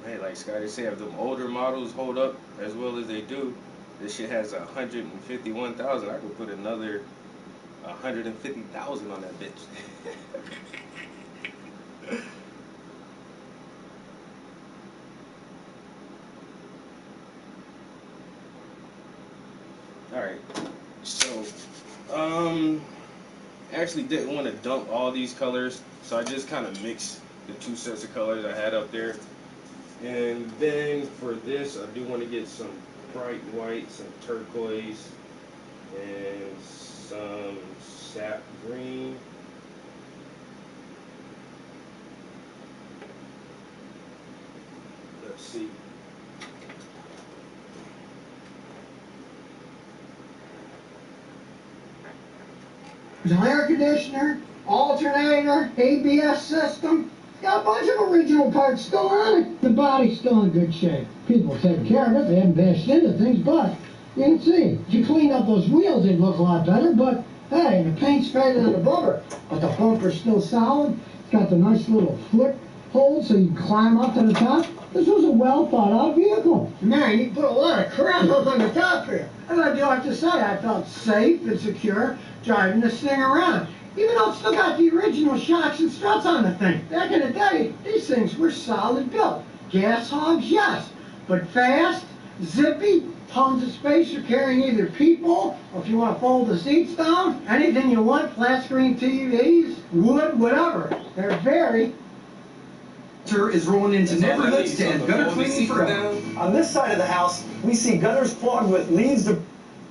Hey, like Scotty said, if them older models hold up as well as they do, this shit has 151,000. I could put another 150,000 on that bitch. Alright, so, actually didn't want to dump all these colors, so I just kind of mixed the two sets of colors I had up there. And then for this, I do want to get some bright white, some turquoise, and some sap green. Let's see. There's an air conditioner, alternator, ABS system. It's got a bunch of original parts still on it. The body's still in good shape. People take care of it. They haven't bashed into things, but you can see, if you cleaned up those wheels, they'd look a lot better. But hey, the paint's faded on the bumper, but the bumper's still solid. It's got the nice little foothold so you can climb up to the top. This was a well thought out vehicle. Man, you put a lot of crap up on the top here. And I do have to say, I felt safe and secure driving this thing around. Even though it's still got the original shocks and struts on the thing. Back in the day, these things were solid built. Gas hogs, yes, but fast, zippy, tons of space for carrying either people, or if you want to fold the seats down, anything you want, flat screen TVs, wood, whatever. They're very... is rolling into neighborhoods to end gutter cleaning forever. On this side of the house, we see gutters clogged with leaves to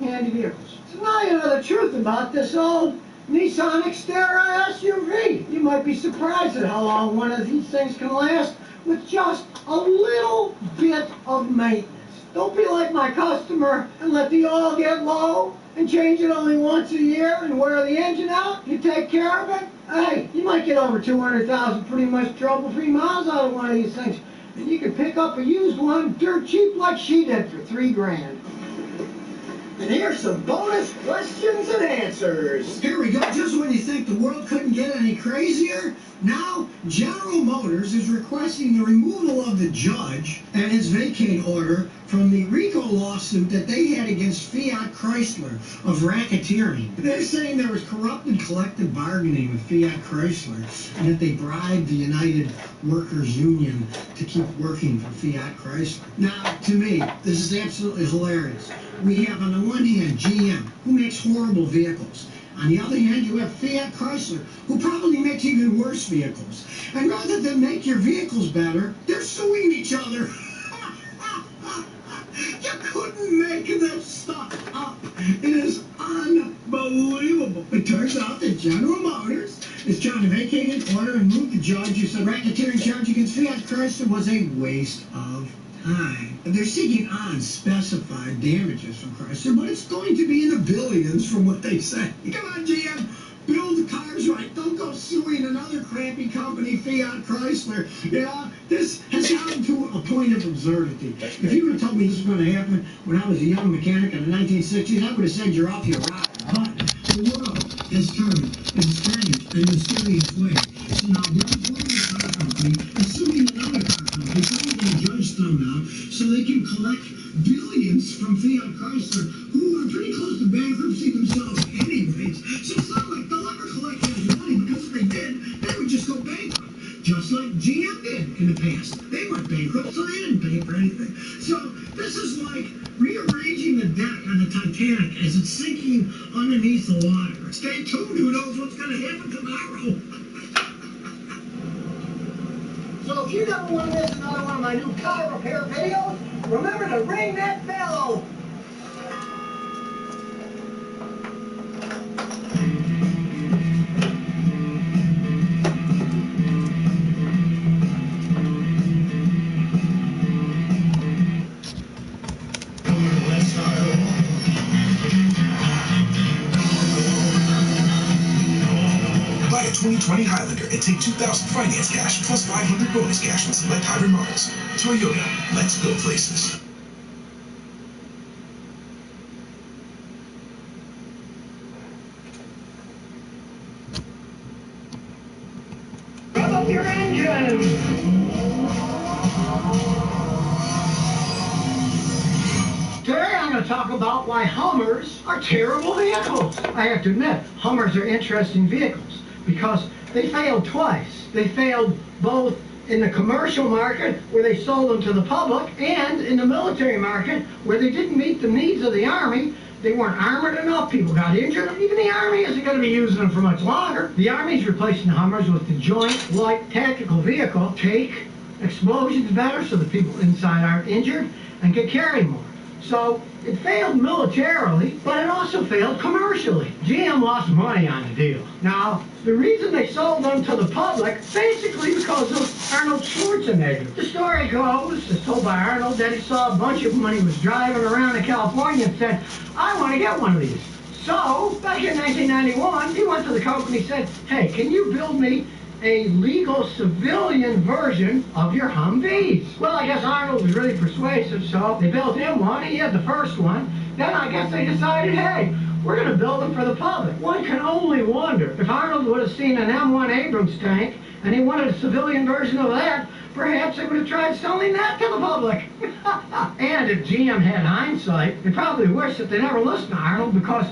handy vehicles. So now you know the truth about this old Nissan Xterra SUV. You might be surprised at how long one of these things can last with just a little bit of maintenance. Don't be like my customer and let the oil get low and change it only once a year and wear the engine out. You take care of it. Hey, you might get over 200,000 pretty much trouble-free miles out of one of these things. And you can pick up a used one dirt cheap like she did for $3 grand. And here's some bonus questions and answers. Here we go. Just when you think the world couldn't get any crazier, now General Motors is requesting the removal of the judge and his vacate order from the RICO lawsuit that they had against Fiat Chrysler of racketeering. They're saying there was corrupted collective bargaining with Fiat Chrysler and that they bribed the United Workers Union to keep working for Fiat Chrysler. Now, to me, this is absolutely hilarious. We have on the one hand GM, who makes horrible vehicles. On the other hand, you have Fiat Chrysler, who probably makes even worse vehicles. And rather than make your vehicles better, they're suing each other. You couldn't make this stuff up. It is unbelievable. It turns out that General Motors is trying to vacate an order and remove the judge who said racketeering charge against Fiat Chrysler was a waste of time. They're seeking unspecified damages from Chrysler, but it's going to be in the billions from what they say. Come on, GM, build the cars right. Don't go suing another crappy company, Fiat Chrysler. You know, this has gotten to a point of absurdity. If you would have told me this was going to happen when I was a young mechanic in the 1960s, I would have said you're off your rock. But the world has turned in strange and mysterious ways. So now there's one car company assuming another car company, trying to get a judge thrown out so they can collect billions from Fiat Chrysler, who are pretty close to bankruptcy themselves anyways. So it's not like they'll ever collect any money, because if they did, they would just go bankrupt. Just like GM did in the past. They went bankrupt, so they didn't pay for anything. So this is like rearranging the deck on the Titanic as it's sinking underneath the water. Stay tuned, who knows what's going to happen tomorrow. So if you never want to miss another one of my new car repair videos, remember to ring that bell. Buy a 2020 Highlander and take $2,000 finance cash plus $500 bonus cash on select hybrid models. Toyota, let's go places. Rev up your engines! Today I'm going to talk about why Hummers are terrible vehicles. I have to admit, Hummers are interesting vehicles because they failed twice. They failed both in the commercial market, where they sold them to the public, and in the military market, where they didn't meet the needs of the Army They weren't armored enough. People got injured. Even the Army isn't going to be using them for much longer. The Army's replacing the Hummers with the Joint Light Tactical Vehicle. Take explosions better so the people inside aren't injured and can carry more. So it failed militarily, but it also failed commercially. GM lost money on the deal. Now, the reason they sold them to the public, basically because of Arnold Schwarzenegger. The story goes, it's told by Arnold, that he saw a bunch of them when he was driving around in California and said, I want to get one of these. So, back in 1991, he went to the company and said, hey, can you build me a legal civilian version of your Humvees? Well, I guess Arnold was really persuasive, so they built him one. He had the first one. Then I guess they decided, hey, we're going to build them for the public. One can only wonder if Arnold would have seen an M1 Abrams tank and he wanted a civilian version of that, perhaps they would have tried selling that to the public. And if GM had hindsight, they probably wish that they never listened to Arnold, because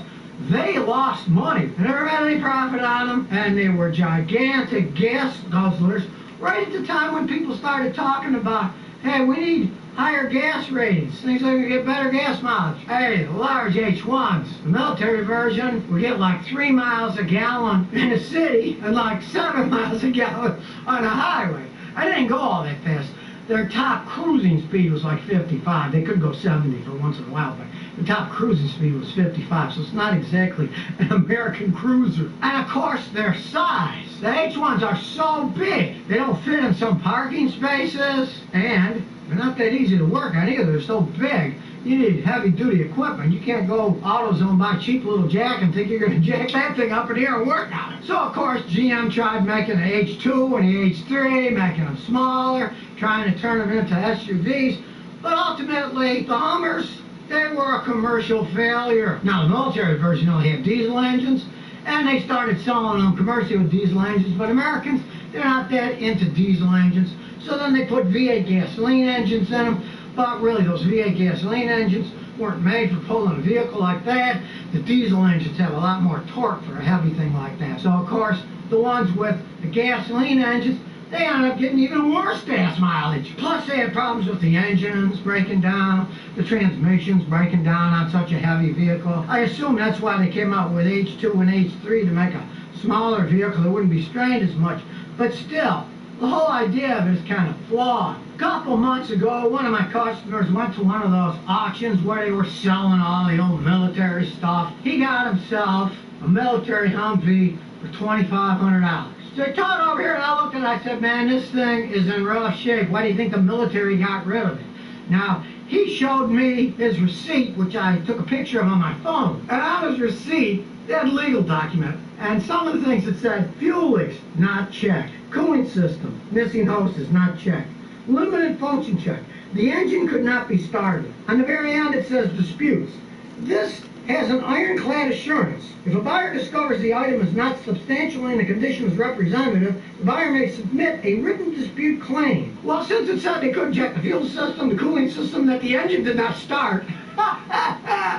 they lost money. They never made any profit on them, and they were gigantic gas guzzlers right at the time when people started talking about, hey, we need higher gas ratings. Things like we get better gas mileage. Hey, the large H1s, the military version, we get like 3 miles a gallon in a city and like 7 miles a gallon on a highway. I didn't go all that fast. Their top cruising speed was like 55. They could go 70 for once in a while, but the top cruising speed was 55, so it's not exactly an American cruiser. And of course, their size. The H1s are so big, they don't fit in some parking spaces, and they're not that easy to work on either. They're so big, you need heavy-duty equipment. You can't go AutoZone, buy a cheap little jack and think you're going to jack that thing up in here and work on it. So, of course, GM tried making the H2 and the H3, making them smaller, trying to turn them into SUVs, but ultimately, the Hummers, they were a commercial failure. Now, the military version only had diesel engines, and they started selling them commercially with diesel engines, but Americans, they're not that into diesel engines, so then they put V8 gasoline engines in them, but really those V8 gasoline engines weren't made for pulling a vehicle like that. The diesel engines have a lot more torque for a heavy thing like that. So, of course, the ones with the gasoline engines, they ended up getting even worse gas mileage. Plus, they had problems with the engines breaking down, the transmissions breaking down on such a heavy vehicle. I assume that's why they came out with H2 and H3 to make a smaller vehicle that wouldn't be strained as much. But still, the whole idea of it is kind of flawed. A couple months ago, one of my customers went to one of those auctions where they were selling all the old military stuff. He got himself a military Humvee for $2,500. So I turned over here and I looked at it and I said, man, this thing is in rough shape. Why do you think the military got rid of it? Now, he showed me his receipt, which I took a picture of on my phone. And on his receipt, they had a legal document. And some of the things it said, fuel leaks, not checked. Cooling system, missing hoses, not checked. Limited function check. The engine could not be started. On the very end, it says disputes. This has an ironclad assurance. If a buyer discovers the item is not substantially in the condition as representative, the buyer may submit a written dispute claim. Well, since it said they couldn't check the fuel system, the cooling system, that the engine did not start,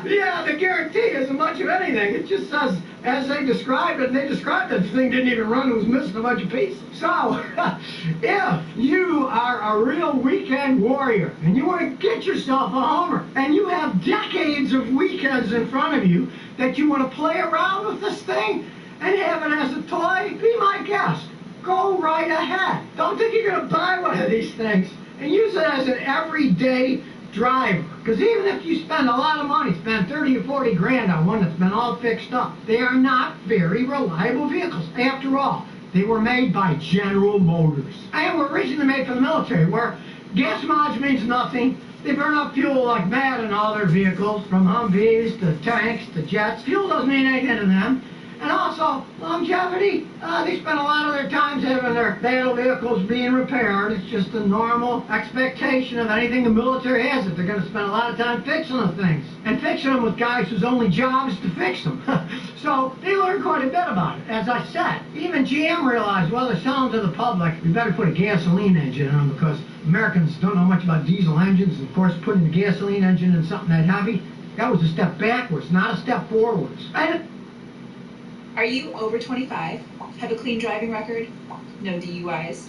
yeah, the guarantee isn't much of anything. It just says, as they described it, and they described that the thing didn't even run, it was missing a bunch of pieces. So, if you are a real weekend warrior, and you want to get yourself a Hummer, and you have decades of weekends in front of you that you want to play around with this thing, and have it as a toy, be my guest. Go right ahead. Don't think you're going to buy one of these things and use it as an everyday driver. Because even if you spend a lot of money, spend 30 or 40 grand on one that's been all fixed up, they are not very reliable vehicles. After all, they were made by General Motors. And were originally made for the military, where gas mileage means nothing. They burn up fuel like mad in all their vehicles, from Humvees to tanks to jets. Fuel doesn't mean anything to them. And also, longevity, they spend a lot of their times having their battle vehicles being repaired. It's just a normal expectation of anything the military has, that they're going to spend a lot of time fixing the things. And fixing them with guys whose only job is to fix them. So, they learned quite a bit about it. As I said, even GM realized, well, they're selling to the public, we better put a gasoline engine in them, because Americans don't know much about diesel engines. And of course, putting the gasoline engine in something that heavy, that was a step backwards, not a step forwards. Are you over 25, have a clean driving record, no DUIs?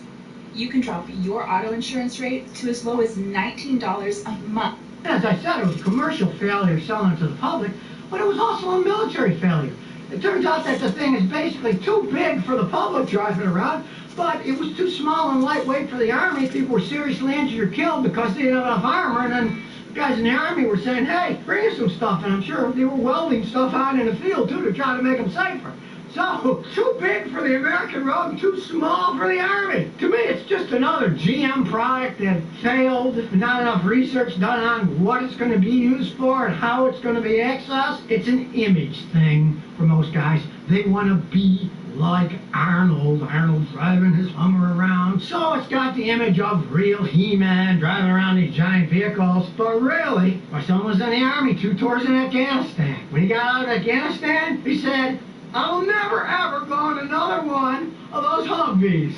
You can drop your auto insurance rate to as low as $19 a month. As I said, it was a commercial failure selling it to the public, but it was also a military failure. It turns out that the thing is basically too big for the public driving around, but it was too small and lightweight for the Army. People were seriously injured or killed because they didn't have enough armor, and then the guys in the Army were saying, hey, bring us some stuff, and I'm sure they were welding stuff out in the field, too, to try to make them safer. So, too big for the American road and too small for the Army. To me, it's just another GM product that failed. Not enough research done on what it's going to be used for and how it's going to be accessed. It's an image thing for most guys. They want to be like Arnold. Arnold driving his Hummer around. So it's got the image of real He-Man driving around these giant vehicles. But really, my son was in the Army 2 tours in Afghanistan. When he got out of Afghanistan, he said, I'll never ever go on another one of those Humvees.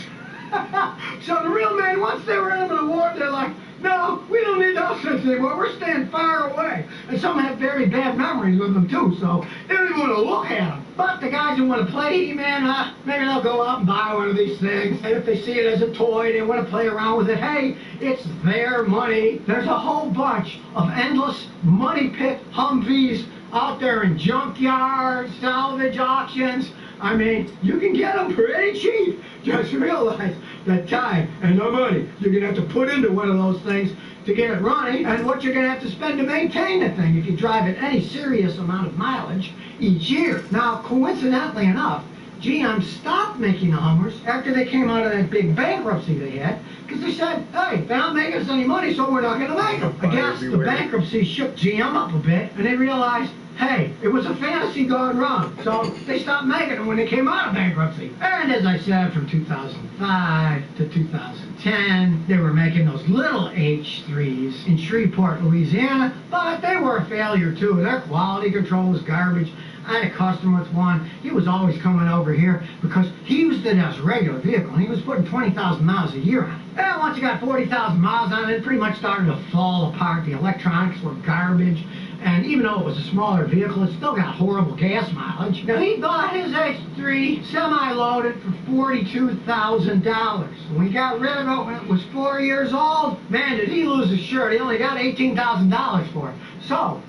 So the real men, once they were in the war, they're like, no, we don't need those things anymore. We're staying far away. And some have very bad memories with them too, so they don't even want to look at them. But the guys who want to play He-Man, maybe they'll go out and buy one of these things. And if they see it as a toy, they want to play around with it. Hey, it's their money. There's a whole bunch of endless money pit Humvees out there in junkyards, salvage auctions. I mean, you can get them pretty cheap. Just realize the time and the money you're going to have to put into one of those things to get it running, and what you're going to have to spend to maintain the thing if you drive it any serious amount of mileage each year. Now, coincidentally enough, GM stopped making the Hummers after they came out of that big bankruptcy they had, because they said, hey, they're not making us any money, so we're not going to make them. I guess the bankruptcy shook GM up a bit, and they realized, hey, it was a fantasy gone wrong. So they stopped making them when they came out of bankruptcy. And as I said, from 2005 to 2010, they were making those little H3s in Shreveport, Louisiana, but they were a failure too. Their quality control was garbage. I had a customer with one. He was always coming over here because he used it as a regular vehicle, and he was putting 20,000 miles a year on it. And once you got 40,000 miles on it, it pretty much started to fall apart. The electronics were garbage. And even though it was a smaller vehicle, it still got horrible gas mileage. Now, he bought his H3 semi-loaded for $42,000. When he got rid of it when it was 4 years old, man, did he lose his shirt. He only got $18,000 for it. So,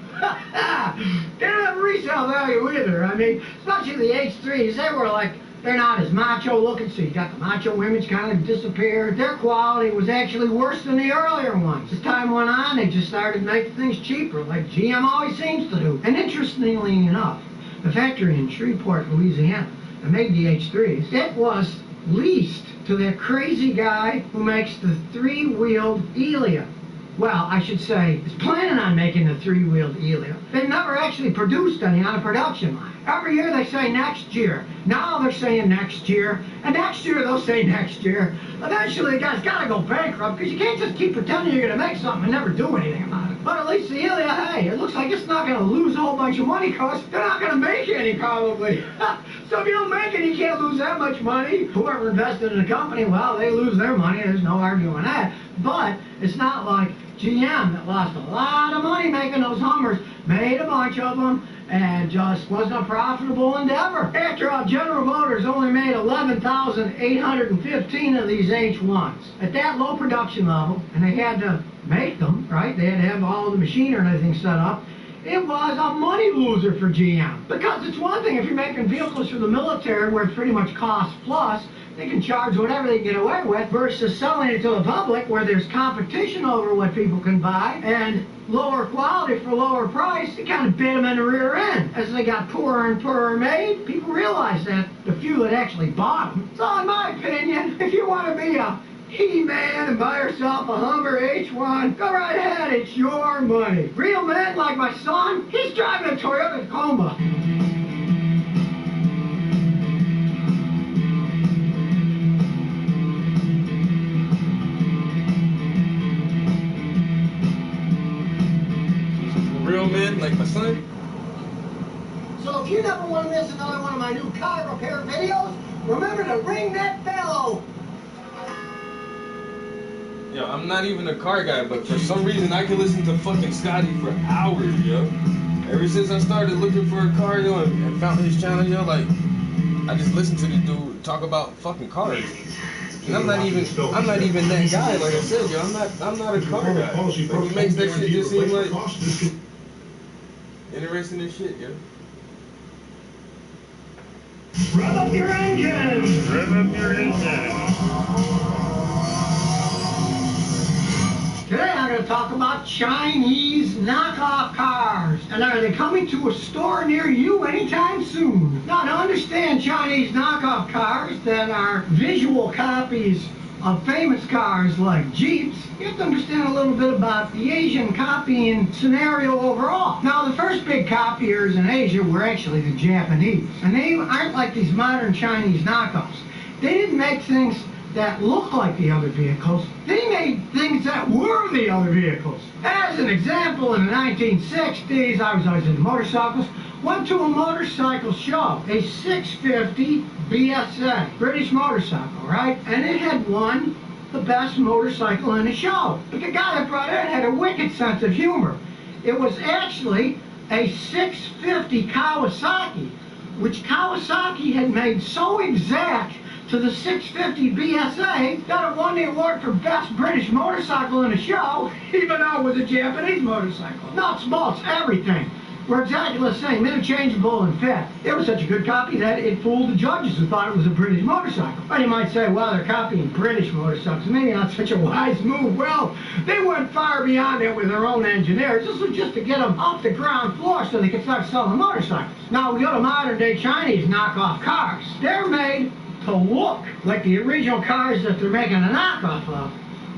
they don't have resale value either. I mean, especially the H3s, they were like, they're not as macho looking, so you got the macho image kind of disappeared. Their quality was actually worse than the earlier ones. As time went on, they just started making things cheaper, like GM always seems to do. And interestingly enough, the factory in Shreveport, Louisiana, that made the H3s, it was leased to that crazy guy who makes the 3-wheeled Elia. Well, I should say, is planning on making the 3-wheeled Elia. They never actually produced any on a production line. Every year they say next year. Now they're saying next year. And next year they'll say next year. Eventually the guy's got to go bankrupt because you can't just keep pretending you're going to make something and never do anything about it. But at least the Elia, hey, it looks like it's not going to lose a whole bunch of money because they're not going to make any probably. So if you don't make it, you can't lose that much money. Whoever invested in the company, well, they lose their money. There's no arguing that. But it's not like GM that lost a lot of money making those Hummers, made a bunch of them, and just wasn't a profitable endeavor. After all, General Motors only made 11,815 of these H1s. At that low production level, and they had to make them, right? They had to have all the machinery and everything set up. It was a money loser for GM. Because it's one thing if you're making vehicles for the military where it's pretty much cost plus, they can charge whatever they can get away with, versus selling it to the public where there's competition over what people can buy and lower quality for lower price. It kind of bit them in the rear end. As they got poorer and poorer made, people realized that, the few that actually bought them. So in my opinion, if you want to be a He-Man and buy yourself a Hummer H1, go right ahead, it's your money. Real men like my son, he's driving a Toyota Tacoma. Real men like my son. So if you never want to miss another one of my new car repair videos, remember to ring that bell. Yo, I'm not even a car guy, but for some reason I can listen to fucking Scotty for hours, yo. Ever since I started looking for a car, yo, and found his channel, yo, like, I just listened to this dude talk about fucking cars. And I'm not even that guy, like I said, yo. I'm not a car guy. Like, he makes that shit just seem like, you racing this shit, yo. Rev up your engines! Rev up your engines. Today I'm going to talk about Chinese knockoff cars. And are they coming to a store near you anytime soon? Now, to understand Chinese knockoff cars that are visual copies of famous cars like Jeeps, you have to understand a little bit about the Asian copying scenario overall. Now, the first big copiers in Asia were actually the Japanese. And they aren't like these modern Chinese knockoffs. They didn't make things that looked like the other vehicles. They made things that were the other vehicles. As an example, in the 1960s, I was always into motorcycles, went to a motorcycle show, a 650 BSA, British motorcycle, right? And it had won the best motorcycle in the show. But the guy that brought it had a wicked sense of humor. It was actually a 650 Kawasaki, which Kawasaki had made so exact to the 650 BSA that it won the award for best British motorcycle in the show, even though it was a Japanese motorcycle. Nuts, bolts, everything were exactly the same, interchangeable and fit. It was such a good copy that it fooled the judges who thought it was a British motorcycle. But you might say, well, they're copying British motorcycles. Maybe not such a wise move. Well, they went far beyond it with their own engineers. This was just to get them off the ground floor so they could start selling motorcycles. Now, we go to modern-day Chinese knockoff cars. They're made to look like the original cars that they're making a knockoff of,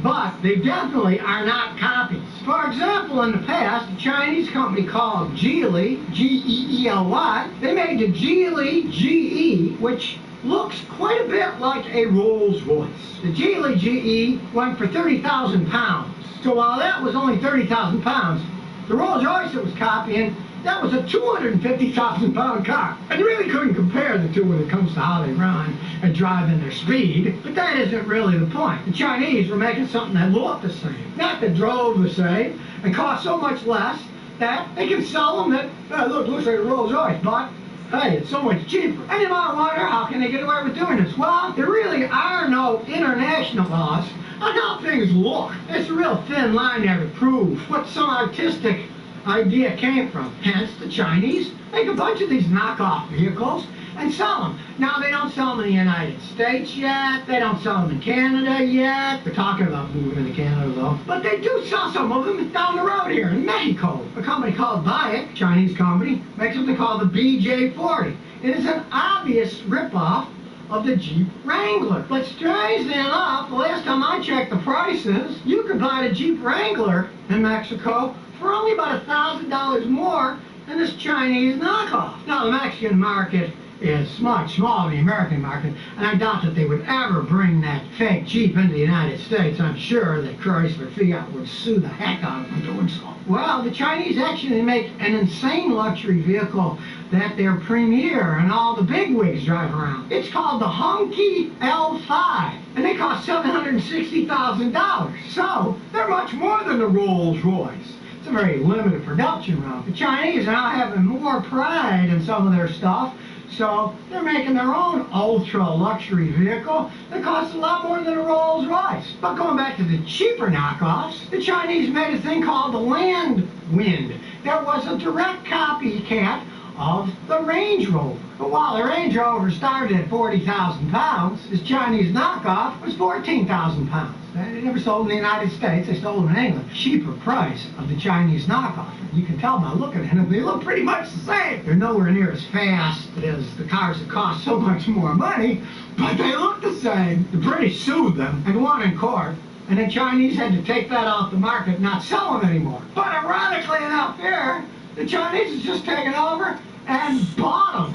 but they definitely are not copies. For example, in the past, a Chinese company called Geely, G-E-E-L-Y, they made the Geely GE, which looks quite a bit like a Rolls Royce. The Geely GE went for 30,000 pounds. So while that was only 30,000 pounds, the Rolls Royce that was copying, that was a 250,000 pound car. And you really couldn't compare the two when it comes to how they run and drive in their speed. But that isn't really the point. The Chinese were making something that looked the same, not that drove the same, and cost so much less that they can sell them that, look, looks like a Rolls Royce, but hey, it's so much cheaper. And you might wonder, how can they get away with doing this? Well, there really are no international laws on how things look. It's a real thin line there to prove what some artistic idea came from. Hence, the Chinese make a bunch of these knockoff vehicles and sell them. Now, they don't sell them in the United States yet. They don't sell them in Canada yet. They're talking about moving to Canada, though. But they do sell some of them down the road here in Mexico. A company called Bayek, Chinese company, makes something called the BJ40. It is an obvious ripoff of the Jeep Wrangler. But strangely enough, the last time I checked the prices, you could buy the Jeep Wrangler in Mexico for only about $1,000 more than this Chinese knockoff. Now, the Mexican market is much smaller than the American market, and I doubt that they would ever bring that fake Jeep into the United States. I'm sure that Chrysler Fiat would sue the heck out of them doing so. Well, the Chinese actually make an insane luxury vehicle that their premier and all the bigwigs drive around. It's called the Hongqi L5, and they cost $760,000. So, they're much more than the Rolls Royce. It's a very limited production run. The Chinese are now having more pride in some of their stuff, so they're making their own ultra-luxury vehicle that costs a lot more than a Rolls Royce. But going back to the cheaper knockoffs, the Chinese made a thing called the Landwind. That was a direct copycat of the Range Rover. But while the Range Rover started at 40,000 pounds, this Chinese knockoff was 14,000 pounds. They never sold in the United States, they sold in England. Cheaper price of the Chinese knockoff. You can tell by looking at them, they look pretty much the same. They're nowhere near as fast as the cars that cost so much more money, but they look the same. The British sued them and won in court, and the Chinese had to take that off the market, not sell them anymore. But ironically enough here, the Chinese has just taken over and bought them.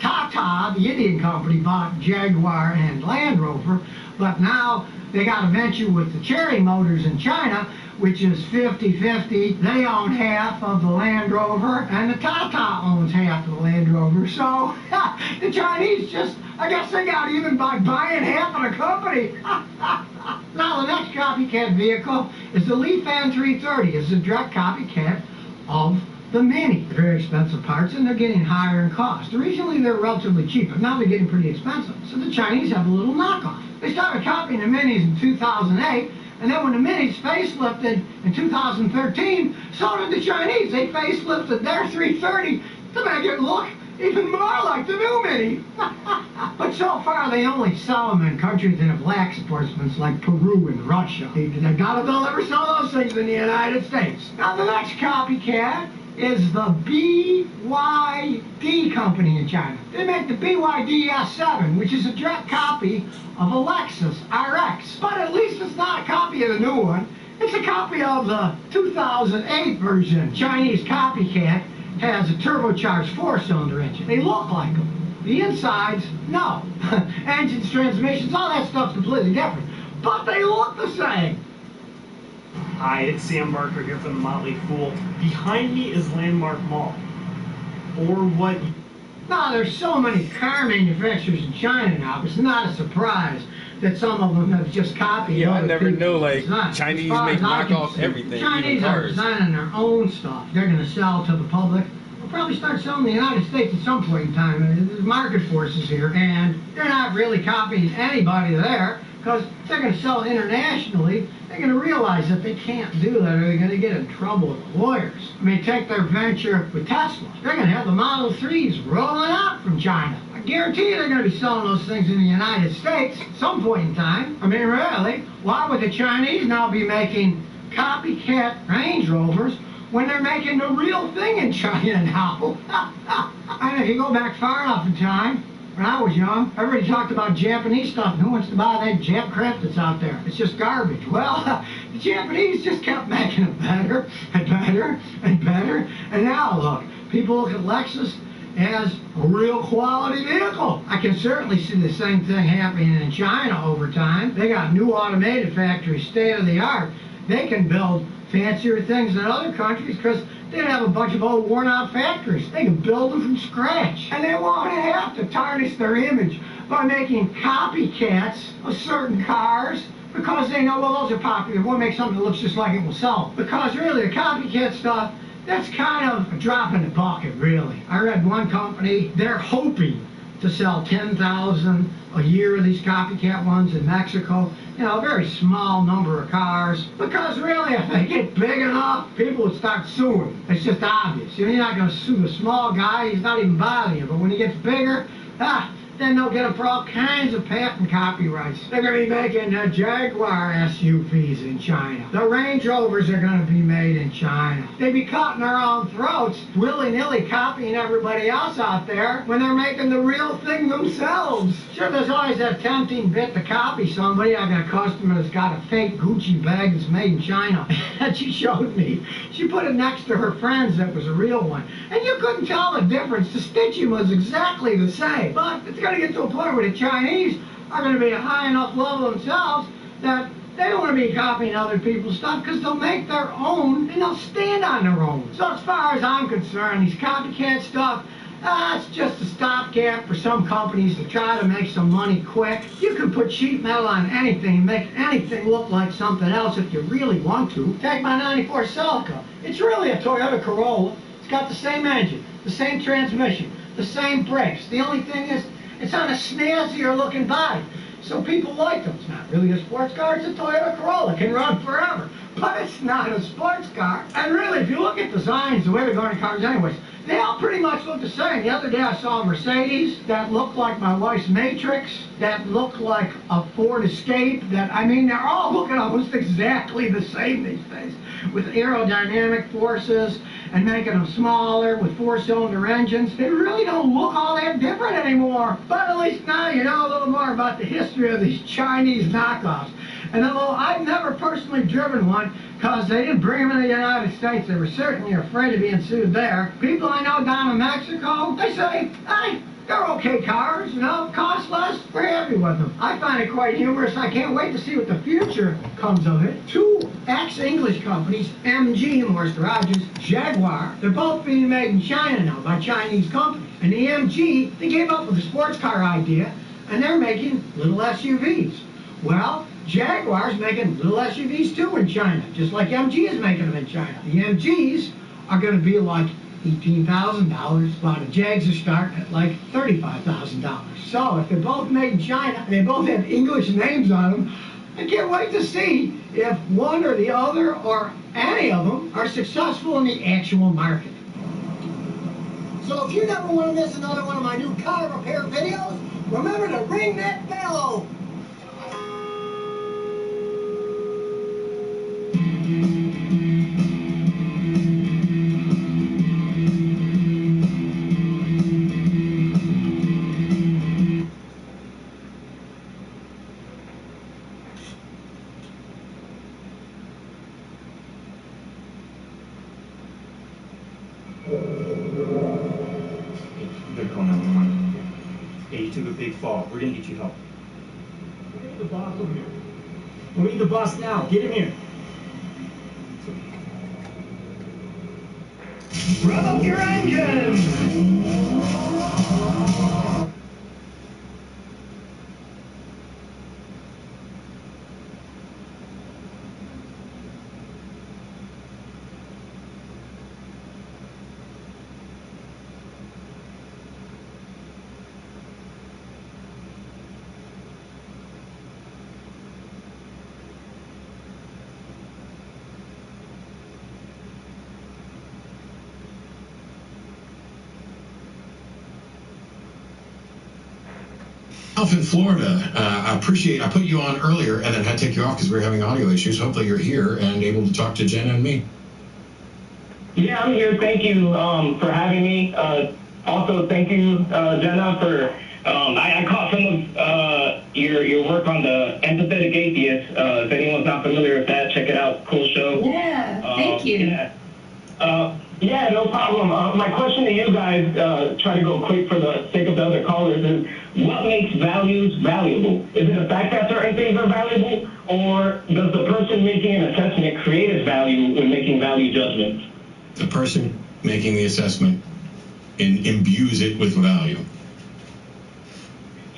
Tata, the Indian company, bought Jaguar and Land Rover, but now they got a venture with the Chery Motors in China, which is 50-50. They own half of the Land Rover, and the Tata owns half of the Land Rover. So the Chinese just, I guess they got even by buying half of the company. Now the next copycat vehicle is the Lifan 330. It's a direct copycat of the Mini. They're very expensive parts, and they're getting higher in cost. Originally, they're relatively cheap, but now they're getting pretty expensive. So the Chinese have a little knockoff. They started copying the Minis in 2008, And then when the Minis facelifted in 2013, so did the Chinese. They facelifted their 330 to make it look even more like the new Mini. But so far, they only sell them in countries that have lax enforcements like Peru and Russia. They've got to deliver some of those things in the United States. Now, the next copycat is the BYD company in China. They make the BYD S7, which is a direct copy of a Lexus RX. But at least it's not a copy of the new one. It's a copy of the 2008 version. Chinese copycat has a turbocharged 4-cylinder engine. They look like them. The insides, no. Engines, transmissions, all that stuff's completely different. But they look the same. Hi, it's Sam Barker here from the Motley Fool. Behind me is Landmark Mall. Or what... Now, there's so many car manufacturers in China now, it's not a surprise that some of them have just copied. Yeah, I never know, like, Chinese make knockoff everything, Chinese even are cars. designing their own stuff. They're going to sell to the public. They'll probably start selling in the United States at some point in time. There's market forces here, and they're not really copying anybody there, because they're going to sell internationally. They're going to realize that they can't do that, or they're going to get in trouble with lawyers. I mean, take their venture with Tesla. They're going to have the Model 3s rolling out from China. I guarantee you they're going to be selling those things in the United States at some point in time. I mean, really, why would the Chinese now be making copycat Range Rovers when they're making the real thing in China now? And if you go back far enough in time, when I was young, everybody talked about Japanese stuff. Who wants to buy that Jap crap that's out there? It's just garbage. Well, the Japanese just kept making it better and better and better. And now, look, people look at Lexus as a real quality vehicle. I can certainly see the same thing happening in China over time. They got new automated factories, state of the art. They can build fancier things than other countries because they don't have a bunch of old worn out factories. They can build them from scratch. And they won't have to tarnish their image by making copycats of certain cars because they know, well, those are popular. We'll make something that looks just like it, will sell. Because really, the copycat stuff, that's kind of a drop in the bucket, really. I read one company, they're hoping to sell 10,000 a year of these copycat ones in Mexico. You know, a very small number of cars. Because really, if they get big enough, people would start suing. It's just obvious. You know, you're not going to sue the small guy. He's not even bothering you. But when he gets bigger, then they'll get him for all kinds of patent copyrights. They're going to be making the Jaguar SUVs in China. The Range Rovers are going to be made in China. They'd be cutting their own throats, willy-nilly copying everybody else out there when they're making the real thing themselves. Sure, there's always that tempting bit to copy somebody. I got a customer that's got a fake Gucci bag that's made in China. And she showed me. She put it next to her friend's that was a real one. And you couldn't tell the difference. The stitching was exactly the same. But it's going to get to a point where the Chinese are going to be at a high enough level themselves that they don't want to be copying other people's stuff because they'll make their own and they'll stand on their own. So as far as I'm concerned, these copycat stuff, it's just a stopgap for some companies to try to make some money quick. You can put sheet metal on anything and make anything look like something else if you really want to. Take my 94 Celica. It's really a Toyota Corolla. It's got the same engine, the same transmission, the same brakes. The only thing is, it's on a snazzier looking body. So people like them. It's not really a sports car, it's a Toyota Corolla. It can run forever. But it's not a sports car. And really, if you look at designs, the way they're going to cars anyways, they all pretty much look the same. The other day I saw a Mercedes that looked like my wife's Matrix, that looked like a Ford Escape, that, I mean, they're all looking almost exactly the same these days, with aerodynamic forces and making them smaller with 4-cylinder engines. They really don't look all that different anymore. But at least now you know a little more about the history of these Chinese knockoffs. And although I've never personally driven one, because they didn't bring them in the United States, they were certainly afraid of being sued there. People I know down in Mexico, they say, hey, they're okay cars, you know, cost less, we're happy with them. I find it quite humorous. I can't wait to see what the future comes of it. Two ex-English companies, MG, Morris Garages, Jaguar, they're both being made in China now by Chinese companies. And the MG, they gave up with the sports car idea, and they're making little SUVs. Well, Jaguar's making little SUVs too in China, just like MG is making them in China. The MGs are going to be like $18,000, while the Jags are starting at like $35,000. So if they're both made in China, and they both have English names on them, I can't wait to see if one or the other or any of them are successful in the actual market. So if you never want to miss another one of my new car repair videos, remember to ring that bell. Good call, 911. Hey, you took a big fall. We're gonna get you help. We need the boss over here. We need the boss now. Get in here. Rev up your engine! Alf in Florida, I put you on earlier and then had to take you off because we were having audio issues. Hopefully you're here and able to talk to Jenna and me. Yeah, I'm here. Thank you for having me. Also, thank you, Jenna, for I caught some of your work on the Empathetic Atheist. If anyone's not familiar with that, check it out. Cool show. Yeah, thank you. Yeah, no problem. My question to you guys, try to go quick for the sake of the other callers, is what makes values valuable? Is it the fact that certain things are valuable, or does the person making an assessment create its value when making value judgments? The person making the assessment imbues it with value.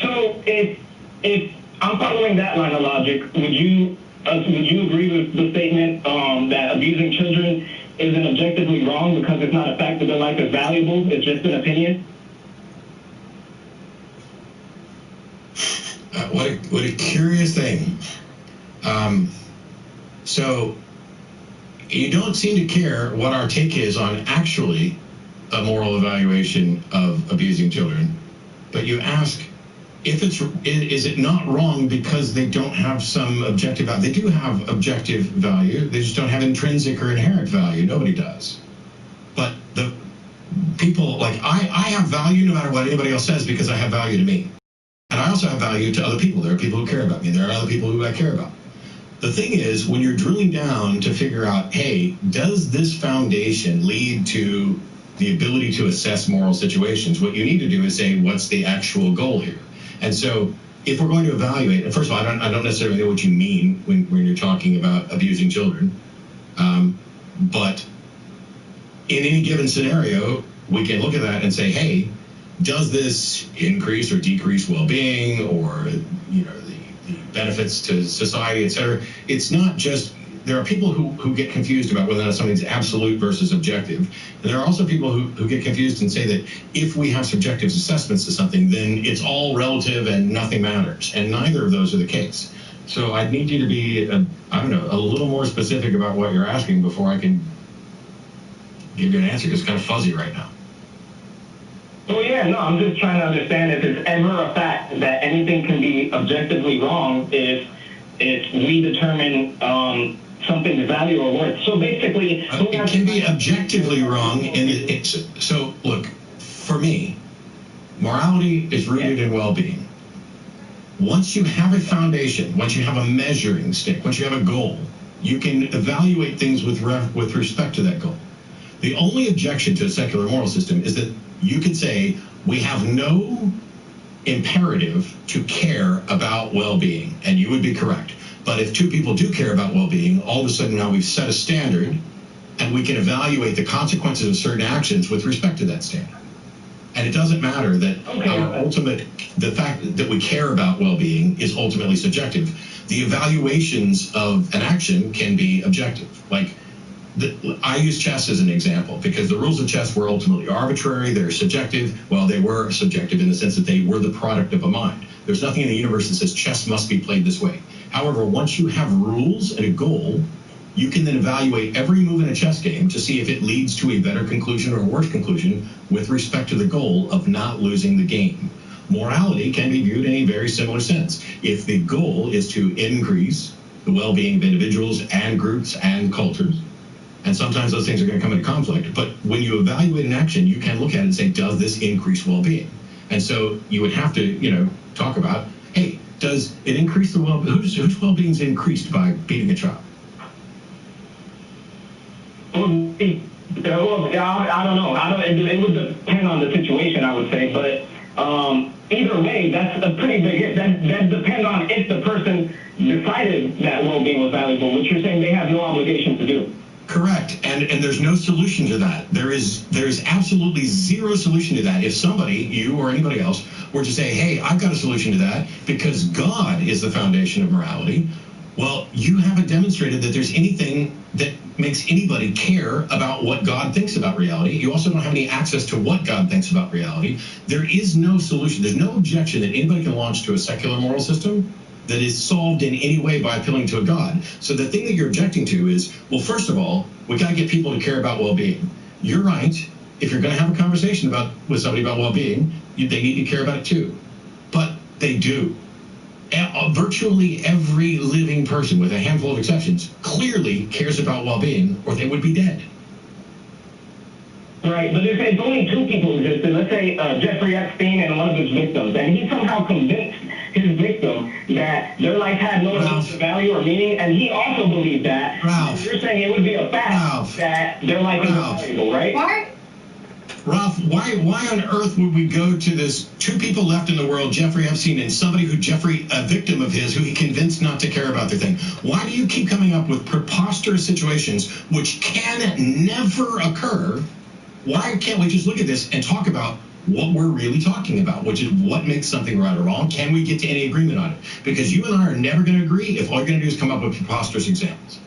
So if I'm following that line of logic, would you agree with the statement that abusing children isn't objectively wrong because it's not a fact that their life is valuable, it's just an opinion? What a curious thing. So you don't seem to care what our take is on actually a moral evaluation of abusing children, but you ask if is it not wrong because they don't have some objective value? They do have objective value. They just don't have intrinsic or inherent value. Nobody does. But the people, like I have value no matter what anybody else says because I have value to me. And I also have value to other people. There are people who care about me. There are other people who I care about. The thing is, when you're drilling down to figure out, hey, does this foundation lead to the ability to assess moral situations? What you need to do is say, what's the actual goal here? And so if we're going to evaluate, and first of all, I don't necessarily know what you mean when you're talking about abusing children, but in any given scenario, we can look at that and say, hey, does this increase or decrease well-being or the benefits to society, et cetera? It's not just, there are people who get confused about whether or not something's absolute versus objective. And there are also people who get confused and say that if we have subjective assessments to something, then it's all relative and nothing matters. And neither of those are the case. So I'd need you to be, a little more specific about what you're asking before I can give you an answer. It's kind of fuzzy right now. Well, yeah, no, I'm just trying to understand if it's ever a fact that anything can be objectively wrong if we determine something's value or worth. So basically, it can be objectively wrong. So look, for me, morality is rooted in well-being. Once you have a foundation, once you have a measuring stick, once you have a goal, you can evaluate things with respect to that goal. The only objection to a secular moral system is that you could say we have no imperative to care about well-being, and you would be correct. But if two people do care about well-being, all of a sudden now we've set a standard, and we can evaluate the consequences of certain actions with respect to that standard. And it doesn't matter that the fact that we care about well-being is ultimately subjective. The evaluations of an action can be objective. Like, I use chess as an example because the rules of chess were ultimately arbitrary. They're subjective. Well, they were subjective in the sense that they were the product of a mind. There's nothing in the universe that says chess must be played this way. However, once you have rules and a goal, you can then evaluate every move in a chess game to see if it leads to a better conclusion or a worse conclusion with respect to the goal of not losing the game. Morality can be viewed in a very similar sense. If the goal is to increase the well-being of individuals and groups and cultures, and sometimes those things are going to come into conflict, but when you evaluate an action, you can look at it and say, does this increase well-being? And so you would have to, talk about, hey, does it increase the whose well-being is increased by beating a child? Well, I don't know. It would depend on the situation, I would say. But either way, that's a pretty big hit. That depends on if the person decided that well-being was valuable, which you're saying they have no obligation to do. Correct. And there's no solution to that. There is absolutely zero solution to that. If somebody, you or anybody else, were to say, hey, I've got a solution to that because God is the foundation of morality, well, you haven't demonstrated that there's anything that makes anybody care about what God thinks about reality. You also don't have any access to what God thinks about reality. There is no solution. There's no objection that anybody can launch to a secular moral system that is solved in any way by appealing to a God. So the thing that you're objecting to is, well, first of all, we got to get people to care about well-being. You're right. If you're going to have a conversation with somebody about well-being, they need to care about it too. But they do. Virtually every living person, with a handful of exceptions, clearly cares about well-being, or they would be dead. Right, but if only two people existed, let's say Jeffrey Epstein and one of his victims, and he somehow convinced his victim that their life had no value or meaning, and he also believed that, you're saying it would be a fact that their life is valuable, right? Why? Ralph, why on earth would we go to this two people left in the world, Jeffrey Epstein and somebody a victim of his who he convinced not to care about their thing? Why do you keep coming up with preposterous situations which can never occur? Why can't we just look at this and talk about what we're really talking about, which is what makes something right or wrong? Can we get to any agreement on it? Because you and I are never going to agree if all you're going to do is come up with preposterous examples.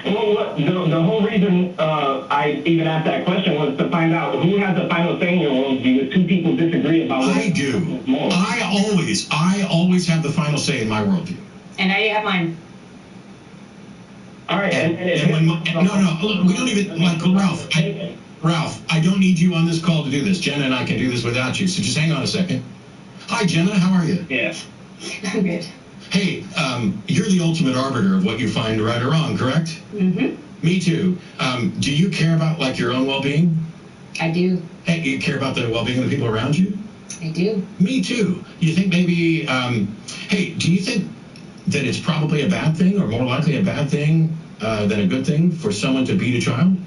Well, the whole reason I even asked that question was to find out who has the final say in your worldview if two people disagree about what I do. I always have the final say in my worldview. And now you have mine. All right. Look, we don't even, like, Ralph, I don't need you on this call to do this. Jenna and I can do this without you, so just hang on a second. Hi, Jenna, how are you? Yes. I'm good. Hey, you're the ultimate arbiter of what you find right or wrong, correct? Mm-hmm. Me too. Do you care about, like, your own well-being? I do. Hey, you care about the well-being of the people around you? I do. Me too. You think maybe, hey, do you think that it's probably a bad thing, or more likely a bad thing than a good thing for someone to beat a child?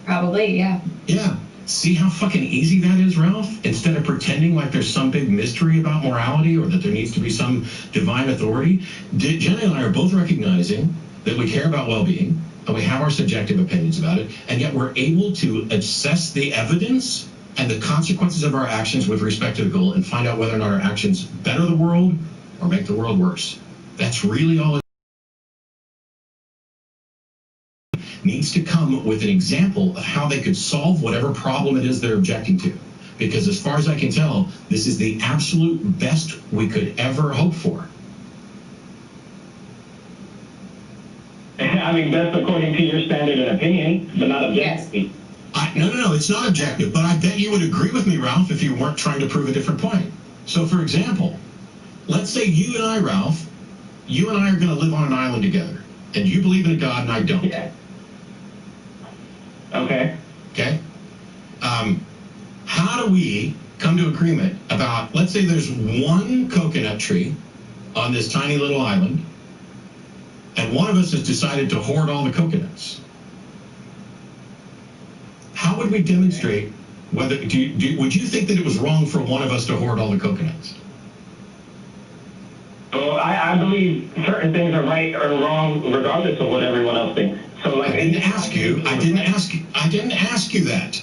Probably, yeah. Yeah. See how fucking easy that is, Ralph? Instead of pretending like there's some big mystery about morality or that there needs to be some divine authority, Jenna and I are both recognizing that we care about well-being and we have our subjective opinions about it, and yet we're able to assess the evidence and the consequences of our actions with respect to the goal and find out whether or not our actions better the world or make the world worse. That's really all it needs to come with an example of how they could solve whatever problem it is they're objecting to. Because as far as I can tell, this is the absolute best we could ever hope for. I mean, that's according to your standard and opinion, but not objectively. No, it's not objective, but I bet you would agree with me, Ralph, if you weren't trying to prove a different point. So, for example, let's say you and I, Ralph, you and I are going to live on an island together, and you believe in a God and I don't. Yeah. Okay. Okay? How do we come to agreement about, let's say there's one coconut tree on this tiny little island, and one of us has decided to hoard all the coconuts. How would we demonstrate whether, would you think that it was wrong for one of us to hoard all the coconuts? Well, I believe certain things are right or wrong regardless of what everyone else thinks. So, like, I didn't ask you that.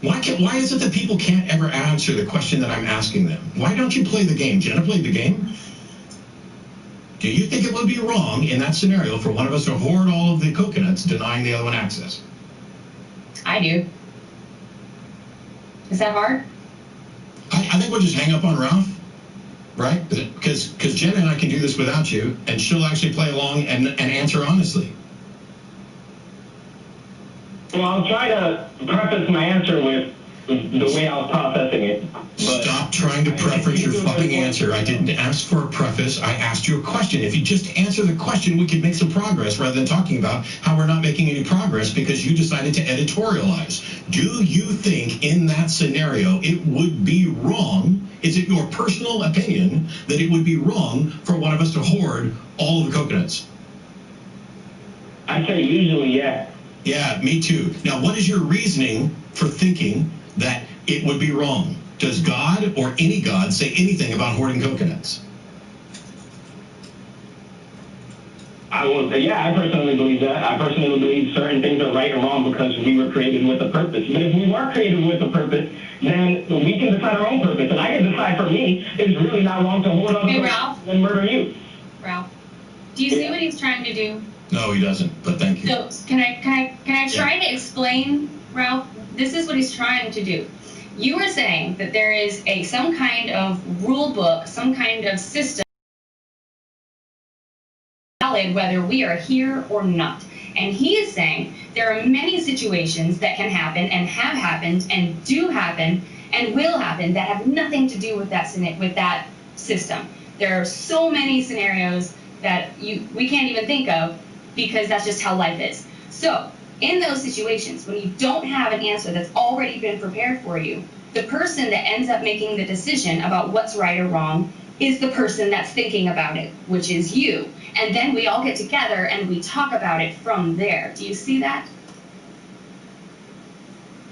Why is it that people can't ever answer the question that I'm asking them? Why don't you play the game? Jenna played the game. Do you think it would be wrong in that scenario for one of us to hoard all of the coconuts, denying the other one access? I do. Is that hard? I think we'll just hang up on Ralph. right? Because Jen and I can do this without you, and she'll actually play along and answer honestly. Well, I'll try to preface my answer with the way I was processing it. Stop trying to preface your fucking answer. I didn't ask for a preface. I asked you a question. If you just answer the question, we could make some progress rather than talking about how we're not making any progress because you decided to editorialize. Do you think in that scenario it would be wrong? Is it your personal opinion that it would be wrong for one of us to hoard all of the coconuts? I'd say usually, yeah. Yeah, me too. Now, what is your reasoning for thinking that it would be wrong? Does God or any God say anything about hoarding coconuts? I personally believe that. I personally believe certain things are right and wrong because we were created with a purpose. But if we were created with a purpose, then we can decide our own purpose. And I can decide for me, it's really not wrong to hoard other coconuts and murder you. Ralph, do you see what he's trying to do? No, he doesn't, but thank you. So can I try to explain, Ralph? This is what he's trying to do. You were saying that there is some kind of rule book, some kind of system valid whether we are here or not. And he is saying there are many situations that can happen and have happened and do happen and will happen that have nothing to do with that system. There are so many scenarios that we can't even think of, because that's just how life is. So in those situations, when you don't have an answer that's already been prepared for you, the person that ends up making the decision about what's right or wrong is the person that's thinking about it, which is you. And then we all get together and we talk about it from there. Do you see that?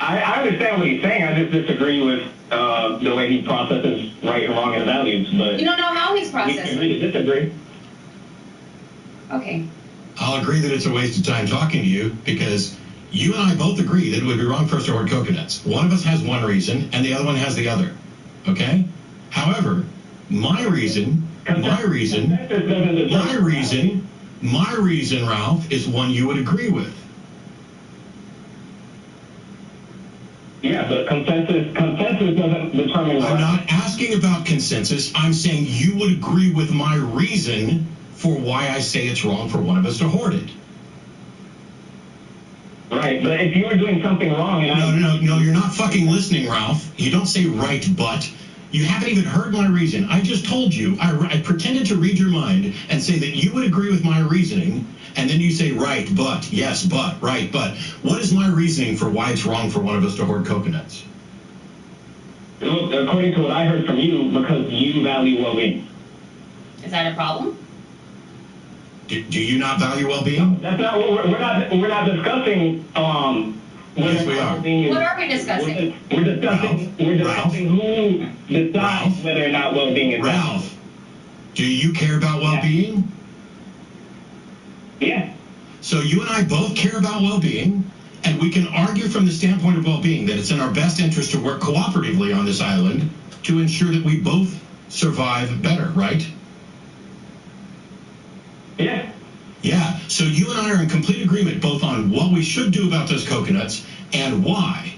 I understand what he's saying. I just disagree with the way he processes right and wrong and values. But you don't know how he's processing. We can disagree. Okay. I'll agree that it's a waste of time talking to you because you and I both agree that it would be wrong for us to hoard coconuts. One of us has one reason and the other one has the other. Okay? However, my reason, Ralph, is one you would agree with. Yeah, but consensus doesn't determine. I'm not asking about consensus. I'm saying you would agree with my reason for why I say it's wrong for one of us to hoard it. Right, but if you were doing something wrong and No, you're not fucking listening, Ralph. You don't say right, but. You haven't even heard my reason. I just told you. I pretended to read your mind and say that you would agree with my reasoning, and then you say right, but, yes, but, right, but. What is my reasoning for why it's wrong for one of us to hoard coconuts? According to what I heard from you, because you value well-being. Is that a problem? Do you not value well-being? That's not what we're not discussing. Yes, we are. What are we discussing? We're discussing who decides whether or not well-being is. Ralph, do you care about well-being? Yeah. So you and I both care about well-being, and we can argue from the standpoint of well-being that it's in our best interest to work cooperatively on this island to ensure that we both survive better, right? Yeah. Yeah, so you and I are in complete agreement both on what we should do about those coconuts and why.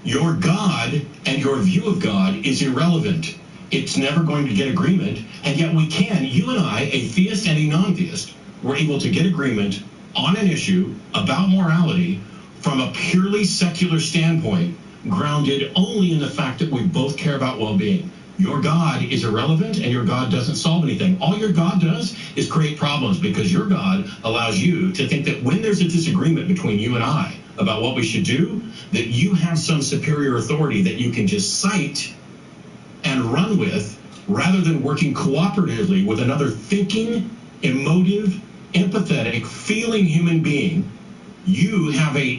Your God and your view of God is irrelevant. It's never going to get agreement, and yet we can, you and I, a theist and a non-theist, were able to get agreement on an issue about morality from a purely secular standpoint, grounded only in the fact that we both care about well-being. Your God is irrelevant, and your God doesn't solve anything. All your God does is create problems, because your God allows you to think that when there's a disagreement between you and I about what we should do, that you have some superior authority that you can just cite and run with, rather than working cooperatively with another thinking, emotive, empathetic, feeling human being. You have a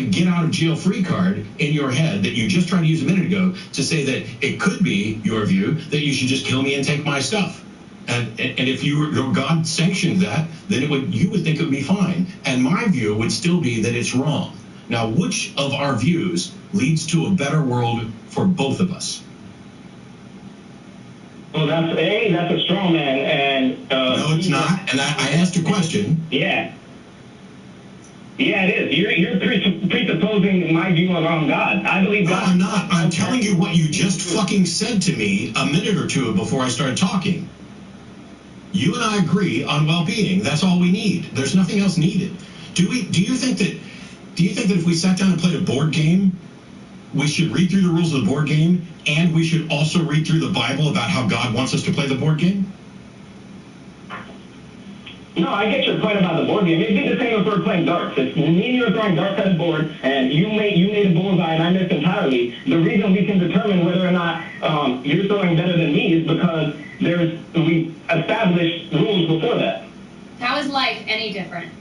get out of jail free card in your head that you just tried to use a minute ago to say that it could be your view that you should just kill me and take my stuff. And if your God sanctioned that, then you would think it would be fine. And my view would still be that it's wrong. Now, which of our views leads to a better world for both of us? Well, that's a strong man, and no, it's not. And I asked a question. Yeah. Yeah, it is. You're presupposing my view on God. I believe God. No, I'm not. I'm telling you what you just fucking said to me a minute or two before I started talking. You and I agree on well-being. That's all we need. There's nothing else needed. Do you think that if we sat down and played a board game, we should read through the rules of the board game, and we should also read through the Bible about how God wants us to play the board game? No, I get your point about the board game. It'd be the same if we were playing darts. If me and you were throwing darts at a board and you made a bullseye and I missed entirely, the reason we can determine whether or not you're throwing better than me is because we established rules before that. How is life any different?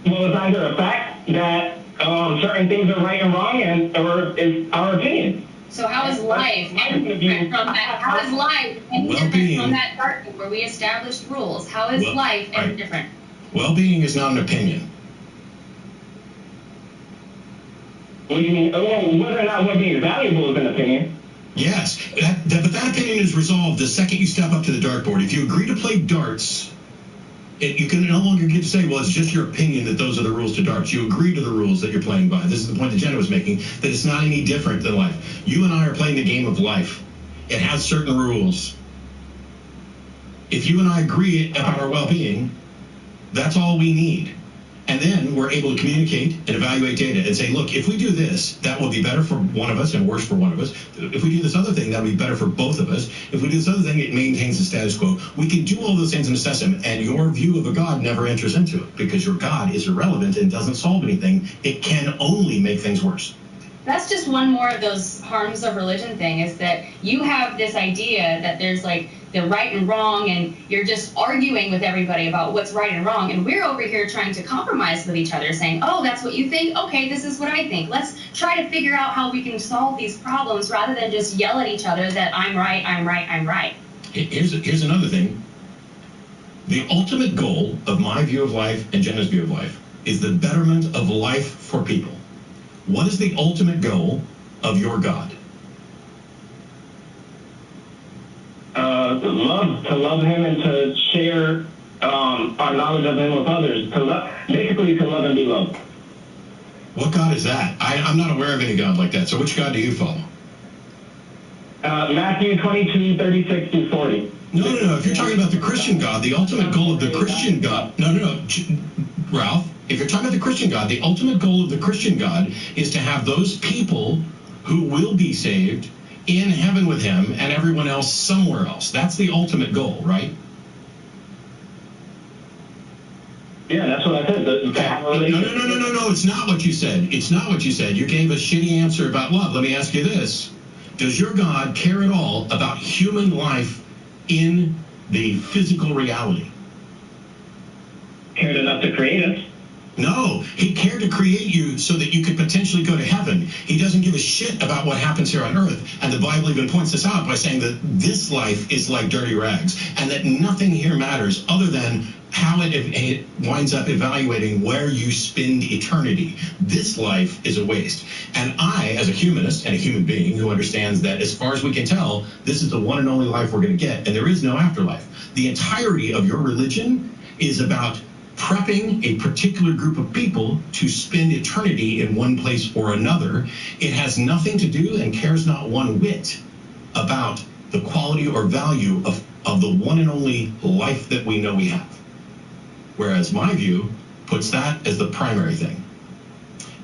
Well, it's either a fact that certain things are right and wrong, or it's our opinion. So how is life any different from that? How is life any different from that dark where we established rules? How is life any different? Well-being is not an opinion. What do you mean? Well, whether or not well-being is valuable is an opinion. Yes, but that opinion is resolved the second you step up to the dartboard. If you agree to play darts, you can no longer get to say, well, it's just your opinion that those are the rules to darts. You agree to the rules that you're playing by. This is the point that Jenna was making, that it's not any different than life. You and I are playing the game of life. It has certain rules. If you and I agree about our well-being, that's all we need. And then we're able to communicate and evaluate data and say, look, if we do this, that will be better for one of us and worse for one of us. If we do this other thing, that'll be better for both of us. If we do this other thing, it maintains the status quo. We can do all those things and assess them, and your view of a God never enters into it because your God is irrelevant and doesn't solve anything. It can only make things worse. That's just one more of those harms of religion thing, is that you have this idea that there's like the right and wrong, and you're just arguing with everybody about what's right and wrong, and we're over here trying to compromise with each other, saying, oh, that's what you think? Okay, this is what I think. Let's try to figure out how we can solve these problems rather than just yell at each other that I'm right, I'm right, I'm right. Here's another thing. The ultimate goal of my view of life and Jenna's view of life is the betterment of life for people. What is the ultimate goal of your God? To love him and to share our knowledge of him with others. Basically to love and be loved. What God is that? I'm not aware of any God like that. So which God do you follow? Matthew 22, 36 through 40. No. If you're talking about the Christian God, the ultimate goal of the Christian God... No. Ralph, if you're talking about the Christian God, the ultimate goal of the Christian God is to have those people who will be saved in heaven with him and everyone else somewhere else. That's the ultimate goal, right? Yeah, that's what I said. No, it's not what you said. It's not what you said. You gave a shitty answer about love. Let me ask you this. Does your God care at all about human life in the physical reality? Cared enough to create us. No, he cared to create you so that you could potentially go to heaven. He doesn't give a shit about what happens here on earth. And the Bible even points this out by saying that this life is like dirty rags and that nothing here matters other than how it winds up evaluating where you spend eternity. This life is a waste. And I, as a humanist and a human being who understands that as far as we can tell, this is the one and only life we're going to get, and there is no afterlife. The entirety of your religion is about prepping a particular group of people to spend eternity in one place or another. It has nothing to do and cares not one whit about the quality or value of the one and only life that we know we have. Whereas my view puts that as the primary thing.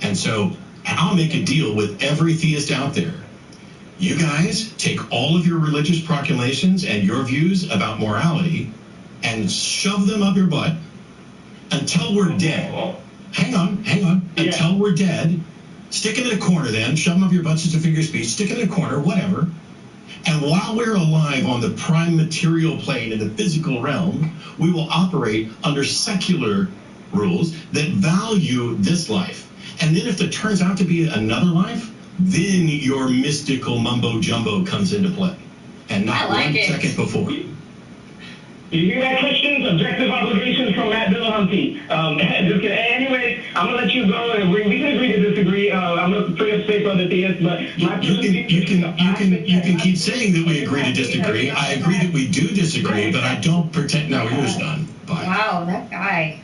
And so I'll make a deal with every theist out there. You guys take all of your religious proclamations and your views about morality and shove them up your butt until we're dead. Hang on. Until we're dead. Stick them in a corner then. Shove them up your butts as a figure of speech. Stick them in a corner, whatever. And while we're alive on the prime material plane in the physical realm, we will operate under secular rules that value this life. And then if there turns out to be another life, then your mystical mumbo-jumbo comes into play. And not 1 second before. You hear that, Christians? Objective obligations from Matt Dillahunty. Anyway, I'm going to let you go. And we can agree to disagree. I'm going to free up space on the theists, but you can keep saying that we agree to disagree. I agree that we do disagree, but I don't pretend. No, yours done. by. Wow, that guy.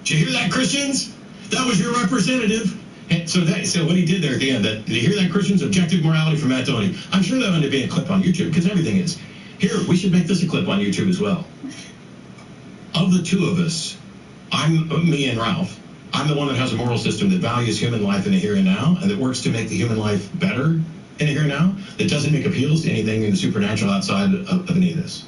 Did you hear that, Christians? That was your representative. And so what he did there at the end, did you hear that, Christians? Objective morality from Matt Tony. I'm sure that would be a clip on YouTube, because everything is. Here, we should make this a clip on YouTube as well. Of the two of us, me and Ralph, I'm the one that has a moral system that values human life in the here and now, and that works to make the human life better in the here and now, that doesn't make appeals to anything in the supernatural outside of any of this.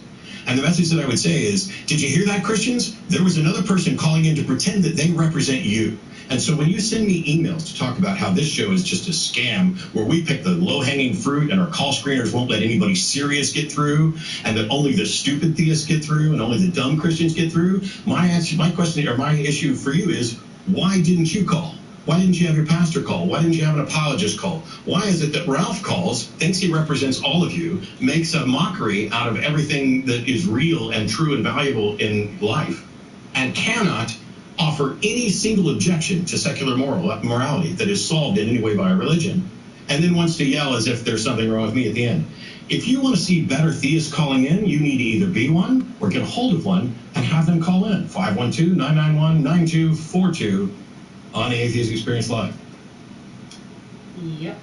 And the message that I would say is, did you hear that, Christians? There was another person calling in to pretend that they represent you. And so when you send me emails to talk about how this show is just a scam, where we pick the low-hanging fruit and our call screeners won't let anybody serious get through, and that only the stupid theists get through and only the dumb Christians get through, my question or my issue for you is, why didn't you call? Why didn't you have your pastor call? Why didn't you have an apologist call? Why is it that Ralph calls, thinks he represents all of you, makes a mockery out of everything that is real and true and valuable in life, and cannot offer any single objection to secular morality that is solved in any way by a religion, and then wants to yell as if there's something wrong with me at the end? If you want to see better theists calling in, you need to either be one or get a hold of one and have them call in. 512-991-9242 on the Atheist Experience Live. Yep.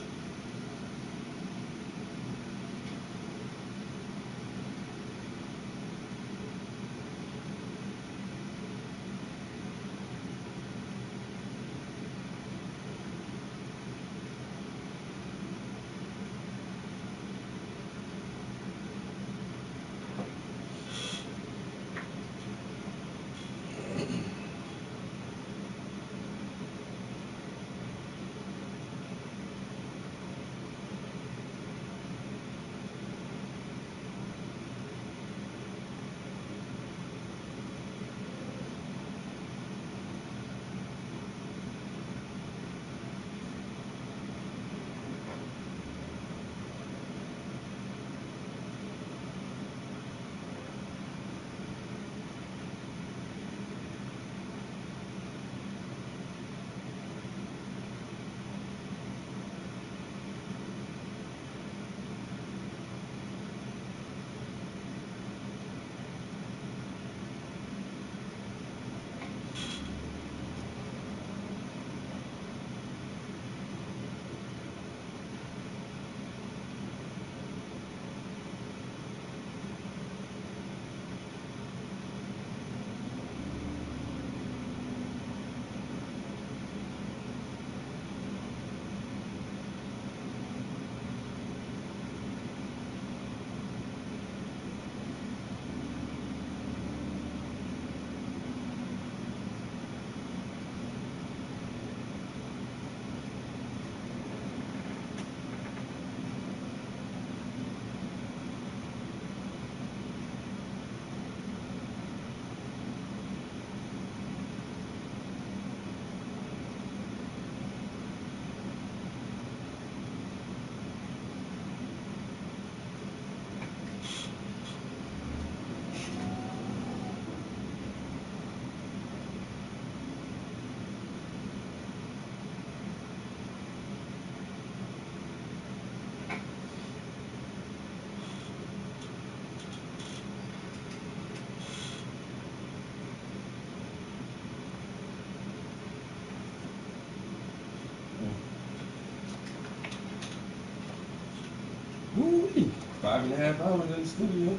Woo-wee. 5.5 hours in the studio.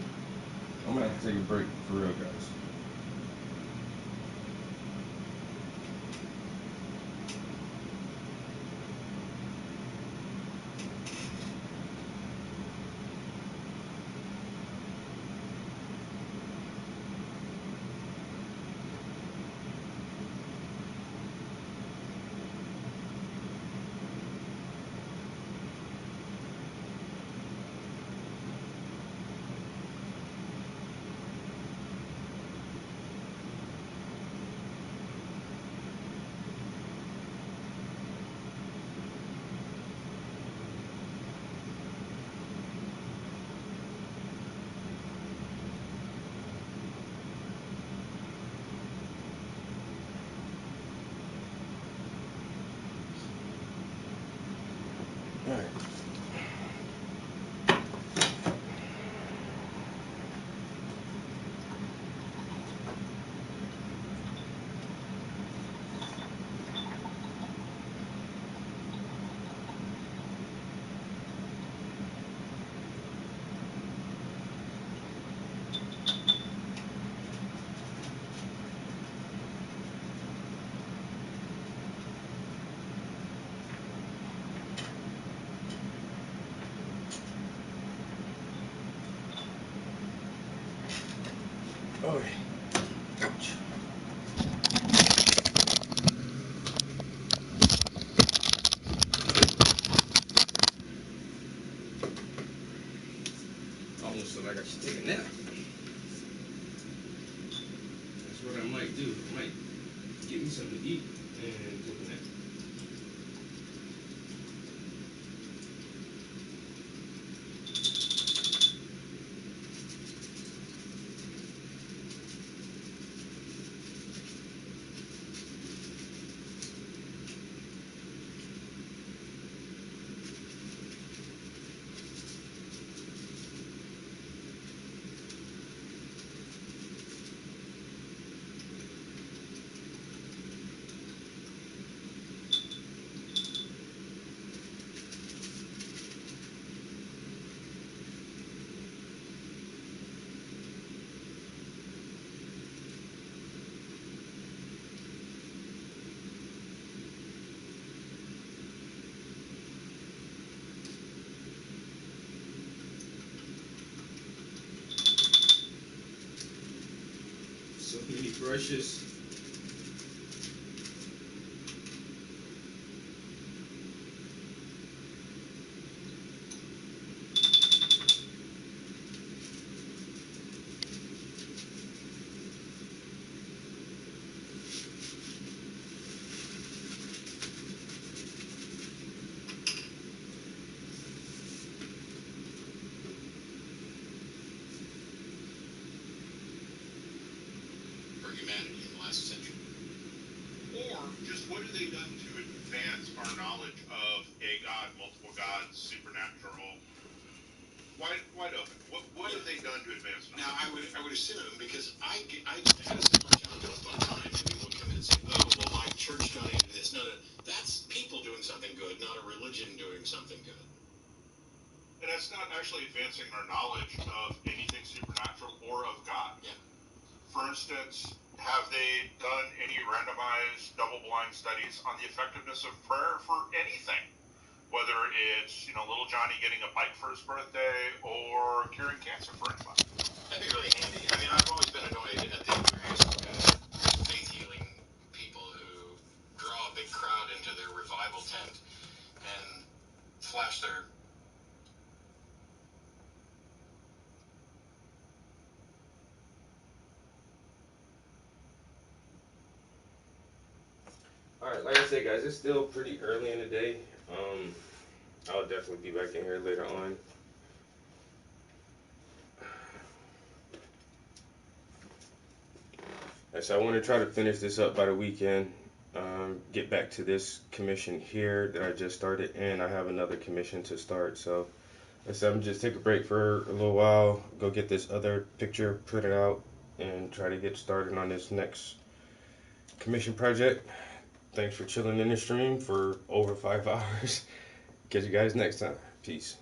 I'm gonna have to take a break for real, guys. Okay. Ouch. Almost feel like I should take a nap. That's what I might do. I might get me something to eat and take a nap. So many brushes. Humanity in the last century. Or just what have they done to advance our knowledge of a God, multiple gods, supernatural, wide open? What have they done to advance knowledge? Now I would assume, because I had a similar challenge at one time, and people would come in and say, oh, well, my church donated this. No, that's people doing something good, not a religion doing something good. And that's not actually advancing our knowledge of anything supernatural or of God. Yeah. For instance, have they done any randomized double-blind studies on the effectiveness of prayer for anything? Whether it's, little Johnny getting a bike for his birthday or curing cancer for anybody. That'd be really handy. I mean, I've always been annoyed at the various faith healing people who draw a big crowd into their revival tent and flash their... Alright, like I said, guys, it's still pretty early in the day. I'll definitely be back in here later on. So I want to try to finish this up by the weekend. Get back to this commission here that I just started, and I have another commission to start. So I said I'm just take a break for a little while, go get this other picture, put it out, and try to get started on this next commission project. Thanks for chilling in the stream for over 5 hours. Catch you guys next time. Peace.